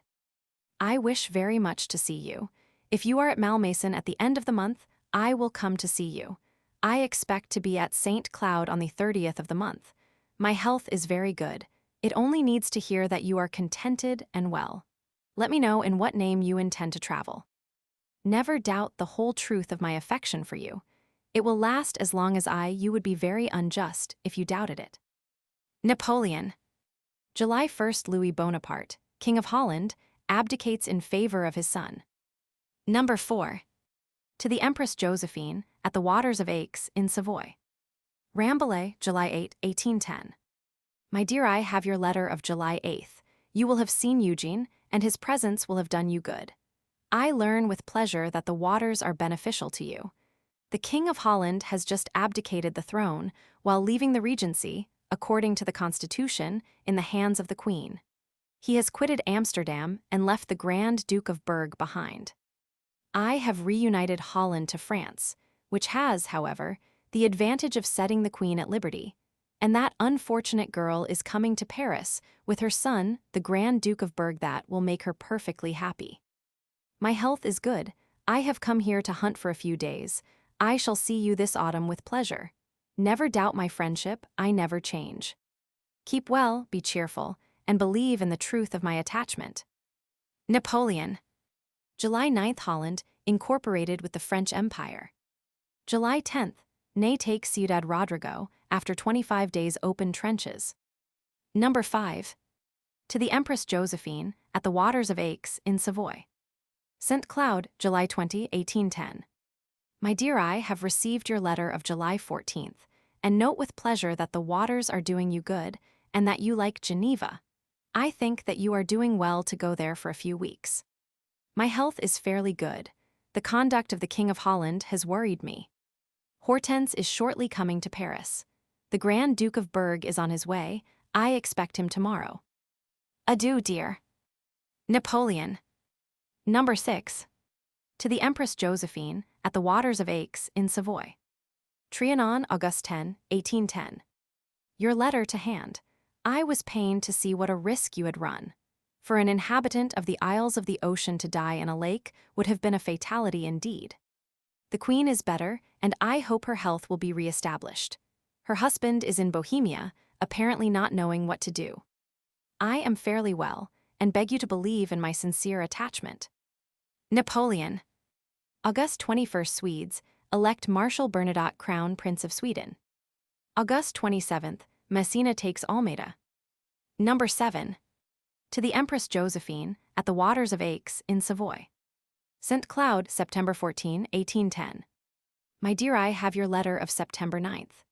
I wish very much to see you. If you are at Malmaison at the end of the month, I will come to see you. I expect to be at St. Cloud on the 30th of the month. My health is very good. It only needs to hear that you are contented and well. Let me know in what name you intend to travel. Never doubt the whole truth of my affection for you. It will last as long as you would be very unjust if you doubted it. Napoleon. July 1st. Louis Bonaparte, King of Holland, abdicates in favor of his son. Number 4. To the Empress Josephine, at the Waters of Aix, in Savoy. Rambouillet, July 8, 1810. My dear, I have your letter of July 8th. You will have seen Eugene, and his presence will have done you good. I learn with pleasure that the waters are beneficial to you. The King of Holland has just abdicated the throne, while leaving the regency, according to the Constitution, in the hands of the Queen. He has quitted Amsterdam and left the Grand Duke of Berg behind. I have reunited Holland to France, which has, however, the advantage of setting the Queen at liberty, and that unfortunate girl is coming to Paris with her son, the Grand Duke of Berg. That will make her perfectly happy. My health is good. I have come here to hunt for a few days. I shall see you this autumn with pleasure. Never doubt my friendship, I never change. Keep well, be cheerful, and believe in the truth of my attachment. Napoleon. July 9th. Holland, incorporated with the French Empire. July 10th. Ney takes Ciudad Rodrigo after 25 days open trenches. Number 5. To the Empress Josephine, at the Waters of Aix, in Savoy. St. Cloud, July 20, 1810. My dear, I have received your letter of July 14th, and note with pleasure that the waters are doing you good, and that you like Geneva. I think that you are doing well to go there for a few weeks. My health is fairly good. The conduct of the King of Holland has worried me. Hortense is shortly coming to Paris. The Grand Duke of Berg is on his way. I expect him tomorrow. Adieu, dear. Napoleon. Number 6. To the Empress Josephine, at the Waters of Aix, in Savoy. Trianon, August 10, 1810. Your letter to hand. I was pained to see what a risk you had run. For an inhabitant of the Isles of the Ocean to die in a lake would have been a fatality indeed. The Queen is better, and I hope her health will be re-established. Her husband is in Bohemia, apparently not knowing what to do. I am fairly well, and beg you to believe in my sincere attachment. Napoleon. August 21st. Swedes elect Marshal Bernadotte Crown Prince of Sweden. August 27th. Messina takes Almeida. Number 7. To the Empress Josephine, at the Waters of Aix, in Savoy. St. Cloud, September 14, 1810. My dear, I have your letter of September 9th.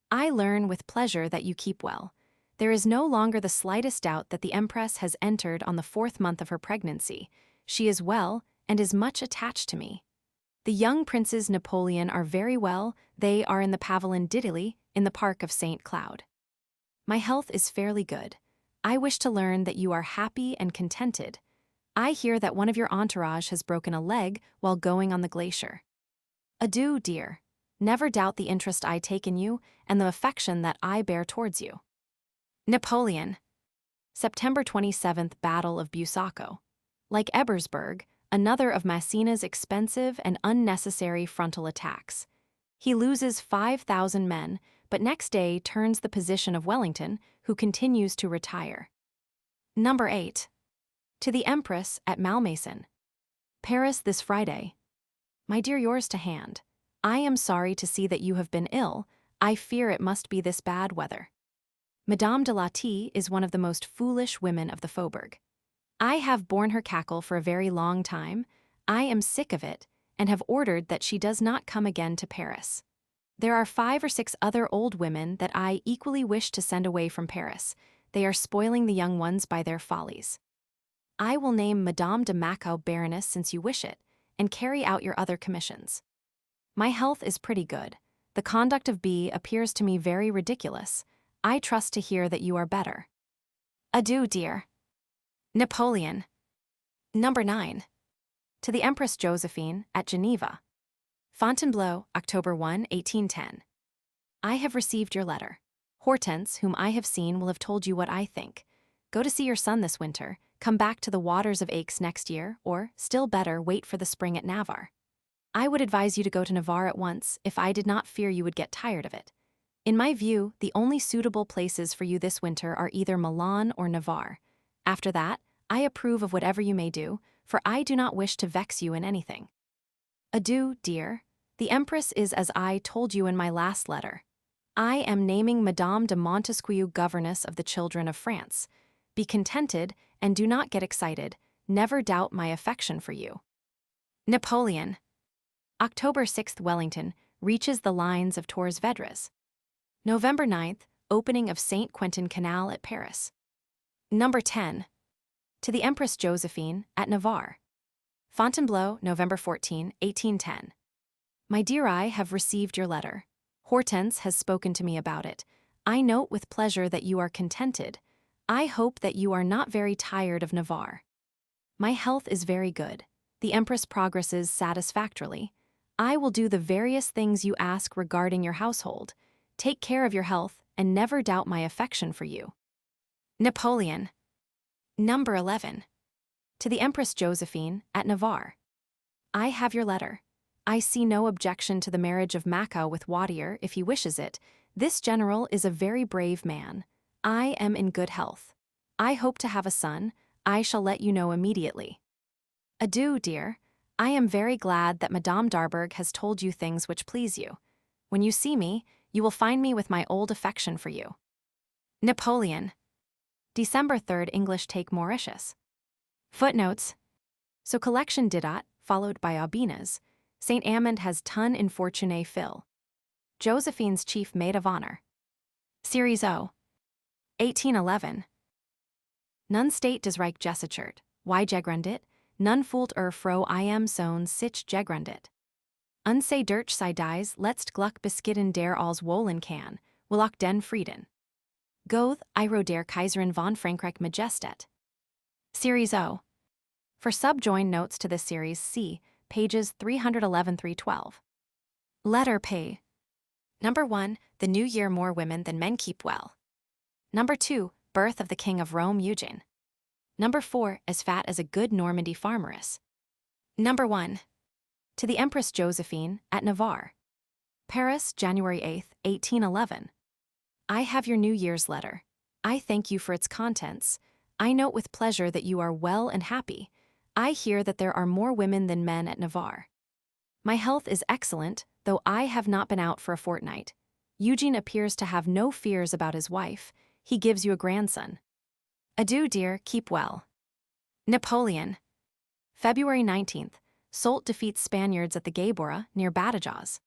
I learn with pleasure that you keep well. There is no longer the slightest doubt that the Empress has entered on the 4th month of her pregnancy. She is well and is much attached to me. The young Princes Napoleon are very well. They are in the Pavillon d'Italie in the Park of St. Cloud. My health is fairly good. I wish to learn that you are happy and contented. I hear that one of your entourage has broken a leg while going on the glacier. Adieu, dear. Never doubt the interest I take in you and the affection that I bear towards you. Napoleon. September 27th. Battle of Busaco. Like Ebersberg, another of Massina's expensive and unnecessary frontal attacks. He loses 5,000 men, but next day turns the position of Wellington, who continues to retire. Number 8. To the Empress at Malmaison. Paris this Friday. My dear, yours to hand. I am sorry to see that you have been ill. I fear it must be this bad weather. Madame de la T is one of the most foolish women of the Faubourg. I have borne her cackle for a very long time. I am sick of it, and have ordered that she does not come again to Paris. There are 5 or 6 other old women that I equally wish to send away from Paris. They are spoiling the young ones by their follies. I will name Madame de Macau Baroness since you wish it, and carry out your other commissions. My health is pretty good. The conduct of B appears to me very ridiculous. I trust to hear that you are better. Adieu, dear. Napoleon. Number 9. To the Empress Josephine at Geneva. Fontainebleau, October 1, 1810. I have received your letter. Hortense, whom I have seen, will have told you what I think. Go to see your son this winter, come back to the waters of Aix next year, or, still better, wait for the spring at Navarre. I would advise you to go to Navarre at once if I did not fear you would get tired of it. In my view, the only suitable places for you this winter are either Milan or Navarre. After that, I approve of whatever you may do, for I do not wish to vex you in anything. Adieu, dear. The Empress is as I told you in my last letter. I am naming Madame de Montesquieu governess of the children of France. Be contented, and do not get excited. Never doubt my affection for you. Napoleon. October 6th, Wellington reaches the lines of Torres Vedras. November 9th, opening of St. Quentin Canal at Paris. Number 10. To the Empress Josephine at Navarre. Fontainebleau, November 14, 1810. My dear, I have received your letter. Hortense has spoken to me about it. I note with pleasure that you are contented. I hope that you are not very tired of Navarre. My health is very good. The Empress progresses satisfactorily. I will do the various things you ask regarding your household. Take care of your health, and never doubt my affection for you. Napoleon. Number 11. To the Empress Josephine at Navarre. I have your letter. I see no objection to the marriage of Macau with Wadir if he wishes it. This general is a very brave man. I am in good health. I hope to have a son. I shall let you know immediately. Adieu, dear. I am very glad that Madame d'Arbourg has told you things which please you. When you see me, you will find me with my old affection for you. Napoleon. December 3rd, English take Mauritius. Footnotes. So collection Didat, followed by Aubinas. St. Amand has ton infortuné Phil. Josephine's chief maid of honor. Series O. 1811. Nun state des Reich Gesichert, y gegründet, nun fult fro im Sohn sich gegründet. Unse durch sei dies letzt Gluck beskidden der als wollen kann, will auch den Frieden. Goth, Iro der Kaiserin von Frankreich Majestat. Series O. For subjoined notes to this series, see pages 311-312. Letter P. Number 1, the New Year more women than men keep well. Number 2, birth of the King of Rome Eugene. Number 4, as fat as a good Normandy farmeress. Number 1. To the Empress Josephine at Navarre. Paris, January 8, 1811. I have your New Year's letter. I thank you for its contents. I note with pleasure that you are well and happy. I hear that there are more women than men at Navarre. My health is excellent, though I have not been out for a fortnight. Eugene appears to have no fears about his wife. He gives you a grandson. Adieu, dear, keep well. Napoleon. February 19th, Soult defeats Spaniards at the Gaybora, near Badajoz.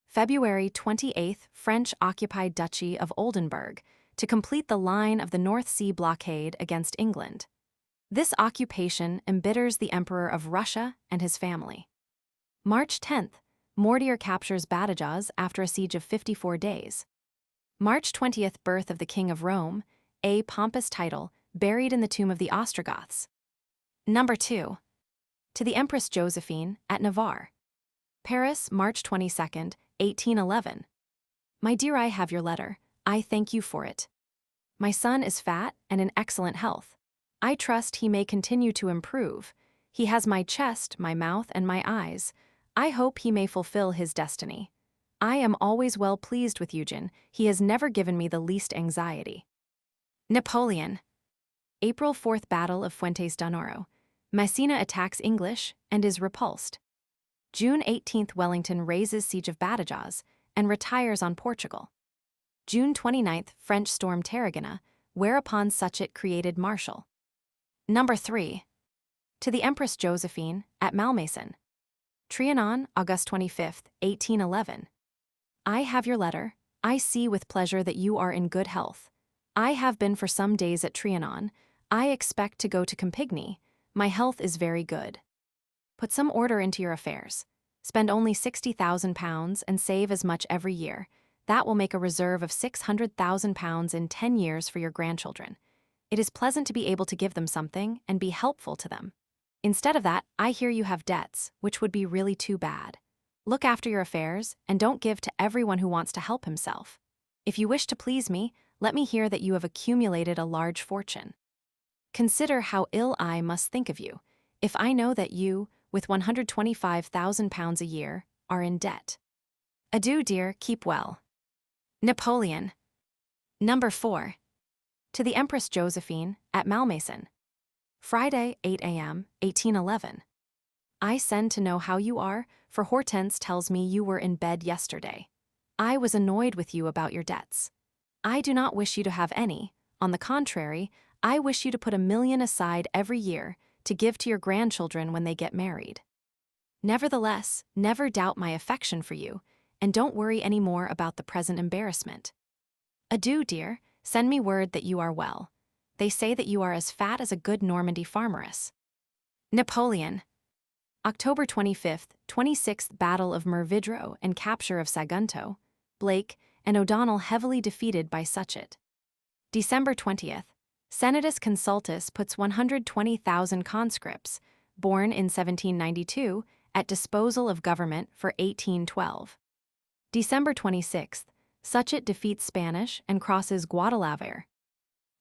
February 28th, French-occupied Duchy of Oldenburg, to complete the line of the North Sea blockade against England. This occupation embitters the Emperor of Russia and his family. March 10th, Mortier captures Badajoz after a siege of 54 days. March 20th, birth of the King of Rome, a pompous title, buried in the tomb of the Ostrogoths. Number 2. To the Empress Josephine at Navarre. Paris, March 22nd, 1811. My dear, I have your letter. I thank you for it. My son is fat and in excellent health. I trust he may continue to improve. He has my chest, my mouth, and my eyes. I hope he may fulfill his destiny. I am always well pleased with Eugen. He has never given me the least anxiety. Napoleon. April 4th Battle of Fuentes d'Onoro. Messina attacks English and is repulsed. June 18th Wellington raises siege of Badajoz and retires on Portugal. June 29th French storm Tarragona, whereupon Suchet created Marshal. Number 3. To the Empress Josephine, at Malmaison. Trianon, August 25th, 1811. I have your letter. I see with pleasure that you are in good health. I have been for some days at Trianon. I expect to go to Campigny. My health is very good. Put some order into your affairs. Spend only £60,000 and save as much every year. That will make a reserve of £600,000 in 10 years for your grandchildren. It is pleasant to be able to give them something and be helpful to them. Instead of that, I hear you have debts, which would be really too bad. Look after your affairs and don't give to everyone who wants to help himself. If you wish to please me, let me hear that you have accumulated a large fortune. Consider how ill I must think of you, if I know that you, with £125,000 a year, are in debt. Adieu, dear, keep well. Napoleon. Number 4. To the Empress Josephine, at Malmaison. Friday, 8 a.m., 1811. I send to know how you are, for Hortense tells me you were in bed yesterday. I was annoyed with you about your debts. I do not wish you to have any. On the contrary, I wish you to put 1,000,000 aside every year to give to your grandchildren when they get married. Nevertheless, never doubt my affection for you, and don't worry any more about the present embarrassment. Adieu, dear, send me word that you are well. They say that you are as fat as a good Normandy farmeress. Napoleon. October 25th, 26th Battle of Mervidro and capture of Sagunto, Blake, and O'Donnell heavily defeated by Suchet. December 20th, Senatus Consultus puts 120,000 conscripts, born in 1792, at disposal of government for 1812. December 26th, Suchet defeats Spanish and crosses Guadalajara.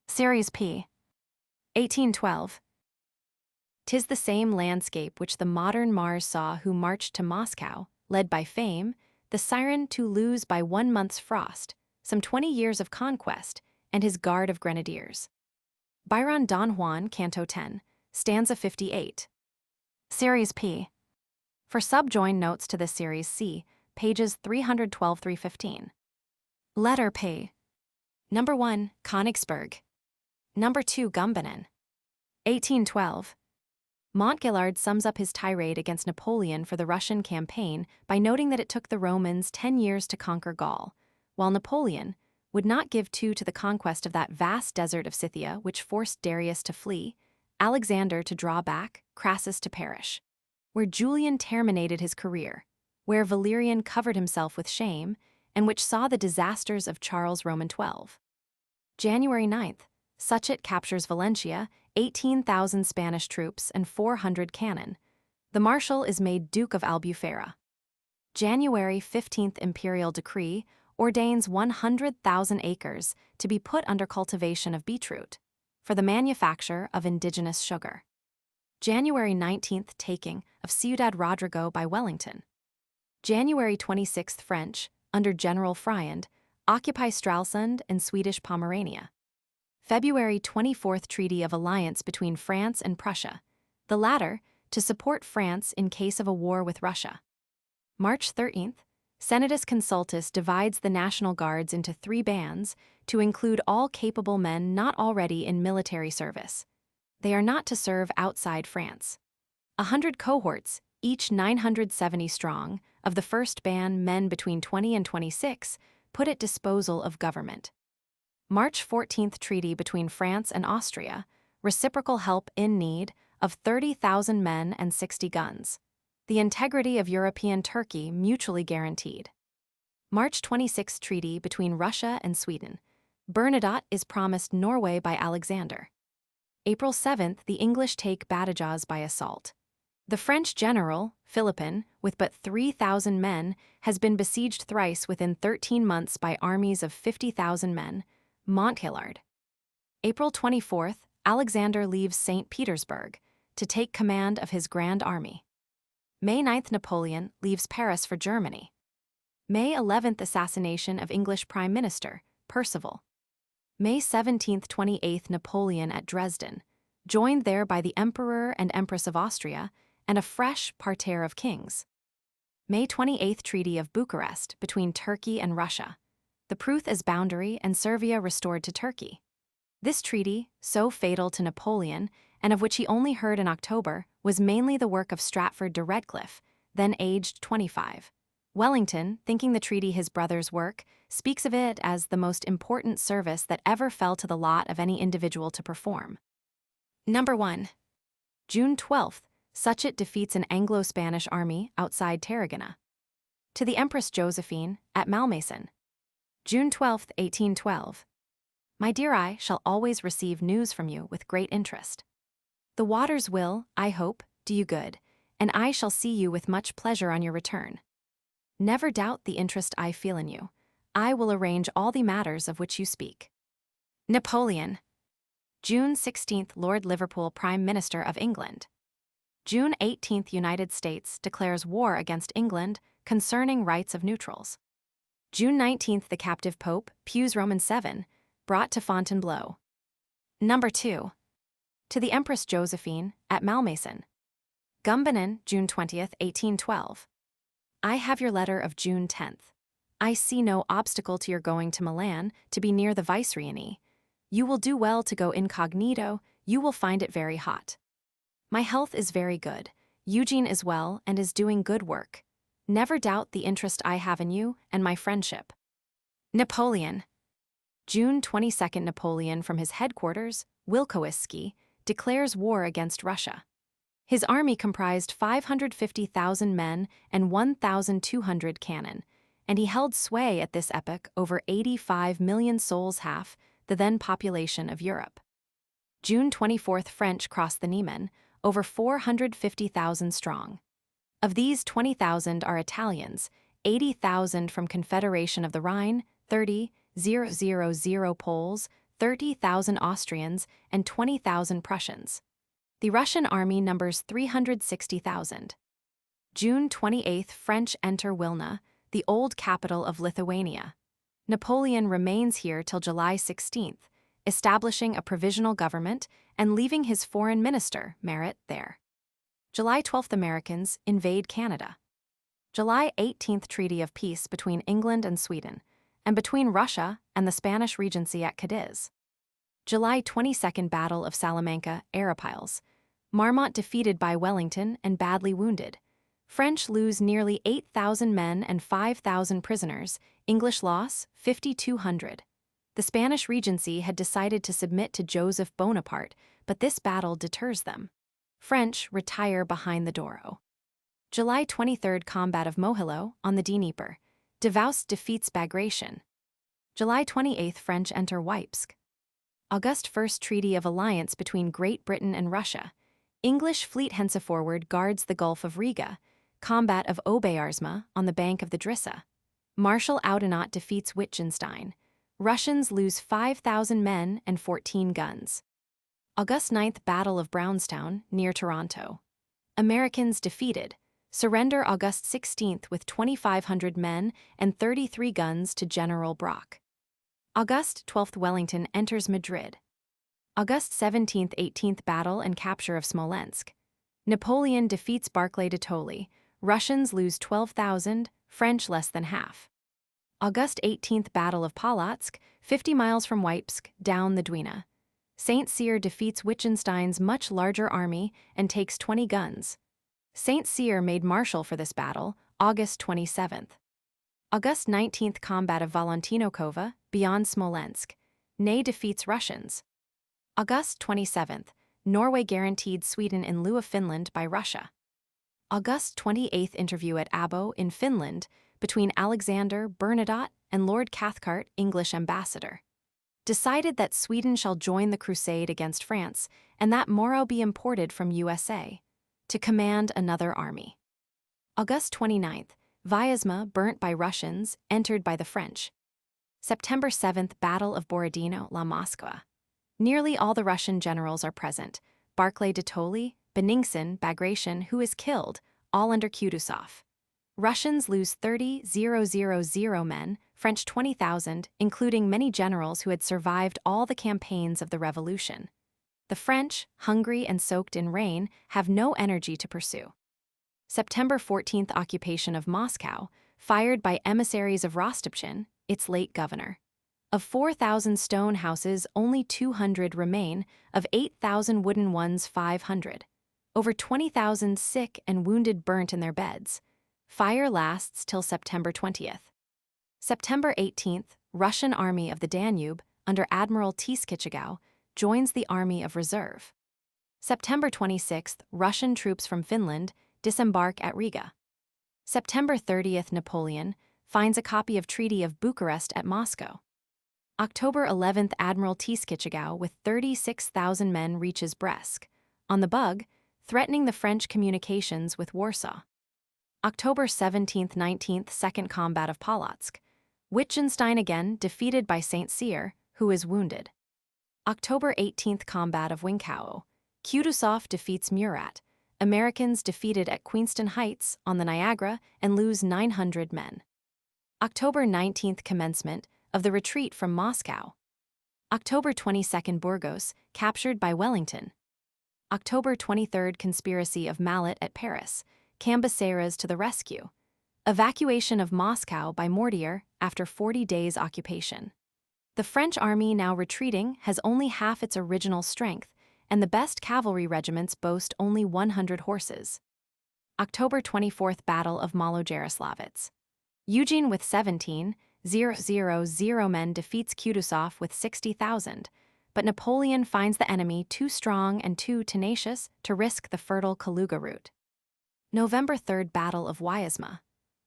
Series P. 1812. 'Tis the same landscape which the modern Mars saw who marched to Moscow, led by fame, the siren to lose by 1 month's frost, some 20 years of conquest, and his guard of grenadiers. Byron Don Juan, Canto 10, stanza 58. Series P. For subjoined notes to this series, see pages 312-315. Letter P. Number 1, Königsberg. Number 2, Gumbinnen. 1812. Montgillard sums up his tirade against Napoleon for the Russian campaign by noting that it took the Romans 10 years to conquer Gaul, while Napoleon would not give to the conquest of that vast desert of Scythia which forced Darius to flee, Alexander to draw back, Crassus to perish. Where Julian terminated his career, where Valerian covered himself with shame, and which saw the disasters of Charles Roman XII. January 9th, Suchet captures Valencia, 18,000 Spanish troops and 400 cannon. The marshal is made Duke of Albufera. January 15th imperial decree ordains 100,000 acres to be put under cultivation of beetroot, for the manufacture of indigenous sugar. January 19th taking of Ciudad Rodrigo by Wellington. January 26th French, under General Friand, occupy Stralsund and Swedish Pomerania. February 24th Treaty of Alliance between France and Prussia, the latter to support France in case of a war with Russia. March 13th, Senatus Consultus divides the National Guards into 3 bands to include all capable men not already in military service. They are not to serve outside France. 100 cohorts, each 970 strong, of the first band men between 20 and 26, put at disposal of government. March 14th Treaty between France and Austria, reciprocal help in need of 30,000 men and 60 guns. The integrity of European Turkey mutually guaranteed. March 26th Treaty between Russia and Sweden. Bernadotte is promised Norway by Alexander. April 7th, the English take Badajoz by assault. The French general, Philippin, with but 3,000 men, has been besieged thrice within 13 months by armies of 50,000 men. Montgillard. April 24th, Alexander leaves St. Petersburg to take command of his Grand Army. May 9th, Napoleon leaves Paris for Germany. May 11th assassination of English Prime Minister, Percival. May 17th 28th Napoleon at Dresden, joined there by the Emperor and Empress of Austria, and a fresh parterre of kings. May 28th Treaty of Bucharest between Turkey and Russia. The Pruth as boundary and Servia restored to Turkey. This treaty, so fatal to Napoleon, and of which he only heard in October, was mainly the work of Stratford de Redcliffe, then aged 25. Wellington, thinking the treaty his brother's work, speaks of it as the most important service that ever fell to the lot of any individual to perform. Number 1. June 12th, Suchet defeats an Anglo-Spanish army outside Tarragona. To the Empress Josephine, at Malmaison. June 12, 1812. My dear, I shall always receive news from you with great interest. The waters will, I hope, do you good, and I shall see you with much pleasure on your return. Never doubt the interest I feel in you. I will arrange all the matters of which you speak. Napoleon. June 16th, Lord Liverpool Prime Minister of England. June 18th, United States declares war against England concerning rights of neutrals. June 19th, the captive Pope, Pius Roman VII, brought to Fontainebleau. Number 2. To the Empress Josephine, at Malmaison. Gumbinnen, June 20th, 1812. I have your letter of June 10th. I see no obstacle to your going to Milan to be near the Viceroyalty. You will do well to go incognito, you will find it very hot. My health is very good. Eugene is well and is doing good work. Never doubt the interest I have in you and my friendship. Napoleon. June 22nd, Napoleon from his headquarters, Wilkowiski, declares war against Russia. His army comprised 550,000 men and 1,200 cannon, and he held sway at this epoch over 85 million souls, half the then population of Europe. June 24th, French crossed the Niemen, over 450,000 strong. Of these, 20,000 are Italians, 80,000 from Confederation of the Rhine, 30,000 Poles, 30,000 Austrians, and 20,000 Prussians. The Russian army numbers 360,000. June 28th, French enter Wilna, the old capital of Lithuania. Napoleon remains here till July 16th, establishing a provisional government and leaving his foreign minister, Marat, there. July 12th, Americans invade Canada. July 18th, Treaty of Peace between England and Sweden, and between Russia and the Spanish Regency at Cadiz. July 22nd, Battle of Salamanca, Arapiles. Marmont defeated by Wellington and badly wounded. French lose nearly 8,000 men and 5,000 prisoners, English loss 5,200. The Spanish Regency had decided to submit to Joseph Bonaparte, but this battle deters them. French retire behind the Douro. July 23rd, Combat of Mohilo on the Dnieper. Davoust defeats Bagration. July 28th, French enter Wipsk. August 1st, Treaty of Alliance between Great Britain and Russia. English fleet henceforward guards the Gulf of Riga. Combat of Obayarsma on the bank of the Drissa. Marshal Oudinot defeats Wittgenstein. Russians lose 5,000 men and 14 guns. August 9th, Battle of Brownstown, near Toronto. Americans defeated. Surrender August 16th with 2,500 men and 33 guns to General Brock. August 12th, Wellington enters Madrid. August 17th, 18th, Battle and capture of Smolensk. Napoleon defeats Barclay de Tolly. Russians lose 12,000, French less than half. August 18th, Battle of Polotsk, 50 miles from Wipsk, down the Dwina. St. Cyr defeats Wittgenstein's much larger army and takes 20 guns. St. Cyr made marshal for this battle, August 27th. August 19th, Combat of Valentinokova, beyond Smolensk. Ney defeats Russians. August 27th, Norway guaranteed Sweden in lieu of Finland by Russia. August 28th, interview at Abo in Finland between Alexander Bernadotte and Lord Cathcart, English ambassador. Decided that Sweden shall join the crusade against France and that Moro be imported from USA to command another army. August 29th, Vyazma burnt by Russians, entered by the French. September 7th, Battle of Borodino, La Moskva. Nearly all the Russian generals are present. Barclay de Tolly, Beningsen, Bagration, who is killed, all under Kutuzov. Russians lose 30,000 men, French 20,000, including many generals who had survived all the campaigns of the revolution. The French, hungry and soaked in rain, have no energy to pursue. September 14th occupation of Moscow, fired by emissaries of Rostopchin, its late governor. Of 4,000 stone houses, only 200 remain, of 8,000 wooden ones 500. Over 20,000 sick and wounded burnt in their beds. Fire lasts till September 20th. September 18th, Russian Army of the Danube, under Admiral Tskhichagau, joins the Army of Reserve. September 26th, Russian troops from Finland disembark at Riga. September 30th, Napoleon finds a copy of Treaty of Bucharest at Moscow. October 11th, Admiral Tskhichagau with 36,000 men reaches Brest, on the Bug, threatening the French communications with Warsaw. October 17th, 19th, Second Combat of Polotsk. Wittgenstein again defeated by St. Cyr, who is wounded. October 18th, Combat of Winkau. Kutuzov defeats Murat. Americans defeated at Queenston Heights on the Niagara and lose 900 men. October 19th, commencement of the retreat from Moscow. October 22nd, Burgos, captured by Wellington. October 23rd, conspiracy of Mallet at Paris. Cambaceres to the rescue. Evacuation of Moscow by Mortier after 40 days' occupation. The French army, now retreating, has only half its original strength, and the best cavalry regiments boast only 100 horses. October 24th, Battle of Malo-Jaroslavets. Eugene with 17,000 men defeats Kutuzov with 60,000, but Napoleon finds the enemy too strong and too tenacious to risk the fertile Kaluga route. November 3rd, Battle of Wyazma.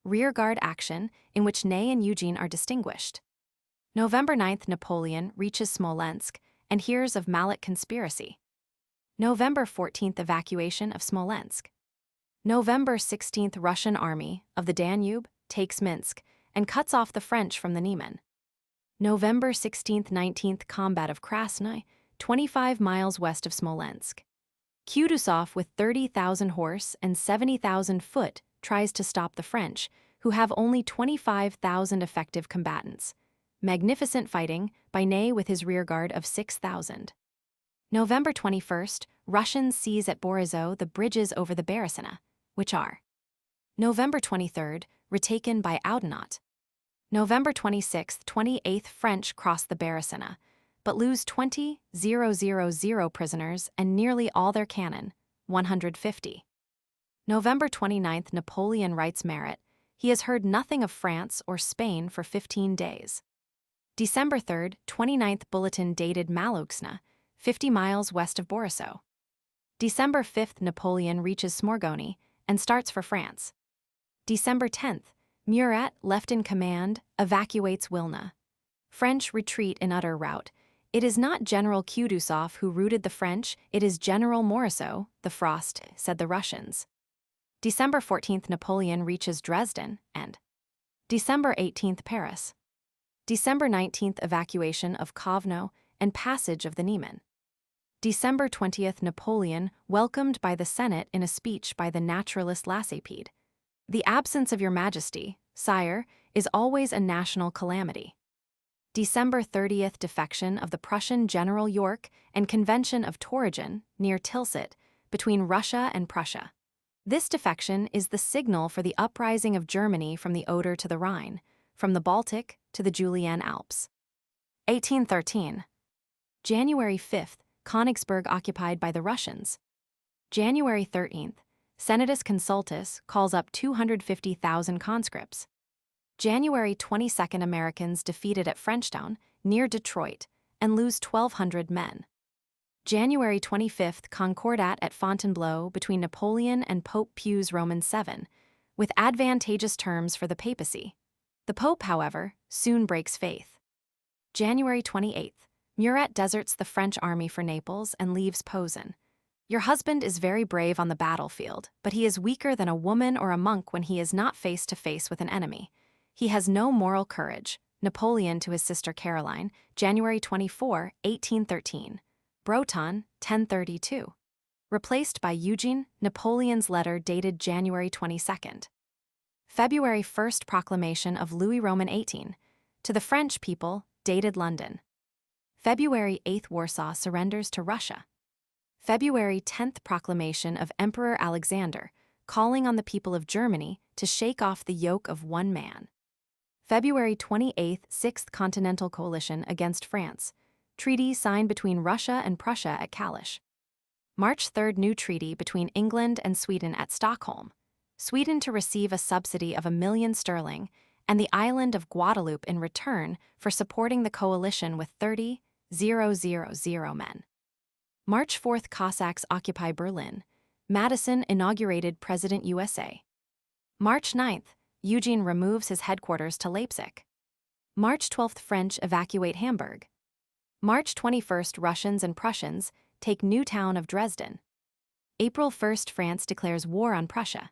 Rearguard action in which Ney and Eugene are distinguished. November 9th, Napoleon reaches Smolensk and hears of Mallet conspiracy. November 14th, evacuation of Smolensk. November 16th, Russian army of the Danube takes Minsk and cuts off the French from the Niemen. November 16th, 19th, Combat of Krasny, 25 miles west of Smolensk. Kutuzov with 30,000 horse and 70,000 foot tries to stop the French, who have only 25,000 effective combatants. Magnificent fighting by Ney with his rearguard of 6,000. November 21st, Russians seize at Borisov the bridges over the Beresina, which are. November 23rd, retaken by Oudenaut. November 26th, 28th, French cross the Beresina, but lose 20,000 prisoners and nearly all their cannon, 150. November 29th, Napoleon writes Marat, he has heard nothing of France or Spain for 15 days. December 3rd, 29th bulletin dated Malogsna, 50 miles west of Borisov. December 5th, Napoleon reaches Smorgony and starts for France. December 10th, Murat, left in command, evacuates Wilna. French retreat in utter rout. It is not General Kutuzov who routed the French, it is General Morisot, the Frost, said the Russians. December 14th, Napoleon reaches Dresden and December 18th, Paris. December 19th, evacuation of Kovno and passage of the Niemen. December 20th, Napoleon welcomed by the Senate in a speech by the naturalist Lasépede. The absence of your majesty, sire, is always a national calamity. December 30th, defection of the Prussian General York and Convention of Torringen, near Tilsit, between Russia and Prussia. This defection is the signal for the uprising of Germany from the Oder to the Rhine, from the Baltic to the Julian Alps. 1813. January 5th, Königsberg occupied by the Russians. January 13th, Senatus Consultus calls up 250,000 conscripts. January 22nd, Americans defeated at Frenchtown, near Detroit, and lose 1,200 men. January 25th, Concordat at Fontainebleau between Napoleon and Pope Pius Roman VII, with advantageous terms for the papacy. The Pope, however, soon breaks faith. January 28th, Murat deserts the French army for Naples and leaves Posen. Your husband is very brave on the battlefield, but he is weaker than a woman or a monk when he is not face to face with an enemy. He has no moral courage. Napoleon to his sister Caroline, January 24, 1813. Breton, 1032. Replaced by Eugene, Napoleon's letter dated January 22. February 1st proclamation of Louis Roman XVIII. To the French people, dated London. February 8th Warsaw surrenders to Russia. February 10th proclamation of Emperor Alexander, calling on the people of Germany to shake off the yoke of one man. February 28th 6th Continental Coalition against France. Treaty signed between Russia and Prussia at Kalisz. March 3rd new treaty between England and Sweden at Stockholm. Sweden to receive a subsidy of £1,000,000 and the island of Guadeloupe in return for supporting the coalition with 30,000 men. March 4th Cossacks occupy Berlin. Madison inaugurated President USA. March 9th, Eugene removes his headquarters to Leipzig. March 12th French evacuate Hamburg. March 21st Russians and Prussians take new town of Dresden. April 1st France declares war on Prussia.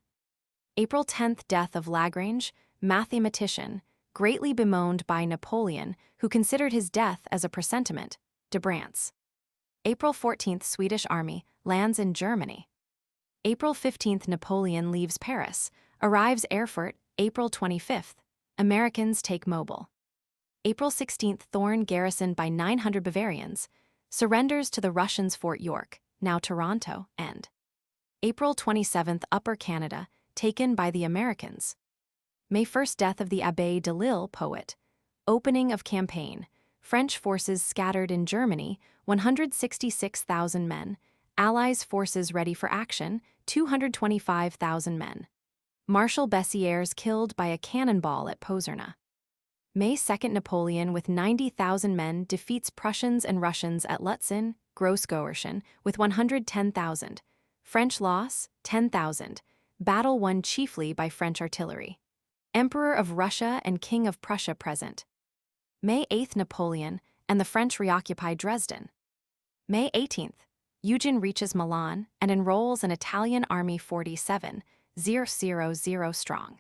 April 10th death of Lagrange, mathematician, greatly bemoaned by Napoleon, who considered his death as a presentiment, de Brant's. April 14th Swedish army lands in Germany. April 15th Napoleon leaves Paris, arrives Erfurt. April 25th Americans take Mobile. April 16th Thorn, garrisoned by 900 Bavarians, surrenders to the Russians Fort York, now Toronto, and April 27th Upper Canada, taken by the Americans. May 1st death of the Abbé Delille, poet. Opening of campaign. French forces scattered in Germany, 166,000 men. Allies forces ready for action, 225,000 men. Marshal Bessieres killed by a cannonball at Pozerna. May 2nd Napoleon with 90,000 men defeats Prussians and Russians at Lutzen, Grossgauerschen, with 110,000. French loss, 10,000. Battle won chiefly by French artillery. Emperor of Russia and King of Prussia present. May 8th Napoleon and the French reoccupy Dresden. May 18th, Eugene reaches Milan and enrolls an Italian army 47,000 strong.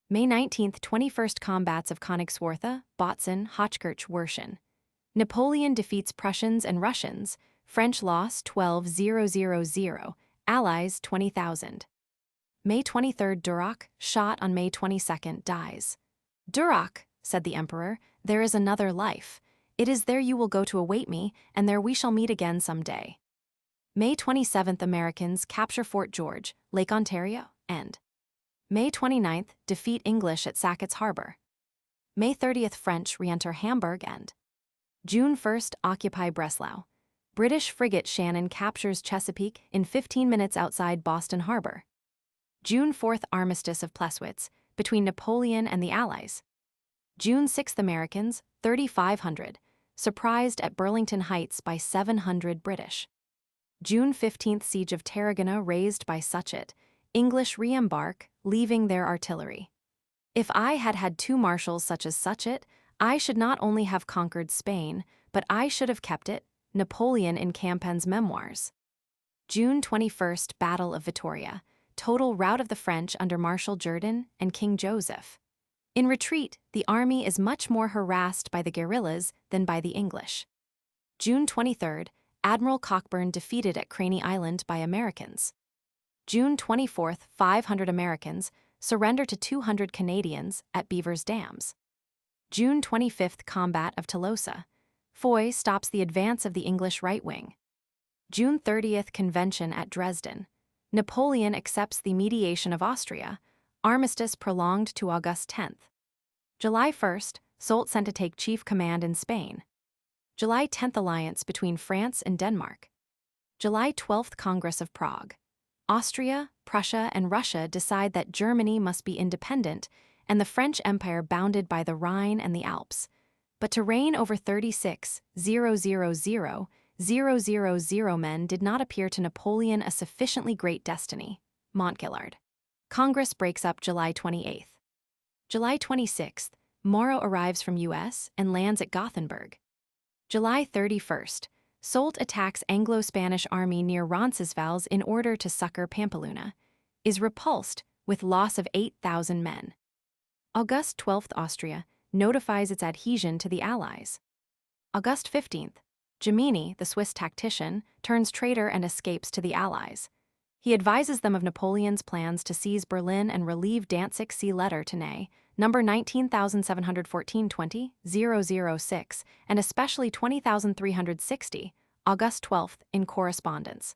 May 19th 21st combats of Königswartha, Botzen, Hochkirch, Werschen. Napoleon defeats Prussians and Russians, French loss 12,000, Allies 20,000. May 23rd Duroc, shot on May 22nd, dies. "Duroc," said the emperor, "there is another life. It is there you will go to await me, and there we shall meet again some day." May 27th Americans capture Fort George, Lake Ontario, and May 29th defeat English at Sackett's Harbor. May 30th French re-enter Hamburg and June 1st occupy Breslau. British frigate Shannon captures Chesapeake in 15 minutes outside Boston Harbor. June 4th Armistice of Pleswitz, between Napoleon and the Allies. June 6th Americans, 3,500, surprised at Burlington Heights by 700 British. June 15th Siege of Tarragona razed by Suchet. English re-embark, leaving their artillery. "If I had had two marshals such as Suchet, I should not only have conquered Spain, but I should have kept it." Napoleon in Campaign's memoirs. June 21st Battle of Vittoria. Total rout of the French under Marshal Jourdan and King Joseph. In retreat, the army is much more harassed by the guerrillas than by the English. June 23rd, Admiral Cockburn defeated at Craney Island by Americans. June 24th, 500 Americans surrender to 200 Canadians at Beaver's Dams. June 25th Combat of Tolosa. Foy stops the advance of the English right wing. June 30th Convention at Dresden. Napoleon accepts the mediation of Austria. Armistice prolonged to August 10th. July 1st, Soult sent to take chief command in Spain. July 10th alliance between France and Denmark. July 12th Congress of Prague. Austria, Prussia, and Russia decide that Germany must be independent and the French Empire bounded by the Rhine and the Alps. But to reign over 36,000 men did not appear to Napoleon a sufficiently great destiny. Montgillard. Congress breaks up July 28th. July 26th, Morrow arrives from U.S. and lands at Gothenburg. July 31st, Soult attacks Anglo-Spanish army near Roncesvalles in order to succor Pampeluna, is repulsed with loss of 8,000 men. August 12th, Austria notifies its adhesion to the Allies. August 15th, Jomini, the Swiss tactician, turns traitor and escapes to the Allies. He advises them of Napoleon's plans to seize Berlin and relieve Danzig. See letter to Ney, number 19,714-20-006, and especially 20,360, August 12, in correspondence.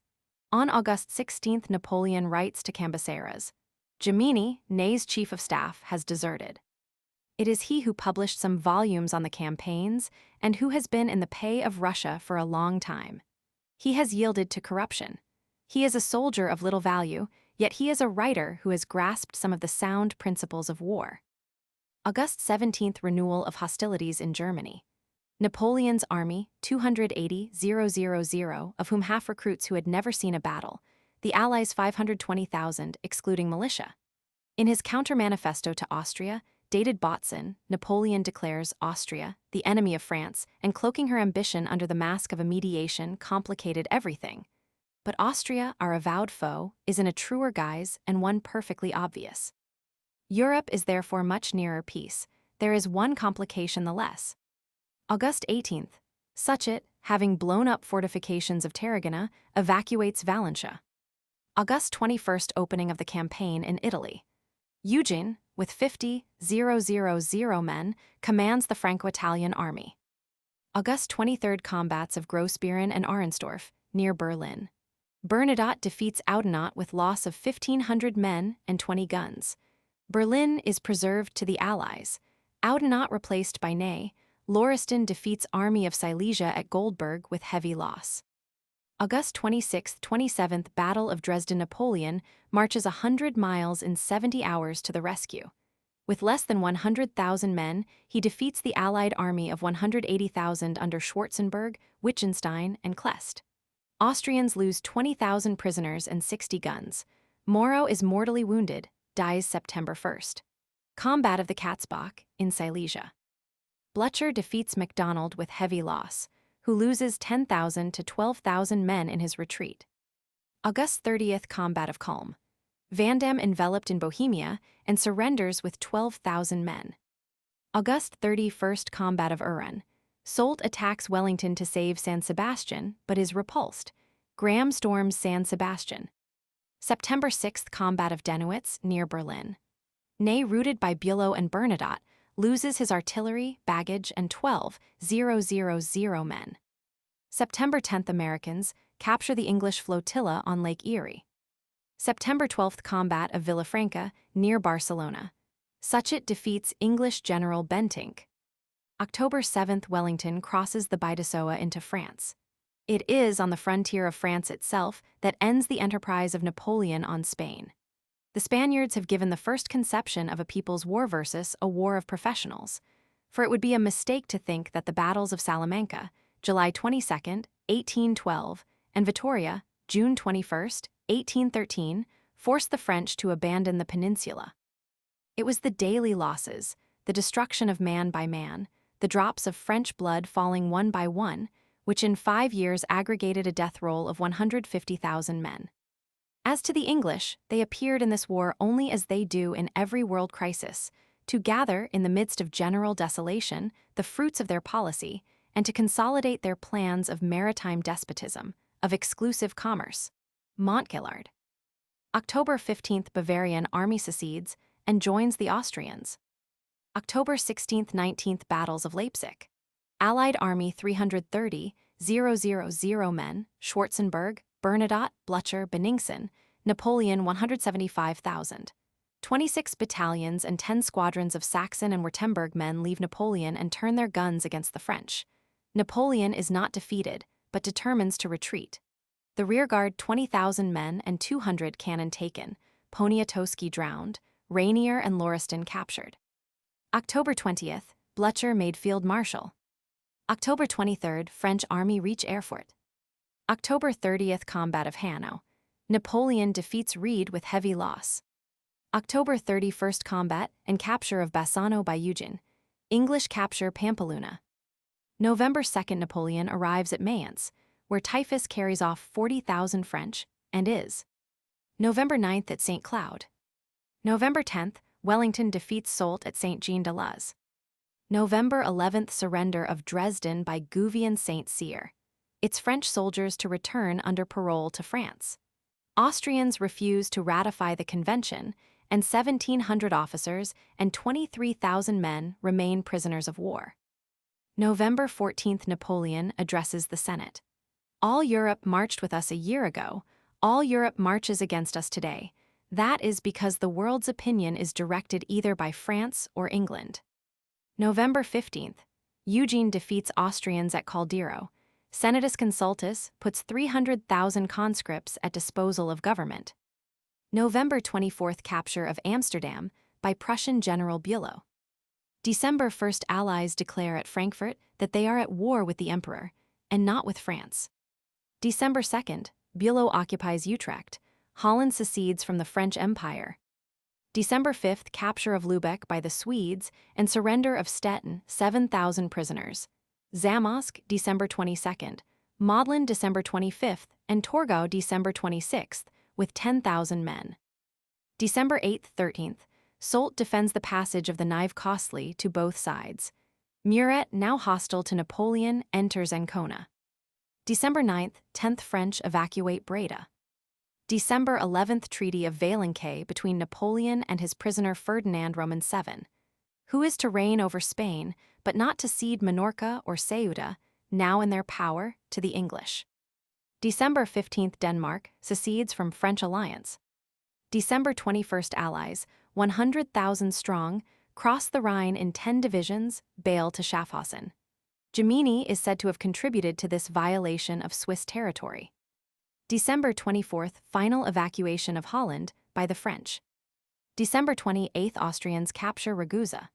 On August 16, Napoleon writes to Cambaceres, Gemini, Ney's chief of staff, has deserted. It is he who published some volumes on the campaigns and who has been in the pay of Russia for a long time. He has yielded to corruption. He is a soldier of little value, yet he is a writer who has grasped some of the sound principles of war. August 17, renewal of hostilities in Germany. Napoleon's army, 280,000, of whom half recruits who had never seen a battle, the Allies 520,000, excluding militia. In his counter-manifesto to Austria, dated Botzen, Napoleon declares Austria, the enemy of France, and cloaking her ambition under the mask of a mediation complicated everything. But Austria, our avowed foe, is in a truer guise and one perfectly obvious. Europe is therefore much nearer peace. There is one complication the less. August 18th, Suchet, having blown up fortifications of Tarragona, evacuates Valentia. August 21st, opening of the campaign in Italy. Eugene, with 50,000 men, commands the Franco-Italian army. August 23rd, combats of Grossbeeren and Arnsdorf, near Berlin. Bernadotte defeats Oudenot with loss of 1,500 men and 20 guns. Berlin is preserved to the Allies. Oudenot replaced by Ney. Lauriston defeats army of Silesia at Goldberg with heavy loss. August 26th-27th, Battle of Dresden. Napoleon marches 100 miles in 70 hours to the rescue. With less than 100,000 men, he defeats the Allied army of 180,000 under Schwarzenberg, Wittgenstein, and Kleist. Austrians lose 20,000 prisoners and 60 guns. Moreau is mortally wounded, dies September 1st. Combat of the Katzbach, in Silesia. Blücher defeats MacDonald with heavy loss, who loses 10,000 to 12,000 men in his retreat. August 30th, Combat of Culm. Vandamme enveloped in Bohemia and surrenders with 12,000 men. August 31st, Combat of Uren. Soult attacks Wellington to save San Sebastian, but is repulsed. Graham storms San Sebastian. September 6th, Combat of Dennewitz, near Berlin. Ney, routed by Bülow and Bernadotte, loses his artillery, baggage, and 12,000 men. September 10th, Americans capture the English flotilla on Lake Erie. September 12th, Combat of Villafranca, near Barcelona. Suchet defeats English General Bentinck. October 7th, Wellington crosses the Bidasoa into France. It is on the frontier of France itself that ends the enterprise of Napoleon on Spain. The Spaniards have given the first conception of a people's war versus a war of professionals, for it would be a mistake to think that the battles of Salamanca, July 22, 1812, and Vittoria, June 21, 1813, forced the French to abandon the peninsula. It was the daily losses, the destruction of man by man, the drops of French blood falling one by one, which in 5 years aggregated a death roll of 150,000 men. As to the English, they appeared in this war only as they do in every world crisis, to gather, in the midst of general desolation, the fruits of their policy, and to consolidate their plans of maritime despotism, of exclusive commerce. Montgillard. October 15th, Bavarian army secedes and joins the Austrians. October 16th, 19th, Battles of Leipzig. Allied army 330,000 men, Schwarzenberg, Bernadotte, Blücher, Benningsen, Napoleon 175,000. 26 battalions and 10 squadrons of Saxon and Württemberg men leave Napoleon and turn their guns against the French. Napoleon is not defeated, but determines to retreat. The rearguard 20,000 men and 200 cannon taken, Poniatowski drowned, Rainier and Lauriston captured. October 20th, Blücher made field marshal. October 23rd, French army reach Erfurt. October 30th, Combat of Hanau. Napoleon defeats Reed with heavy loss. October 31st, Combat and capture of Bassano by Eugene. English capture Pampeluna. November 2nd, Napoleon arrives at Mayence, where typhus carries off 40,000 French, and is. November 9th at St. Cloud. November 10th, Wellington defeats Soult at Saint-Jean-de-Luz. November 11th, surrender of Dresden by Gouvion Saint-Cyr. Its French soldiers to return under parole to France. Austrians refused to ratify the convention, and 1,700 officers and 23,000 men remain prisoners of war. November 14th, Napoleon addresses the Senate. All Europe marched with us a year ago. All Europe marches against us today. That is because the world's opinion is directed either by France or England. November 15th, Eugene defeats Austrians at Caldero. Senatus Consultus puts 300,000 conscripts at disposal of government. November 24th, capture of Amsterdam by Prussian General Bülow. December 1st, Allies declare at Frankfurt that they are at war with the Emperor, and not with France. December 2nd, Bülow occupies Utrecht. Holland secedes from the French Empire. December 5th, capture of Lübeck by the Swedes and surrender of Stettin, 7,000 prisoners. Zamość, December 22nd, Modlin, December 25th, and Torgau, December 26th, with 10,000 men. December 8th, 13th, Soult defends the passage of the Nive Costly to both sides. Murat, now hostile to Napoleon, enters Ancona. December 9th, 10th French evacuate Breda. December 11th, Treaty of Valençay between Napoleon and his prisoner Ferdinand Roman VII, who is to reign over Spain, but not to cede Minorca or Ceuta, now in their power, to the English. December 15th, Denmark secedes from French alliance. December 21st, Allies, 100,000 strong, cross the Rhine in 10 divisions, Bale to Schaffhausen. Jemini is said to have contributed to this violation of Swiss territory. December 24th, final evacuation of Holland by the French. December 28th, Austrians capture Ragusa.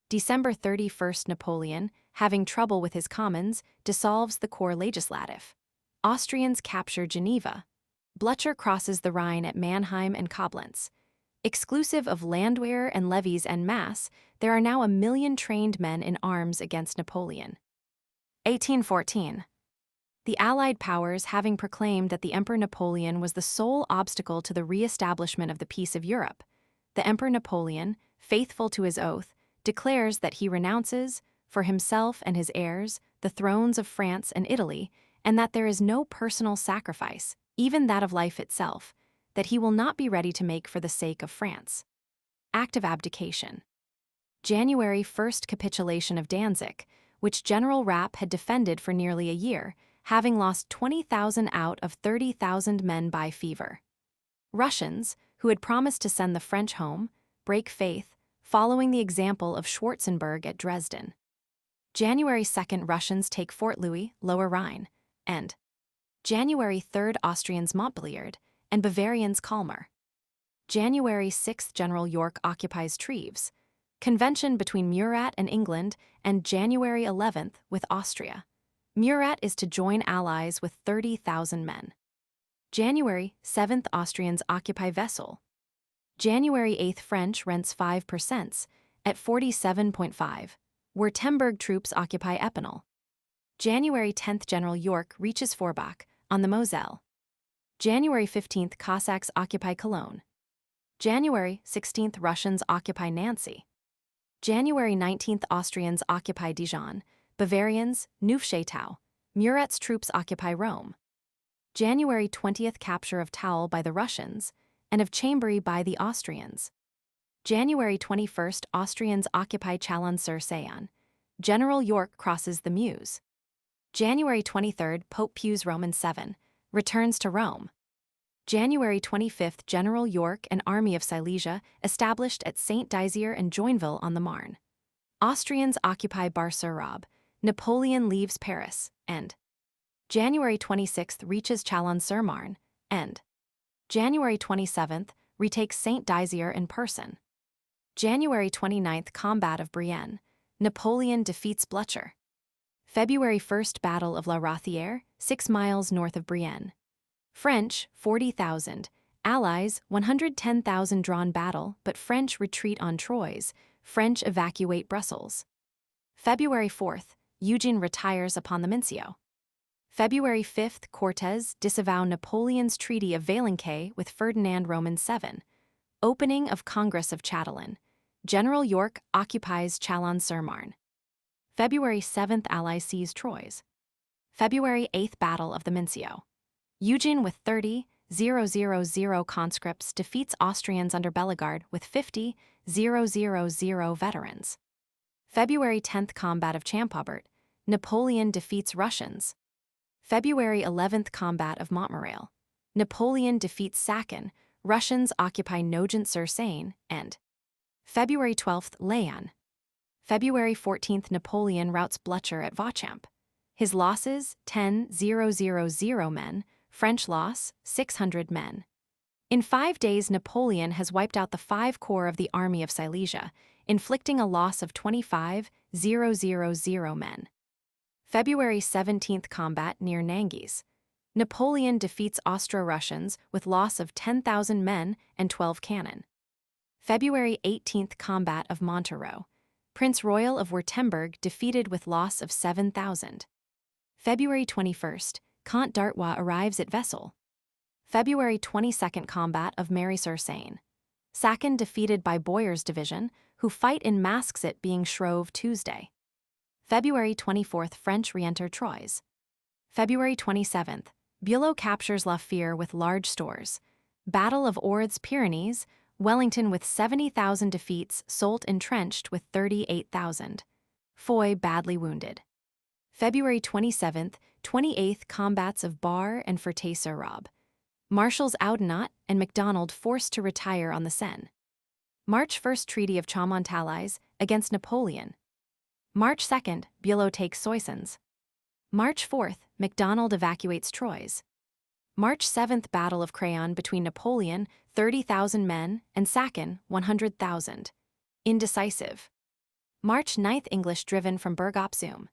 December 31st, Napoleon, having trouble with his commons, dissolves the corps legislatif. Austrians capture Geneva. Blücher crosses the Rhine at Mannheim and Koblenz. Exclusive of Landwehr and levies en masse, there are now 1 million trained men in arms against Napoleon. 1814. The Allied powers, having proclaimed that the Emperor Napoleon was the sole obstacle to the re-establishment of the peace of Europe, the Emperor Napoleon, faithful to his oath, declares that he renounces, for himself and his heirs, the thrones of France and Italy, and that there is no personal sacrifice, even that of life itself, that he will not be ready to make for the sake of France. Act of abdication. January 1st, capitulation of Danzig, which General Rapp had defended for nearly a year, having lost 20,000 out of 30,000 men by fever. Russians, who had promised to send the French home, break faith, following the example of Schwarzenberg at Dresden. January 2nd, Russians take Fort Louis, Lower Rhine, and January 3rd, Austrians Montbéliard, and Bavarians Kalmar. January 6th, General York occupies Treves. Convention between Murat and England, and January 11th with Austria. Murat is to join allies with 30,000 men. January 7th, Austrians occupy Wesel. January 8th, French rents 5% at 47.5, Württemberg troops occupy Epinal. January 10th, General York reaches Forbach, on the Moselle. January 15th, Cossacks occupy Cologne. January 16th, Russians occupy Nancy. January 19th, Austrians occupy Dijon. Bavarians, Neufchâteau. Murat's troops occupy Rome. January 20th, capture of Toul by the Russians, and of Chambéry by the Austrians. January 21st, Austrians occupy Chalon-sur-Saône. General York crosses the Meuse. January 23rd, Pope Pius Roman VII returns to Rome. January 25th, General York and Army of Silesia established at Saint-Dizier and Joinville on the Marne. Austrians occupy Bar-sur-Aube. Napoleon leaves Paris, and January 26th reaches Chalon-sur-Marne, and January 27th retakes Saint-Dizier in person. January 29th, combat of Brienne. Napoleon defeats Blücher. February 1st, Battle of La Rothière, 6 miles north of Brienne. French, 40,000. Allies, 110,000 drawn battle, but French retreat on Troyes. French evacuate Brussels. February 4th, Eugene retires upon the Mincio. February 5th, Cortes disavow Napoleon's Treaty of Valençay with Ferdinand Roman VII. Opening of Congress of Chatelain. General York occupies Chalon-sur-Marne. February 7th, Allies seize Troyes. February 8th, Battle of the Mincio. Eugene with 30, 50,000 conscripts defeats Austrians under Bellegarde with 50,000 veterans. February 10th Combat of Champaubert, Napoleon defeats Russians. February 11th Combat of Montmirail, Napoleon defeats Sachsen, Russians occupy Nogent-sur-Seine, and February 12th Laon. February 14th Napoleon routs Blücher at Vauchamp. His losses 10,000 men, French loss 600 men. In 5 days Napoleon has wiped out the 5 corps of the Army of Silesia, inflicting a loss of 25,000 men. February 17th Combat near Nangies. Napoleon defeats Austro-Russians with loss of 10,000 men and 12 cannon. February 18th Combat of Montereau. Prince Royal of Württemberg defeated with loss of 7,000. February 21st, Comte d'Artois arrives at Wesel. February 22nd Combat of Mary-sur-Seine. Sachsen defeated by Boyer's division, who fight in masks it being Shrove Tuesday. February 24th French re-enter Troyes. February 27th, Bülow captures La Fère with large stores. Battle of Ordes-Pyrenees, Wellington with 70,000 defeats, Soult entrenched with 38,000. Foy badly wounded. February 27th, 28th Combats of Bar and Ferté-sur-Aube. Marshals Oudinot and MacDonald forced to retire on the Seine. March 1st Treaty of Chaumontalais against Napoleon. March 2nd, Bülow takes Soissons. March 4th, MacDonald evacuates Troyes. March 7th Battle of Craonne between Napoleon, 30,000 men, and Sachsen, 100,000. Indecisive. March 9th English driven from Berg op Zoom.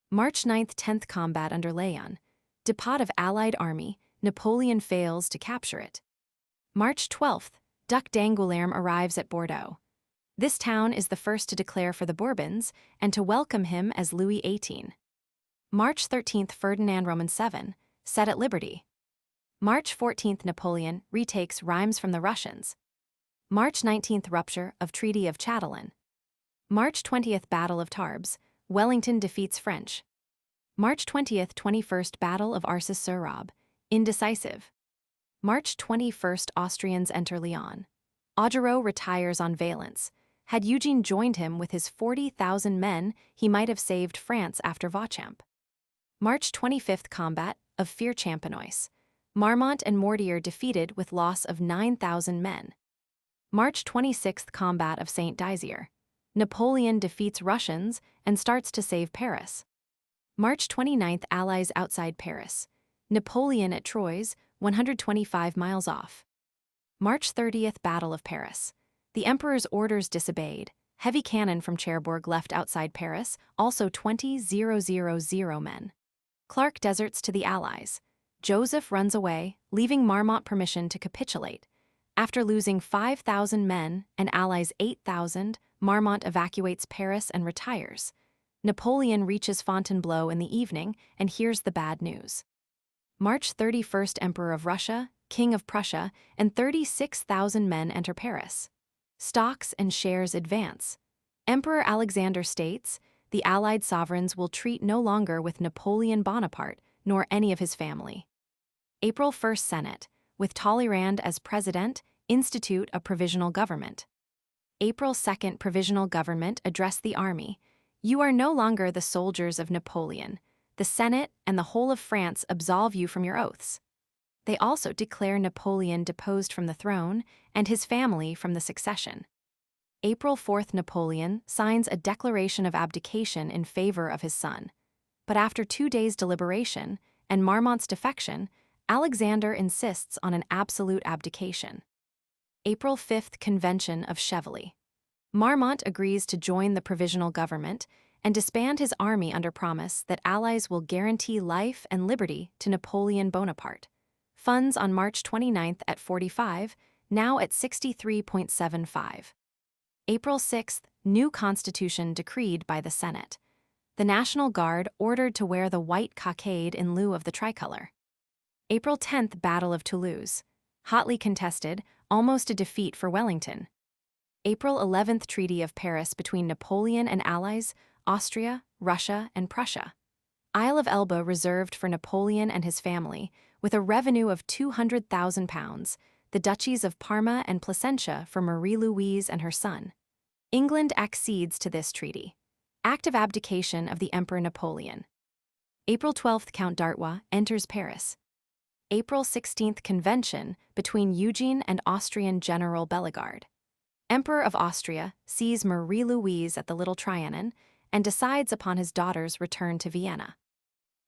March 9th 10th Combat under Laon. Depot of Allied army, Napoleon fails to capture it. March 12th, Duc d'Angoulême arrives at Bordeaux. This town is the first to declare for the Bourbons and to welcome him as Louis XVIII. March 13th Ferdinand Roman VII, set at liberty. March 14th Napoleon retakes Rheims from the Russians. March 19th rupture of Treaty of Chatelain. March 20th Battle of Tarbes, Wellington defeats French. March 20th 21st Battle of Arcis-sur-Aube, indecisive. March 21st Austrians enter Lyon. Augereau retires on Valence. Had Eugene joined him with his 40,000 men, he might have saved France after Vauchamp. March 25th Combat of Fère-Champenoise. Marmont and Mortier defeated with loss of 9,000 men. March 26th Combat of Saint-Dizier. Napoleon defeats Russians and starts to save Paris. March 29th Allies outside Paris. Napoleon at Troyes, 125 miles off. March 30th Battle of Paris. The Emperor's orders disobeyed. Heavy cannon from Cherbourg left outside Paris, also 20,000 men. Clark deserts to the Allies. Joseph runs away, leaving Marmont permission to capitulate. After losing 5,000 men and Allies 8,000, Marmont evacuates Paris and retires. Napoleon reaches Fontainebleau in the evening and hears the bad news. March 31st Emperor of Russia, King of Prussia, and 36,000 men enter Paris. Stocks and shares advance. Emperor Alexander states, the Allied sovereigns will treat no longer with Napoleon Bonaparte, nor any of his family. April 1st Senate, with Talleyrand as president, institute a provisional government. April 2nd Provisional Government address the army. You are no longer the soldiers of Napoleon. The Senate and the whole of France absolve you from your oaths. They also declare Napoleon deposed from the throne and his family from the succession. April 4th Napoleon signs a declaration of abdication in favor of his son. But after 2 days' deliberation and Marmont's defection, Alexander insists on an absolute abdication. April 5th Convention of Chevely. Marmont agrees to join the provisional government and disband his army under promise that Allies will guarantee life and liberty to Napoleon Bonaparte. Funds on March 29th at 45, now at 63.75. April 6th, new constitution decreed by the Senate. The National Guard ordered to wear the white cockade in lieu of the tricolor. April 10th, Battle of Toulouse. Hotly contested, almost a defeat for Wellington. April 11th, Treaty of Paris between Napoleon and Allies, Austria, Russia, and Prussia. Isle of Elba reserved for Napoleon and his family, with a revenue of £200,000, the duchies of Parma and Placentia for Marie-Louise and her son. England accedes to this treaty. Act of abdication of the Emperor Napoleon. April 12th, Count d'Artois enters Paris. April 16th, convention between Eugene and Austrian General Bellegarde. Emperor of Austria sees Marie-Louise at the Little Trianon and decides upon his daughter's return to Vienna.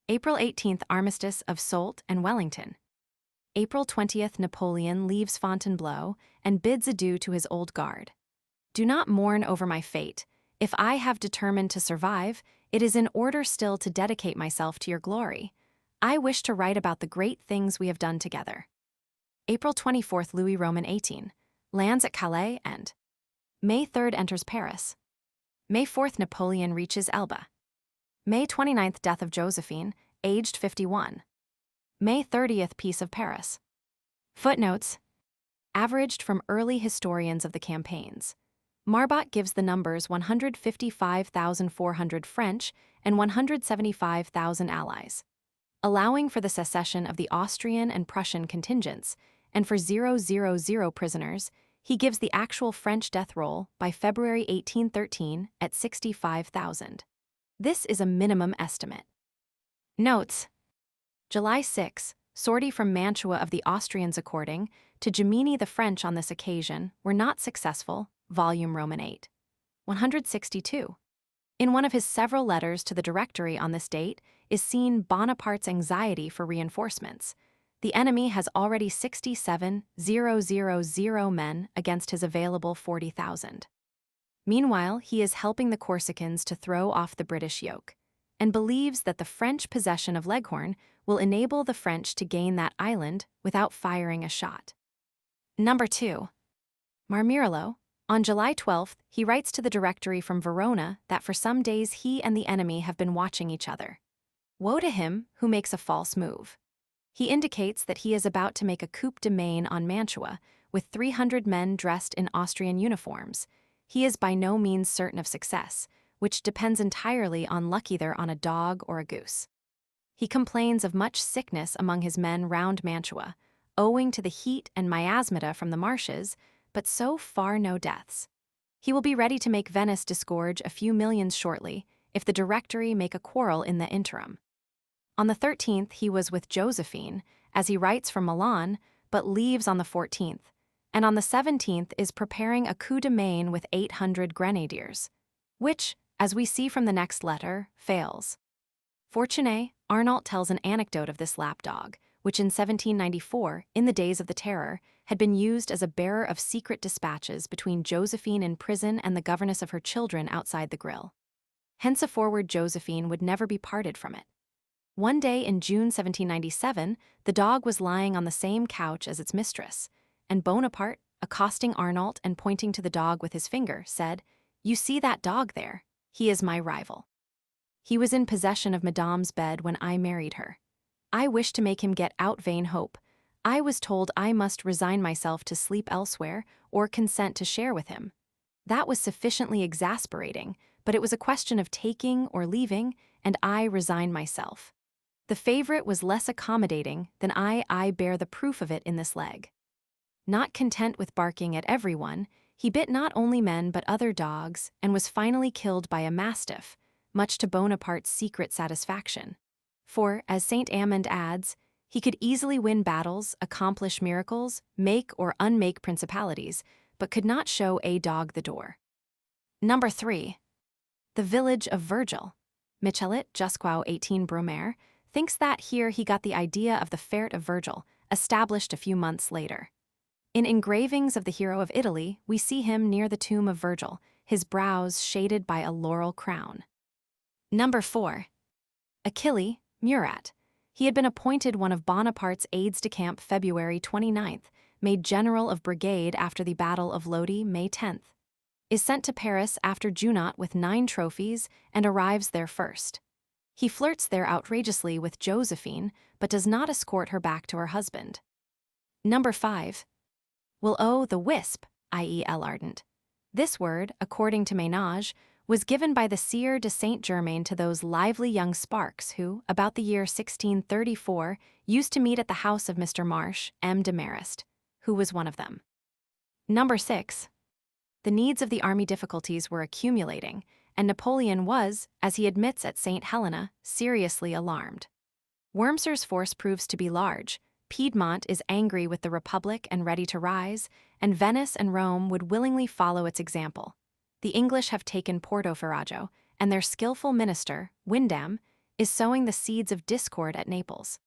April 18th, armistice of Soult and Wellington. April 20th, Napoleon leaves Fontainebleau and bids adieu to his old guard. Do not mourn over my fate. If I have determined to survive, it is in order still to dedicate myself to your glory. I wish to write about the great things we have done together. April 24th, Louis Roman 18, lands at Calais and May 3rd, enters Paris. May 4th, Napoleon reaches Elba. May 29th, death of Josephine, aged 51. May 30th, Peace of Paris. Footnotes. Averaged from early historians of the campaigns. Marbot gives the numbers 155,400 French and 175,000 allies. Allowing for the secession of the Austrian and Prussian contingents, and for 000 prisoners, he gives the actual French death roll by February 1813 at 65,000. This is a minimum estimate. Notes. July 6, sortie from Mantua of the Austrians according to Gemini. The French on this occasion were not successful, volume Roman 8. 162. In one of his several letters to the Directory on this date is seen Bonaparte's anxiety for reinforcements. The enemy has already 67,000 men against his available 40,000. Meanwhile, he is helping the Corsicans to throw off the British yoke, and believes that the French possession of Leghorn will enable the French to gain that island without firing a shot. Number 2. Marmirolo. On July 12th, he writes to the Directory from Verona that for some days he and the enemy have been watching each other. Woe to him who makes a false move. He indicates that he is about to make a coup de main on Mantua with 300 men dressed in Austrian uniforms. He is by no means certain of success, which depends entirely on luck either on a dog or a goose. He complains of much sickness among his men round Mantua, owing to the heat and miasmata from the marshes, but so far no deaths. He will be ready to make Venice disgorge a few millions shortly, if the Directory make a quarrel in the interim. On the 13th he was with Josephine, as he writes from Milan, but leaves on the 14th, and on the 17th is preparing a coup de main with 800 grenadiers, which, as we see from the next letter, fails. Fortuné, Arnault tells an anecdote of this lapdog, which in 1794, in the days of the Terror, had been used as a bearer of secret dispatches between Josephine in prison and the governess of her children outside the grill. Henceforward Josephine would never be parted from it. One day in June 1797, the dog was lying on the same couch as its mistress, and Bonaparte, accosting Arnault and pointing to the dog with his finger, said, "You see that dog there? He is my rival. He was in possession of Madame's bed when I married her. I wished to make him get out vain hope. I was told I must resign myself to sleep elsewhere or consent to share with him. That was sufficiently exasperating, but it was a question of taking or leaving, and I resigned myself. The favorite was less accommodating than I bear the proof of it in this leg." Not content with barking at everyone, he bit not only men but other dogs and was finally killed by a mastiff, much to Bonaparte's secret satisfaction. For, as Saint Amand adds, he could easily win battles, accomplish miracles, make or unmake principalities, but could not show a dog the door. Number 3. The village of Virgil. Michelet, Jusquow 18 Brumaire, thinks that here he got the idea of the Ferte of Virgil, established a few months later. In engravings of the hero of Italy, we see him near the tomb of Virgil, his brows shaded by a laurel crown. Number 4. Achille, Murat. He had been appointed one of Bonaparte's aides-de-camp February 29th, made general of brigade after the Battle of Lodi May 10th. Is sent to Paris after Junot with 9 trophies and arrives there first. He flirts there outrageously with Josephine, but does not escort her back to her husband. Number 5. Will owe the wisp, i.e. L'Ardent. This word, according to Ménage, was given by the Sieur de Saint-Germain to those lively young sparks who, about the year 1634, used to meet at the house of Mr. Marsh, M. de Marist, who was one of them. Number 6. The needs of the army difficulties were accumulating, and Napoleon was, as he admits at St. Helena, seriously alarmed. Wurmser's force proves to be large, Piedmont is angry with the Republic and ready to rise, and Venice and Rome would willingly follow its example. The English have taken Porto Ferrajo, and their skillful minister, Windham, is sowing the seeds of discord at Naples.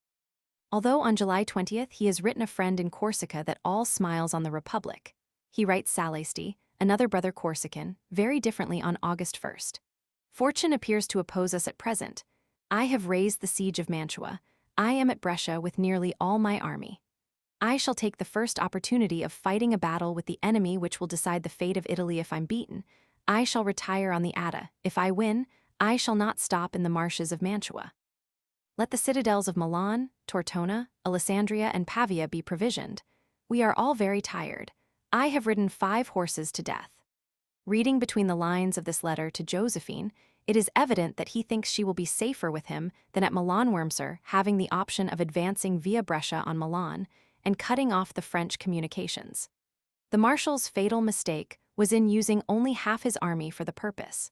Although on July 20th he has written a friend in Corsica that all smiles on the Republic, he writes Sallesty, another brother Corsican, very differently on August 1st. Fortune appears to oppose us at present. I have raised the siege of Mantua. I am at Brescia with nearly all my army. I shall take the first opportunity of fighting a battle with the enemy which will decide the fate of Italy if I'm beaten. I shall retire on the Adda. If I win, I shall not stop in the marshes of Mantua. Let the citadels of Milan, Tortona, Alessandria, and Pavia be provisioned. We are all very tired. I have ridden 5 horses to death. Reading between the lines of this letter to Josephine, it is evident that he thinks she will be safer with him than at Milan. Wurmser having the option of advancing via Brescia on Milan and cutting off the French communications. The marshal's fatal mistake was in using only half his army for the purpose.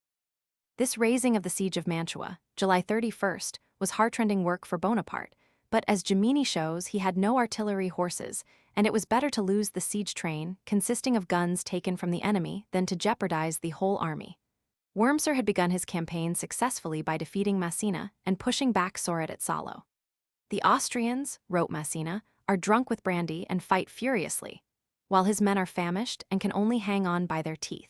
This raising of the siege of Mantua, July 31st, was heartrending work for Bonaparte, but as Gemini shows, he had no artillery horses, and it was better to lose the siege train, consisting of guns taken from the enemy, than to jeopardize the whole army. Wurmser had begun his campaign successfully by defeating Massena and pushing back Soret at Salo. The Austrians, wrote Massena, are drunk with brandy and fight furiously, while his men are famished and can only hang on by their teeth.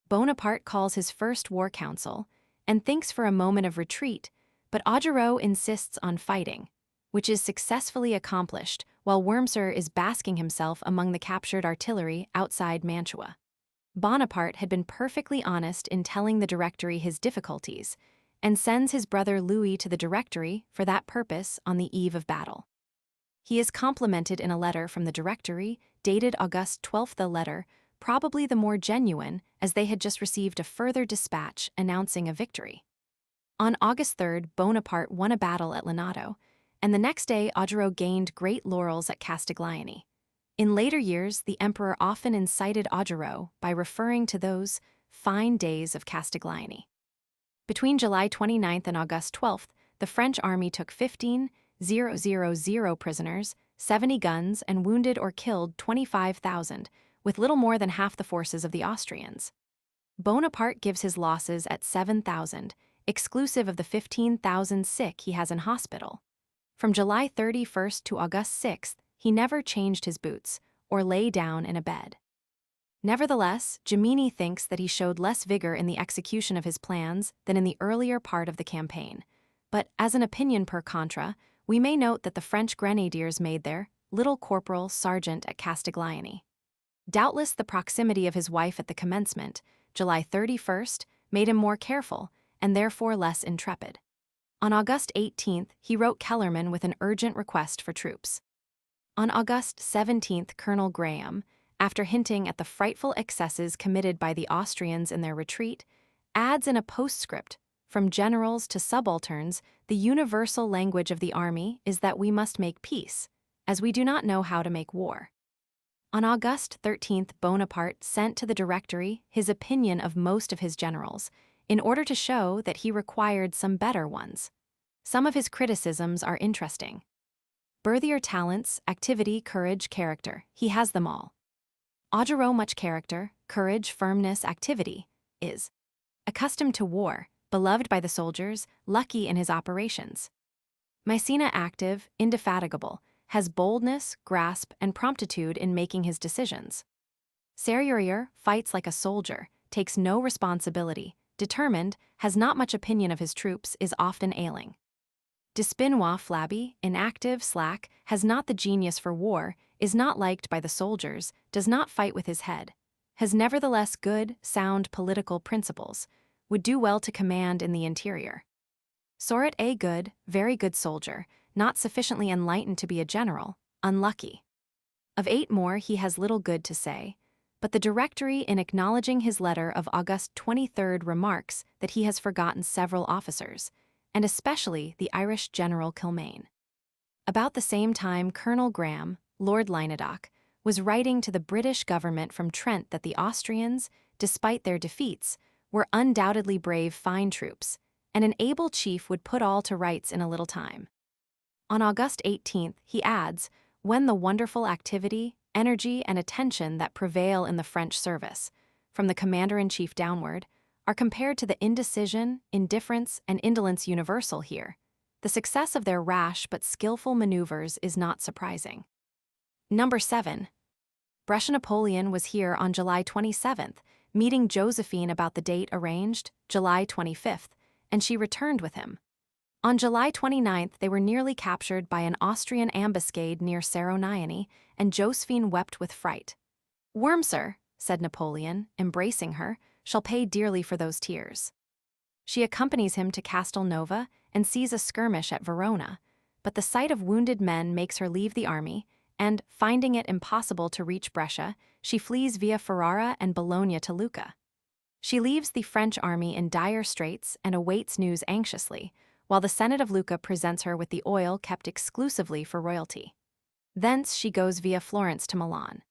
Bonaparte calls his first war council and thinks for a moment of retreat, but Augereau insists on fighting, which is successfully accomplished while Wurmser is basking himself among the captured artillery outside Mantua. Bonaparte had been perfectly honest in telling the Directory his difficulties, and sends his brother Louis to the Directory for that purpose on the eve of battle. He is complimented in a letter from the Directory, dated August 12th. The letter, probably the more genuine, as they had just received a further dispatch announcing a victory. On August 3rd, Bonaparte won a battle at Lonato, and the next day Augereau gained great laurels at Castiglione. In later years, the emperor often incited Augereau by referring to those fine days of Castiglione. Between July 29th and August 12th, the French army took 15,000 prisoners, 70 guns, and wounded or killed 25,000, with little more than half the forces of the Austrians. Bonaparte gives his losses at 7,000, exclusive of the 15,000 sick he has in hospital. From July 31st to August 6th, he never changed his boots or lay down in a bed. Nevertheless, Gemini thinks that he showed less vigor in the execution of his plans than in the earlier part of the campaign. But as an opinion per contra, we may note that the French grenadiers made their little corporal sergeant at Castiglione. Doubtless the proximity of his wife at the commencement, July 31st, made him more careful and therefore less intrepid. On August 18th, he wrote Kellerman with an urgent request for troops. On August 17th, Colonel Graham, after hinting at the frightful excesses committed by the Austrians in their retreat, adds in a postscript, from generals to subalterns, the universal language of the army is that we must make peace, as we do not know how to make war. On August 13th, Bonaparte sent to the Directory his opinion of most of his generals, in order to show that he required some better ones. Some of his criticisms are interesting. Berthier talents, activity, courage, character, he has them all. Augereau much character, courage, firmness, activity, is accustomed to war, beloved by the soldiers, lucky in his operations. Massena active, indefatigable, has boldness, grasp, and promptitude in making his decisions. Serrurier fights like a soldier, takes no responsibility, determined, has not much opinion of his troops, is often ailing. Despinois flabby, inactive, slack, has not the genius for war, is not liked by the soldiers, does not fight with his head, has nevertheless good, sound political principles, would do well to command in the interior. Soret a good, very good soldier, not sufficiently enlightened to be a general, unlucky. Of 8 more he has little good to say, But the Directory, in acknowledging his letter of August 23, remarks that he has forgotten several officers, and especially the Irish General Kilmaine. About the same time, Colonel Graham, Lord Lynedoch, was writing to the British government from Trent that the Austrians, despite their defeats, were undoubtedly brave, fine troops, and an able chief would put all to rights in a little time. On August 18th, he adds, when the wonderful activity, energy, and attention that prevail in the French service, from the commander-in-chief downward, are compared to the indecision, indifference, and indolence universal here, the success of their rash but skillful maneuvers is not surprising. Number 7. Brescia. Napoleon was here on July 27th, meeting Josephine about the date arranged, July 25th, and she returned with him. On July 29th, they were nearly captured by an Austrian ambuscade near Seroniani, and Josephine wept with fright. "Wurmser," said Napoleon, embracing her, "shall pay dearly for those tears." She accompanies him to Castelnova and sees a skirmish at Verona, but the sight of wounded men makes her leave the army, and, finding it impossible to reach Brescia, she flees via Ferrara and Bologna to Lucca. She leaves the French army in dire straits and awaits news anxiously, while the Senate of Lucca presents her with the oil kept exclusively for royalty. Thence she goes via Florence to Milan.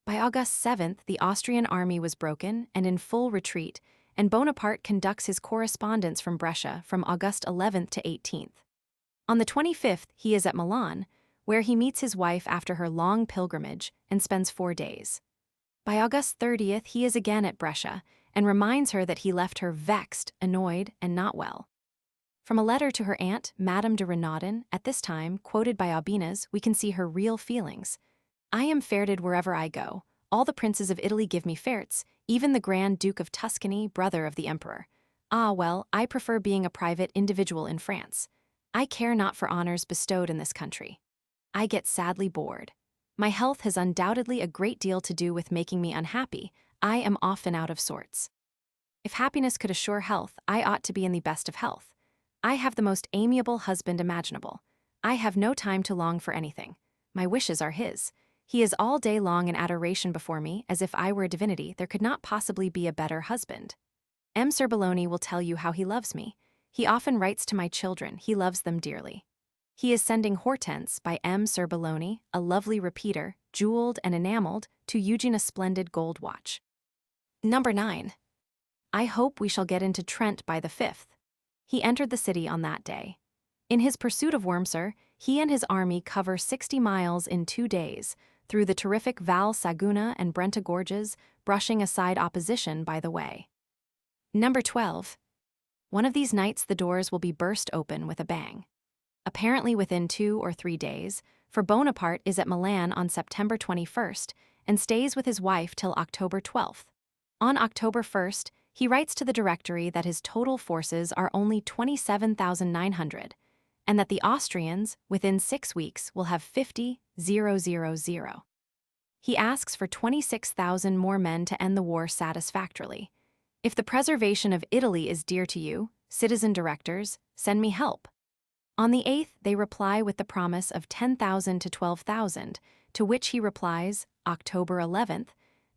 By August 7th, the Austrian army was broken and in full retreat, and Bonaparte conducts his correspondence from Brescia from August 11th to 18th. On the 25th, he is at Milan, where he meets his wife after her long pilgrimage and spends 4 days. By August 30th, he is again at Brescia and reminds her that he left her vexed, annoyed, and not well. From a letter to her aunt, Madame de Renaudin, at this time, quoted by Aubinas, we can see her real feelings. "I am ferreted wherever I go. All the princes of Italy give me ferrets, even the Grand Duke of Tuscany, brother of the Emperor. Ah, well, I prefer being a private individual in France. I care not for honors bestowed in this country. I get sadly bored. My health has undoubtedly a great deal to do with making me unhappy. I am often out of sorts. If happiness could assure health, I ought to be in the best of health. I have the most amiable husband imaginable. I have no time to long for anything. My wishes are his. He is all day long in adoration before me, as if I were a divinity. There could not possibly be a better husband. M. Serbelloni will tell you how he loves me. He often writes to my children. He loves them dearly. He is sending Hortense by M. Serbelloni, a lovely repeater, jeweled and enameled, to Eugene a splendid gold watch. Number 9. I hope we shall get into Trent by the 5th. He entered the city on that day. In his pursuit of Wurmser, he and his army cover 60 miles in 2 days, through the terrific Val Saguna and Brenta gorges, brushing aside opposition by the way. Number 12. One of these nights the doors will be burst open with a bang. Apparently within 2 or 3 days, for Bonaparte is at Milan on September 21st and stays with his wife till October 12th. On October 1st, he writes to the Directory that his total forces are only 27,900, and that the Austrians, within 6 weeks, will have 50,000. He asks for 26,000 more men to end the war satisfactorily. If the preservation of Italy is dear to you, citizen directors, send me help. On the 8th, they reply with the promise of 10,000 to 12,000, to which he replies, October 11th,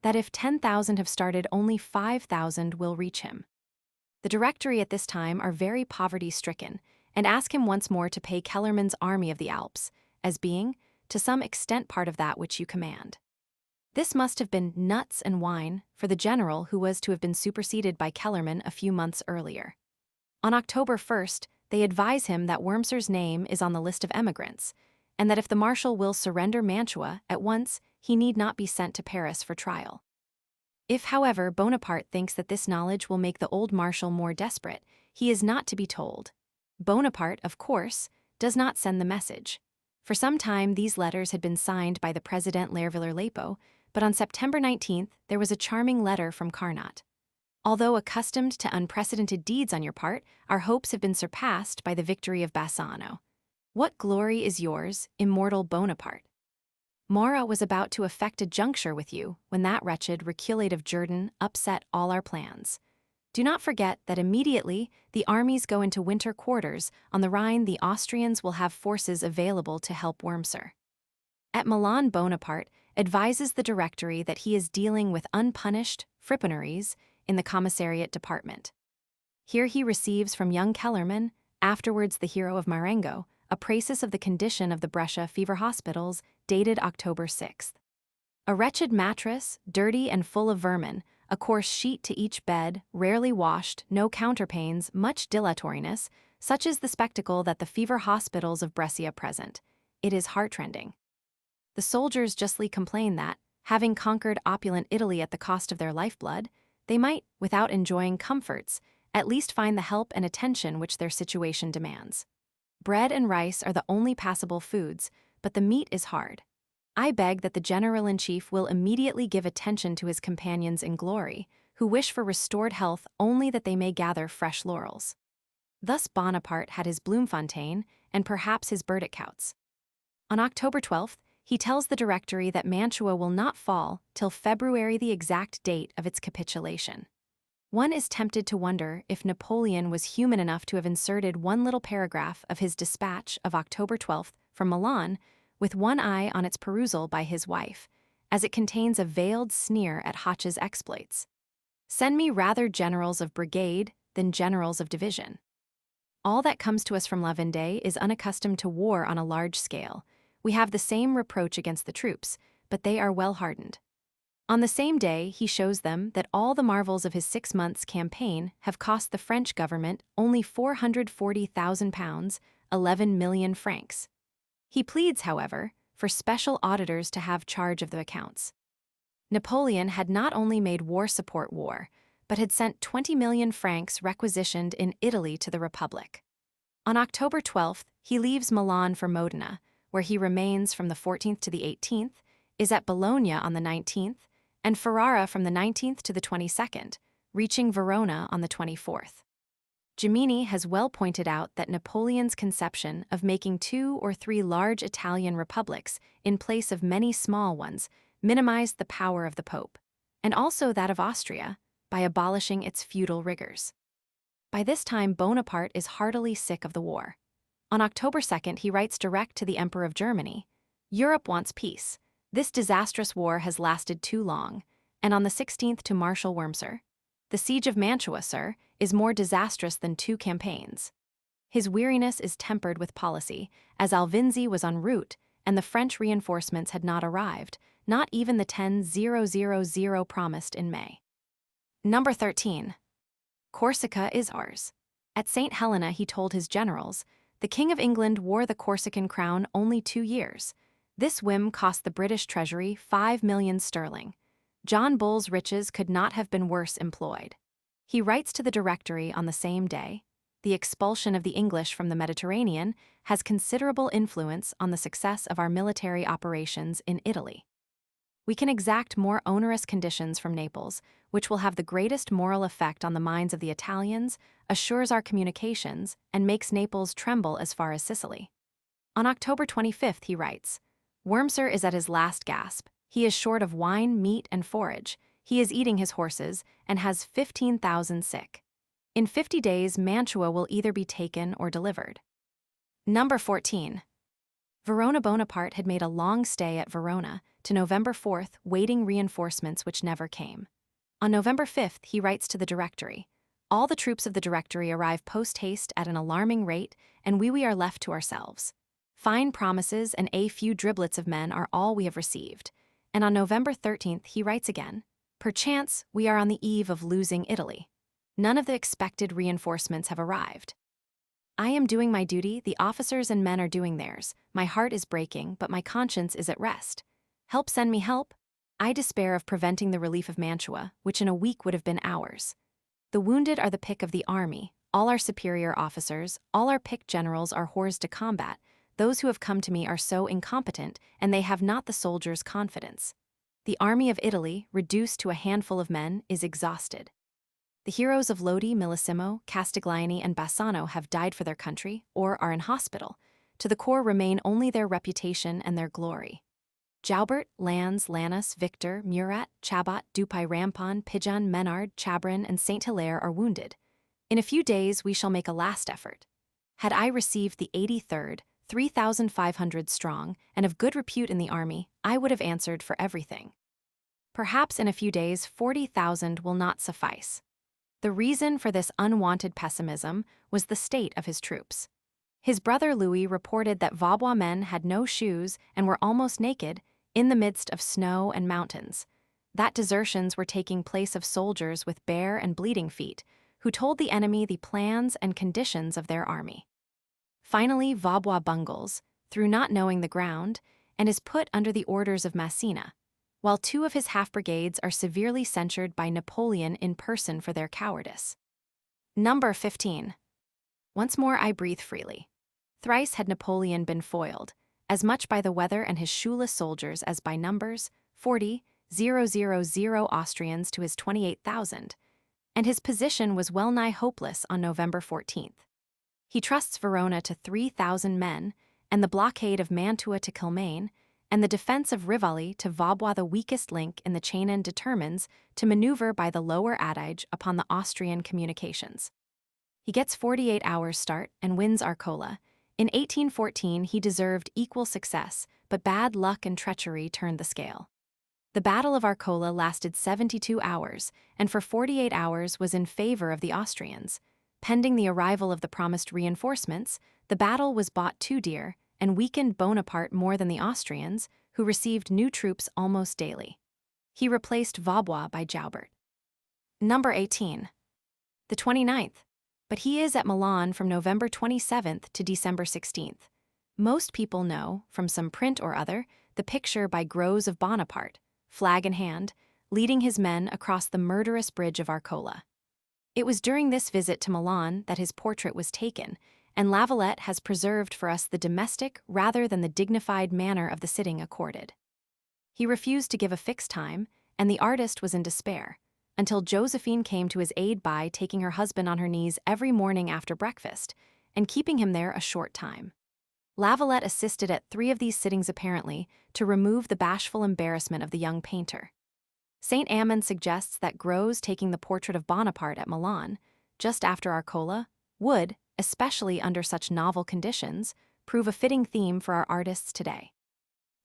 that if 10,000 have started, only 5,000 will reach him. The Directory at this time are very poverty-stricken, and ask him once more to pay Kellerman's Army of the Alps, as being, to some extent, part of that which you command. This must have been nuts and wine for the general who was to have been superseded by Kellerman a few months earlier. On October 1st, they advise him that Wurmser's name is on the list of emigrants, and that if the marshal will surrender Mantua at once, he need not be sent to Paris for trial. If, however, Bonaparte thinks that this knowledge will make the old marshal more desperate, he is not to be told. Bonaparte, of course, does not send the message. For some time, these letters had been signed by the President Lervilleur-Lepo, but on September 19th, there was a charming letter from Carnot. Although accustomed to unprecedented deeds on your part, our hopes have been surpassed by the victory of Bassano. What glory is yours, immortal Bonaparte? Marat was about to effect a juncture with you when that wretched reculate of Jourdan upset all our plans. Do not forget that immediately the armies go into winter quarters on the Rhine, the Austrians will have forces available to help Wurmser. At Milan, Bonaparte, advises the Directory that he is dealing with unpunished fripperies in the commissariat department. Here he receives from young Kellerman, afterwards the hero of Marengo, a praesis of the condition of the Brescia fever hospitals dated October 6th. A wretched mattress, dirty and full of vermin, a coarse sheet to each bed, rarely washed, no counterpanes, much dilatoriness, such is the spectacle that the fever hospitals of Brescia present. It is heartrending. The soldiers justly complain that, having conquered opulent Italy at the cost of their lifeblood, they might, without enjoying comforts, at least find the help and attention which their situation demands. Bread and rice are the only passable foods, but the meat is hard. I beg that the General-in-Chief will immediately give attention to his companions in glory, who wish for restored health only that they may gather fresh laurels. Thus Bonaparte had his Bloemfontein and perhaps his Burdetkouts. On October 12th, he tells the Directory that Mantua will not fall till February, the exact date of its capitulation. One is tempted to wonder if Napoleon was human enough to have inserted one little paragraph of his dispatch of October 12th from Milan with one eye on its perusal by his wife, as it contains a veiled sneer at Hoch's exploits. Send me rather generals of brigade than generals of division. All that comes to us from La Vendée is unaccustomed to war on a large scale. We have the same reproach against the troops, but they are well hardened. On the same day, he shows them that all the marvels of his 6 months' campaign have cost the French government only £440,000, 11 million francs. He pleads, however, for special auditors to have charge of the accounts. Napoleon had not only made war support war, but had sent 20 million francs requisitioned in Italy to the Republic. On October 12th, he leaves Milan for Modena, where he remains from the 14th to the 18th, is at Bologna on the 19th, and Ferrara from the 19th to the 22nd, reaching Verona on the 24th. Gemini has well pointed out that Napoleon's conception of making 2 or 3 large Italian republics in place of many small ones minimized the power of the Pope, and also that of Austria, by abolishing its feudal rigors. By this time, Bonaparte is heartily sick of the war. On October 2nd, he writes direct to the Emperor of Germany, "Europe wants peace. This disastrous war has lasted too long," and on the 16th to Marshal Wurmser, "The siege of Mantua, sir, is more disastrous than 2 campaigns." His weariness is tempered with policy, as Alvinzi was en route and the French reinforcements had not arrived, not even the 10,000 promised in May. Number 13. Corsica is ours. At St. Helena he told his generals, "The King of England wore the Corsican crown only 2 years. This whim cost the British Treasury 5 million sterling. John Bull's riches could not have been worse employed." He writes to the Directory on the same day, "The expulsion of the English from the Mediterranean has considerable influence on the success of our military operations in Italy. We can exact more onerous conditions from Naples, which will have the greatest moral effect on the minds of the Italians, assures our communications, and makes Naples tremble as far as Sicily." On October 25th he writes, "Wurmser is at his last gasp. He is short of wine, meat, and forage. He is eating his horses, and has 15,000 sick. In 50 days, Mantua will either be taken or delivered." Number 14. Verona. Bonaparte had made a long stay at Verona, to November 4th, waiting reinforcements which never came. On November 5th, he writes to the Directory, "All the troops of the Directory arrive post-haste at an alarming rate, and we are left to ourselves. Fine promises and a few driblets of men are all we have received." And on November 13th, he writes again, "Perchance we are on the eve of losing Italy. None of the expected reinforcements have arrived. I am doing my duty, the officers and men are doing theirs. My heart is breaking, but my conscience is at rest. Help, send me help. I despair of preventing the relief of Mantua, which in a week would have been ours. The wounded are the pick of the army, all our superior officers, all our picked generals are hors de combat. Those who have come to me are so incompetent, and they have not the soldiers' confidence. The army of Italy, reduced to a handful of men, is exhausted. The heroes of Lodi, Millesimo, Castiglione, and Bassano have died for their country, or are in hospital. To the corps remain only their reputation and their glory. Joubert, Lannes, Lannes, Victor, Murat, Chabot, Dupuy, Rampon, Pigeon, Menard, Chabrin, and Saint Hilaire are wounded. In a few days we shall make a last effort. Had I received the 83rd, 3,500 strong, and of good repute in the army, I would have answered for everything. Perhaps in a few days 40,000 will not suffice. The reason for this unwanted pessimism was the state of his troops. His brother Louis reported that Vaubois men had no shoes and were almost naked, in the midst of snow and mountains. That desertions were taking place of soldiers with bare and bleeding feet, who told the enemy the plans and conditions of their army. Finally, Vaubois bungles, through not knowing the ground, and is put under the orders of Massena, while 2 of his half-brigades are severely censured by Napoleon in person for their cowardice. Number 15. Once more I breathe freely. Thrice had Napoleon been foiled, as much by the weather and his shoeless soldiers as by numbers, 40,000 Austrians to his 28,000, and his position was well-nigh hopeless on November 14th. He trusts Verona to 3,000 men, and the blockade of Mantua to Kilmaine, and the defense of Rivoli to Vaubois, the weakest link in the chain, and determines to maneuver by the lower Adige upon the Austrian communications. He gets 48 hours' start and wins Arcola. In 1814 he deserved equal success, but bad luck and treachery turned the scale. The Battle of Arcola lasted 72 hours, and for 48 hours was in favor of the Austrians. Pending the arrival of the promised reinforcements, the battle was bought too dear and weakened Bonaparte more than the Austrians, who received new troops almost daily. He replaced Vaubois by Joubert. Number 18. The 29th. But he is at Milan from November 27th to December 16th. Most people know, from some print or other, the picture by Gros of Bonaparte, flag in hand, leading his men across the murderous bridge of Arcola. It was during this visit to Milan that his portrait was taken, and Lavalette has preserved for us the domestic rather than the dignified manner of the sitting accorded. He refused to give a fixed time, and the artist was in despair, until Josephine came to his aid by taking her husband on her knees every morning after breakfast, and keeping him there a short time. Lavalette assisted at 3 of these sittings apparently to remove the bashful embarrassment of the young painter. St. Ammon suggests that Gros taking the portrait of Bonaparte at Milan, just after Arcola, would, especially under such novel conditions, prove a fitting theme for our artists today.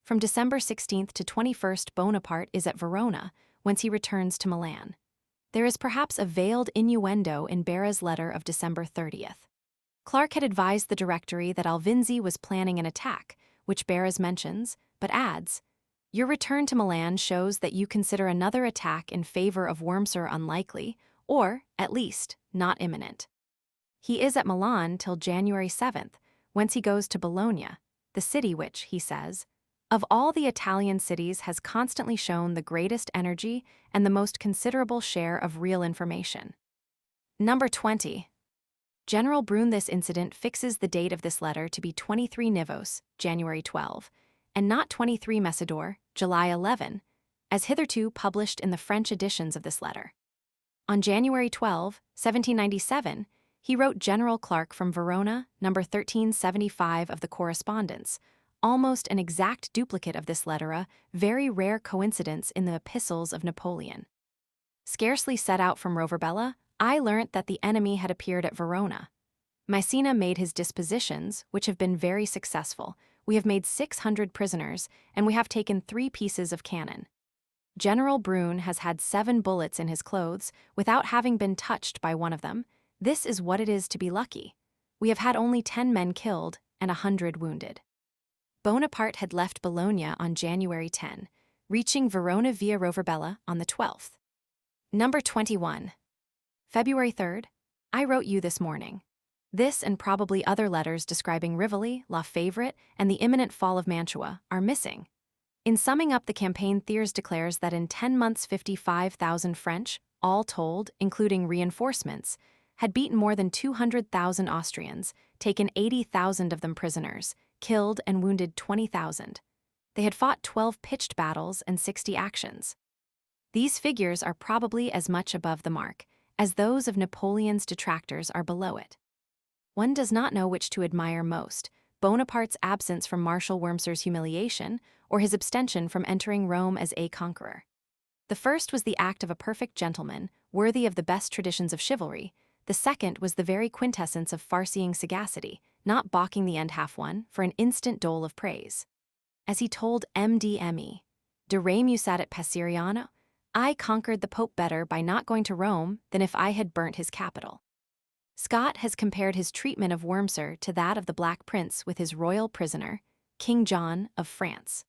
From December 16th to 21st Bonaparte is at Verona, whence he returns to Milan. There is perhaps a veiled innuendo in Bera's letter of December 30th. Clark had advised the Directory that Alvinzi was planning an attack, which Bera's mentions, but adds, "Your return to Milan shows that you consider another attack in favor of Wurmser unlikely, or, at least, not imminent." He is at Milan till January 7th, whence he goes to Bologna, the city which, he says, of all the Italian cities has constantly shown the greatest energy and the most considerable share of real information. Number 20. General Brune. This incident fixes the date of this letter to be 23 Nivos, January 12, and not 23 Messidor, July 11, as hitherto published in the French editions of this letter. On January 12, 1797, he wrote General Clark from Verona, number 1375 of the correspondence, almost an exact duplicate of this letter, a very rare coincidence in the epistles of Napoleon. Scarcely set out from Roverbella, I learnt that the enemy had appeared at Verona. Massena made his dispositions, which have been very successful. We have made 600 prisoners, and we have taken 3 pieces of cannon. General Brune has had 7 bullets in his clothes, without having been touched by one of them. This is what it is to be lucky. We have had only 10 men killed and 100 wounded. Bonaparte had left Bologna on January 10, reaching Verona via Roverbella on the 12th. Number 21. February 3rd. I wrote you this morning. This and probably other letters describing Rivoli, La Favorite, and the imminent fall of Mantua are missing. In summing up the campaign, Thiers declares that in 10 months 55,000 French, all told, including reinforcements, had beaten more than 200,000 Austrians, taken 80,000 of them prisoners, killed and wounded 20,000. They had fought 12 pitched battles and 60 actions. These figures are probably as much above the mark as those of Napoleon's detractors are below it. One does not know which to admire most, Bonaparte's absence from Marshal Wurmser's humiliation or his abstention from entering Rome as a conqueror. The first was the act of a perfect gentleman, worthy of the best traditions of chivalry. The second was the very quintessence of farseeing sagacity, not balking the end half-won for an instant dole of praise. As he told MDME, "De re musat et Passeriano, I conquered the Pope better by not going to Rome than if I had burnt his capital." Scott has compared his treatment of Wurmser to that of the Black Prince with his royal prisoner, King John of France.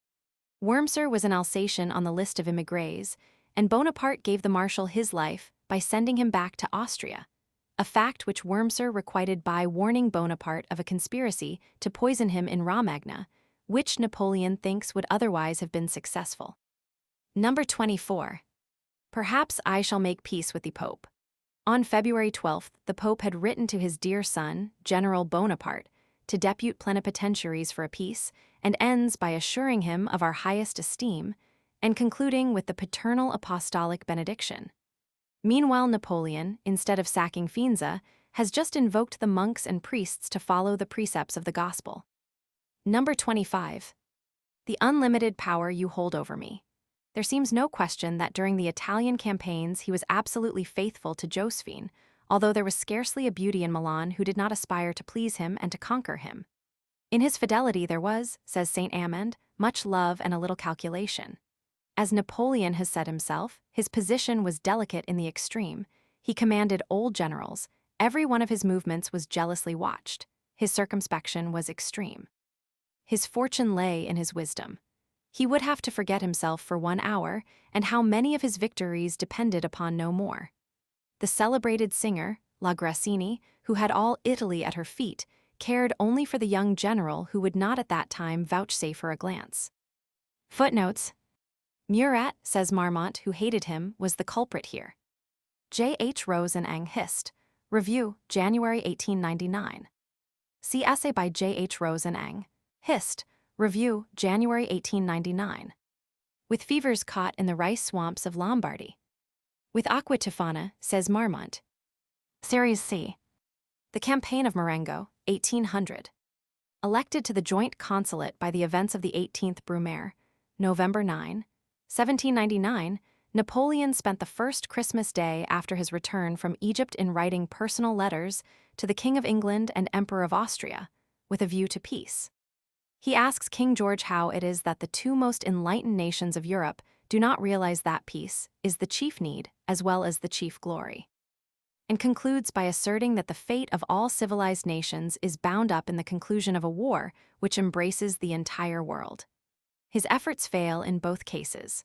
Wurmser was an Alsatian on the list of émigrés, and Bonaparte gave the marshal his life by sending him back to Austria, a fact which Wurmser requited by warning Bonaparte of a conspiracy to poison him in Romagna, which Napoleon thinks would otherwise have been successful. Number 24. Perhaps I shall make peace with the Pope. On February 12th, the Pope had written to his dear son, General Bonaparte, to depute plenipotentiaries for a peace, and ends by assuring him of our highest esteem, and concluding with the paternal apostolic benediction. Meanwhile, Napoleon, instead of sacking Finza, has just invoked the monks and priests to follow the precepts of the gospel. Number 25. The unlimited power you hold over me. There seems no question that during the Italian campaigns he was absolutely faithful to Josephine, although there was scarcely a beauty in Milan who did not aspire to please him and to conquer him. In his fidelity there was, says St. Amand, much love and a little calculation. As Napoleon has said himself, his position was delicate in the extreme. He commanded old generals. Every one of his movements was jealously watched. His circumspection was extreme. His fortune lay in his wisdom. He would have to forget himself for 1 hour, and how many of his victories depended upon no more. The celebrated singer, La Grassini, who had all Italy at her feet, cared only for the young general who would not at that time vouchsafe her a glance. Footnotes. Murat, says Marmont, who hated him, was the culprit here. J. H. Rose and Ang Hist. Review, January 1899. See essay by J. H. Rose and Ang Hist. Review, January 1899. With fevers caught in the rice swamps of Lombardy. With aqua tofana, says Marmont. Series C. The Campaign of Marengo, 1800. Elected to the joint consulate by the events of the 18th Brumaire, November 9, 1799, Napoleon spent the first Christmas Day after his return from Egypt in writing personal letters to the King of England and Emperor of Austria, with a view to peace. He asks King George how it is that the two most enlightened nations of Europe do not realize that peace is the chief need as well as the chief glory, and concludes by asserting that the fate of all civilized nations is bound up in the conclusion of a war which embraces the entire world. His efforts fail in both cases.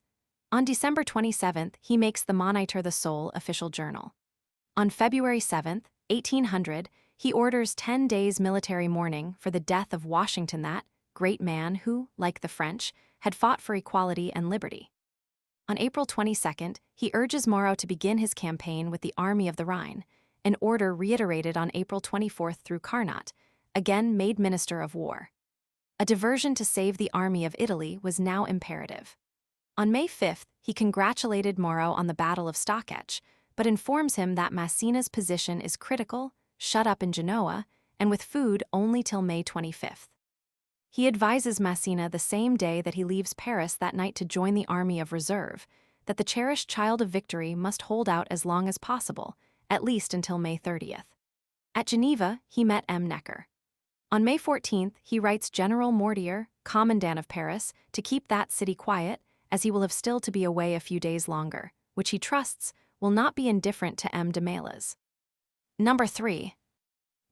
On December 27th, he makes the Moniteur the sole official journal. On February 7th, 1800, he orders 10 days military mourning for the death of Washington, that great man who, like the French, had fought for equality and liberty. On April 22nd, he urges Moreau to begin his campaign with the Army of the Rhine, an order reiterated on April 24th through Carnot, again made Minister of War. A diversion to save the Army of Italy was now imperative. On May 5th, he congratulated Moreau on the Battle of Stocketch, but informs him that Massena's position is critical, shut up in Genoa, and with food only till May 25th. He advises Massena the same day that he leaves Paris that night to join the Army of Reserve, that the cherished child of victory must hold out as long as possible, at least until May 30th. At Geneva, he met M. Necker. On May 14th, he writes General Mortier, commandant of Paris, to keep that city quiet, as he will have still to be away a few days longer, which he trusts will not be indifferent to M. de Maillas. Number 3.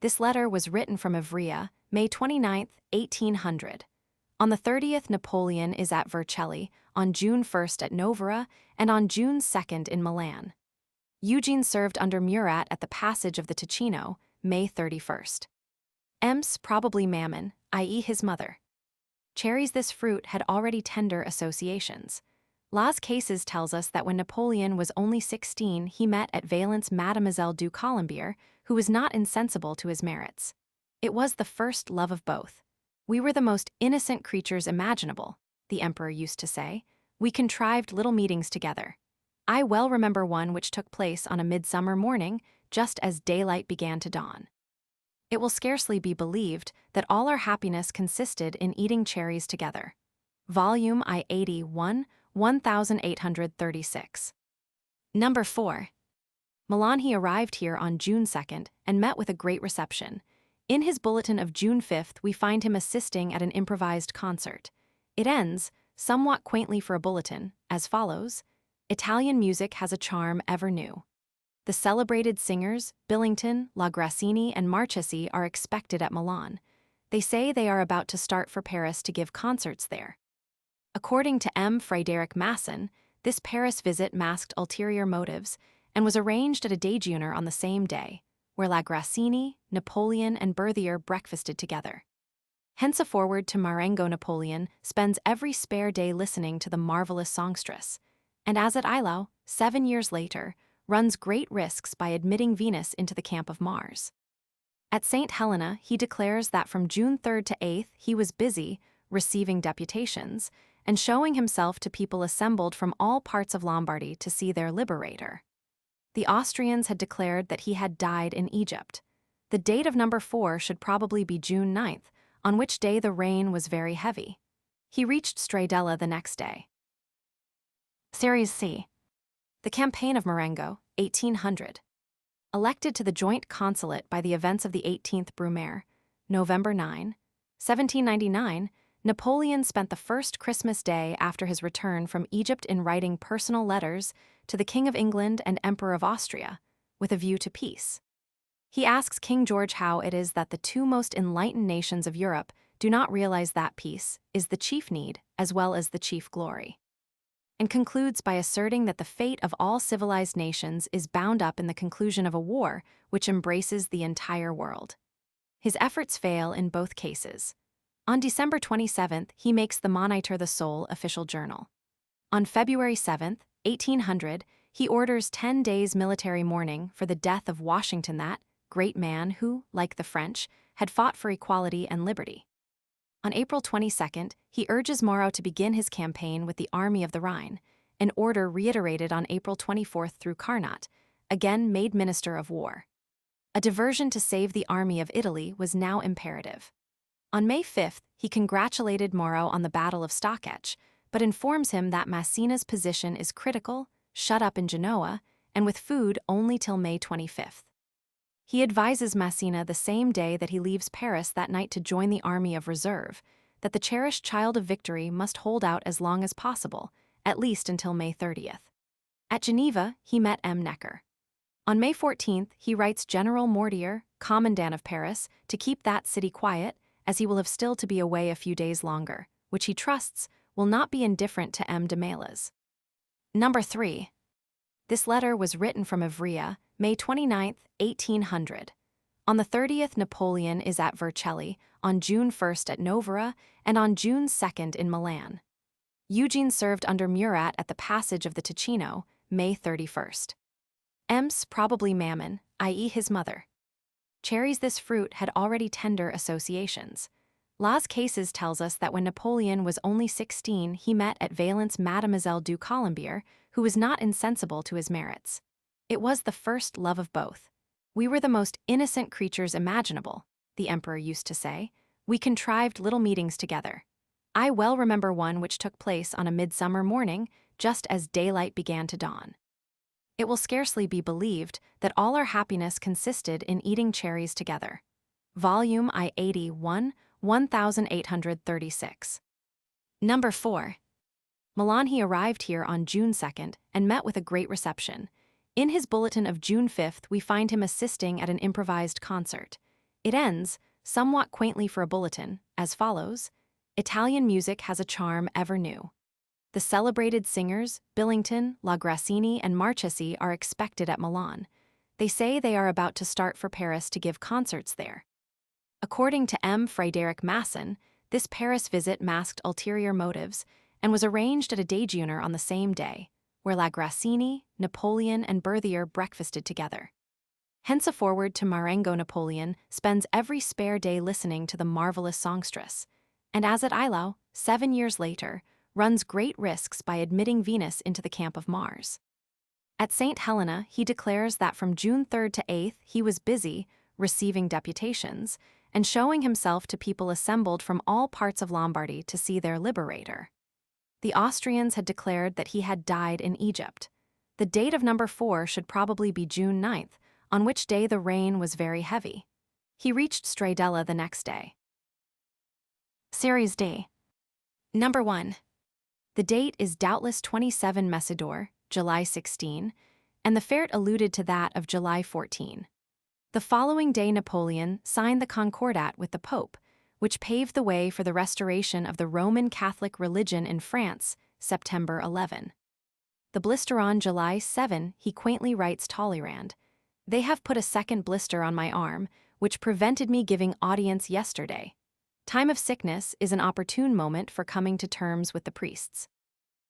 This letter was written from Ivrea, May 29, 1800. On the 30th, Napoleon is at Vercelli, on June 1st at Novara, and on June 2nd in Milan. Eugene served under Murat at the passage of the Ticino, May 31st. Ems probably Mammon, i.e. his mother. Cherries this fruit had already tender associations. Las Cases tells us that when Napoleon was only 16, he met at Valence Mademoiselle du Colombier, who was not insensible to his merits. It was the first love of both. We were the most innocent creatures imaginable, the emperor used to say. We contrived little meetings together. I well remember one which took place on a midsummer morning, just as daylight began to dawn. It will scarcely be believed that all our happiness consisted in eating cherries together. Volume I-81, 1836. Number 4. Milan he arrived here on June 2nd and met with a great reception. In his bulletin of June 5th, we find him assisting at an improvised concert. It ends, somewhat quaintly for a bulletin, as follows: Italian music has a charm ever new. The celebrated singers, Billington, La Grassini, and Marchesi, are expected at Milan. They say they are about to start for Paris to give concerts there. According to M. Frédéric Masson, this Paris visit masked ulterior motives and was arranged at a déjeuner on the same day, where La Grassini, Napoleon, and Berthier breakfasted together. Henceforward to Marengo Napoleon spends every spare day listening to the marvelous songstress, and as at Eylau, 7 years later, runs great risks by admitting Venus into the camp of Mars. At St. Helena, he declares that from June 3rd to 8th he was busy receiving deputations and showing himself to people assembled from all parts of Lombardy to see their liberator. The Austrians had declared that he had died in Egypt. The date of number 4 should probably be June 9th, on which day the rain was very heavy. He reached Stradella the next day. Series C. The Campaign of Marengo, 1800. Elected to the joint consulate by the events of the 18th Brumaire, November 9, 1799, Napoleon spent the first Christmas Day after his return from Egypt in writing personal letters to the King of England and Emperor of Austria, with a view to peace. He asks King George how it is that the two most enlightened nations of Europe do not realize that peace is the chief need as well as the chief glory, and concludes by asserting that the fate of all civilized nations is bound up in the conclusion of a war which embraces the entire world. His efforts fail in both cases. On December 27th, he makes the Moniteur the sole official journal. On February 7th, 1800, he orders 10 days military mourning for the death of Washington, that great man who, like the French, had fought for equality and liberty. On April 22nd, he urges Moreau to begin his campaign with the Army of the Rhine, an order reiterated on April 24th through Carnot, again made Minister of War. A diversion to save the Army of Italy was now imperative. On May 5th, he congratulated Moreau on the Battle of Stocketch, but informs him that Massina's position is critical, shut up in Genoa, and with food only till May 25th. He advises Massina the same day that he leaves Paris that night to join the Army of Reserve, that the cherished child of victory must hold out as long as possible, at least until May 30th. At Geneva, he met M. Necker. On May 14th, he writes General Mortier, Commandant of Paris, to keep that city quiet, as he will have still to be away a few days longer, which he trusts will not be indifferent to M. de Maillas. Number 3. This letter was written from Ivrea, May 29, 1800. On the 30th, Napoleon is at Vercelli, on June 1st at Novara, and on June 2nd in Milan. Eugene served under Murat at the passage of the Ticino, May 31st. Ems probably Mammon, i.e. his mother. Cherries this fruit had already tender associations. Las Cases tells us that when Napoleon was only 16, he met at Valence Mademoiselle du Colombier, who was not insensible to his merits. It was the first love of both. We were the most innocent creatures imaginable, the emperor used to say. We contrived little meetings together. I well remember one which took place on a midsummer morning, just as daylight began to dawn. It will scarcely be believed that all our happiness consisted in eating cherries together. Volume I-81, 1836. Number 4. Milan he arrived here on June 2nd and met with a great reception. In his bulletin of June 5th, we find him assisting at an improvised concert. It ends, somewhat quaintly for a bulletin, as follows: Italian music has a charm ever new. The celebrated singers, Billington, La Grassini, and Marchesi, are expected at Milan. They say they are about to start for Paris to give concerts there. According to M. Frédéric Masson, this Paris visit masked ulterior motives and was arranged at a déjeuner on the same day, where La Grassini, Napoleon, and Berthier breakfasted together. Henceforward to Marengo Napoleon spends every spare day listening to the marvelous songstress, and as at Eylau, 7 years later, runs great risks by admitting Venus into the camp of Mars. At St. Helena, he declares that from June 3rd to 8th he was busy receiving deputations and showing himself to people assembled from all parts of Lombardy to see their liberator. The Austrians had declared that he had died in Egypt. The date of number 4 should probably be June 9th, on which day the rain was very heavy. He reached Stradella the next day. Series D. Number 1. The date is doubtless 27 Messidor, July 16, and the ferte alluded to that of July 14. The following day Napoleon signed the Concordat with the Pope, which paved the way for the restoration of the Roman Catholic religion in France, September 11. The blister on July 7, he quaintly writes Talleyrand, "They have put a second blister on my arm, which prevented me giving audience yesterday. Time of sickness is an opportune moment for coming to terms with the priests."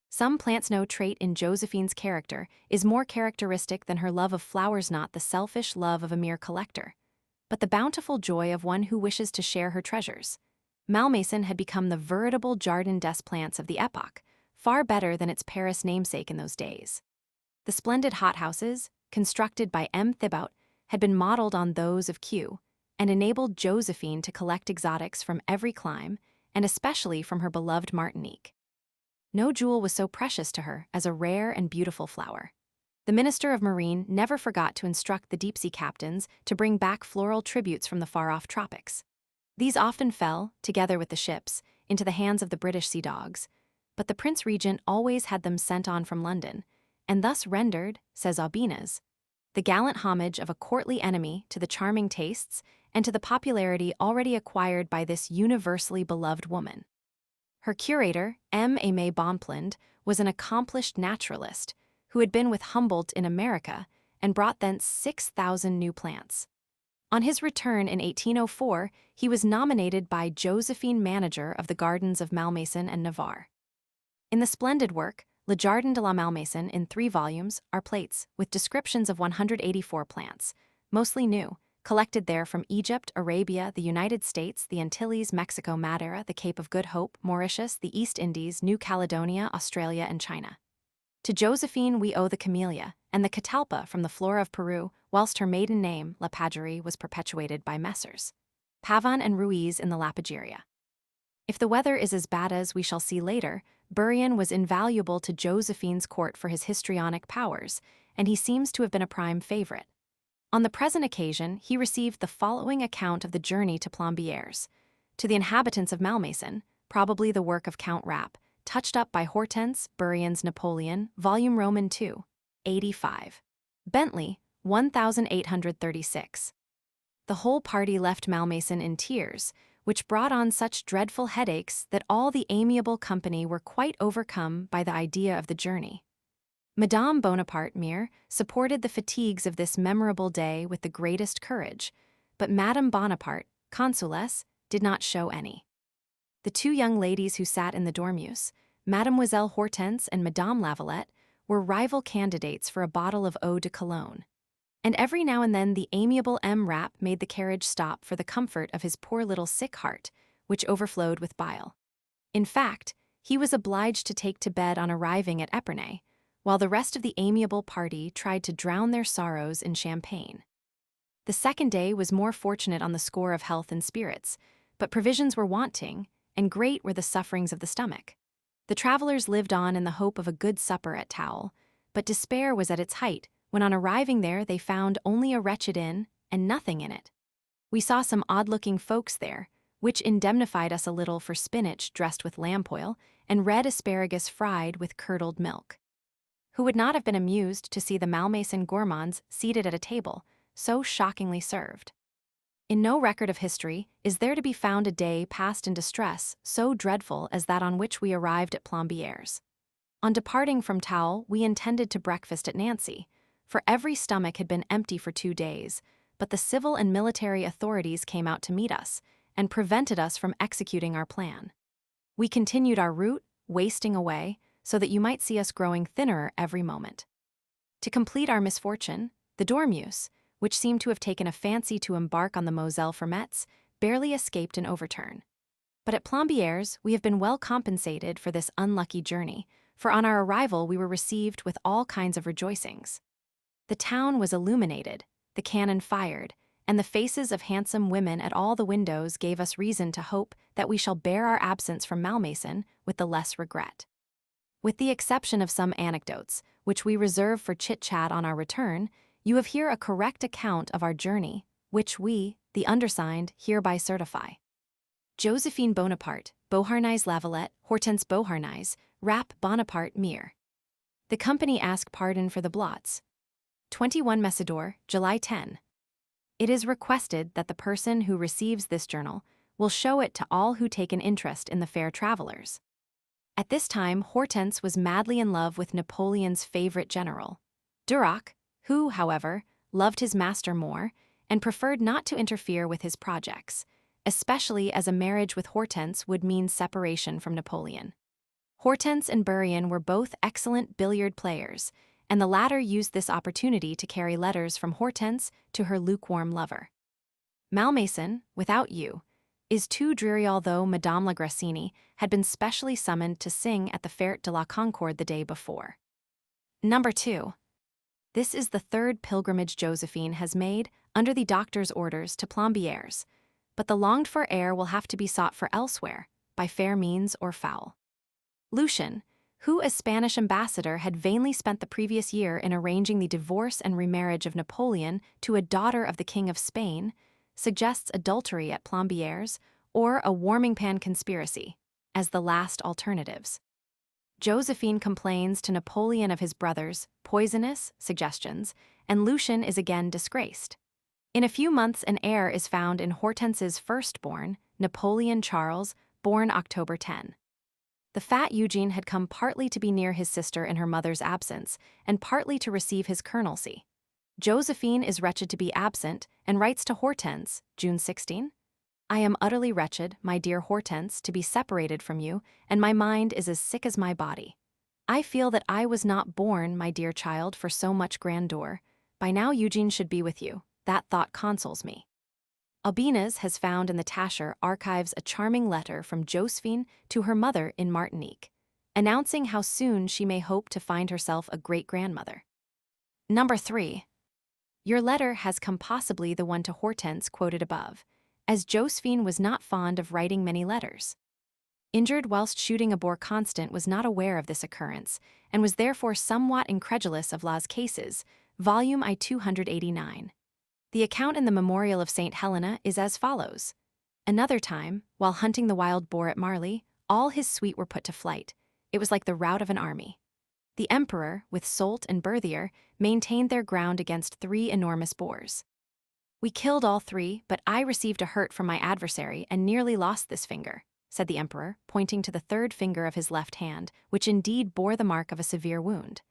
Some plants-no trait in Josephine's character is more characteristic than her love of flowers, not the selfish love of a mere collector, but the bountiful joy of one who wishes to share her treasures. Malmaison had become the veritable jardin des plantes of the epoch, far better than its Paris namesake in those days. The splendid hothouses, constructed by M. Thibaut, had been modeled on those of Kew, and enabled Josephine to collect exotics from every clime, and especially from her beloved Martinique. No jewel was so precious to her as a rare and beautiful flower. The Minister of Marine never forgot to instruct the deep-sea captains to bring back floral tributes from the far-off tropics. These often fell, together with the ships, into the hands of the British sea dogs, but the Prince Regent always had them sent on from London, and thus rendered, says Aubines, the gallant homage of a courtly enemy to the charming tastes and to the popularity already acquired by this universally beloved woman. Her curator, M. Aimé Bonpland, was an accomplished naturalist who had been with Humboldt in America and brought thence 6,000 new plants. On his return in 1804, he was nominated by Josephine manager of the gardens of Malmaison and Navarre. In the splendid work, Le Jardin de la Malmaison, in 3 volumes, are plates with descriptions of 184 plants, mostly new, collected there from Egypt, Arabia, the United States, the Antilles, Mexico, Madeira, the Cape of Good Hope, Mauritius, the East Indies, New Caledonia, Australia, and China. To Josephine we owe the camellia and the catalpa from the flora of Peru, whilst her maiden name, La Pagerie, was perpetuated by Messrs. Pavon and Ruiz in the Lapageria. If the weather is as bad as we shall see later, Burian was invaluable to Josephine's court for his histrionic powers, and he seems to have been a prime favorite. On the present occasion, he received the following account of the journey to Plombières. To the inhabitants of Malmaison, probably the work of Count Rapp, touched up by Hortense, Burian's Napoleon, volume Roman II, 85. Bentley, 1836. The whole party left Malmaison in tears, which brought on such dreadful headaches that all the amiable company were quite overcome by the idea of the journey. Madame Bonaparte Mere supported the fatigues of this memorable day with the greatest courage, but Madame Bonaparte, consuless, did not show any. The 2 young ladies who sat in the dormeuse, Mademoiselle Hortense and Madame Lavalette, were rival candidates for a bottle of eau de Cologne. And every now and then the amiable M. Rapp made the carriage stop for the comfort of his poor little sick heart, which overflowed with bile. In fact, he was obliged to take to bed on arriving at Epernay, while the rest of the amiable party tried to drown their sorrows in champagne. The second day was more fortunate on the score of health and spirits, but provisions were wanting, and great were the sufferings of the stomach. The travelers lived on in the hope of a good supper at Towel, but despair was at its height when on arriving there they found only a wretched inn and nothing in it. We saw some odd-looking folks there, which indemnified us a little for spinach dressed with lamp oil and red asparagus fried with curdled milk. Who would not have been amused to see the Malmaison gourmands seated at a table, so shockingly served? In no record of history is there to be found a day passed in distress so dreadful as that on which we arrived at Plombières. On departing from Towel, we intended to breakfast at Nancy, for every stomach had been empty for 2 days, but the civil and military authorities came out to meet us and prevented us from executing our plan. We continued our route, wasting away, so that you might see us growing thinner every moment. To complete our misfortune, the Dormeuse, which seemed to have taken a fancy to embark on the Moselle for Metz, barely escaped an overturn. But at Plombières we have been well compensated for this unlucky journey, for on our arrival we were received with all kinds of rejoicings. The town was illuminated, the cannon fired, and the faces of handsome women at all the windows gave us reason to hope that we shall bear our absence from Malmaison with the less regret. With the exception of some anecdotes, which we reserve for chit-chat on our return, you have here a correct account of our journey, which we, the undersigned, hereby certify. Josephine Bonaparte, Beauharnais Lavalette, Hortense Beauharnais, Rap Bonaparte Mere. The company ask pardon for the blots. 21 Messidor, July 10. It is requested that the person who receives this journal will show it to all who take an interest in the fair travelers. At this time, Hortense was madly in love with Napoleon's favorite general, Duroc, who, however, loved his master more and preferred not to interfere with his projects, especially as a marriage with Hortense would mean separation from Napoleon. Hortense and Bourrienne were both excellent billiard players, and the latter used this opportunity to carry letters from Hortense to her lukewarm lover. Malmaison, without you, is too dreary, although Madame la Grassini had been specially summoned to sing at the Fête de la Concorde the day before. Number 2. This is the third pilgrimage Josephine has made under the doctor's orders to Plombières, but the longed-for heir will have to be sought for elsewhere, by fair means or foul. Lucien, who as Spanish ambassador had vainly spent the previous year in arranging the divorce and remarriage of Napoleon to a daughter of the King of Spain, suggests adultery at Plombières or a warming-pan conspiracy as the last alternatives. Josephine complains to Napoleon of his brother's poisonous suggestions, and Lucien is again disgraced. In a few months, an heir is found in Hortense's firstborn, Napoleon Charles, born October 10. The fat Eugene had come partly to be near his sister in her mother's absence, and partly to receive his colonelcy. Josephine is wretched to be absent, and writes to Hortense, June 16. I am utterly wretched, my dear Hortense, to be separated from you, and my mind is as sick as my body. I feel that I was not born, my dear child, for so much grandeur. By now Eugene should be with you. That thought consoles me. Albinaz has found in the Tascher archives a charming letter from Josephine to her mother in Martinique, announcing how soon she may hope to find herself a great-grandmother. Number 3. Your letter has come, possibly the one to Hortense quoted above, as Josephine was not fond of writing many letters. Injured whilst shooting a boar, Constant was not aware of this occurrence, and was therefore somewhat incredulous of Law's cases, volume I 289. The account in the Memorial of St. Helena is as follows. Another time, while hunting the wild boar at Marly, all his suite were put to flight. It was like the rout of an army. The emperor, with Soult and Berthier, maintained their ground against 3 enormous boars. We killed all 3, but I received a hurt from my adversary and nearly lost this finger, said the emperor, pointing to the 3rd finger of his left hand, which indeed bore the mark of a severe wound.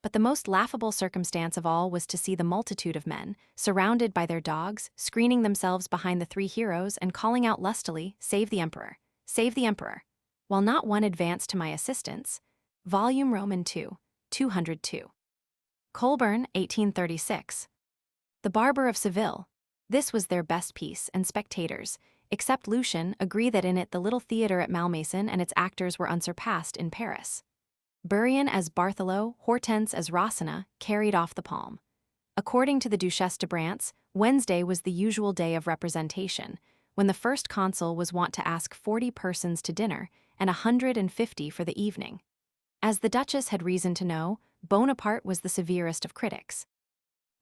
But the most laughable circumstance of all was to see the multitude of men, surrounded by their dogs, screening themselves behind the 3 heroes and calling out lustily, "Save the emperor! Save the emperor!" while not one advanced to my assistance. Volume Roman II, 202. Colburn, 1836. The Barber of Seville. This was their best piece, and spectators, except Lucien, agree that in it the little theatre at Malmaison and its actors were unsurpassed in Paris. Bourrienne as Bartholo, Hortense as Rosina, carried off the palm. According to the Duchesse de Brantz, Wednesday was the usual day of representation, when the first consul was wont to ask 40 persons to dinner and 150 for the evening. As the Duchess had reason to know, Bonaparte was the severest of critics.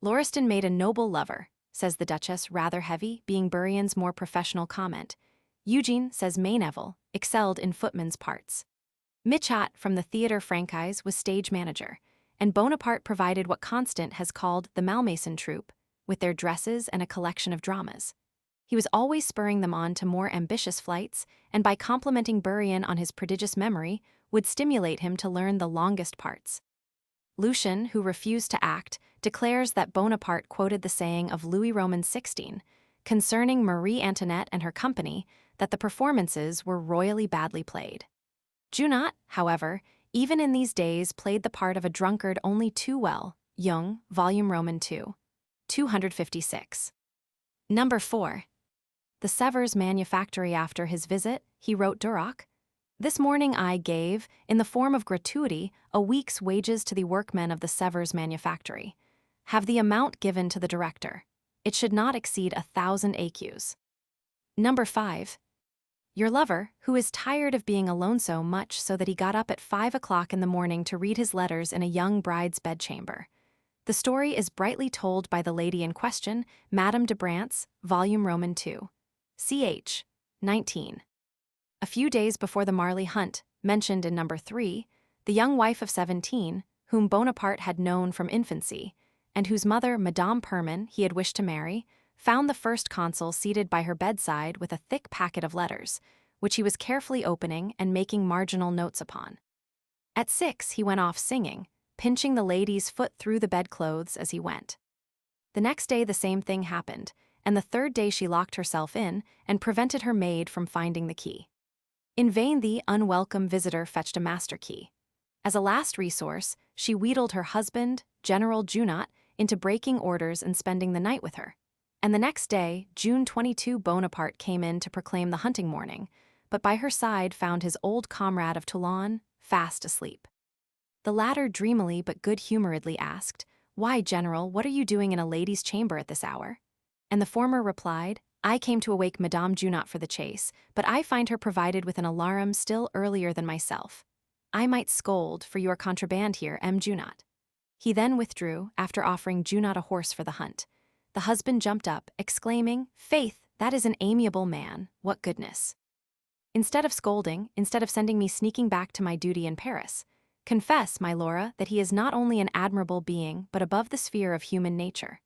Lauriston made a noble lover, says the Duchess, rather heavy, being Bourrienne's more professional comment. Eugene, says Mayneville, excelled in footman's parts. Michat from the Theatre Francais was stage manager, and Bonaparte provided what Constant has called the Malmaison troupe, with their dresses and a collection of dramas. He was always spurring them on to more ambitious flights, and by complimenting Bourrienne on his prodigious memory, would stimulate him to learn the longest parts. Lucien, who refused to act, declares that Bonaparte quoted the saying of Louis Roman XVI, concerning Marie Antoinette and her company, that the performances were royally badly played. Junot, however, even in these days played the part of a drunkard only too well. Jung, Volume Roman II, 256. Number 4. The Sevres manufactory. After his visit, he wrote Duroc, "This morning I gave, in the form of gratuity, a week's wages to the workmen of the Sevres manufactory. Have the amount given to the director. It should not exceed 1,000 écus." Number 5. Your lover, who is tired of being alone so much so that he got up at 5 o'clock in the morning to read his letters in a young bride's bedchamber. The story is brightly told by the lady in question, Madame de Brantz, volume Roman II. Ch. 19. A few days before the Marley hunt, mentioned in number 3, the young wife of 17, whom Bonaparte had known from infancy, and whose mother, Madame Permin, he had wished to marry, found the first consul seated by her bedside with a thick packet of letters, which he was carefully opening and making marginal notes upon. At 6 he went off singing, pinching the lady's foot through the bedclothes as he went. The next day the same thing happened, and the third day she locked herself in and prevented her maid from finding the key. In vain the unwelcome visitor fetched a master key. As a last resource, she wheedled her husband, General Junot, into breaking orders and spending the night with her. And the next day, June 22, Bonaparte came in to proclaim the hunting morning, but by her side found his old comrade of Toulon, fast asleep. The latter dreamily but good-humoredly asked, "Why, General, what are you doing in a lady's chamber at this hour?" And the former replied, "I came to awake Madame Junot for the chase, but I find her provided with an alarum still earlier than myself. I might scold, for you are contraband here, M. Junot." He then withdrew, after offering Junot a horse for the hunt. The husband jumped up, exclaiming, "Faith, that is an amiable man, what goodness! Instead of scolding, instead of sending me sneaking back to my duty in Paris, confess, my Laura, that he is not only an admirable being, but above the sphere of human nature."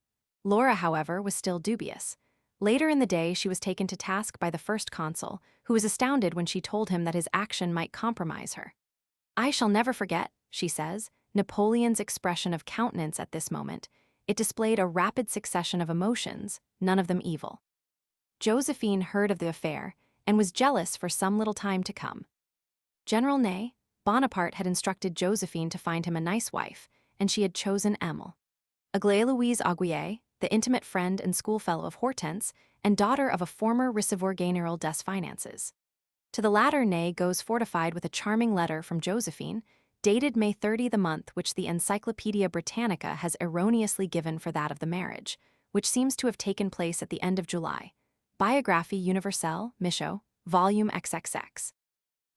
Laura, however, was still dubious. Later in the day she was taken to task by the first consul, who was astounded when she told him that his action might compromise her. "I shall never forget," she says, "Napoleon's expression of countenance at this moment. It displayed a rapid succession of emotions, none of them evil." Josephine heard of the affair and was jealous for some little time to come. General Ney, Bonaparte had instructed Josephine to find him a nice wife, and she had chosen Emile. Aglaé-Louise Auguier, the intimate friend and schoolfellow of Hortense, and daughter of a former receveur général des Finances. To the latter Ney goes fortified with a charming letter from Josephine, dated May 30, the month which the Encyclopaedia Britannica has erroneously given for that of the marriage, which seems to have taken place at the end of July. Biographie Universelle, Michaud, volume XXX.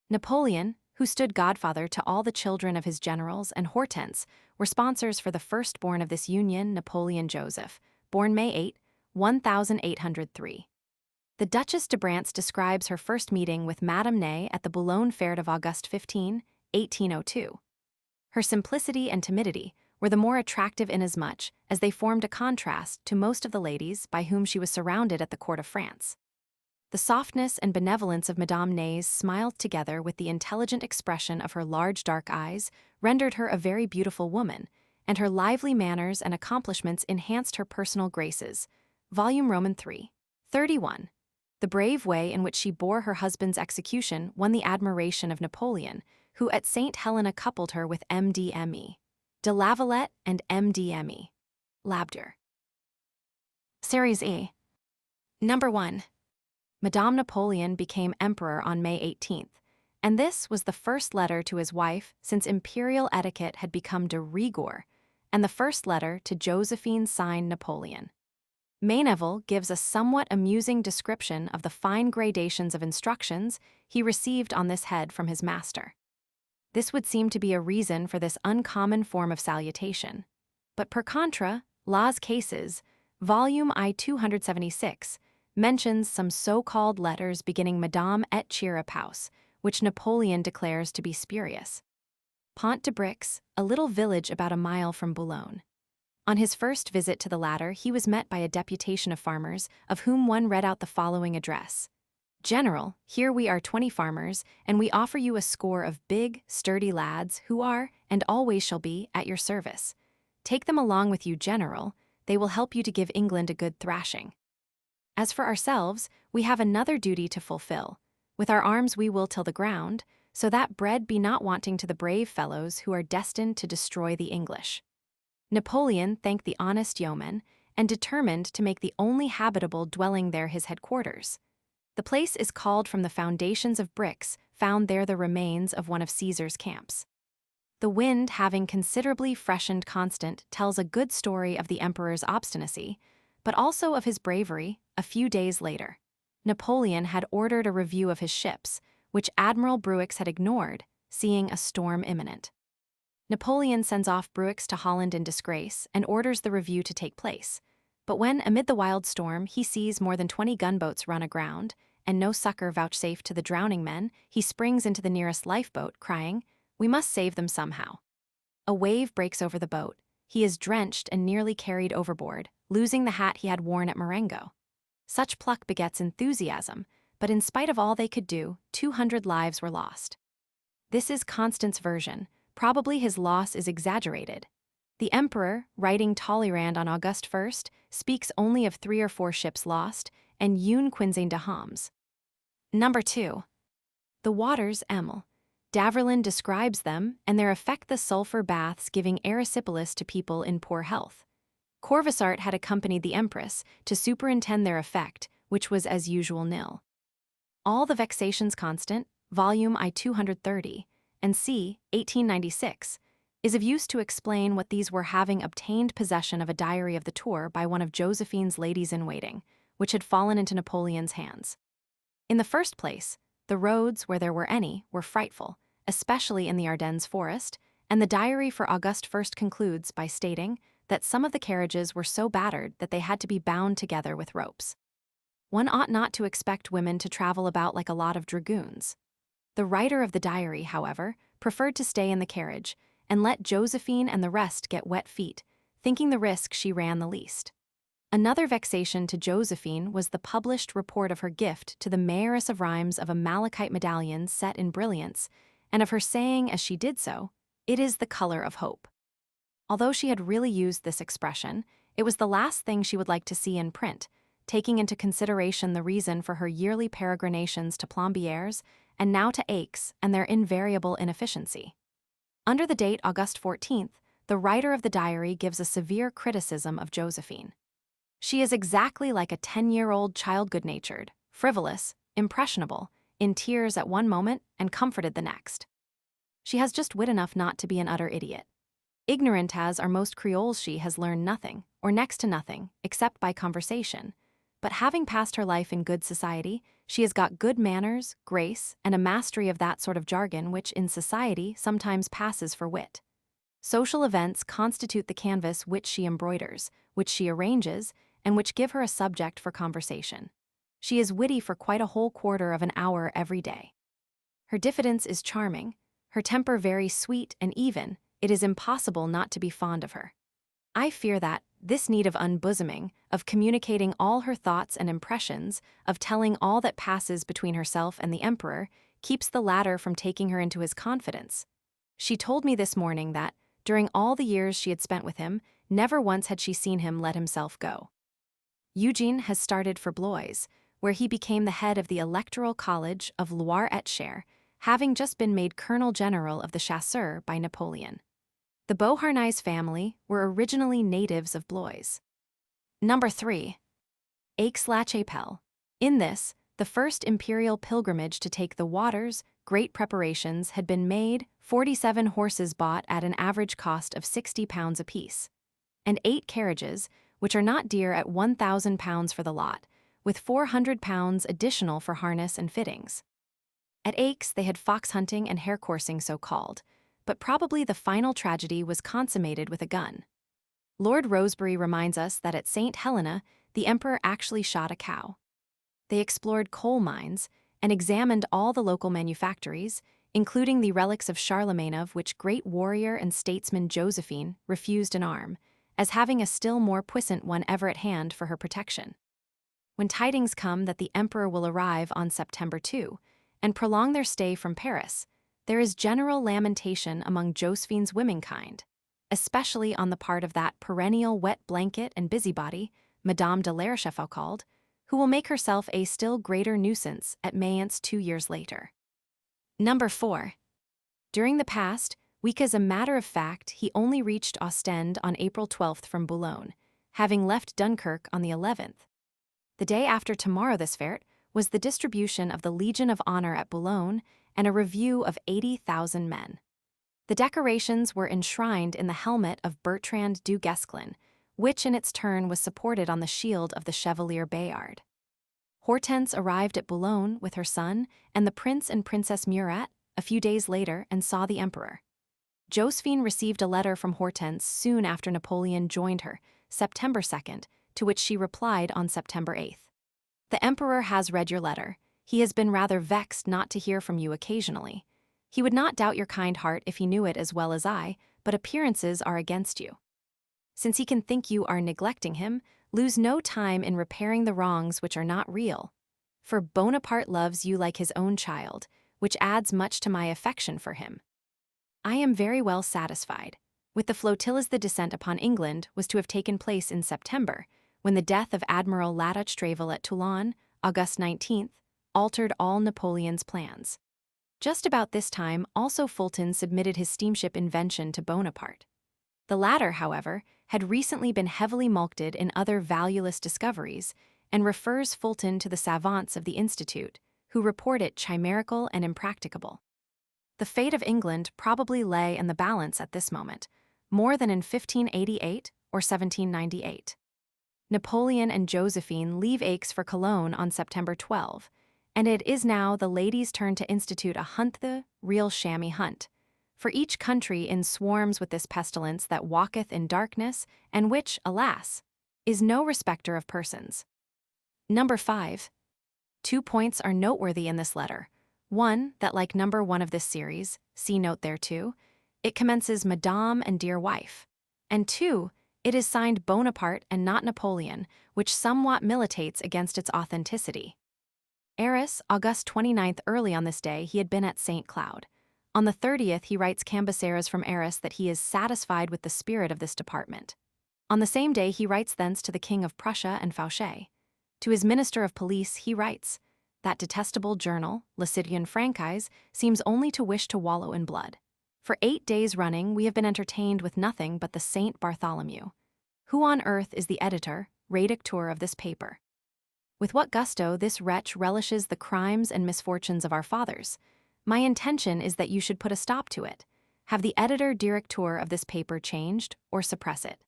Napoleon, who stood godfather to all the children of his generals, and Hortense, were sponsors for the firstborn of this union, Napoleon Joseph, born May 8, 1803. The Duchess de Brantz describes her first meeting with Madame Ney at the Boulogne Fair of August 15, 1802. Her simplicity and timidity were the more attractive inasmuch as they formed a contrast to most of the ladies by whom she was surrounded at the court of France. The softness and benevolence of Madame Ney's smiled together with the intelligent expression of her large dark eyes, rendered her a very beautiful woman, and her lively manners and accomplishments enhanced her personal graces. Volume Roman III. 31. The brave way in which she bore her husband's execution won the admiration of Napoleon, who at St. Helena coupled her with MDME. De Lavalette and MDME. Labdeur. Series E. Number 1. Madame Napoleon became emperor on May 18th, and this was the first letter to his wife since imperial etiquette had become de rigueur, and the first letter to Josephine signed Napoleon. Marengo gives a somewhat amusing description of the fine gradations of instructions he received on this head from his master. This would seem to be a reason for this uncommon form of salutation. But per contra, Las Cases, volume I 276, mentions some so-called letters beginning Madame et Chirapaus, which Napoleon declares to be spurious. Pont de Brix, a little village about a mile from Boulogne. On his first visit to the latter, he was met by a deputation of farmers, of whom one read out the following address. "General, here we are 20 farmers, and we offer you a score of big, sturdy lads who are, and always shall be, at your service. Take them along with you, General. They will help you to give England a good thrashing. As for ourselves, we have another duty to fulfill. With our arms we will till the ground, so that bread be not wanting to the brave fellows who are destined to destroy the English." Napoleon thanked the honest yeoman, and determined to make the only habitable dwelling there his headquarters. The place is called from the foundations of bricks found there the remains of one of Caesar's camps. The wind, having considerably freshened Constant, tells a good story of the emperor's obstinacy, but also of his bravery, a few days later. Napoleon had ordered a review of his ships, which Admiral Bruix had ignored, seeing a storm imminent. Napoleon sends off Bruix to Holland in disgrace and orders the review to take place. But when, amid the wild storm, he sees more than 20 gunboats run aground and no succor vouchsafed to the drowning men, he springs into the nearest lifeboat, crying, "We must save them somehow." A wave breaks over the boat. He is drenched and nearly carried overboard, losing the hat he had worn at Marengo. Such pluck begets enthusiasm, but in spite of all they could do, 200 lives were lost. This is Constant's version. Probably his loss is exaggerated. The emperor, writing Talleyrand on August 1st, speaks only of 3 or 4 ships lost, and une quinzaine de hommes. Number 2. The waters Emil. Daverlin describes them, and their effect the sulfur baths giving erysipelas to people in poor health. Corvisart had accompanied the empress to superintend their effect, which was as usual nil. All the Vexations Constant, volume I 230, and c. 1896, is of use to explain what these were, having obtained possession of a diary of the tour by one of Josephine's ladies-in-waiting, which had fallen into Napoleon's hands. In the first place, the roads, where there were any, were frightful, especially in the Ardennes forest, and the diary for August 1st concludes by stating that some of the carriages were so battered that they had to be bound together with ropes. One ought not to expect women to travel about like a lot of dragoons. The writer of the diary, however, preferred to stay in the carriage and let Josephine and the rest get wet feet, thinking the risk she ran the least. Another vexation to Josephine was the published report of her gift to the Mayoress of Reims of a malachite medallion set in brilliants, and of her saying as she did so, "It is the color of hope." Although she had really used this expression, it was the last thing she would like to see in print, taking into consideration the reason for her yearly peregrinations to Plombières and now to Aix and their invariable inefficiency. Under the date August 14th, the writer of the diary gives a severe criticism of Josephine. She is exactly like a 10-year-old child, good-natured, frivolous, impressionable, in tears at one moment and comforted the next. She has just wit enough not to be an utter idiot. Ignorant as are most Creoles, she has learned nothing, or next to nothing, except by conversation. But having passed her life in good society, she has got good manners, grace, and a mastery of that sort of jargon which in society sometimes passes for wit. Social events constitute the canvas which she embroiders, which she arranges, and which give her a subject for conversation. She is witty for quite a whole quarter of an hour every day. Her diffidence is charming, her temper very sweet and even. It is impossible not to be fond of her. I fear that this need of unbosoming, of communicating all her thoughts and impressions, of telling all that passes between herself and the emperor, keeps the latter from taking her into his confidence. She told me this morning that, during all the years she had spent with him, never once had she seen him let himself go. Eugene has started for Blois, where he became the head of the Electoral College of Loire-et-Cher, having just been made Colonel General of the Chasseurs by Napoleon. The Beauharnais family were originally natives of Blois. Number 3. Aix-la-Chapelle. In this, the first imperial pilgrimage to take the waters, great preparations had been made, 47 horses bought at an average cost of £60 apiece, and 8 carriages, which are not dear at £1,000 for the lot, with £400 additional for harness and fittings. At Aix they had fox hunting and hare coursing so called, but probably the final tragedy was consummated with a gun. Lord Rosebery reminds us that at St. Helena, the emperor actually shot a cow. They explored coal mines and examined all the local manufactories, including the relics of Charlemagne, of which great warrior and statesman Josephine refused an arm, as having a still more puissant one ever at hand for her protection. When tidings come that the emperor will arrive on September 2 and prolong their stay from Paris, there is general lamentation among Josephine's womenkind, especially on the part of that perennial wet blanket and busybody, Madame de la Rochefoucauld, who will make herself a still greater nuisance at Mayence 2 years later. Number 4. During the past week, as a matter of fact, he only reached Ostend on April 12th from Boulogne, having left Dunkirk on the 11th. The day after tomorrow this fête was the distribution of the Legion of Honor at Boulogne and a review of 80,000 men. The decorations were enshrined in the helmet of Bertrand du Guesclin, which in its turn was supported on the shield of the Chevalier Bayard. Hortense arrived at Boulogne with her son and the Prince and Princess Murat a few days later and saw the emperor. Josephine received a letter from Hortense soon after Napoleon joined her, September 2nd, to which she replied on September 8th. The emperor has read your letter. He has been rather vexed not to hear from you occasionally. He would not doubt your kind heart if he knew it as well as I, but appearances are against you. Since he can think you are neglecting him, lose no time in repairing the wrongs which are not real. For Bonaparte loves you like his own child, which adds much to my affection for him. I am very well satisfied. With the flotillas, the descent upon England was to have taken place in September, when the death of Admiral Latouche-Trevel at Toulon, August 19th, altered all Napoleon's plans. Just about this time, also Fulton submitted his steamship invention to Bonaparte. The latter, however, had recently been heavily mulcted in other valueless discoveries and refers Fulton to the savants of the Institute, who report it chimerical and impracticable. The fate of England probably lay in the balance at this moment, more than in 1588 or 1798. Napoleon and Josephine leave Aix for Cologne on September 12, and it is now the ladies' turn to institute a hunt, the real chamois hunt, for each country in swarms with this pestilence that walketh in darkness, and which, alas, is no respecter of persons. Number 5. 2 points are noteworthy in this letter. One, that like number 1 of this series, see note thereto, it commences Madame and Dear Wife. And 2, it is signed Bonaparte and not Napoleon, which somewhat militates against its authenticity. Arras, August 29th. Early on this day, he had been at St. Cloud. On the 30th, he writes Cambaceres from Arras that he is satisfied with the spirit of this department. On the same day, he writes thence to the King of Prussia and Fouché. To his Minister of Police, he writes, that detestable journal, Lucidian Franchise, seems only to wish to wallow in blood. For 8 days running, we have been entertained with nothing but the Saint Bartholomew. Who on earth is the editor, rédacteur of this paper? With what gusto this wretch relishes the crimes and misfortunes of our fathers. My intention is that you should put a stop to it. Have the editor-directeur of this paper changed, or suppress it.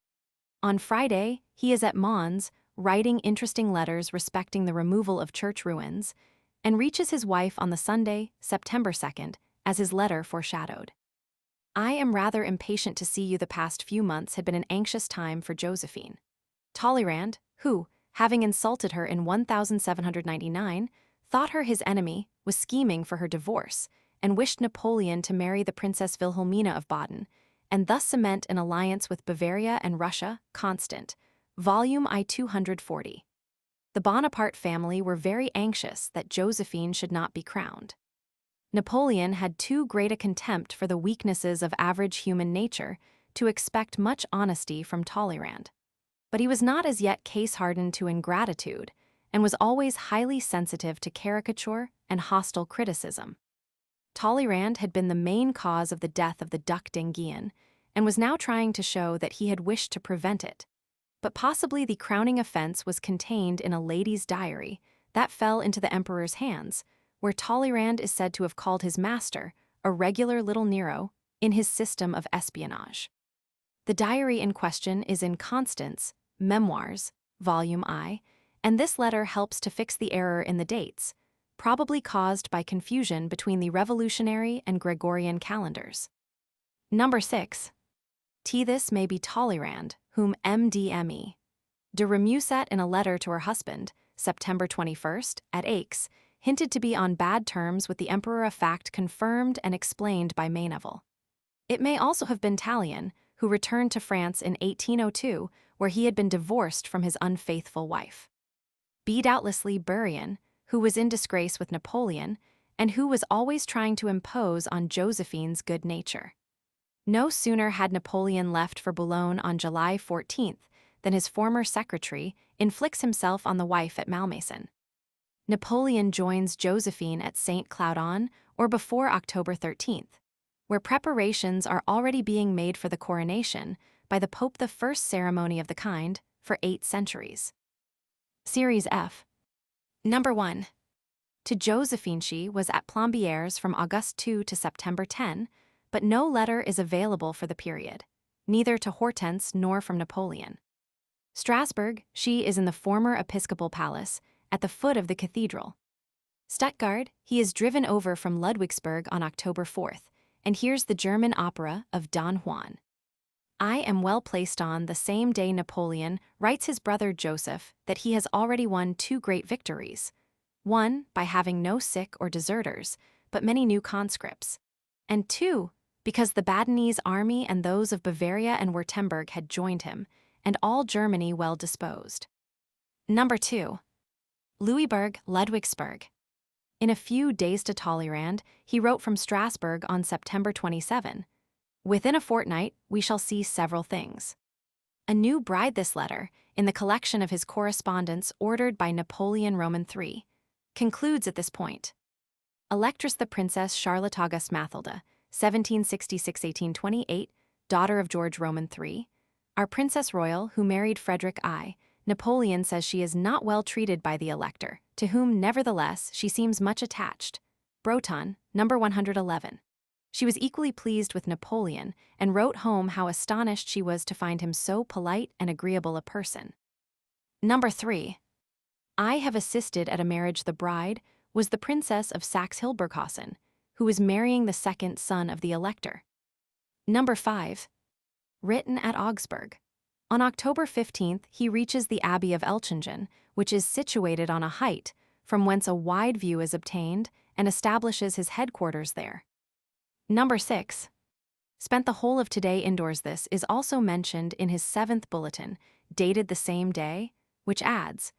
On Friday, he is at Mons, writing interesting letters respecting the removal of church ruins, and reaches his wife on the Sunday, September 2nd, as his letter foreshadowed. I am rather impatient to see you. The past few months had been an anxious time for Josephine. Talleyrand, who, having insulted her in 1799, thought her his enemy, was scheming for her divorce, and wished Napoleon to marry the Princess Wilhelmina of Baden, and thus cement an alliance with Bavaria and Russia, constant. Volume I 240. The Bonaparte family were very anxious that Josephine should not be crowned. Napoleon had too great a contempt for the weaknesses of average human nature to expect much honesty from Talleyrand. But he was not as yet case-hardened to ingratitude, and was always highly sensitive to caricature and hostile criticism. Talleyrand had been the main cause of the death of the Duc d'Enghien, and was now trying to show that he had wished to prevent it. But possibly the crowning offense was contained in a lady's diary that fell into the emperor's hands, where Talleyrand is said to have called his master a regular little Nero in his system of espionage. The diary in question is in Constance, Memoirs, Volume I, and this letter helps to fix the error in the dates, probably caused by confusion between the Revolutionary and Gregorian calendars. Number 6. This may be Talleyrand, whom MDME. De Remusat, in a letter to her husband, September 21st, at Aix, hinted to be on bad terms with the emperor, a fact confirmed and explained by Marengo. It may also have been Tallien, who returned to France in 1802, where he had been divorced from his unfaithful wife. Doubtlessly Bourrienne, who was in disgrace with Napoleon, and who was always trying to impose on Josephine's good nature. No sooner had Napoleon left for Boulogne on July 14th than his former secretary inflicts himself on the wife at Malmaison. Napoleon joins Josephine at St. Cloud or before October 13th, where preparations are already being made for the coronation by the Pope, the first ceremony of the kind for 8 centuries. Series F. Number 1. To Josephine, she was at Plombières from August 2 to September 10, but no letter is available for the period, neither to Hortense nor from Napoleon. Strasbourg, she is in the former episcopal palace, at the foot of the cathedral. Stuttgart, he is driven over from Ludwigsburg on October 4th, and hears the German opera of Don Juan. I am well placed on the same day Napoleon writes his brother Joseph that he has already won 2 great victories. One, by having no sick or deserters, but many new conscripts. And 2, because the Badenese army and those of Bavaria and Württemberg had joined him, and all Germany well disposed. Number 2. Louisburg, Ludwigsburg. In a few days to Talleyrand, he wrote from Strasbourg on September 27. Within a fortnight, we shall see several things. A new bride. This letter, in the collection of his correspondence ordered by Napoleon Roman III, concludes at this point. Electress the Princess Charlotte Auguste Mathilde, 1766–1828, daughter of George Roman III, our Princess Royal who married Frederick I, Napoleon says she is not well treated by the elector, to whom nevertheless she seems much attached. Breton, number 111. She was equally pleased with Napoleon, and wrote home how astonished she was to find him so polite and agreeable a person. Number 3. I have assisted at a marriage. The bride was the Princess of Saxe-Hildburghausen, who was marrying the second son of the elector. Number 5. Written at Augsburg. On October 15th, he reaches the Abbey of Elchingen, which is situated on a height, from whence a wide view is obtained, and establishes his headquarters there. Number 6. Spent the whole of today indoors. This is also mentioned in his 7th bulletin, dated the same day, which adds,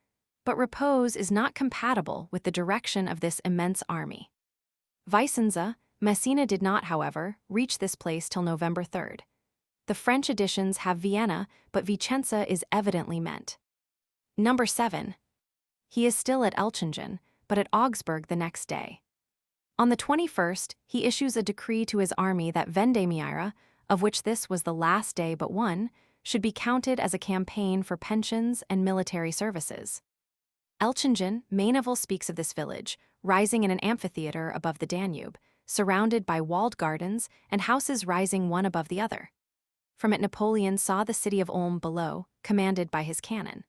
but repose is not compatible with the direction of this immense army. Vicenza, Messina did not, however, reach this place till November 3rd. The French editions have Vienna, but Vicenza is evidently meant. Number 7. He is still at Elchingen, but at Augsburg the next day. On the 21st, he issues a decree to his army that Vendémiaire, of which this was the last day but one, should be counted as a campaign for pensions and military services. Elchingen, Maineville speaks of this village, rising in an amphitheater above the Danube, surrounded by walled gardens and houses rising one above the other. From it Napoleon saw the city of Ulm below, commanded by his cannon.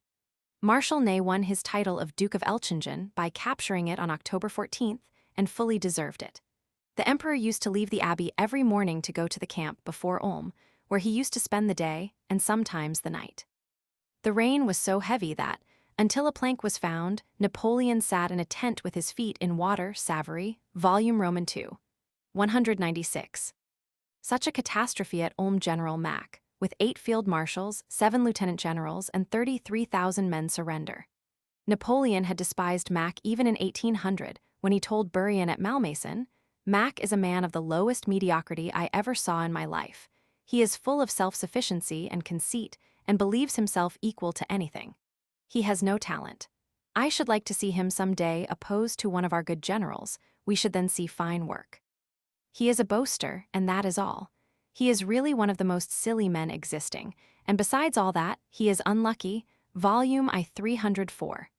Marshal Ney won his title of Duke of Elchingen by capturing it on October 14th, and fully deserved it. The emperor used to leave the abbey every morning to go to the camp before Ulm, where he used to spend the day and sometimes the night. The rain was so heavy that, until a plank was found, Napoleon sat in a tent with his feet in water. Savary, Volume Roman II, 196. Such a catastrophe at Ulm. General Mack, with 8 field marshals, 7 lieutenant generals, and 33,000 men surrender. Napoleon had despised Mack even in 1800, when he told Burrion at Malmaison, "Mack is a man of the lowest mediocrity I ever saw in my life. He is full of self-sufficiency and conceit, and believes himself equal to anything. He has no talent. I should like to see him some day opposed to one of our good generals. We should then see fine work. He is a boaster, and that is all. He is really one of the most silly men existing, and besides all that, he is unlucky." Volume I 304.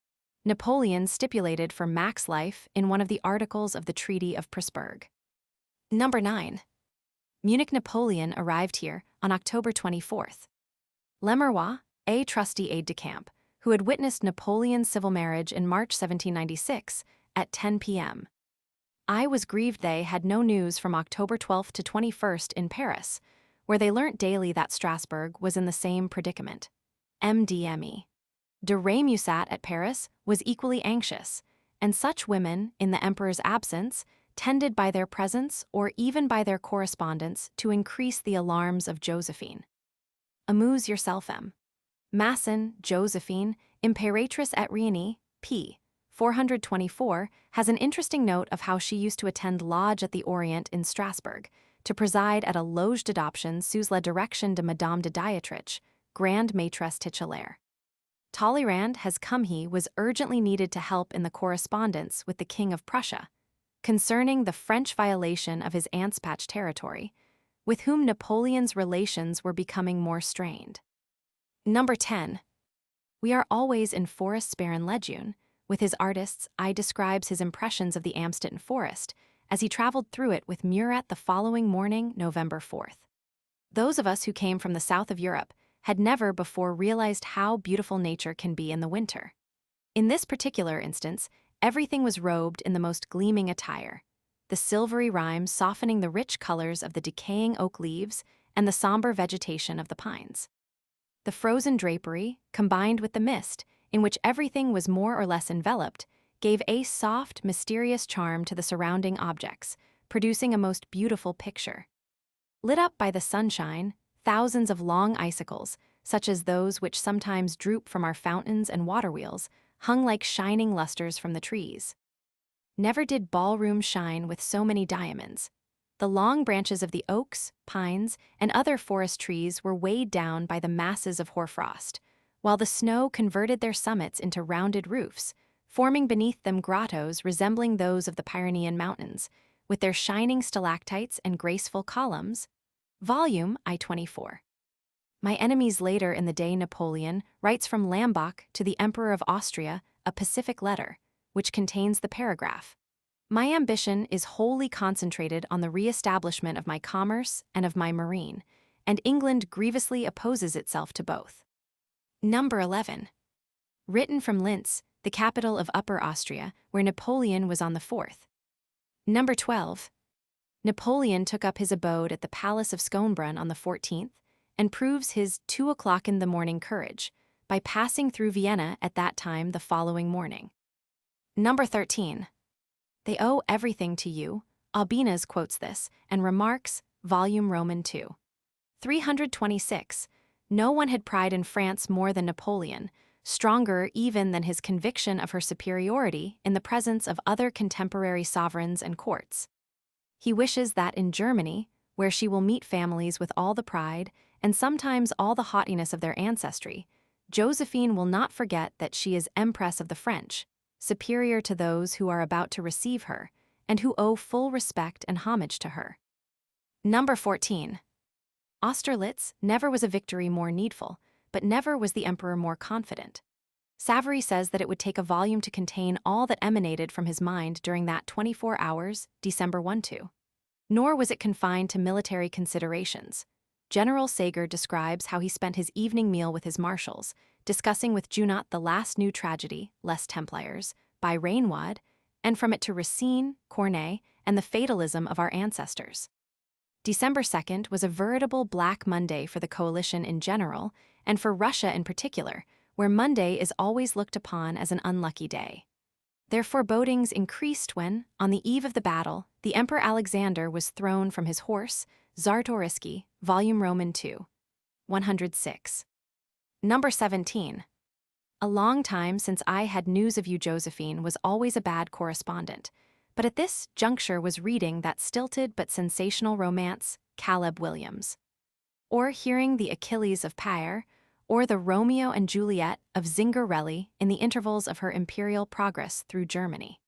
Napoleon stipulated for Mack's life in one of the articles of the Treaty of Pressburg. Number 9. Munich. Napoleon arrived here on October 24th. Lemerroy, a trusty aide-de-camp, who had witnessed Napoleon's civil marriage in March 1796, at 10 p.m. I was grieved they had no news from October 12th to 21st in Paris, where they learnt daily that Strasbourg was in the same predicament. MDME. De Rémusat at Paris was equally anxious, and such women, in the emperor's absence, tended by their presence or even by their correspondence to increase the alarms of Josephine. Amuse yourself, M. Masson, Josephine, Impératrice at Rieni, p. 424, has an interesting note of how she used to attend lodge at the Orient in Strasbourg, to preside at a loge d'adoption sous la direction de Madame de Dietrich, Grande Maîtresse titulaire. Talleyrand has come. He was urgently needed to help in the correspondence with the King of Prussia, concerning the French violation of his Anspach territory, with whom Napoleon's relations were becoming more strained. Number 10. We are always in Forest's barren legune. With his artists, I describes his impressions of the Amstetten forest, as he traveled through it with Murat the following morning, November 4th. Those of us who came from the south of Europe had never before realized how beautiful nature can be in the winter. In this particular instance, everything was robed in the most gleaming attire, the silvery rimes softening the rich colors of the decaying oak leaves and the somber vegetation of the pines. The frozen drapery, combined with the mist, in which everything was more or less enveloped, gave a soft, mysterious charm to the surrounding objects, producing a most beautiful picture. Lit up by the sunshine, thousands of long icicles, such as those which sometimes droop from our fountains and waterwheels, hung like shining lusters from the trees. Never did ballroom shine with so many diamonds. The long branches of the oaks, pines, and other forest trees were weighed down by the masses of hoarfrost, while the snow converted their summits into rounded roofs, forming beneath them grottos resembling those of the Pyrenean mountains, with their shining stalactites and graceful columns. Volume I-24. My enemies later in the day Napoleon writes from Lambach to the Emperor of Austria a pacific letter, which contains the paragraph, "My ambition is wholly concentrated on the re-establishment of my commerce and of my marine, and England grievously opposes itself to both." Number 11. Written from Linz, the capital of Upper Austria, where Napoleon was on the 4th. Number 12. Napoleon took up his abode at the Palace of Schönbrunn on the 14th, and proves his 2 o'clock in the morning courage by passing through Vienna at that time the following morning. Number 13. They owe everything to you. Albinus quotes this and remarks, volume Roman 2. 326. No one had pride in France more than Napoleon, stronger even than his conviction of her superiority in the presence of other contemporary sovereigns and courts. He wishes that in Germany, where she will meet families with all the pride and sometimes all the haughtiness of their ancestry, Josephine will not forget that she is Empress of the French, superior to those who are about to receive her, and who owe full respect and homage to her. Number 14. Austerlitz never was a victory more needful, but never was the emperor more confident. Savary says that it would take a volume to contain all that emanated from his mind during that 24 hours, December 1–2. Nor was it confined to military considerations. General Sager describes how he spent his evening meal with his marshals, discussing with Junot the last new tragedy, Les Templiers, by Raynaud, and from it to Racine, Corneille, and the fatalism of our ancestors. December 2nd was a veritable Black Monday for the coalition in general, and for Russia in particular, where Monday is always looked upon as an unlucky day. Their forebodings increased when, on the eve of the battle, the Emperor Alexander was thrown from his horse, Czartoryski, volume Roman 2. 106. Number 17. A long time since I had news of you, Josephine was always a bad correspondent, but at this juncture was reading that stilted but sensational romance, Caleb Williams. Or hearing the Achilles of Paer, or the Romeo and Juliet of Zingarelli in the intervals of her imperial progress through Germany.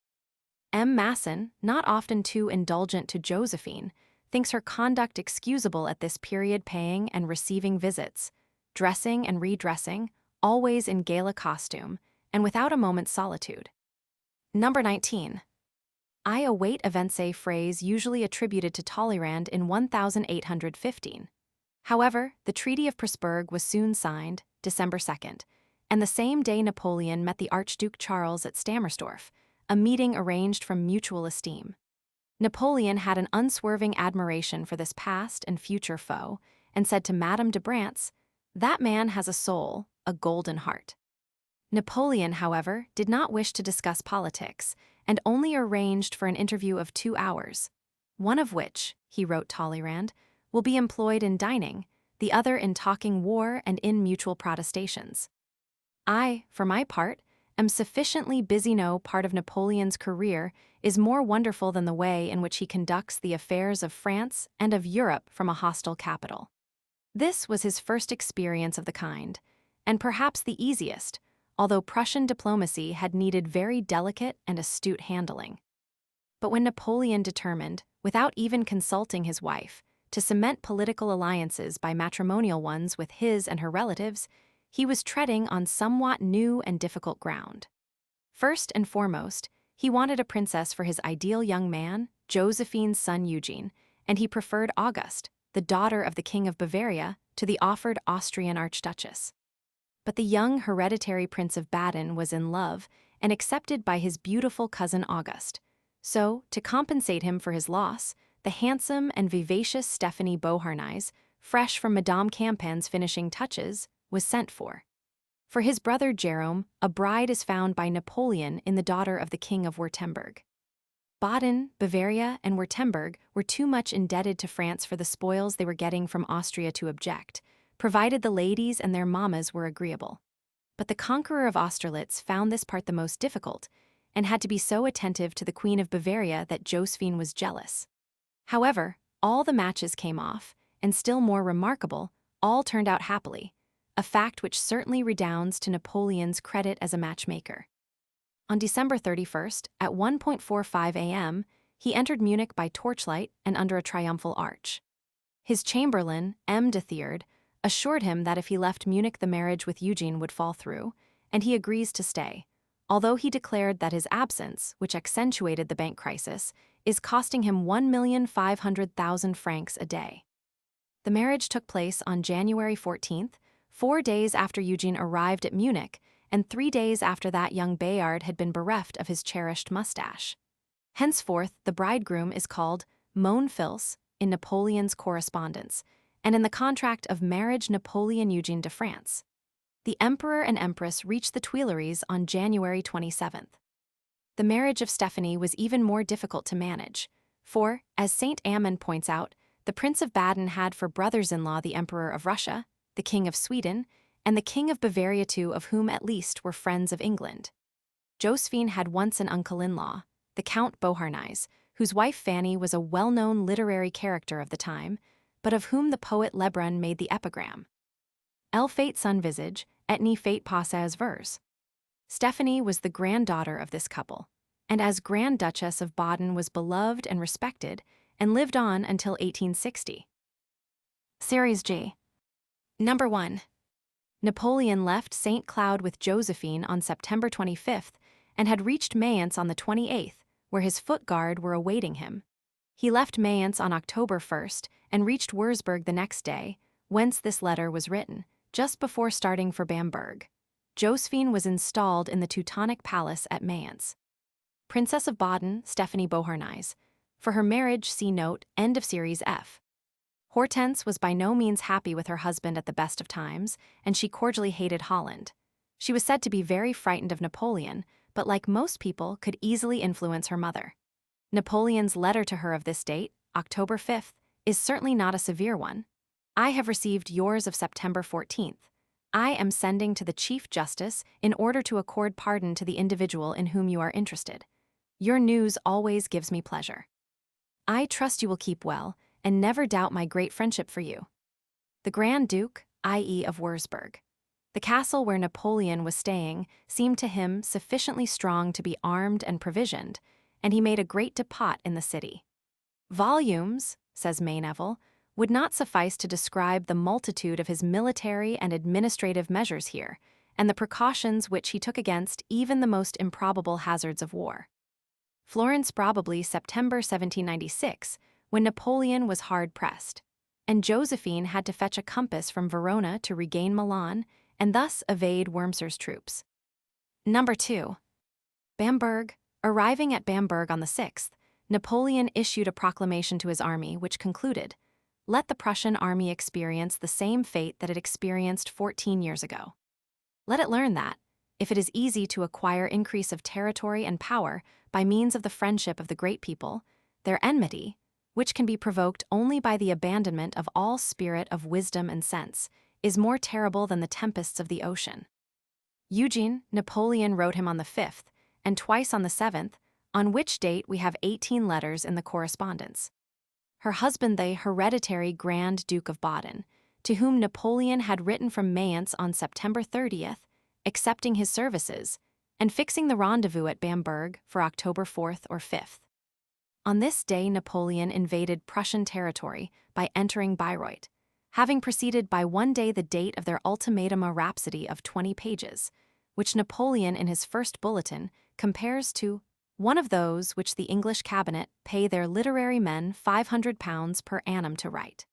M. Masson, not often too indulgent to Josephine, thinks her conduct excusable at this period, paying and receiving visits, dressing and redressing, always in gala costume, and without a moment's solitude. Number 19. I await events, a phrase usually attributed to Talleyrand in 1815. However, the Treaty of Pressburg was soon signed, December 2nd, and the same day Napoleon met the Archduke Charles at Stammersdorf, a meeting arranged from mutual esteem. Napoleon had an unswerving admiration for this past and future foe, and said to Madame de Brantz, "That man has a soul, a golden heart." Napoleon, however, did not wish to discuss politics, and only arranged for an interview of 2 hours, one of which, he wrote Talleyrand, will be employed in dining, the other in talking war and in mutual protestations. I, for my part, am sufficiently busy. No part of Napoleon's career is more wonderful than the way in which he conducts the affairs of France and of Europe from a hostile capital. This was his first experience of the kind, and perhaps the easiest, although Prussian diplomacy had needed very delicate and astute handling. But when Napoleon determined, without even consulting his wife, to cement political alliances by matrimonial ones with his and her relatives, he was treading on somewhat new and difficult ground. First and foremost, he wanted a princess for his ideal young man, Josephine's son Eugene, and he preferred Auguste, the daughter of the King of Bavaria, to the offered Austrian archduchess. but the young hereditary Prince of Baden was in love and accepted by his beautiful cousin Auguste. So, to compensate him for his loss, the handsome and vivacious Stephanie Beauharnais, fresh from Madame Campaign's finishing touches, was sent for. For his brother Jerome, a bride is found by Napoleon in the daughter of the King of Württemberg. Baden, Bavaria, and Württemberg were too much indebted to France for the spoils they were getting from Austria to object, provided the ladies and their mammas were agreeable. But the conqueror of Austerlitz found this part the most difficult, and had to be so attentive to the Queen of Bavaria that Josephine was jealous. However, all the matches came off, and still more remarkable, all turned out happily, a fact which certainly redounds to Napoleon's credit as a matchmaker. On December 31st, at 1:45 a.m., he entered Munich by torchlight and under a triumphal arch. His chamberlain, M. de Thiard, assured him that if he left Munich the marriage with Eugene would fall through, and he agrees to stay, although he declared that his absence, which accentuated the bank crisis, is costing him 1,500,000 francs a day. The marriage took place on January 14th, 4 days after Eugene arrived at Munich, and 3 days after that young Bayard had been bereft of his cherished mustache. Henceforth, the bridegroom is called Mon Fils in Napoleon's correspondence, and in the contract of marriage Napoleon-Eugene de France. The Emperor and Empress reached the Tuileries on January 27th. The marriage of Stephanie was even more difficult to manage, for, as Saint Amand points out, the Prince of Baden had for brothers-in-law the Emperor of Russia, the King of Sweden, and the King of Bavaria, two of whom at least were friends of England. Josephine had once an uncle-in-law, the Count Beauharnais, whose wife Fanny was a well-known literary character of the time, but of whom the poet Lebrun made the epigram. Elle fait son visage, et ne fait pas ses vers. Stephanie was the granddaughter of this couple, and as Grand Duchess of Baden was beloved and respected, and lived on until 1860. Series G. Number 1. Napoleon left St. Cloud with Josephine on September 25th and had reached Mayence on the 28th, where his foot guard were awaiting him. He left Mayence on October 1st and reached Wurzburg the next day, whence this letter was written, just before starting for Bamberg. Josephine was installed in the Teutonic Palace at Mayence. Princess of Baden, Stephanie Beauharnais. For her marriage, see note, end of Series F. Hortense was by no means happy with her husband at the best of times, and she cordially hated Holland. She was said to be very frightened of Napoleon, but like most people, could easily influence her mother. Napoleon's letter to her of this date, October 5th, is certainly not a severe one. I have received yours of September 14th. I am sending to the Chief Justice in order to accord pardon to the individual in whom you are interested. Your news always gives me pleasure. I trust you will keep well, and never doubt my great friendship for you. The Grand Duke, i.e. of Wurzburg. The castle where Napoleon was staying seemed to him sufficiently strong to be armed and provisioned, and he made a great depot in the city. Volumes, says Marengo, would not suffice to describe the multitude of his military and administrative measures here, and the precautions which he took against even the most improbable hazards of war. Florence, probably September 1796, when Napoleon was hard-pressed, and Josephine had to fetch a compass from Verona to regain Milan, and thus evade Wurmser's troops. Number 2. Bamberg. Arriving at Bamberg on the 6th, Napoleon issued a proclamation to his army which concluded, "Let the Prussian army experience the same fate that it experienced 14 years ago. Let it learn that, if it is easy to acquire increase of territory and power by means of the friendship of the great people, their enmity, which can be provoked only by the abandonment of all spirit of wisdom and sense, is more terrible than the tempests of the ocean." Eugene, Napoleon wrote him on the 5th, and twice on the 7th, on which date we have 18 letters in the correspondence. Her husband, the hereditary Grand Duke of Baden, to whom Napoleon had written from Mayence on September 30th, accepting his services, and fixing the rendezvous at Bamberg for October 4th or 5th. On this day Napoleon invaded Prussian territory by entering Bayreuth, having preceded by 1 day the date of their ultimatum a rhapsody of 20 pages, which Napoleon in his first bulletin compares to one of those which the English cabinet pay their literary men £500 per annum to write.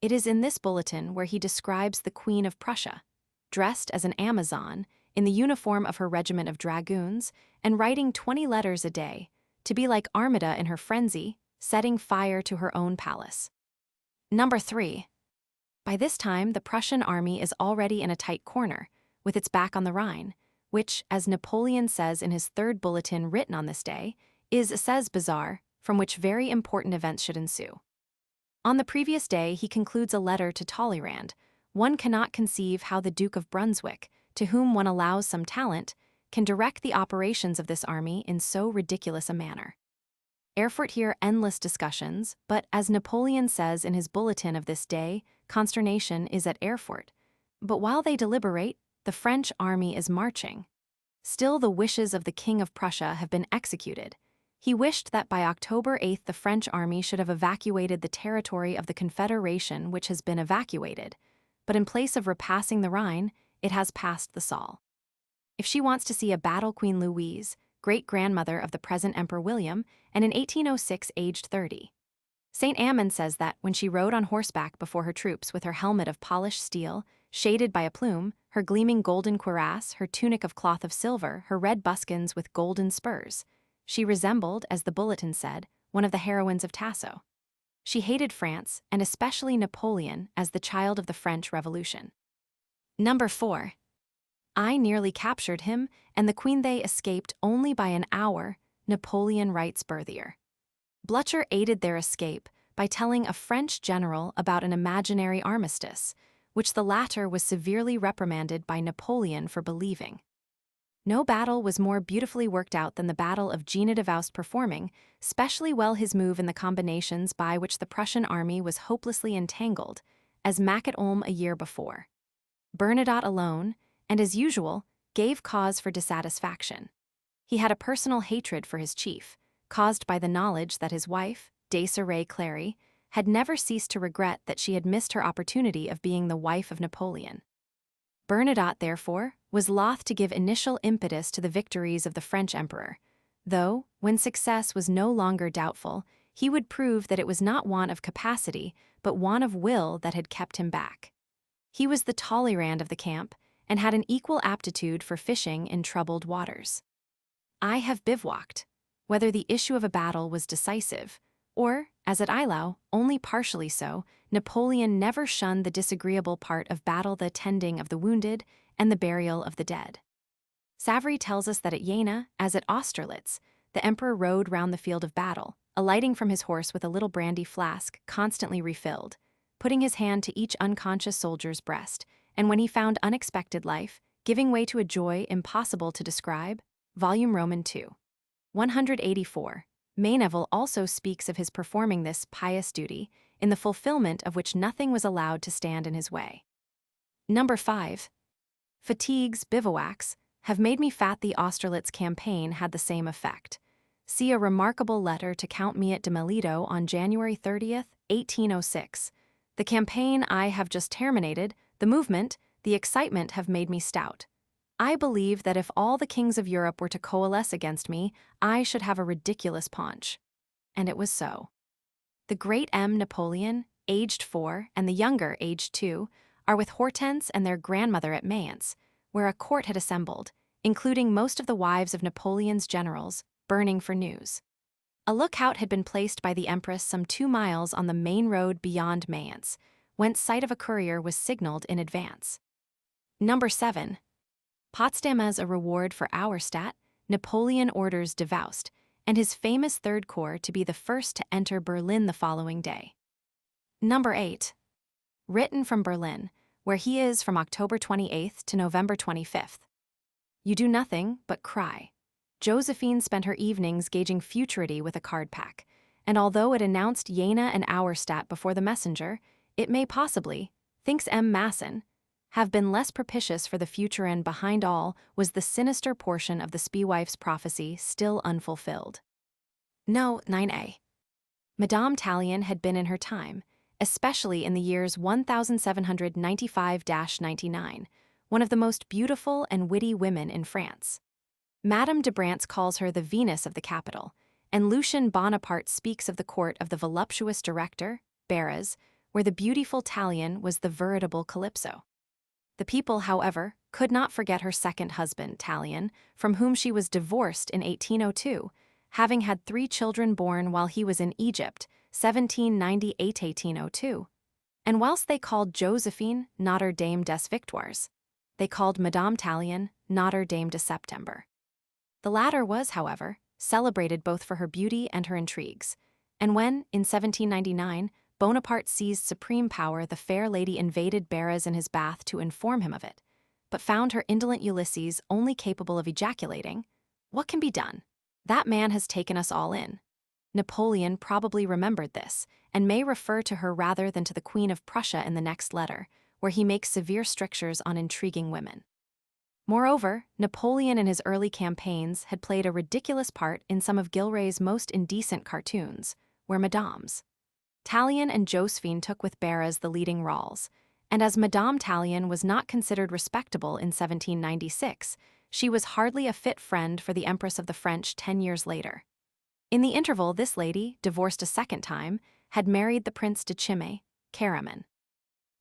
It is in this bulletin where he describes the Queen of Prussia, dressed as an Amazon, in the uniform of her regiment of dragoons, and writing 20 letters a day, to be like Armida in her frenzy, setting fire to her own palace. Number 3. By this time, the Prussian army is already in a tight corner, with its back on the Rhine, which, as Napoleon says in his third bulletin written on this day, is a Cesse Bazaar, from which very important events should ensue. On the previous day, he concludes a letter to Talleyrand. One cannot conceive how the Duke of Brunswick, to whom one allows some talent, can direct the operations of this army in so ridiculous a manner. Erfurt hear endless discussions, but as Napoleon says in his bulletin of this day, consternation is at Erfurt. But while they deliberate, the French army is marching. Still, the wishes of the King of Prussia have been executed. He wished that by October 8 the French army should have evacuated the territory of the Confederation, which has been evacuated, but in place of repassing the Rhine, it has passed the Saale. If she wants to see a battle, Queen Louise, great-grandmother of the present Emperor William, and in 1806 aged 30. St. Ammon says that when she rode on horseback before her troops with her helmet of polished steel, shaded by a plume, her gleaming golden cuirass, her tunic of cloth of silver, her red buskins with golden spurs, she resembled, as the bulletin said, one of the heroines of Tasso. She hated France, and especially Napoleon, as the child of the French Revolution. Number 4. I nearly captured him, and the Queen they escaped only by an hour, Napoleon writes Berthier. Blücher aided their escape by telling a French general about an imaginary armistice, which the latter was severely reprimanded by Napoleon for believing. No battle was more beautifully worked out than the Battle of Jena de Vaust, performing specially well his move in the combinations by which the Prussian army was hopelessly entangled, as Mack at Ulm a year before. Bernadotte alone, and as usual, gave cause for dissatisfaction. He had a personal hatred for his chief, caused by the knowledge that his wife, Desirée Clary, had never ceased to regret that she had missed her opportunity of being the wife of Napoleon. Bernadotte, therefore, was loth to give initial impetus to the victories of the French emperor, though, when success was no longer doubtful, he would prove that it was not want of capacity, but want of will that had kept him back. He was the Talleyrand of the camp, and had an equal aptitude for fishing in troubled waters. I have bivouacked, whether the issue of a battle was decisive, or, as at Eylau, only partially so. Napoleon never shunned the disagreeable part of battle, the tending of the wounded and the burial of the dead. Savary tells us that at Jena, as at Austerlitz, the emperor rode round the field of battle, alighting from his horse with a little brandy flask constantly refilled, putting his hand to each unconscious soldier's breast, and when he found unexpected life, giving way to a joy impossible to describe. Volume Roman II. 184. Mayneville also speaks of his performing this pious duty, in the fulfillment of which nothing was allowed to stand in his way. Number 5. Fatigues, bivouacs, have made me fat. The Austerlitz campaign had the same effect. See a remarkable letter to Count Miet de Melito on January 30th, 1806. The campaign I have just terminated, the movement, the excitement have made me stout. I believe that if all the kings of Europe were to coalesce against me, I should have a ridiculous paunch. And it was so. The great M. Napoleon, aged 4, and the younger, aged 2, are with Hortense and their grandmother at Mayence, where a court had assembled, including most of the wives of Napoleon's generals, burning for news. A lookout had been placed by the Empress some 2 miles on the main road beyond Mayence, whence sight of a courier was signaled in advance. Number 7. Potsdam as a reward for Auerstadt, Napoleon orders de Vaust, and his famous Third Corps to be the first to enter Berlin the following day. Number 8. Written from Berlin, where he is from October 28th to November 25th. You do nothing but cry. Josephine spent her evenings gauging futurity with a card pack, and although it announced Jena and Auerstadt before the messenger, it may possibly, thinks M. Masson, have been less propitious for the future, and behind all was the sinister portion of the Speewife's prophecy still unfulfilled. No, 9a. Madame Tallien had been in her time, especially in the years 1795–99, one of the most beautiful and witty women in France. Madame de Brantz calls her the Venus of the capital, and Lucien Bonaparte speaks of the court of the voluptuous director, Barras, where the beautiful Tallien was the veritable Calypso. The people, however, could not forget her second husband, Tallien, from whom she was divorced in 1802, having had 3 children born while he was in Egypt, 1798–1802. And whilst they called Josephine Notre Dame des Victoires, they called Madame Tallien Notre Dame de Septembre. The latter was, however, celebrated both for her beauty and her intrigues, and when, in 1799, Bonaparte seized supreme power, the fair lady invaded Barras in his bath to inform him of it, but found her indolent Ulysses only capable of ejaculating, "What can be done? That man has taken us all in." Napoleon probably remembered this, and may refer to her rather than to the Queen of Prussia in the next letter, where he makes severe strictures on intriguing women. Moreover, Napoleon in his early campaigns had played a ridiculous part in some of Gilray's most indecent cartoons, where Madames Tallien and Josephine took with Barras the leading rôles, and as Madame Tallien was not considered respectable in 1796, she was hardly a fit friend for the Empress of the French 10 years later. In the interval, this lady, divorced a second time, had married the Prince de Chimay, Caraman.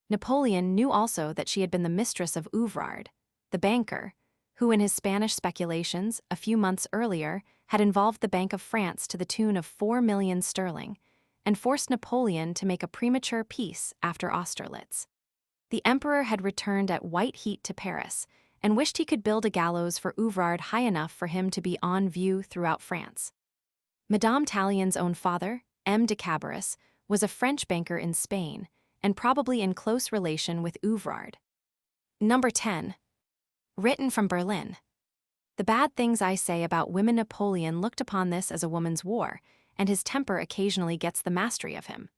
Napoleon knew also that she had been the mistress of Ouvrard, the banker, who in his Spanish speculations, a few months earlier, had involved the Bank of France to the tune of 4 million sterling, and forced Napoleon to make a premature peace after Austerlitz. The emperor had returned at white heat to Paris, and wished he could build a gallows for Ouvrard high enough for him to be on view throughout France. Madame Tallien's own father, M. de Cabarrus, was a French banker in Spain, and probably in close relation with Ouvrard. Number 10. Written from Berlin. The bad things I say about women. Napoleon looked upon this as a woman's war, and his temper occasionally gets the mastery of him.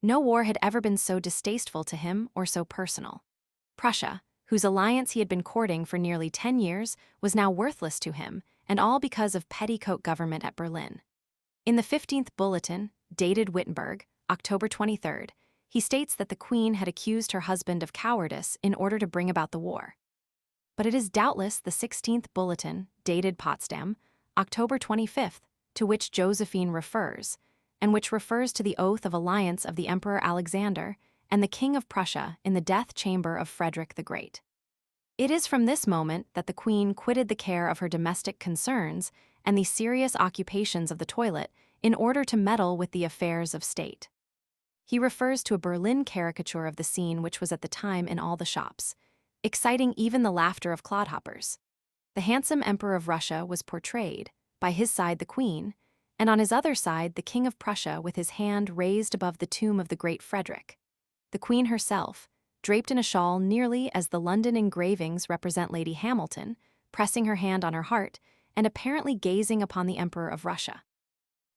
No war had ever been so distasteful to him or so personal. Prussia, whose alliance he had been courting for nearly 10 years, was now worthless to him, and all because of petticoat government at Berlin. In the 15th Bulletin, dated Wittenberg, October 23, he states that the Queen had accused her husband of cowardice in order to bring about the war. But it is doubtless the 16th Bulletin, dated Potsdam, October 25, to which Josephine refers, and which refers to the oath of alliance of the Emperor Alexander and the King of Prussia in the death chamber of Frederick the Great. It is from this moment that the Queen quitted the care of her domestic concerns and the serious occupations of the toilet in order to meddle with the affairs of state. He refers to a Berlin caricature of the scene which was at the time in all the shops, exciting even the laughter of clodhoppers. The handsome Emperor of Russia was portrayed, by his side the Queen, and on his other side the King of Prussia with his hand raised above the tomb of the great Frederick. The Queen herself, draped in a shawl nearly as the London engravings represent Lady Hamilton, pressing her hand on her heart, and apparently gazing upon the Emperor of Russia.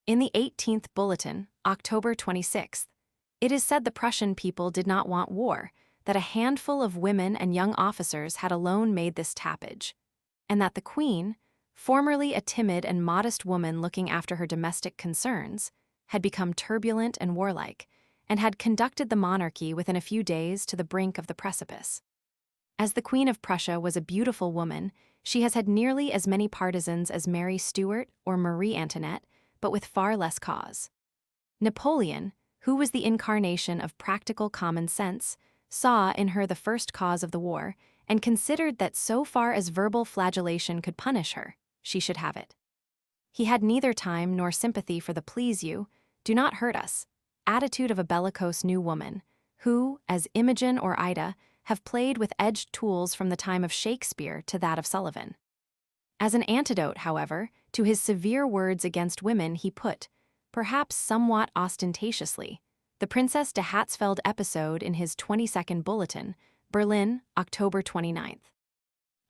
In the 18th Bulletin, October 26, it is said the Prussian people did not want war, that a handful of women and young officers had alone made this tapage, and that the Queen, formerly a timid and modest woman looking after her domestic concerns, had become turbulent and warlike, and had conducted the monarchy within a few days to the brink of the precipice. As the Queen of Prussia was a beautiful woman, she has had nearly as many partisans as Mary Stuart or Marie Antoinette, but with far less cause. Napoleon, who was the incarnation of practical common sense, saw in her the first cause of the war, and considered that so far as verbal flagellation could punish her, she should have it. He had neither time nor sympathy for the "please you, do not hurt us" attitude of a bellicose new woman, who, as Imogen or Ida, have played with edged tools from the time of Shakespeare to that of Sullivan. As an antidote, however, to his severe words against women, he put, perhaps somewhat ostentatiously, the Princess de Hatzfeld episode in his 22nd Bulletin, Berlin, October 29.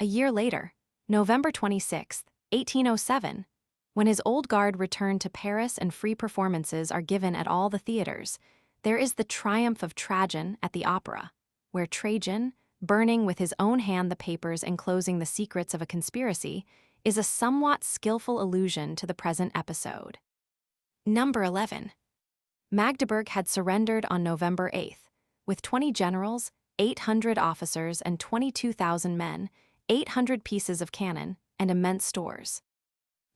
A year later, November 26, 1807, when his old guard returned to Paris and free performances are given at all the theaters, there is the triumph of Trajan at the opera, where Trajan, burning with his own hand the papers enclosing the secrets of a conspiracy, is a somewhat skillful allusion to the present episode. Number 11. Magdeburg had surrendered on November 8, with 20 generals, 800 officers, and 22,000 men, 800 pieces of cannon, and immense stores.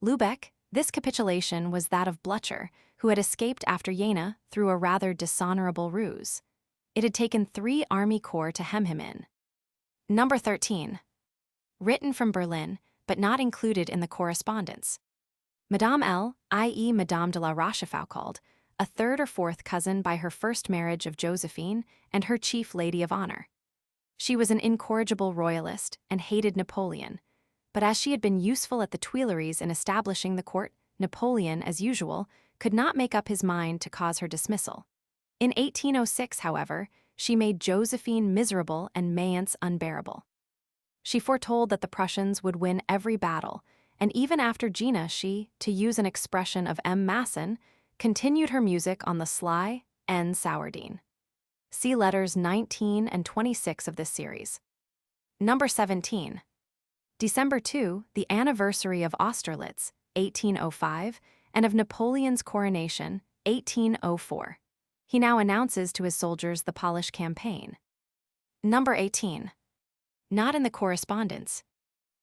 Lubeck, this capitulation was that of Blücher, who had escaped after Jena through a rather dishonorable ruse. It had taken 3 army corps to hem him in. Number 13. Written from Berlin, but not included in the correspondence. Madame L, i.e. Madame de la Rochefoucauld, a third or fourth cousin by her first marriage of Josephine and her chief lady of honor. She was an incorrigible royalist and hated Napoleon, but as she had been useful at the Tuileries in establishing the court, Napoleon, as usual, could not make up his mind to cause her dismissal. In 1806, however, she made Josephine miserable and Mayence unbearable. She foretold that the Prussians would win every battle, and even after Jena she, to use an expression of M. Masson, continued her music on the sly and sourdine. See letters 19 and 26 of this series. Number 17. December 2, the anniversary of Austerlitz, 1805, and of Napoleon's coronation, 1804. He now announces to his soldiers the Polish campaign. Number 18. Not in the correspondence.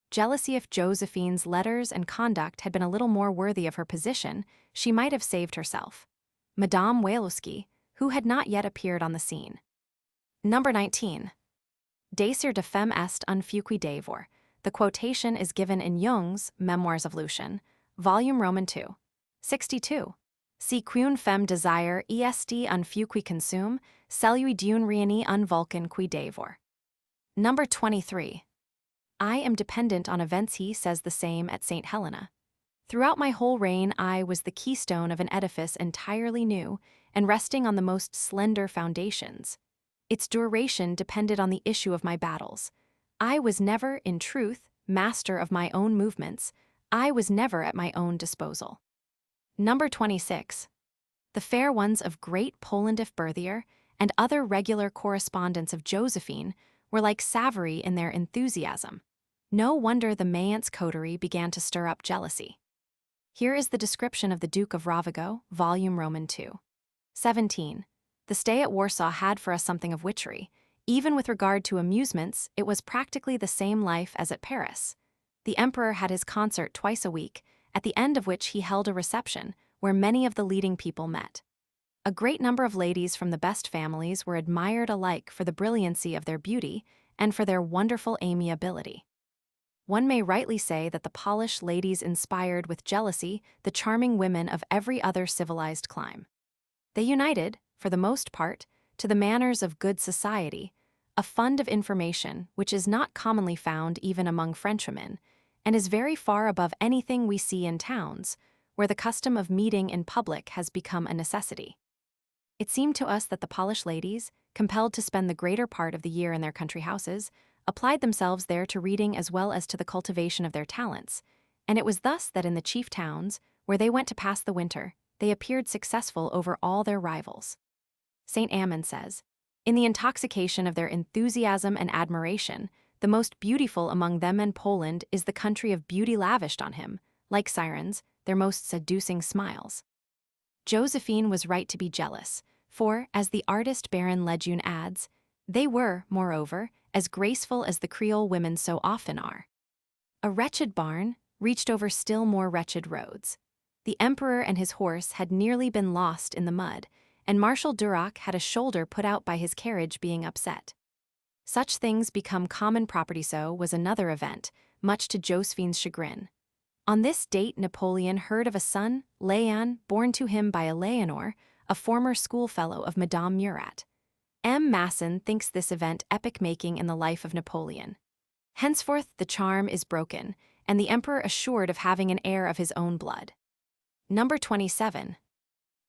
Jealousy. If Josephine's letters and conduct had been a little more worthy of her position, she might have saved herself. Madame Walewski, who had not yet appeared on the scene. Number 19. Désir de femme est un feu qui dévore. The quotation is given in Jung's Memoirs of Lucian, volume Roman 2. 62. Si qu'une femme desire est un feu qui consume, celui d'une réunie un volcan qui dévore. Number 23. I am dependent on events. He says the same at St. Helena. Throughout my whole reign I was the keystone of an edifice entirely new and resting on the most slender foundations. Its duration depended on the issue of my battles. I was never, in truth, master of my own movements. I was never at my own disposal. Number 26. The fair ones of Great Poland if Berthier and other regular correspondents of Josephine were like Savary in their enthusiasm. No wonder the Mayence coterie began to stir up jealousy. Here is the description of the Duke of Rovigo, volume Roman 2. 17. The stay at Warsaw had for us something of witchery. Even with regard to amusements, it was practically the same life as at Paris. The emperor had his concert twice a week, at the end of which he held a reception where many of the leading people met. A great number of ladies from the best families were admired alike for the brilliancy of their beauty and for their wonderful amiability. One may rightly say that the Polish ladies inspired with jealousy the charming women of every other civilized clime. They united, for the most part, to the manners of good society, a fund of information which is not commonly found even among Frenchwomen, and is very far above anything we see in towns, where the custom of meeting in public has become a necessity. It seemed to us that the Polish ladies, compelled to spend the greater part of the year in their country houses, applied themselves there to reading as well as to the cultivation of their talents, and it was thus that in the chief towns, where they went to pass the winter, they appeared successful over all their rivals. St. Ammon says, in the intoxication of their enthusiasm and admiration, the most beautiful among them and Poland is the country of beauty lavished on him, like sirens, their most seducing smiles. Josephine was right to be jealous, for, as the artist Baron Lejeune adds, they were, moreover, as graceful as the Creole women so often are. A wretched barn reached over still more wretched roads. The emperor and his horse had nearly been lost in the mud, and Marshal Duroc had a shoulder put out by his carriage being upset. Such things become common property. So was another event, much to Josephine's chagrin. On this date Napoleon heard of a son, Léon, born to him by Eleanor, a former schoolfellow of Madame Murat. M. Masson thinks this event epoch-making in the life of Napoleon. Henceforth the charm is broken, and the emperor assured of having an heir of his own blood. Number 27.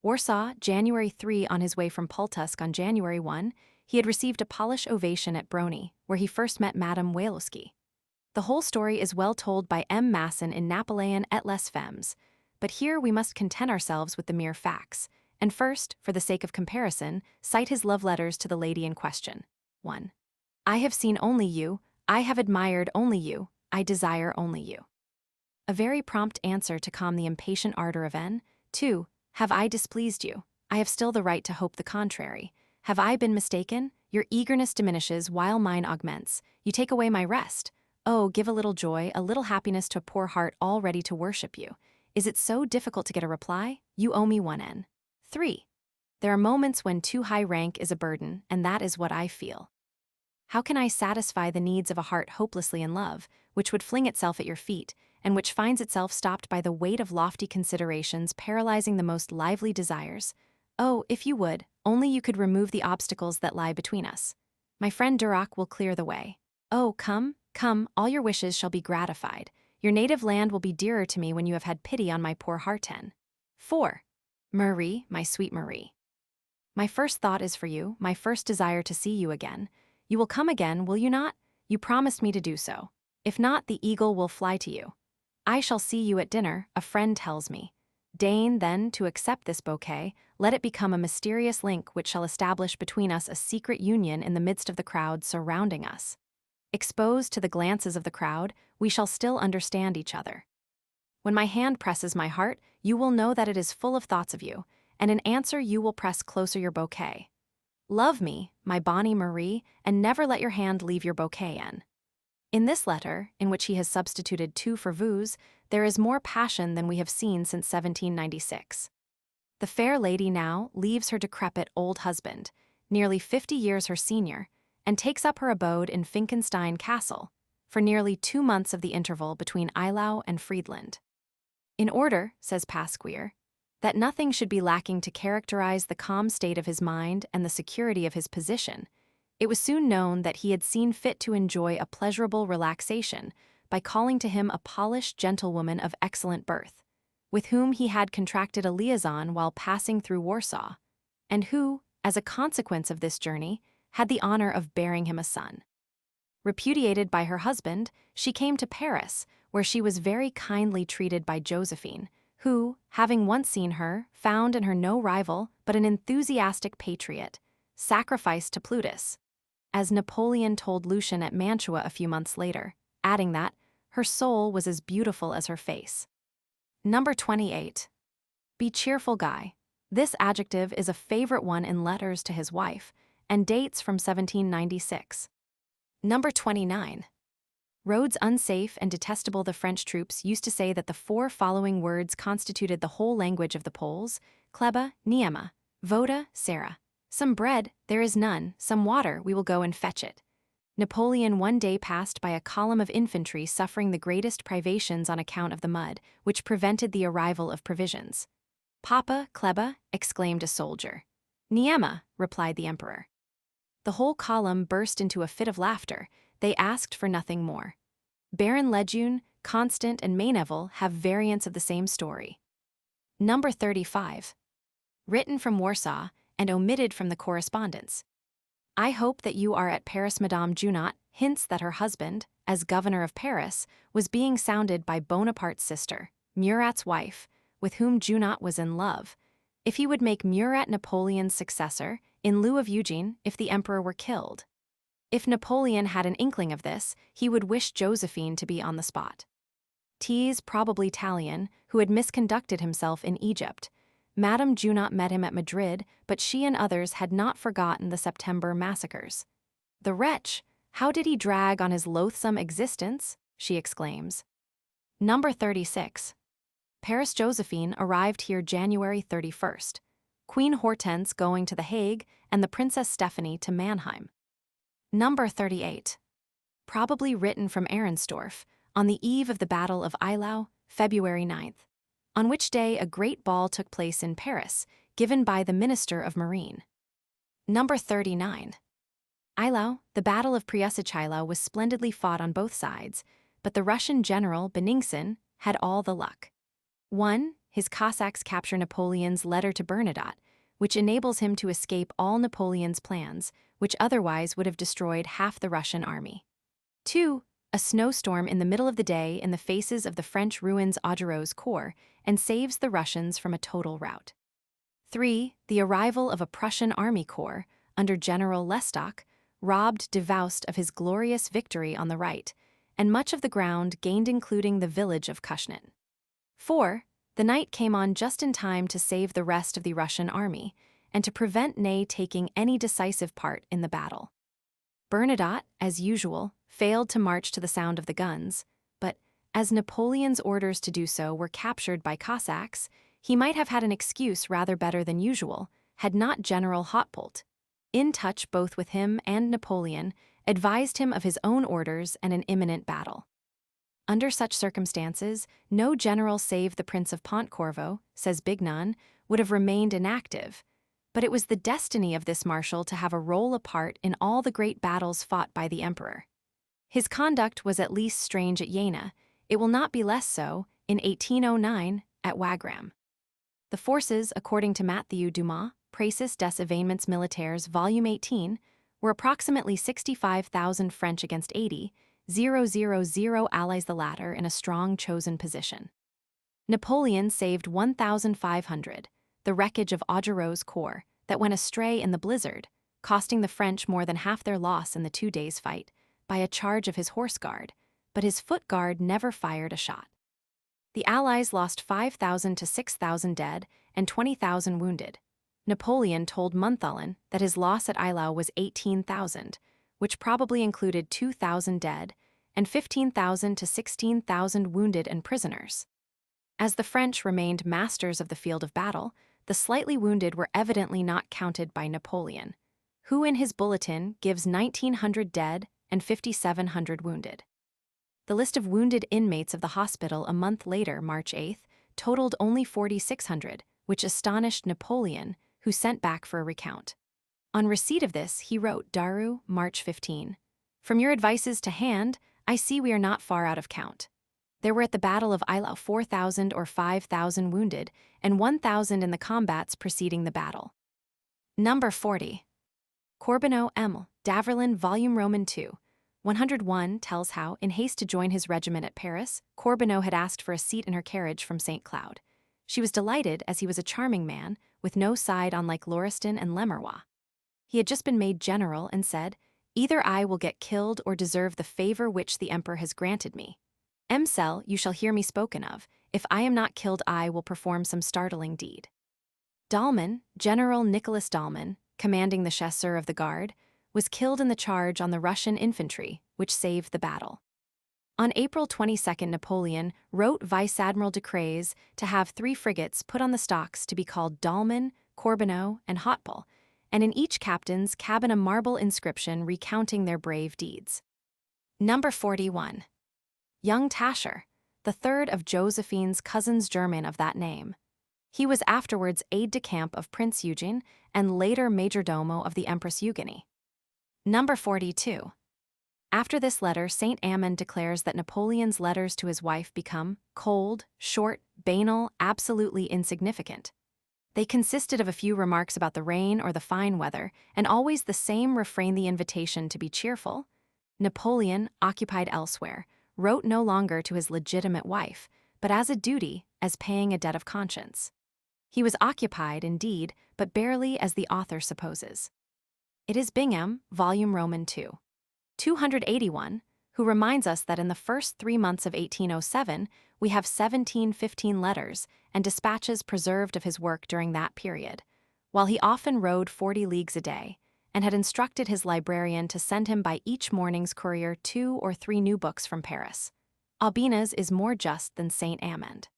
Warsaw, January 3. On his way from Pultusk on January 1, he had received a Polish ovation at Brony, where he first met Madame Walewski. The whole story is well told by M. Masson in Napoleon et les Femmes, but here we must content ourselves with the mere facts, and first, for the sake of comparison, cite his love letters to the lady in question. 1. I have seen only you, I have admired only you, I desire only you. A very prompt answer to calm the impatient ardor of N. 2. Have I displeased you? I have still the right to hope the contrary. Have I been mistaken? Your eagerness diminishes while mine augments. You take away my rest. Oh, give a little joy, a little happiness to a poor heart all ready to worship you. Is it so difficult to get a reply? You owe me one N. 3. There are moments when too high rank is a burden, and that is what I feel. How can I satisfy the needs of a heart hopelessly in love, which would fling itself at your feet, and which finds itself stopped by the weight of lofty considerations paralyzing the most lively desires? Oh, if you would, only you could remove the obstacles that lie between us. My friend Duroc will clear the way. Oh, come, come, all your wishes shall be gratified. Your native land will be dearer to me when you have had pity on my poor Harten. 4. Marie, my sweet Marie. My first thought is for you, my first desire to see you again. You will come again, will you not? You promised me to do so. If not, the eagle will fly to you. I shall see you at dinner, a friend tells me. Deign, then, to accept this bouquet, let it become a mysterious link which shall establish between us a secret union in the midst of the crowd surrounding us. Exposed to the glances of the crowd, we shall still understand each other. When my hand presses my heart, you will know that it is full of thoughts of you, and in answer you will press closer your bouquet. Love me, my bonnie Marie, and never let your hand leave your bouquet in. In this letter, in which he has substituted tu for vous, there is more passion than we have seen since 1796. The fair lady now leaves her decrepit old husband, nearly 50 years her senior, and takes up her abode in Finkenstein Castle, for nearly 2 months of the interval between Eylau and Friedland. In order, says Pasquier, that nothing should be lacking to characterize the calm state of his mind and the security of his position, it was soon known that he had seen fit to enjoy a pleasurable relaxation by calling to him a polished gentlewoman of excellent birth, with whom he had contracted a liaison while passing through Warsaw, and who, as a consequence of this journey, had the honor of bearing him a son. Repudiated by her husband, she came to Paris, where she was very kindly treated by Josephine, who, having once seen her, found in her no rival but an enthusiastic patriot, sacrificed to Plutus, as Napoleon told Lucian at Mantua a few months later, adding that her soul was as beautiful as her face. Number 28. Be cheerful, Guy. This adjective is a favorite one in letters to his wife, and dates from 1796. Number 29. Roads unsafe and detestable. The French troops used to say that the 4 following words constituted the whole language of the Poles: chleba, niema, voda, Sarah. Some bread, there is none, some water, we will go and fetch it. Napoleon one day passed by a column of infantry suffering the greatest privations on account of the mud, which prevented the arrival of provisions. Papa, chleba, exclaimed a soldier. Niema, replied the emperor. The whole column burst into a fit of laughter. They asked for nothing more. Baron Lejeune, Constant, and Mayneville have variants of the same story. Number 35. Written from Warsaw and omitted from the correspondence. I hope that you are at Paris. Madame Junot hints that her husband, as governor of Paris, was being sounded by Bonaparte's sister, Murat's wife, with whom Junot was in love, if he would make Murat Napoleon's successor, in lieu of Eugene, if the emperor were killed. If Napoleon had an inkling of this, he would wish Josephine to be on the spot. Tease, probably Italian, who had misconducted himself in Egypt. Madame Junot met him at Madrid, but she and others had not forgotten the September massacres. The wretch, how did he drag on his loathsome existence? She exclaims. Number 36. Paris. Josephine arrived here January 31st. Queen Hortense going to The Hague, and the Princess Stephanie to Mannheim. Number 38. Probably written from Arensdorf, on the eve of the Battle of Eylau, February 9th, on which day a great ball took place in Paris, given by the Minister of Marine. Number 39. Eylau, the Battle of Preussisch-Eylau was splendidly fought on both sides, but the Russian general Benningsen had all the luck. 1. His Cossacks capture Napoleon's letter to Bernadotte, which enables him to escape all Napoleon's plans, which otherwise would have destroyed half the Russian army. 2. A snowstorm in the middle of the day in the faces of the French ruins Augereau's corps and saves the Russians from a total rout. 3. The arrival of a Prussian army corps, under General Lestock, robbed Davoust of his glorious victory on the right, and much of the ground gained including the village of Kushnin. 4. The night came on just in time to save the rest of the Russian army, and to prevent Ney taking any decisive part in the battle. Bernadotte, as usual, failed to march to the sound of the guns, but, as Napoleon's orders to do so were captured by Cossacks, he might have had an excuse rather better than usual, had not General Hautpolt, in touch both with him and Napoleon, advised him of his own orders and an imminent battle. Under such circumstances, no general save the Prince of Pontcorvo, says Bignon, would have remained inactive, but it was the destiny of this marshal to have a role apart in all the great battles fought by the emperor. His conduct was at least strange at Jena. It will not be less so in 1809 at Wagram. The forces, according to Matthew Dumas, Preface des Événements Militaires, Volume 18, were approximately 65,000 French against 80,000 allies, the latter in a strong chosen position. Napoleon saved 1,500, the wreckage of Augereau's corps, that went astray in the blizzard, costing the French more than half their loss in the 2 days' fight, by a charge of his horse guard, but his foot guard never fired a shot. The Allies lost 5,000 to 6,000 dead and 20,000 wounded. Napoleon told Montholon that his loss at Eylau was 18,000, which probably included 2,000 dead and 15,000 to 16,000 wounded and prisoners. As the French remained masters of the field of battle, the slightly wounded were evidently not counted by Napoleon, who in his bulletin gives 1,900 dead and 5,700 wounded. The list of wounded inmates of the hospital a month later, March 8, totaled only 4,600, which astonished Napoleon, who sent back for a recount. On receipt of this, he wrote, Daru, March 15, "From your advices to hand, I see we are not far out of count. There were at the Battle of Eylau 4,000 or 5,000 wounded, and 1,000 in the combats preceding the battle." Number 40. Corbineau M. Daverlin, Volume Roman II, 101 tells how, in haste to join his regiment at Paris, Corbineau had asked for a seat in her carriage from St. Cloud. She was delighted, as he was a charming man, with no side unlike Lauriston and Lemerrois. He had just been made general and said, "Either I will get killed or deserve the favor which the emperor has granted me. Msel, you shall hear me spoken of. If I am not killed, I will perform some startling deed." Dahlmann, General Nicholas Dahlmann, commanding the chasseurs of the guard, was killed in the charge on the Russian infantry, which saved the battle. On April 22, Napoleon wrote Vice Admiral de Crays to have 3 frigates put on the stocks to be called Dahlmann, Corbineau, and Hotpel, and in each captain's cabin a marble inscription recounting their brave deeds. Number 41. Young Tascher, the third of Josephine's cousins German of that name. He was afterwards aide-de-camp of Prince Eugene and later majordomo of the Empress Eugenie. Number 42. After this letter, Saint Amand declares that Napoleon's letters to his wife become cold, short, banal, absolutely insignificant. They consisted of a few remarks about the rain or the fine weather, and always the same refrain, the invitation to be cheerful. Napoleon, occupied elsewhere, wrote no longer to his legitimate wife, but as a duty, as paying a debt of conscience. He was occupied, indeed, but barely as the author supposes. It is Bingham, Volume Roman II, 281, who reminds us that in the first 3 months of 1807, we have 1715 letters and dispatches preserved of his work during that period, while he often rode 40 leagues a day, and had instructed his librarian to send him by each morning's courier 2 or 3 new books from Paris. Albina's is more just than Saint Amand.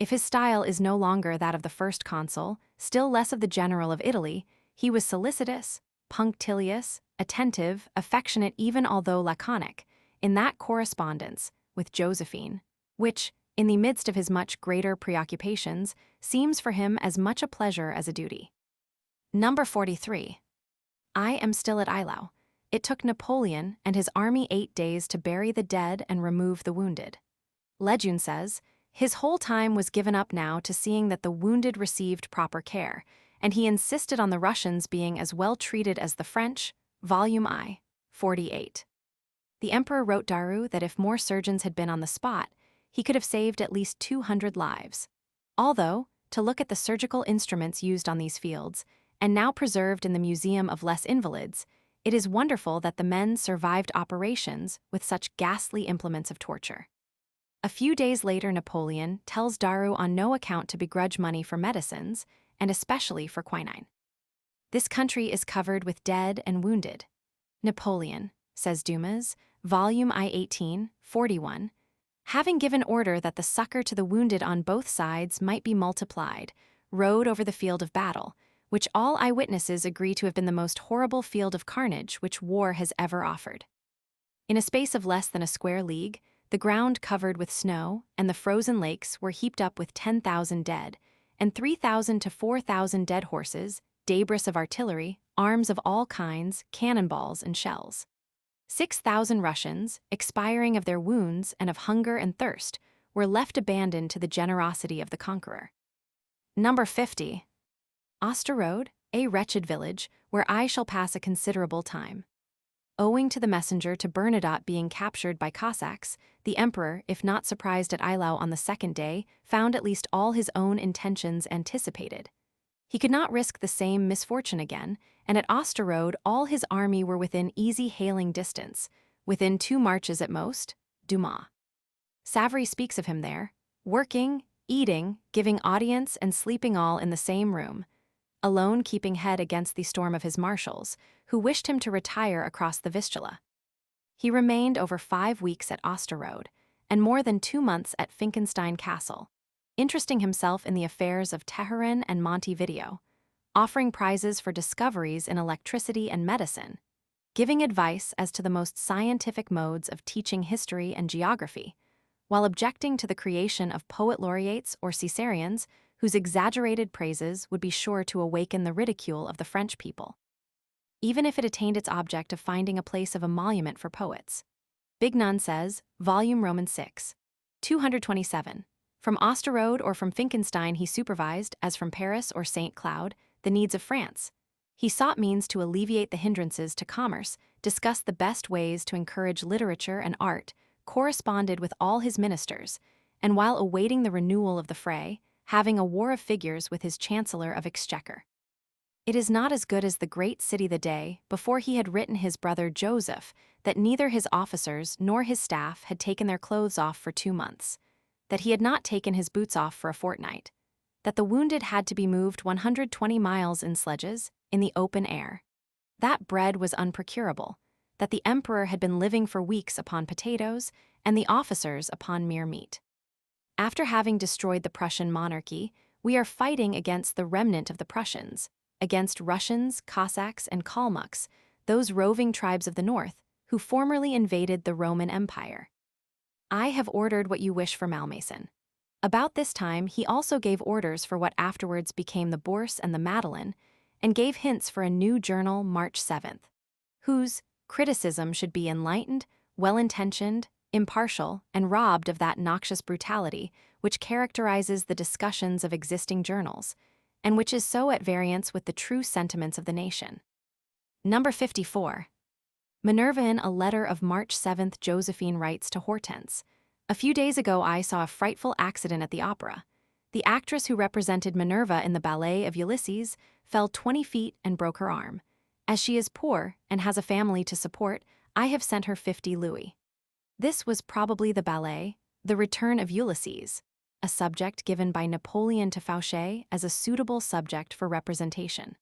If his style is no longer that of the first consul, still less of the general of Italy, he was solicitous, punctilious, attentive, affectionate, even although laconic, in that correspondence with Josephine, which, in the midst of his much greater preoccupations, seems for him as much a pleasure as a duty. Number 43. I am still at Eylau. It took Napoleon and his army 8 days to bury the dead and remove the wounded. Lejeune says, his whole time was given up now to seeing that the wounded received proper care, and he insisted on the Russians being as well treated as the French. Volume I, 48. The emperor wrote Daru that if more surgeons had been on the spot, he could have saved at least 200 lives. Although, to look at the surgical instruments used on these fields, and now preserved in the Museum of Les Invalides, it is wonderful that the men survived operations with such ghastly implements of torture. A few days later, Napoleon tells Daru on no account to begrudge money for medicines, and especially for quinine. This country is covered with dead and wounded. Napoleon, says Dumas, Volume I-18, 41, having given order that the succor to the wounded on both sides might be multiplied, rode over the field of battle, which all eyewitnesses agree to have been the most horrible field of carnage which war has ever offered. In a space of less than a square league, the ground covered with snow and the frozen lakes were heaped up with 10,000 dead, and 3,000 to 4,000 dead horses, debris of artillery, arms of all kinds, cannonballs, and shells. 6,000 Russians, expiring of their wounds and of hunger and thirst, were left abandoned to the generosity of the conqueror. Number 50. Austerlitz, a wretched village, where I shall pass a considerable time. Owing to the messenger to Bernadotte being captured by Cossacks, the emperor, if not surprised at Eylau on the second day, found at least all his own intentions anticipated. He could not risk the same misfortune again, and at Austerlitz all his army were within easy hailing distance, within 2 marches at most, Dumas. Savary speaks of him there, working, eating, giving audience, and sleeping all in the same room, alone keeping head against the storm of his marshals, who wished him to retire across the Vistula. He remained over 5 weeks at Austerlitz, and more than 2 months at Finkenstein Castle, interesting himself in the affairs of Teheran and Montevideo, offering prizes for discoveries in electricity and medicine, giving advice as to the most scientific modes of teaching history and geography, while objecting to the creation of poet laureates or Caesarians whose exaggerated praises would be sure to awaken the ridicule of the French people, even if it attained its object of finding a place of emolument for poets. Bignon says, Volume Roman 6, 227, from Austerlitz or from Finkenstein he supervised, as from Paris or St. Cloud, the needs of France. He sought means to alleviate the hindrances to commerce, discussed the best ways to encourage literature and art, corresponded with all his ministers, and while awaiting the renewal of the fray, having a war of figures with his Chancellor of Exchequer. It is not as good as the great city the day before he had written his brother Joseph that neither his officers nor his staff had taken their clothes off for 2 months, that he had not taken his boots off for a fortnight, that the wounded had to be moved 120 miles in sledges, in the open air, that bread was unprocurable, that the emperor had been living for weeks upon potatoes, and the officers upon mere meat. After having destroyed the Prussian monarchy, we are fighting against the remnant of the Prussians, against Russians, Cossacks, and Kalmucks, those roving tribes of the north, who formerly invaded the Roman Empire. I have ordered what you wish for Malmaison. About this time he also gave orders for what afterwards became the Bourse and the Madeleine, and gave hints for a new journal March 7th, whose criticism should be enlightened, well-intentioned, impartial, and robbed of that noxious brutality which characterizes the discussions of existing journals, and which is so at variance with the true sentiments of the nation. Number 54. Minerva. In a letter of March 7th, Josephine writes to Hortense, "A few days ago I saw a frightful accident at the opera. The actress who represented Minerva in the ballet of Ulysses fell 20 feet and broke her arm. As she is poor and has a family to support, I have sent her 50 louis. This was probably the ballet, The Return of Ulysses, a subject given by Napoleon to Fouché as a suitable subject for representation."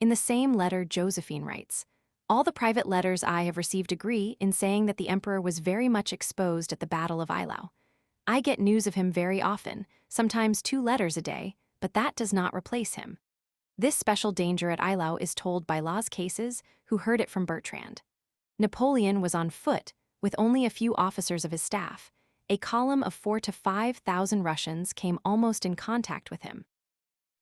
In the same letter, Josephine writes, "All the private letters I have received agree in saying that the emperor was very much exposed at the Battle of Eylau. I get news of him very often, sometimes 2 letters a day, but that does not replace him. This special danger at Eylau is told by Law's cases, who heard it from Bertrand. Napoleon was on foot, with only a few officers of his staff. A column of 4,000 to 5,000 Russians came almost in contact with him.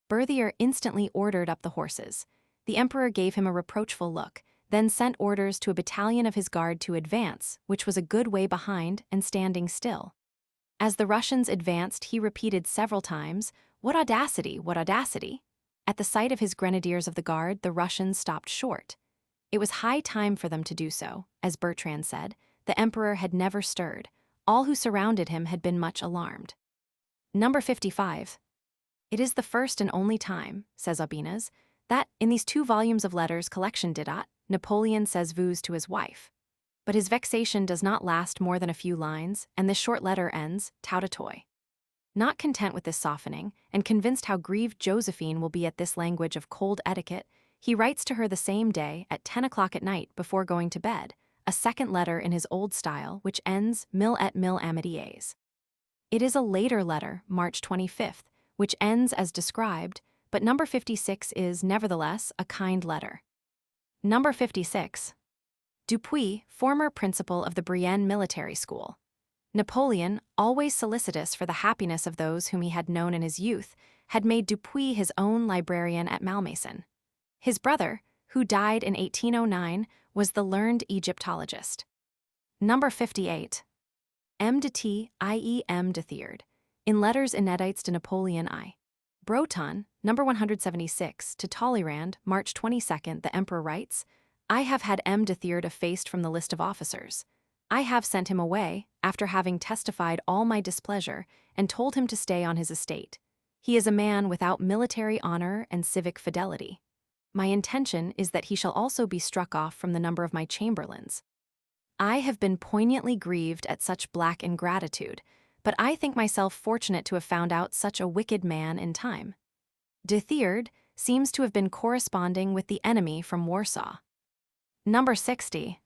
Berthier instantly ordered up the horses. The emperor gave him a reproachful look, then sent orders to a battalion of his guard to advance, which was a good way behind and standing still. As the Russians advanced, he repeated several times, 'What audacity, what audacity!' At the sight of his grenadiers of the guard, the Russians stopped short. It was high time for them to do so, as Bertrand said. The emperor had never stirred. All who surrounded him had been much alarmed. Number 55. It is the first and only time, says Aubinas, that, in these 2 volumes of letters collection Didat, Napoleon says vous to his wife. But his vexation does not last more than a few lines, and this short letter ends, tout à toi. Not content with this softening, and convinced how grieved Josephine will be at this language of cold etiquette, he writes to her the same day, at 10 o'clock at night, before going to bed, a second letter in his old style, which ends mille et mille amitiés. It is a later letter, March 25th, which ends as described, but number 56 is, nevertheless, a kind letter. Number 56. Dupuis, former principal of the Brienne Military School. Napoleon, always solicitous for the happiness of those whom he had known in his youth, had made Dupuis his own librarian at Malmaison. His brother, who died in 1809, was the learned Egyptologist. Number 58. M. de T. I.E. M. de Thiard. In Letters Inédites de Napoleon I. Breton, number 176, to Talleyrand, March 22, the Emperor writes, I have had M. de Thiard effaced from the list of officers. I have sent him away, after having testified all my displeasure, and told him to stay on his estate. He is a man without military honor and civic fidelity. My intention is that he shall also be struck off from the number of my chamberlains. I have been poignantly grieved at such black ingratitude, but I think myself fortunate to have found out such a wicked man in time. De Thiard seems to have been corresponding with the enemy from Warsaw. Number 60.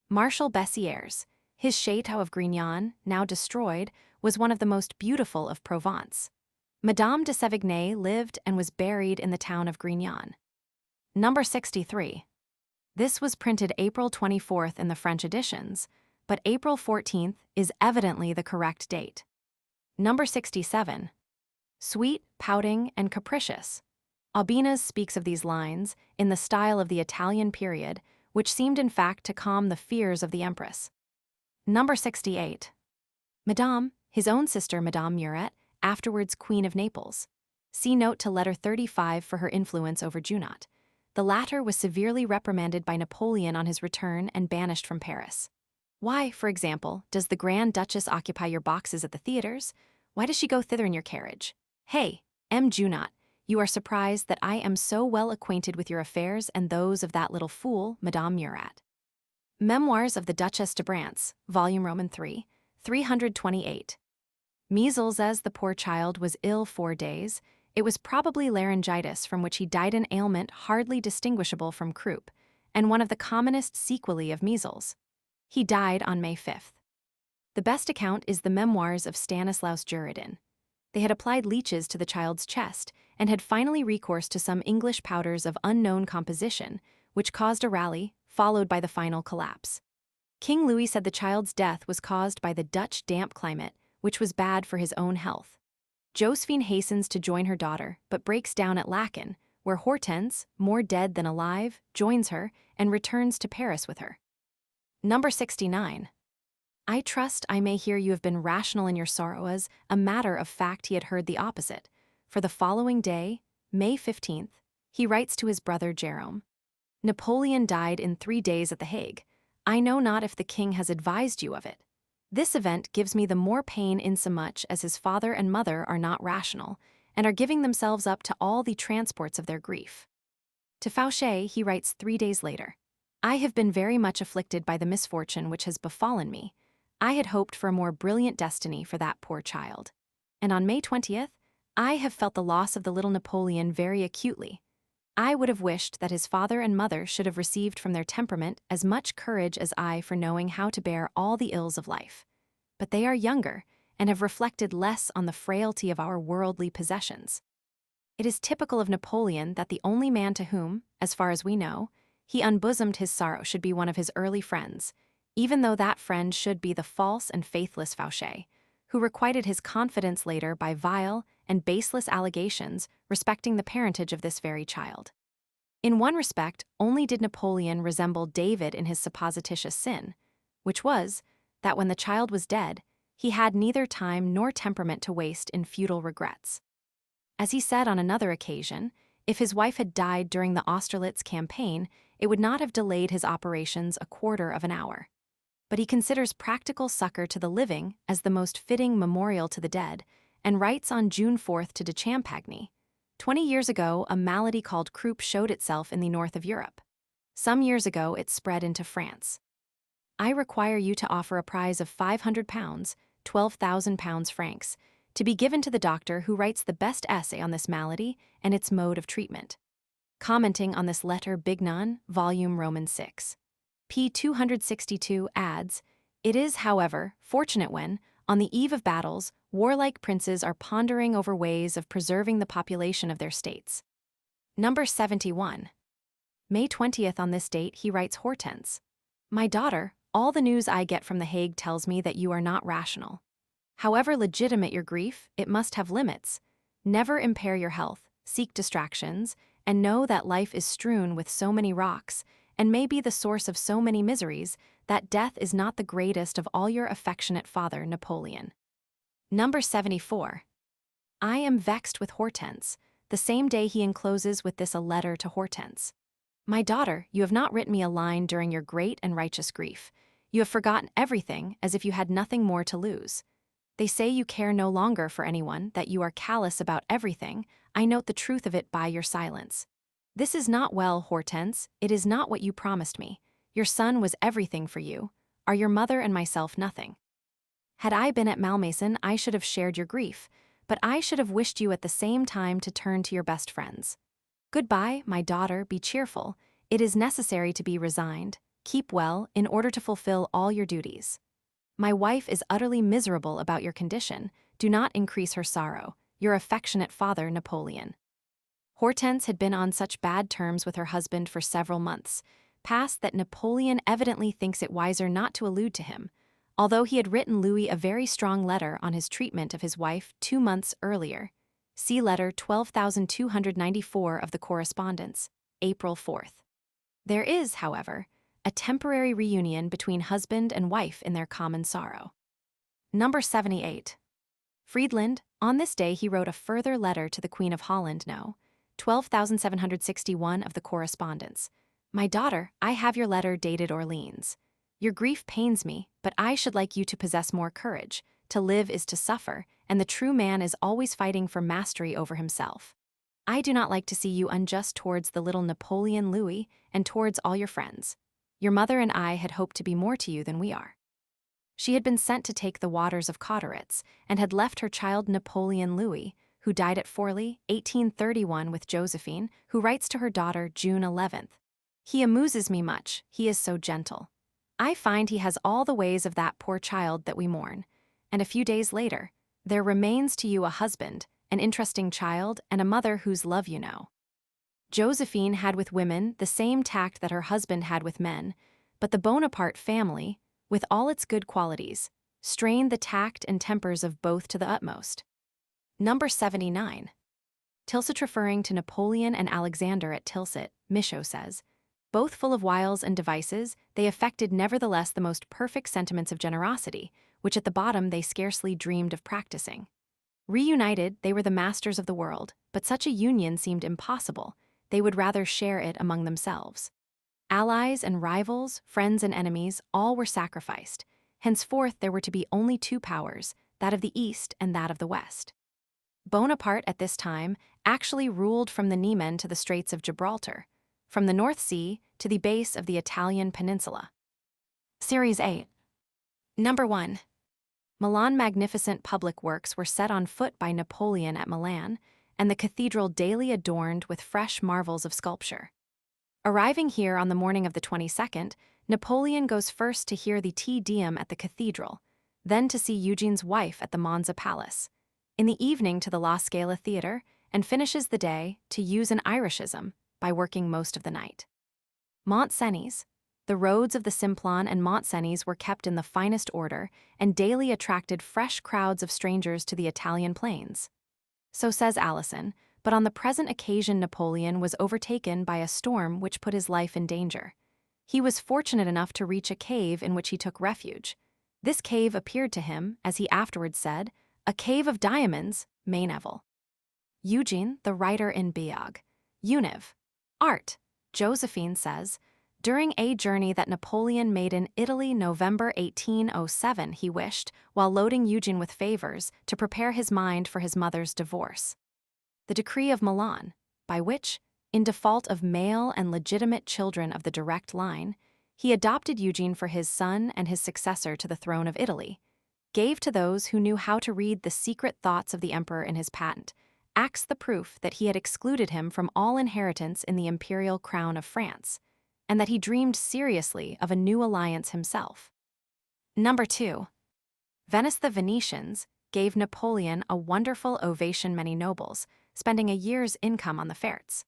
Marshal Bessieres. His Château of Grignan, now destroyed, was one of the most beautiful of Provence. Madame de Sévigné lived and was buried in the town of Grignan. Number 63. This was printed April 24th in the French editions, but April 14th is evidently the correct date. Number 67. Sweet, pouting, and capricious. Aubenas speaks of these lines, in the style of the Italian period, which seemed in fact to calm the fears of the Empress. Number 68. Madame, his own sister Madame Muret, afterwards Queen of Naples. See note to letter 35 for her influence over Junot. The latter was severely reprimanded by Napoleon on his return and banished from Paris. Why, for example, does the Grand Duchess occupy your boxes at the theaters? Why does she go thither in your carriage? Hey, M. Junot, you are surprised that I am so well acquainted with your affairs and those of that little fool, Madame Murat. Memoirs of the Duchesse de Brantz, Volume Roman 3, 328. Measles. As the poor child was ill 4 days, it was probably laryngitis, from which he died, an ailment hardly distinguishable from croup, and one of the commonest sequelae of measles. He died on May 5th. The best account is the memoirs of Stanislaus Juridin. They had applied leeches to the child's chest and had finally recourse to some English powders of unknown composition, which caused a rally, followed by the final collapse. King Louis said the child's death was caused by the Dutch damp climate, which was bad for his own health. Josephine hastens to join her daughter, but breaks down at Laeken, where Hortense, more dead than alive, joins her and returns to Paris with her. Number 69. I trust I may hear you have been rational in your sorrow. As a matter of fact, he had heard the opposite, for the following day, May 15th, he writes to his brother Jerome, Napoleon died in 3 days at The Hague. I know not if the king has advised you of it. This event gives me the more pain insomuch as his father and mother are not rational, and are giving themselves up to all the transports of their grief. To Fauché he writes 3 days later, I have been very much afflicted by the misfortune which has befallen me. I had hoped for a more brilliant destiny for that poor child. And on May 20th, I have felt the loss of the little Napoleon very acutely. I would have wished that his father and mother should have received from their temperament as much courage as I for knowing how to bear all the ills of life. But they are younger, and have reflected less on the frailty of our worldly possessions. It is typical of Napoleon that the only man to whom, as far as we know, he unbosomed his sorrow should be one of his early friends, even though that friend should be the false and faithless Fauché, who requited his confidence later by vile and baseless allegations respecting the parentage of this very child. In one respect, only did Napoleon resemble David in his supposititious sin, which was, that when the child was dead, he had neither time nor temperament to waste in futile regrets. As he said on another occasion, if his wife had died during the Austerlitz campaign, it would not have delayed his operations a quarter of an hour. But he considers practical succor to the living as the most fitting memorial to the dead, and writes on June 4th to de Champagny, 20 years ago a malady called croup showed itself in the north of Europe. Some years ago it spread into France. I require you to offer a prize of £500, £12,000 francs, to be given to the doctor who writes the best essay on this malady and its mode of treatment. Commenting on this letter, Bignon, Volume Roman 6. p. 262 adds, It is, however, fortunate when, On the eve of battles, warlike princes are pondering over ways of preserving the population of their states. Number 71. May 20th. On this date, he writes Hortense. My daughter, all the news I get from The Hague tells me that you are not rational. However legitimate your grief, it must have limits. Never impair your health, seek distractions, and know that life is strewn with so many rocks, and may be the source of so many miseries, that death is not the greatest of all your affectionate father, Napoleon. Number 74. I am vexed with Hortense. The same day he encloses with this a letter to Hortense. My daughter, you have not written me a line during your great and righteous grief. You have forgotten everything as if you had nothing more to lose. They say you care no longer for anyone, that you are callous about everything. I note the truth of it by your silence. This is not well, Hortense. It is not what you promised me. Your son was everything for you. Are your mother and myself nothing? Had I been at Malmaison, I should have shared your grief, but I should have wished you at the same time to turn to your best friends. Goodbye, my daughter, be cheerful. It is necessary to be resigned. Keep well, in order to fulfill all your duties. My wife is utterly miserable about your condition. Do not increase her sorrow. Your affectionate father, Napoleon. Hortense had been on such bad terms with her husband for several months, past that Napoleon evidently thinks it wiser not to allude to him, although he had written Louis a very strong letter on his treatment of his wife 2 months earlier. See letter 12,294 of the correspondence, April 4th. There is, however, a temporary reunion between husband and wife in their common sorrow. Number 78. Friedland, on this day he wrote a further letter to the Queen of Holland, no. 12,761 of the correspondence. My daughter, I have your letter dated Orleans. Your grief pains me, but I should like you to possess more courage. To live is to suffer, and the true man is always fighting for mastery over himself. I do not like to see you unjust towards the little Napoleon Louis and towards all your friends. Your mother and I had hoped to be more to you than we are. She had been sent to take the waters of Cotteritz and had left her child Napoleon Louis, who died at Forli, 1831, with Josephine, who writes to her daughter June 11th. He amuses me much, he is so gentle. I find he has all the ways of that poor child that we mourn. And a few days later, there remains to you a husband, an interesting child, and a mother whose love you know. Josephine had with women the same tact that her husband had with men, but the Bonaparte family, with all its good qualities, strained the tact and tempers of both to the utmost. Number 79. Tilsit, referring to Napoleon and Alexander at Tilsit, Michaud says, both full of wiles and devices, they affected nevertheless the most perfect sentiments of generosity, which at the bottom they scarcely dreamed of practicing. Reunited, they were the masters of the world, but such a union seemed impossible. They would rather share it among themselves. Allies and rivals, friends and enemies, all were sacrificed. Henceforth there were to be only 2 powers, that of the East and that of the West. Bonaparte at this time actually ruled from the Niemen to the Straits of Gibraltar, from the North Sea to the base of the Italian peninsula. Series 8. Number 1. Milan. Magnificent public works were set on foot by Napoleon at Milan, and the cathedral daily adorned with fresh marvels of sculpture. Arriving here on the morning of the 22nd, Napoleon goes first to hear the Te Deum at the cathedral, then to see Eugene's wife at the Monza Palace, in the evening to the La Scala Theatre, and finishes the day, to use an Irishism, by working most of the night. Mont-Cenis. The roads of the Simplon and Mont-Cenis were kept in the finest order and daily attracted fresh crowds of strangers to the Italian plains. So says Alison, but on the present occasion Napoleon was overtaken by a storm which put his life in danger. He was fortunate enough to reach a cave in which he took refuge. This cave appeared to him, as he afterwards said, a cave of diamonds, Maineville. Eugene, the writer in Biog. Univ. Art. Josephine says, during a journey that Napoleon made in Italy November 1807, he wished, while loading Eugene with favors, to prepare his mind for his mother's divorce. The decree of Milan, by which, in default of male and legitimate children of the direct line, he adopted Eugene for his son and his successor to the throne of Italy, gave to those who knew how to read the secret thoughts of the emperor in his patent, acts the proof that he had excluded him from all inheritance in the imperial crown of France, and that he dreamed seriously of a new alliance himself. Number 2. Venice. The Venetians gave Napoleon a wonderful ovation, many nobles, spending a year's income on the fairs.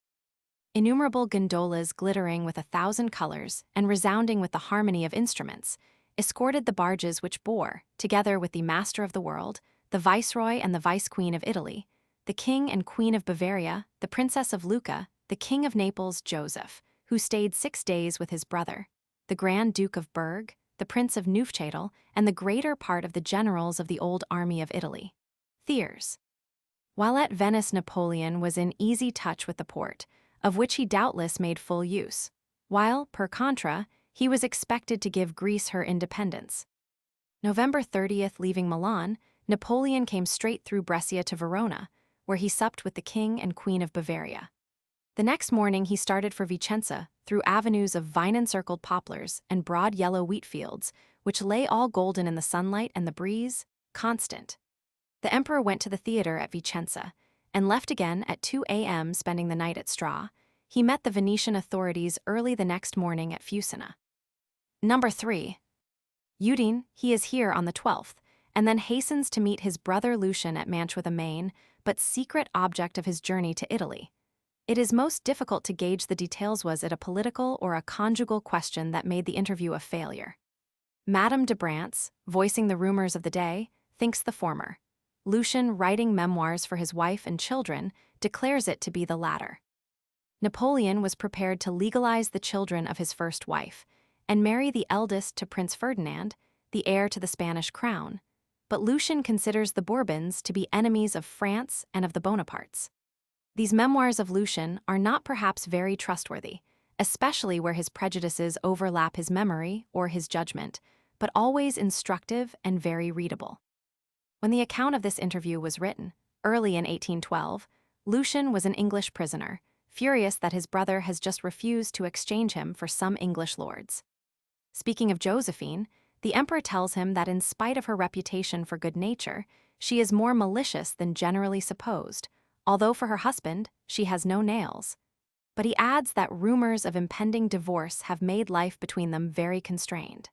Innumerable gondolas glittering with 1,000 colors and resounding with the harmony of instruments, escorted the barges which bore, together with the master of the world, the viceroy and the vice-queen of Italy, the king and queen of Bavaria, the princess of Lucca, the king of Naples, Joseph, who stayed 6 days with his brother, the Grand Duke of Berg, the Prince of Neufchâtel, and the greater part of the generals of the old army of Italy. Thiers. While at Venice, Napoleon was in easy touch with the port, of which he doubtless made full use, while, per contra, he was expected to give Greece her independence. November 30th, leaving Milan, Napoleon came straight through Brescia to Verona, where he supped with the king and queen of Bavaria. The next morning he started for Vicenza, through avenues of vine-encircled poplars and broad yellow wheat fields, which lay all golden in the sunlight and the breeze, constant. The emperor went to the theater at Vicenza, and left again at 2 a.m., spending the night at Stra. He met the Venetian authorities early the next morning at Fusina. Number 3. Yearning. He is here on the 12th, and then hastens to meet his brother Lucian at Mantua, the main, but secret object of his journey to Italy. It is most difficult to gauge the details. Was it a political or a conjugal question that made the interview a failure? Madame de Brantz, voicing the rumors of the day, thinks the former. Lucian, writing memoirs for his wife and children, declares it to be the latter. Napoleon was prepared to legalize the children of his first wife and marry the eldest to Prince Ferdinand, the heir to the Spanish crown, but Lucian considers the Bourbons to be enemies of France and of the Bonapartes. These memoirs of Lucian are not perhaps very trustworthy, especially where his prejudices overlap his memory or his judgment, but always instructive and very readable. When the account of this interview was written, early in 1812, Lucian was an English prisoner, furious that his brother has just refused to exchange him for some English lords. Speaking of Josephine, the emperor tells him that in spite of her reputation for good nature, she is more malicious than generally supposed, although for her husband, she has no nails. But he adds that rumors of impending divorce have made life between them very constrained.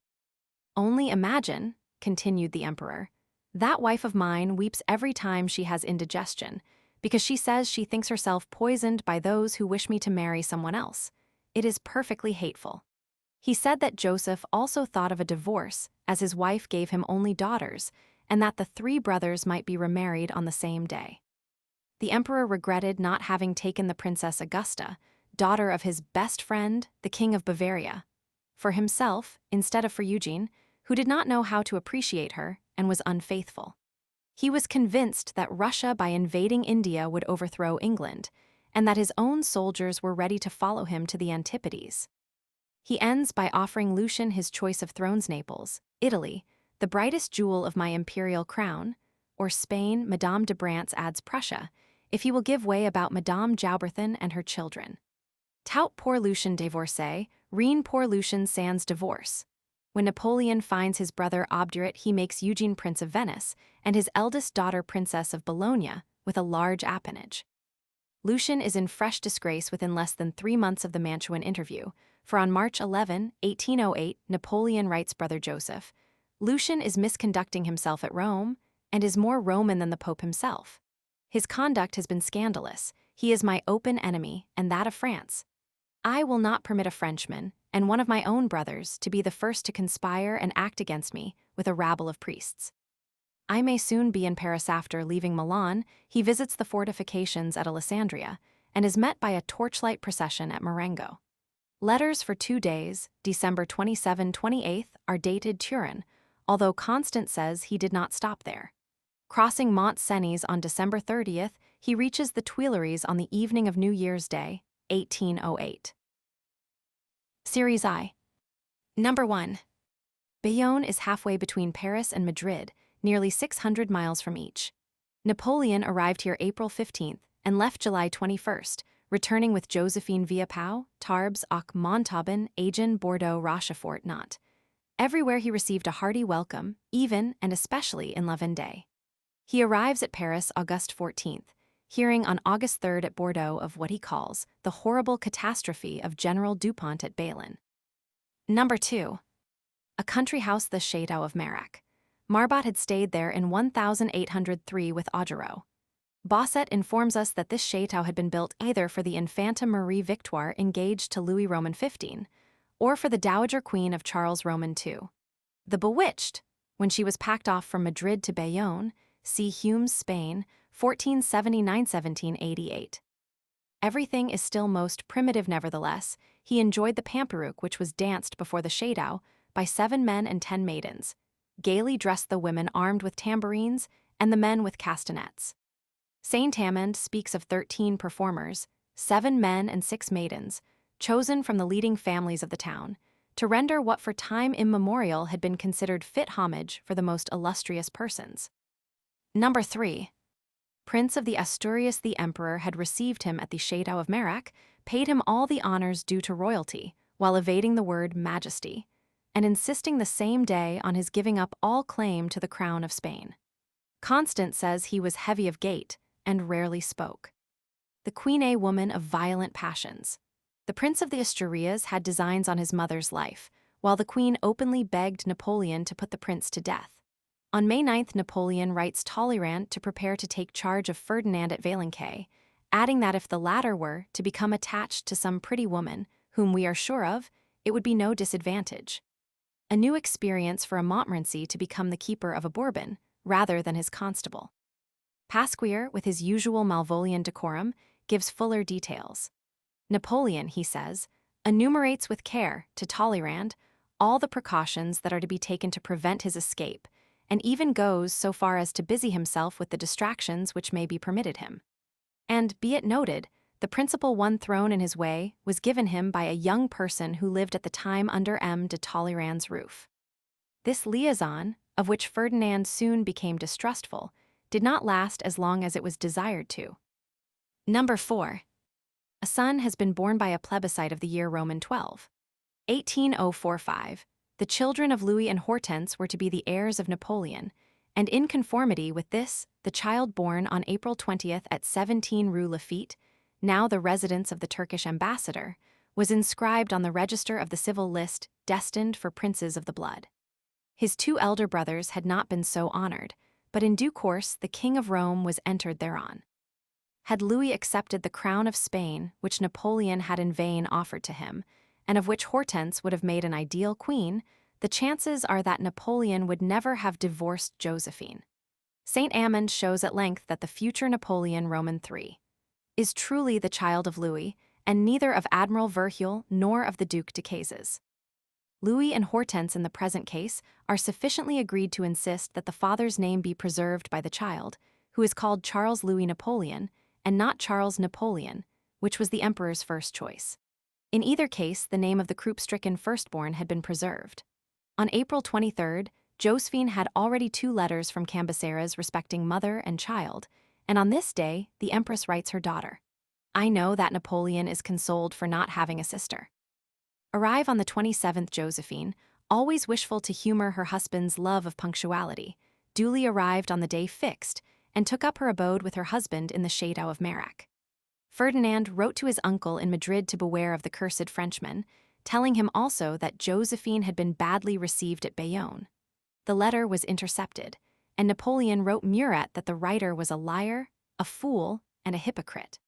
Only imagine, continued the emperor, that wife of mine weeps every time she has indigestion, because she says she thinks herself poisoned by those who wish me to marry someone else. It is perfectly hateful. He said that Joseph also thought of a divorce, as his wife gave him only daughters, and that the 3 brothers might be remarried on the same day. The emperor regretted not having taken the Princess Augusta, daughter of his best friend, the King of Bavaria, for himself instead of for Eugene, who did not know how to appreciate her and was unfaithful. He was convinced that Russia, by invading India, would overthrow England, and that his own soldiers were ready to follow him to the Antipodes. He ends by offering Lucian his choice of thrones: Naples, Italy, the brightest jewel of my imperial crown, or Spain. Madame de Brantz adds Prussia, if he will give way about Madame Jauberthon and her children. Tout pour Lucien divorcé, rien pour Lucien sans divorce. When Napoleon finds his brother obdurate, he makes Eugene Prince of Venice and his eldest daughter Princess of Bologna, with a large appanage. Lucian is in fresh disgrace within less than 3 months of the Mantuan interview, for on March 11, 1808, Napoleon writes brother Joseph, Lucian is misconducting himself at Rome and is more Roman than the Pope himself. His conduct has been scandalous. He is my open enemy and that of France. I will not permit a Frenchman, and one of my own brothers, to be the first to conspire and act against me with a rabble of priests. I may soon be in Paris. After leaving Milan, he visits the fortifications at Alessandria and is met by a torchlight procession at Marengo. Letters for 2 days, December 27-28, are dated Turin, although Constant says he did not stop there. Crossing Mont Cenis on December 30th, he reaches the Tuileries on the evening of New Year's Day, 1808. Series I. Number 1. Bayonne is halfway between Paris and Madrid, nearly 600 miles from each. Napoleon arrived here April 15th and left July 21st, returning with Josephine Beauharnais, Tarbes, Auch, Montauban, Agen, Bordeaux, Rochefort, Nantes. Everywhere he received a hearty welcome, even and especially in La Vendée. He arrives at Paris August 14th, hearing on August 3rd at Bordeaux of what he calls the horrible catastrophe of General Dupont at Balen. Number 2. A country house, the Château of Marac. Marbot had stayed there in 1803 with Augereau. Bossuet informs us that this château had been built either for the Infanta Marie Victoire engaged to Louis Roman XV, or for the Dowager Queen of Charles Roman II. The Bewitched, when she was packed off from Madrid to Bayonne, see Hume's Spain, 1479–1788. Everything is still most primitive nevertheless. He enjoyed the pamperouk which was danced before the château by 7 men and 10 maidens, gaily dressed the women armed with tambourines and the men with castanets. Saint Amand speaks of 13 performers, 7 men and 6 maidens, chosen from the leading families of the town, to render what for time immemorial had been considered fit homage for the most illustrious persons. Number 3. Prince of the Asturias. The emperor had received him at the Château of Marac, paid him all the honors due to royalty, while evading the word majesty, and insisting the same day on his giving up all claim to the crown of Spain. Constant says he was heavy of gait and rarely spoke. The Queen, a woman of violent passions. The Prince of the Asturias had designs on his mother's life, while the Queen openly begged Napoleon to put the prince to death. On May 9th, Napoleon writes Talleyrand to prepare to take charge of Ferdinand at Valençay, adding that if the latter were to become attached to some pretty woman, whom we are sure of, it would be no disadvantage. A new experience for a Montmorency to become the keeper of a Bourbon, rather than his constable. Pasquier, with his usual Malvolian decorum, gives fuller details. Napoleon, he says, enumerates with care, to Talleyrand, all the precautions that are to be taken to prevent his escape, and even goes so far as to busy himself with the distractions which may be permitted him. And, be it noted, the principal one thrown in his way was given him by a young person who lived at the time under M. de Talleyrand's roof. This liaison, of which Ferdinand soon became distrustful, did not last as long as it was desired to. Number 4. A son has been born by a plebiscite of the year Roman 12. 18045. The children of Louis and Hortense were to be the heirs of Napoleon, and in conformity with this, the child born on April 20th at 17 Rue Lafitte, now the residence of the Turkish ambassador, was inscribed on the register of the civil list destined for princes of the blood. His 2 elder brothers had not been so honored, but in due course the King of Rome was entered thereon. Had Louis accepted the crown of Spain, which Napoleon had in vain offered to him, and of which Hortense would have made an ideal queen, the chances are that Napoleon would never have divorced Josephine. Saint Amand shows at length that the future Napoleon Roman III is truly the child of Louis, and neither of Admiral Verhuell nor of the Duc de Cases. Louis and Hortense in the present case are sufficiently agreed to insist that the father's name be preserved by the child, who is called Charles Louis Napoleon, and not Charles Napoleon, which was the emperor's first choice. In either case, the name of the croup-stricken firstborn had been preserved. On April 23rd, Josephine had already 2 letters from Cambaceres respecting mother and child, and on this day, the empress writes her daughter, "I know that Napoleon is consoled for not having a sister." Arrive on the 27th, Josephine, always wishful to humor her husband's love of punctuality, duly arrived on the day fixed, and took up her abode with her husband in the Château of Marac. Ferdinand wrote to his uncle in Madrid to beware of the cursed Frenchman, telling him also that Josephine had been badly received at Bayonne. The letter was intercepted, and Napoleon wrote Murat that the writer was a liar, a fool, and a hypocrite.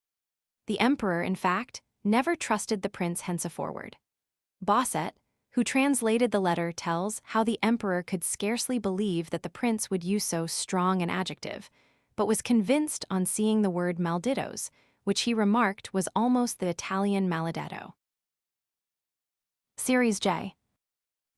The emperor, in fact, never trusted the prince henceforward. Bossuet, who translated the letter, tells how the emperor could scarcely believe that the prince would use so strong an adjective, but was convinced on seeing the word malditos, which he remarked was almost the Italian maledetto. Series J.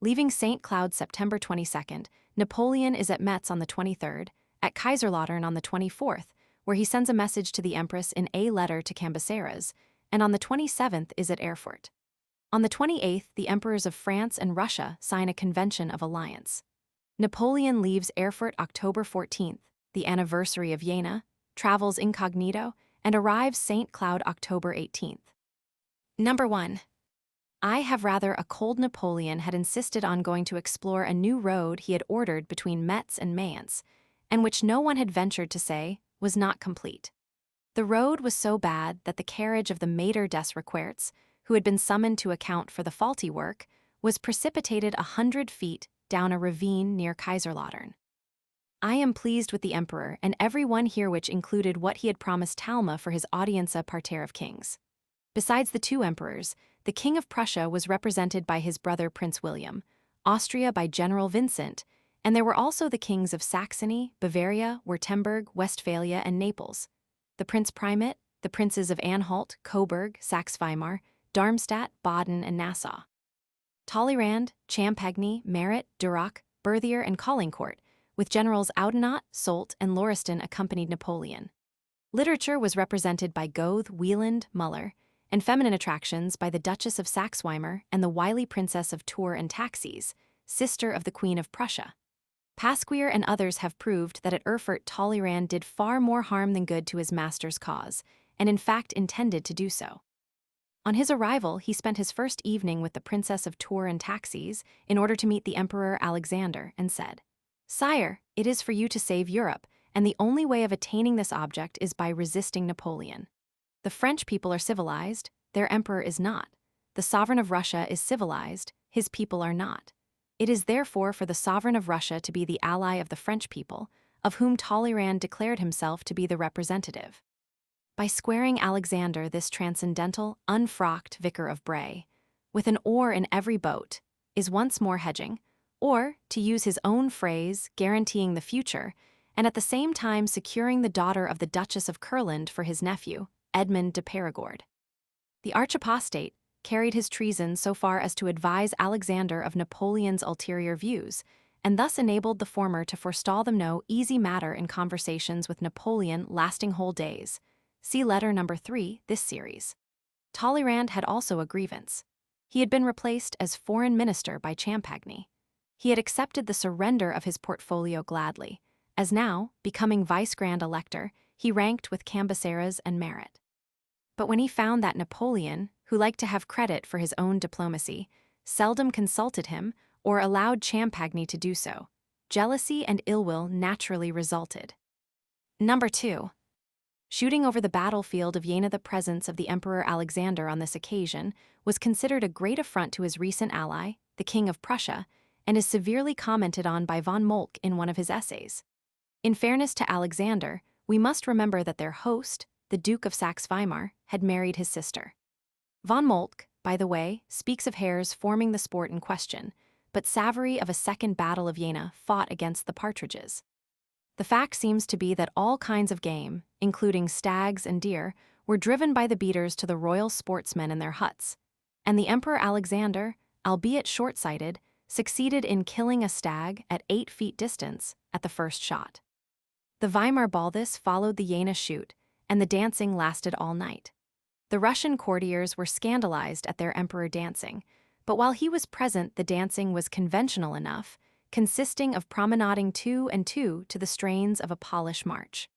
Leaving St. Cloud September 22nd, Napoleon is at Metz on the 23rd, at Kaiserslautern on the 24th, where he sends a message to the Empress in a letter to Cambaceres, and on the 27th is at Erfurt. On the 28th, the emperors of France and Russia sign a convention of alliance. Napoleon leaves Erfurt October 14th, the anniversary of Jena, travels incognito, and arrives St. Cloud October 18th. Number 1. I have rather a cold Napoleon had insisted on going to explore a new road he had ordered between Metz and Mayence, and which no one had ventured to say was not complete. The road was so bad that the carriage of the Maître des Requerts, who had been summoned to account for the faulty work, was precipitated 100 feet down a ravine near Kaiserslautern. I am pleased with the emperor and every one here, which included what he had promised Talma for his audienza parterre of kings. Besides the two emperors, the King of Prussia was represented by his brother Prince William, Austria by General Vincent, and there were also the kings of Saxony, Bavaria, Württemberg, Westphalia, and Naples, the Prince Primate, the princes of Anhalt, Coburg, Saxe-Weimar, Darmstadt, Baden, and Nassau. Talleyrand, Champagny, Merit, Duroc, Berthier, and Caulaincourt, with generals Oudinot, Soult, and Lauriston accompanied Napoleon. Literature was represented by Goethe, Wieland, Müller, and feminine attractions by the Duchess of Saxe-Weimar and the wily Princess of Tours and Taxis, sister of the Queen of Prussia. Pasquier and others have proved that at Erfurt Talleyrand did far more harm than good to his master's cause, and in fact intended to do so. On his arrival, he spent his first evening with the Princess of Tours and Taxis in order to meet the Emperor Alexander and said, "Sire, it is for you to save Europe, and the only way of attaining this object is by resisting Napoleon. The French people are civilized, their emperor is not. The sovereign of Russia is civilized, his people are not. It is therefore for the sovereign of Russia to be the ally of the French people, of whom Talleyrand declared himself to be the representative." By squaring Alexander, this transcendental, unfrocked vicar of Bray, with an oar in every boat, is once more hedging, or, to use his own phrase, guaranteeing the future, and at the same time securing the daughter of the Duchess of Curland for his nephew, Edmund de Perigord. The arch-apostate carried his treason so far as to advise Alexander of Napoleon's ulterior views, and thus enabled the former to forestall them no easy matter in conversations with Napoleon lasting whole days. See letter number 3, this series. Talleyrand had also a grievance. He had been replaced as foreign minister by Champagny. He had accepted the surrender of his portfolio gladly, as now, becoming vice-grand elector, he ranked with Cambaceres and Merit. But when he found that Napoleon, who liked to have credit for his own diplomacy, seldom consulted him or allowed Champagny to do so, jealousy and ill will naturally resulted. Number 2. Shooting over the battlefield of Jena. The presence of the Emperor Alexander on this occasion was considered a great affront to his recent ally, the King of Prussia, and is severely commented on by von Moltke in one of his essays. In fairness to Alexander, we must remember that their host, the Duke of Saxe-Weimar, had married his sister. Von Moltke, by the way, speaks of hares forming the sport in question, but Savary of a second battle of Jena fought against the partridges. The fact seems to be that all kinds of game, including stags and deer, were driven by the beaters to the royal sportsmen in their huts, and the Emperor Alexander, albeit short-sighted, succeeded in killing a stag at 8 feet distance at the first shot. The Weimar Balthus followed the Jena shoot, and the dancing lasted all night. The Russian courtiers were scandalized at their emperor dancing, but while he was present, the dancing was conventional enough, consisting of promenading two and two to the strains of a Polish march.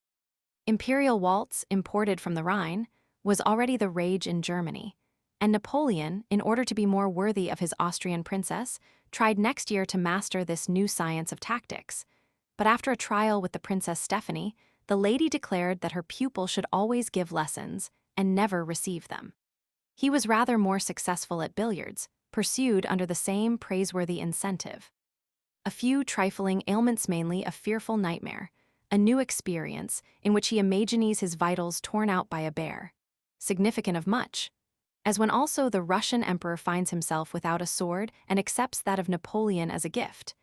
Imperial waltz, imported from the Rhine, was already the rage in Germany, and Napoleon, in order to be more worthy of his Austrian princess, tried next year to master this new science of tactics. But after a trial with the Princess Stephanie, the lady declared that her pupil should always give lessons and never receive them. He was rather more successful at billiards, pursued under the same praiseworthy incentive. A few trifling ailments, mainly a fearful nightmare, a new experience in which he imagines his vitals torn out by a bear, significant of much, as when also the Russian emperor finds himself without a sword and accepts that of Napoleon as a gift,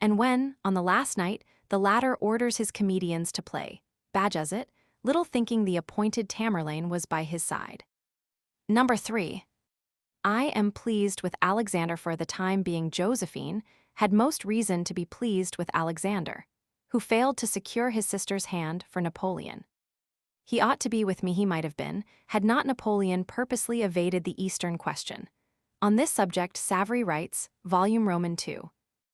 and when, on the last night, the latter orders his comedians to play Bajazet, little thinking the appointed Tamerlane was by his side. Number 3. I am pleased with Alexander. For the time being, Josephine had most reason to be pleased with Alexander, who failed to secure his sister's hand for Napoleon. He ought to be with me, he might have been, had not Napoleon purposely evaded the Eastern question. On this subject, Savary writes, Volume Roman II,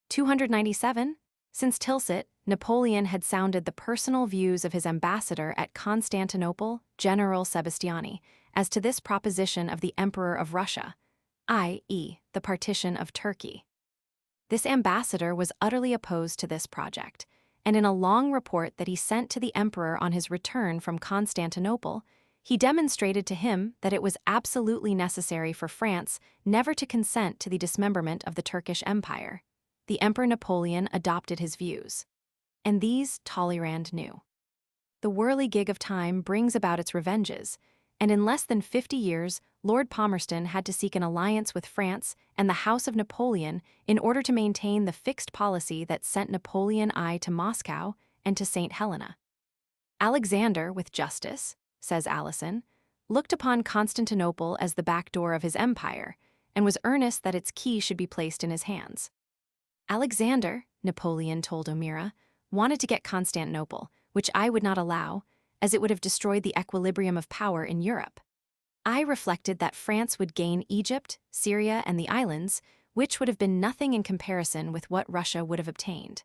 297, since Tilsit, Napoleon had sounded the personal views of his ambassador at Constantinople, General Sebastiani, as to this proposition of the Emperor of Russia, i.e., the partition of Turkey. This ambassador was utterly opposed to this project, and in a long report that he sent to the emperor on his return from Constantinople, he demonstrated to him that it was absolutely necessary for France never to consent to the dismemberment of the Turkish Empire. The Emperor Napoleon adopted his views. And these Talleyrand knew. The whirligig of time brings about its revenges, and in less than 50 years, Lord Palmerston had to seek an alliance with France and the House of Napoleon in order to maintain the fixed policy that sent Napoleon I to Moscow and to St. Helena. Alexander, with justice, says Alison, looked upon Constantinople as the back door of his empire, and was earnest that its key should be placed in his hands. Alexander, Napoleon told O'Meara, wanted to get Constantinople, which I would not allow, as it would have destroyed the equilibrium of power in Europe. I reflected that France would gain Egypt, Syria, and the islands, which would have been nothing in comparison with what Russia would have obtained.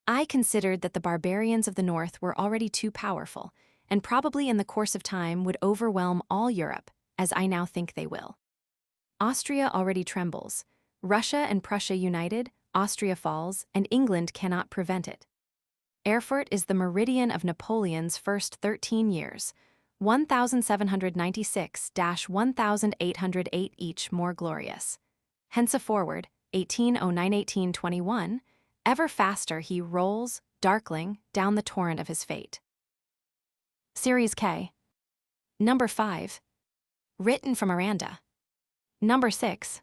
I considered that the barbarians of the north were already too powerful, and probably in the course of time would overwhelm all Europe, as I now think they will. Austria already trembles. Russia and Prussia united, Austria falls, and England cannot prevent it. Erfurt is the meridian of Napoleon's first 13 years, 1796-1808 each more glorious. Henceforward, 1809-1821, ever faster he rolls, darkling, down the torrent of his fate. Series K. Number 5. Written from Aranda. Number 6.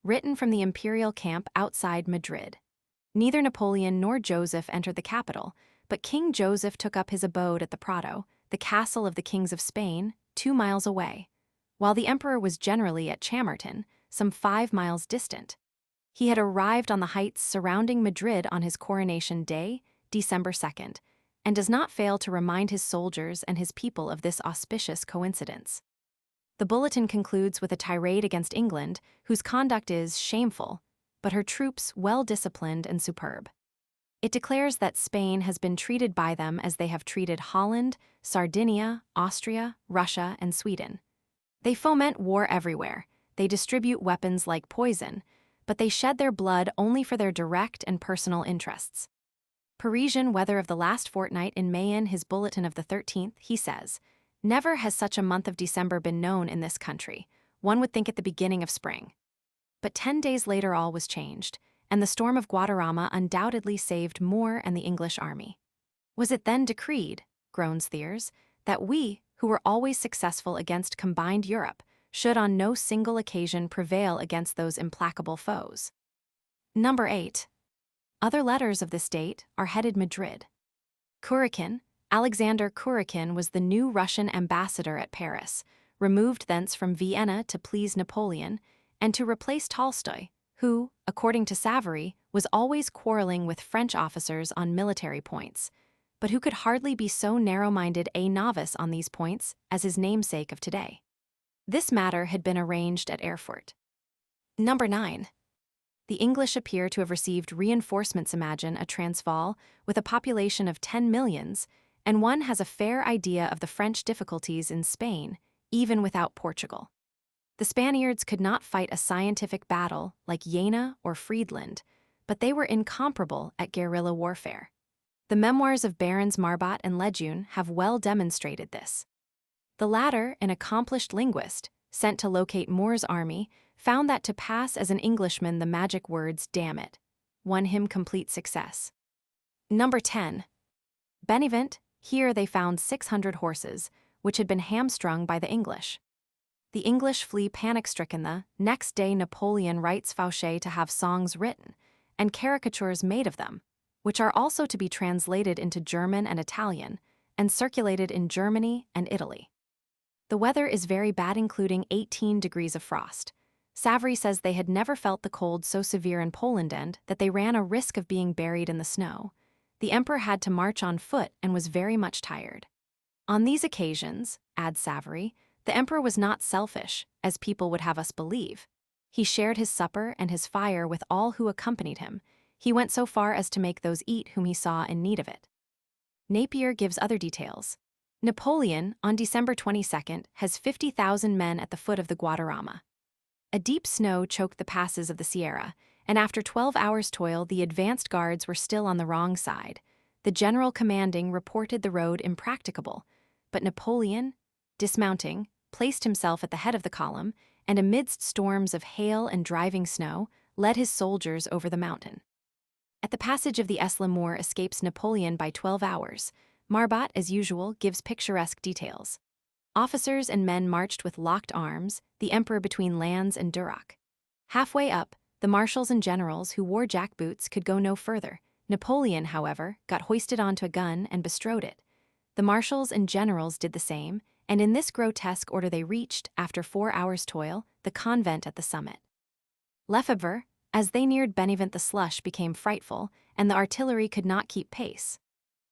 Written from the imperial camp outside Madrid. Neither Napoleon nor Joseph entered the capital, but King Joseph took up his abode at the Prado, the castle of the kings of Spain, 2 miles away, while the emperor was generally at Chamartin, some 5 miles distant. He had arrived on the heights surrounding Madrid on his coronation day, December 2nd, and does not fail to remind his soldiers and his people of this auspicious coincidence. The bulletin concludes with a tirade against England, whose conduct is shameful, but her troops well-disciplined and superb. It declares that Spain has been treated by them as they have treated Holland, Sardinia, Austria, Russia, and Sweden. They foment war everywhere, they distribute weapons like poison, but they shed their blood only for their direct and personal interests. Parisian weather of the last fortnight in May. In his bulletin of the 13th, he says, "Never has such a month of December been known in this country. One would think at the beginning of spring." But 10 days later all was changed, and the storm of Guadarrama undoubtedly saved Moore and the English army. Was it then decreed, groans Thiers, that we, who were always successful against combined Europe, should on no single occasion prevail against those implacable foes? Number 8. Other letters of this date are headed Madrid. Kurakin, Alexander Kurakin, was the new Russian ambassador at Paris, removed thence from Vienna to please Napoleon, and to replace Tolstoy, who, according to Savary, was always quarreling with French officers on military points, but who could hardly be so narrow-minded a novice on these points as his namesake of today. This matter had been arranged at Erfurt. Number 9. The English appear to have received reinforcements. Imagine a Transvaal with a population of 10 millions, and one has a fair idea of the French difficulties in Spain, even without Portugal. The Spaniards could not fight a scientific battle like Jena or Friedland, but they were incomparable at guerrilla warfare. The memoirs of Barons Marbat and Lejeune have well demonstrated this. The latter, an accomplished linguist, sent to locate Moore's army, found that to pass as an Englishman the magic words "damn it" won him complete success. Number 10. Benevent. Here they found 600 horses, which had been hamstrung by the English. The English flee panic-stricken. The next day Napoleon writes Fouché to have songs written, and caricatures made of them, which are also to be translated into German and Italian, and circulated in Germany and Italy. The weather is very bad, including 18 degrees of frost. Savary says they had never felt the cold so severe in Poland and that they ran a risk of being buried in the snow. The emperor had to march on foot and was very much tired. On these occasions, adds Savary, the emperor was not selfish, as people would have us believe. He shared his supper and his fire with all who accompanied him. He went so far as to make those eat whom he saw in need of it. Napier gives other details. Napoleon, on December 22nd, has 50,000 men at the foot of the Guadarrama. A deep snow choked the passes of the Sierra, and after 12 hours' toil the advanced guards were still on the wrong side. The general commanding reported the road impracticable, but Napoleon, dismounting, placed himself at the head of the column, and amidst storms of hail and driving snow, led his soldiers over the mountain. At the passage of the Esla escapes Napoleon by 12 hours. Marbat, as usual, gives picturesque details. Officers and men marched with locked arms, the emperor between Lannes and Duroc. Halfway up, the marshals and generals who wore jackboots could go no further. Napoleon, however, got hoisted onto a gun and bestrode it. The marshals and generals did the same, and in this grotesque order they reached, after 4 hours' toil, the convent at the summit. Lefebvre, as they neared Benevent, the slush became frightful, and the artillery could not keep pace.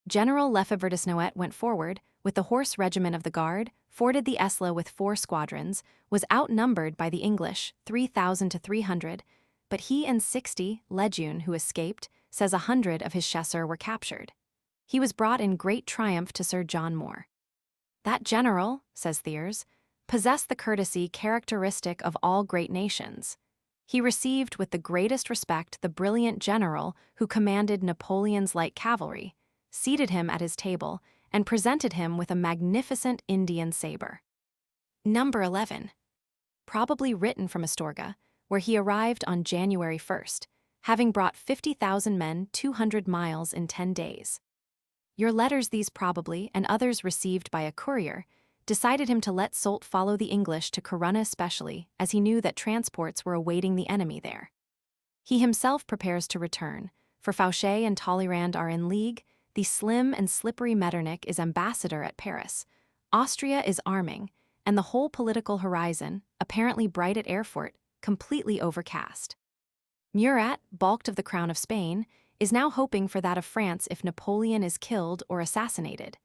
General Lefebvre de Snoet went forward, with the horse regiment of the Guard, forded the Esla with 4 squadrons, was outnumbered by the English, 3,000 to 300, but he and 60, Lejeune, who escaped, says 100 of his chasseurs were captured. He was brought in great triumph to Sir John Moore. That general, says Thiers, possessed the courtesy characteristic of all great nations. He received with the greatest respect the brilliant general who commanded Napoleon's light cavalry, seated him at his table, and presented him with a magnificent Indian saber. Number 11. Probably written from Astorga, where he arrived on January 1st, having brought 50,000 men 200 miles in 10 days. Your letters, these probably, and others received by a courier, decided him to let Soult follow the English to Corunna especially, as he knew that transports were awaiting the enemy there. He himself prepares to return, for Fouché and Talleyrand are in league, the slim and slippery Metternich is ambassador at Paris, Austria is arming, and the whole political horizon, apparently bright at Erfurt, completely overcast. Murat, balked of the crown of Spain, is now hoping for that of France if Napoleon is killed or assassinated.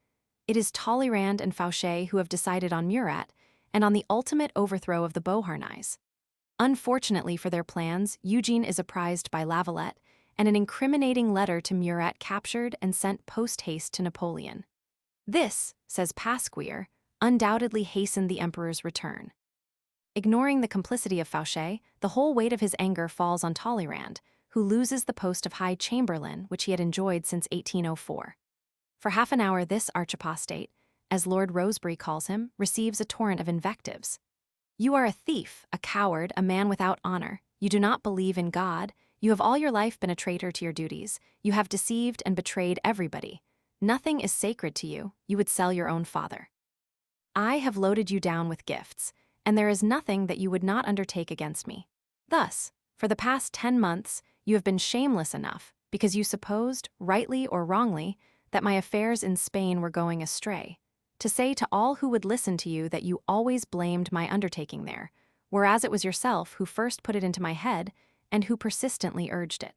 It is Talleyrand and Fouché who have decided on Murat and on the ultimate overthrow of the Beauharnais. Unfortunately for their plans, Eugene is apprised by Lavalette, and an incriminating letter to Murat captured and sent post-haste to Napoleon. This, says Pasquier, undoubtedly hastened the emperor's return. Ignoring the complicity of Fouché, the whole weight of his anger falls on Talleyrand, who loses the post of High Chamberlain, which he had enjoyed since 1804. For half an hour this archapostate, as Lord Rosebery calls him, receives a torrent of invectives. You are a thief, a coward, a man without honor. You do not believe in God. You have all your life been a traitor to your duties. You have deceived and betrayed everybody. Nothing is sacred to you. You would sell your own father. I have loaded you down with gifts, and there is nothing that you would not undertake against me. Thus, for the past 10 months, you have been shameless enough, because you supposed, rightly or wrongly, that my affairs in Spain were going astray, to say to all who would listen to you that you always blamed my undertaking there, whereas it was yourself who first put it into my head and who persistently urged it.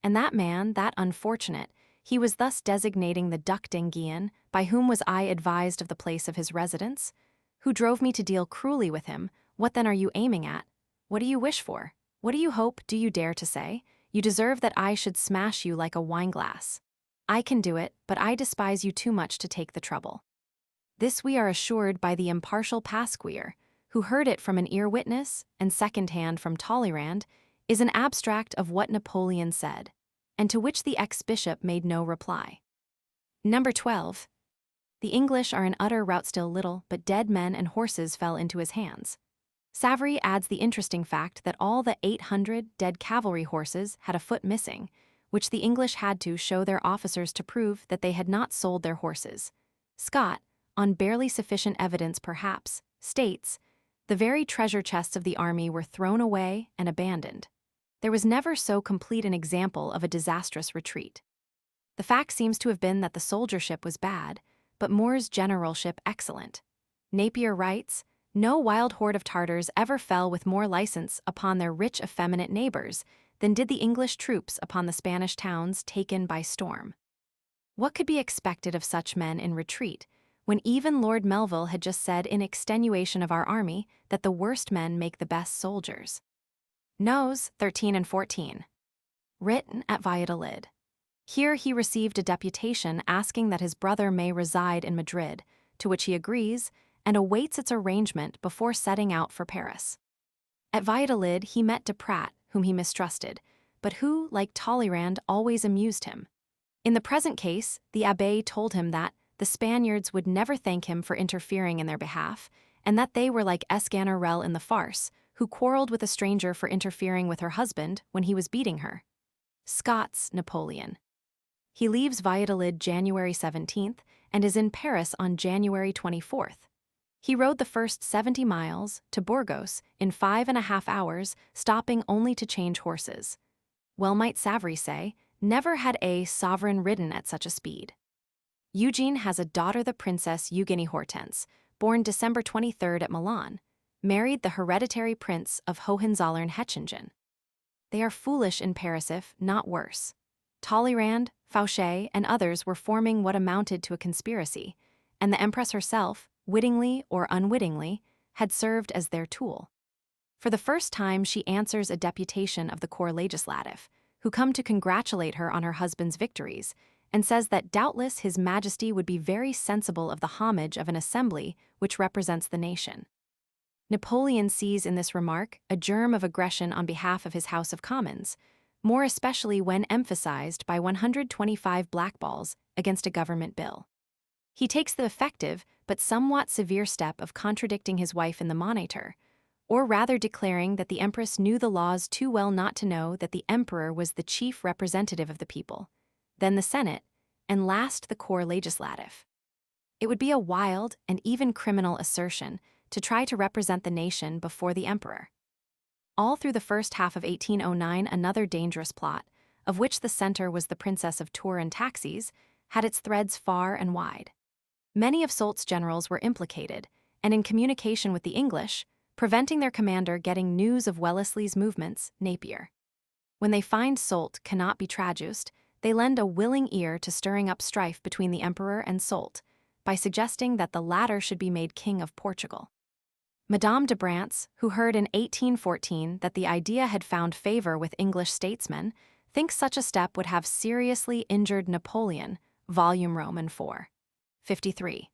And that man, that unfortunate, he was thus designating the Duc d'Enghien, by whom was I advised of the place of his residence, who drove me to deal cruelly with him. What then are you aiming at? What do you wish for? What do you hope, do you dare to say? You deserve that I should smash you like a wineglass. I can do it, but I despise you too much to take the trouble. This we are assured by the impartial Pasquier, who heard it from an ear witness, and second-hand from Talleyrand, is an abstract of what Napoleon said, and to which the ex-bishop made no reply. Number 12. The English are in utter rout still little, but dead men and horses fell into his hands. Savary adds the interesting fact that all the 800 dead cavalry horses had a foot missing, which the English had to show their officers to prove that they had not sold their horses. Scott, on barely sufficient evidence perhaps, states, the very treasure chests of the army were thrown away and abandoned. There was never so complete an example of a disastrous retreat. The fact seems to have been that the soldiership was bad, but Moore's generalship excellent. Napier writes, no wild horde of Tartars ever fell with more license upon their rich effeminate neighbors than did the English troops upon the Spanish towns taken by storm. What could be expected of such men in retreat, when even Lord Melville had just said in extenuation of our army that the worst men make the best soldiers? Nos. 13 and 14. Written at Valladolid. Here he received a deputation asking that his brother may reside in Madrid, to which he agrees, and awaits its arrangement before setting out for Paris. At Valladolid he met Duprat, whom he mistrusted, but who, like Talleyrand, always amused him. In the present case, the abbé told him that the Spaniards would never thank him for interfering in their behalf, and that they were like Escanorel in the farce, who quarreled with a stranger for interfering with her husband when he was beating her. Scots Napoleon. He leaves Valladolid January 17th and is in Paris on January 24th. He rode the first 70 miles to Burgos in 5.5 hours, stopping only to change horses. Well might Savary say, never had a sovereign ridden at such a speed. Eugene has a daughter, the Princess Eugenie Hortense, born December 23rd at Milan, married the hereditary Prince of Hohenzollern-Hechingen. They are foolish in Paris if not worse. Talleyrand, Fouché, and others were forming what amounted to a conspiracy, and the Empress herself, wittingly or unwittingly, had served as their tool. For the first time, she answers a deputation of the Corps Legislatif, who come to congratulate her on her husband's victories, and says that doubtless His Majesty would be very sensible of the homage of an assembly which represents the nation. Napoleon sees in this remark a germ of aggression on behalf of his House of Commons, more especially when emphasized by 125 blackballs against a government bill. He takes the effective but somewhat severe step of contradicting his wife in the Monitor, or rather declaring that the Empress knew the laws too well not to know that the Emperor was the chief representative of the people, then the Senate, and last the Corps Legislatif. It would be a wild and even criminal assertion to try to represent the nation before the Emperor. All through the first half of 1809, another dangerous plot, of which the center was the Princess of Tours and Taxis, had its threads far and wide. Many of Soult's generals were implicated, and in communication with the English, preventing their commander getting news of Wellesley's movements, Napier. When they find Soult cannot be traduced, they lend a willing ear to stirring up strife between the Emperor and Soult, by suggesting that the latter should be made King of Portugal. Madame de Brantz, who heard in 1814 that the idea had found favor with English statesmen, thinks such a step would have seriously injured Napoleon, Volume Roman IV. 53.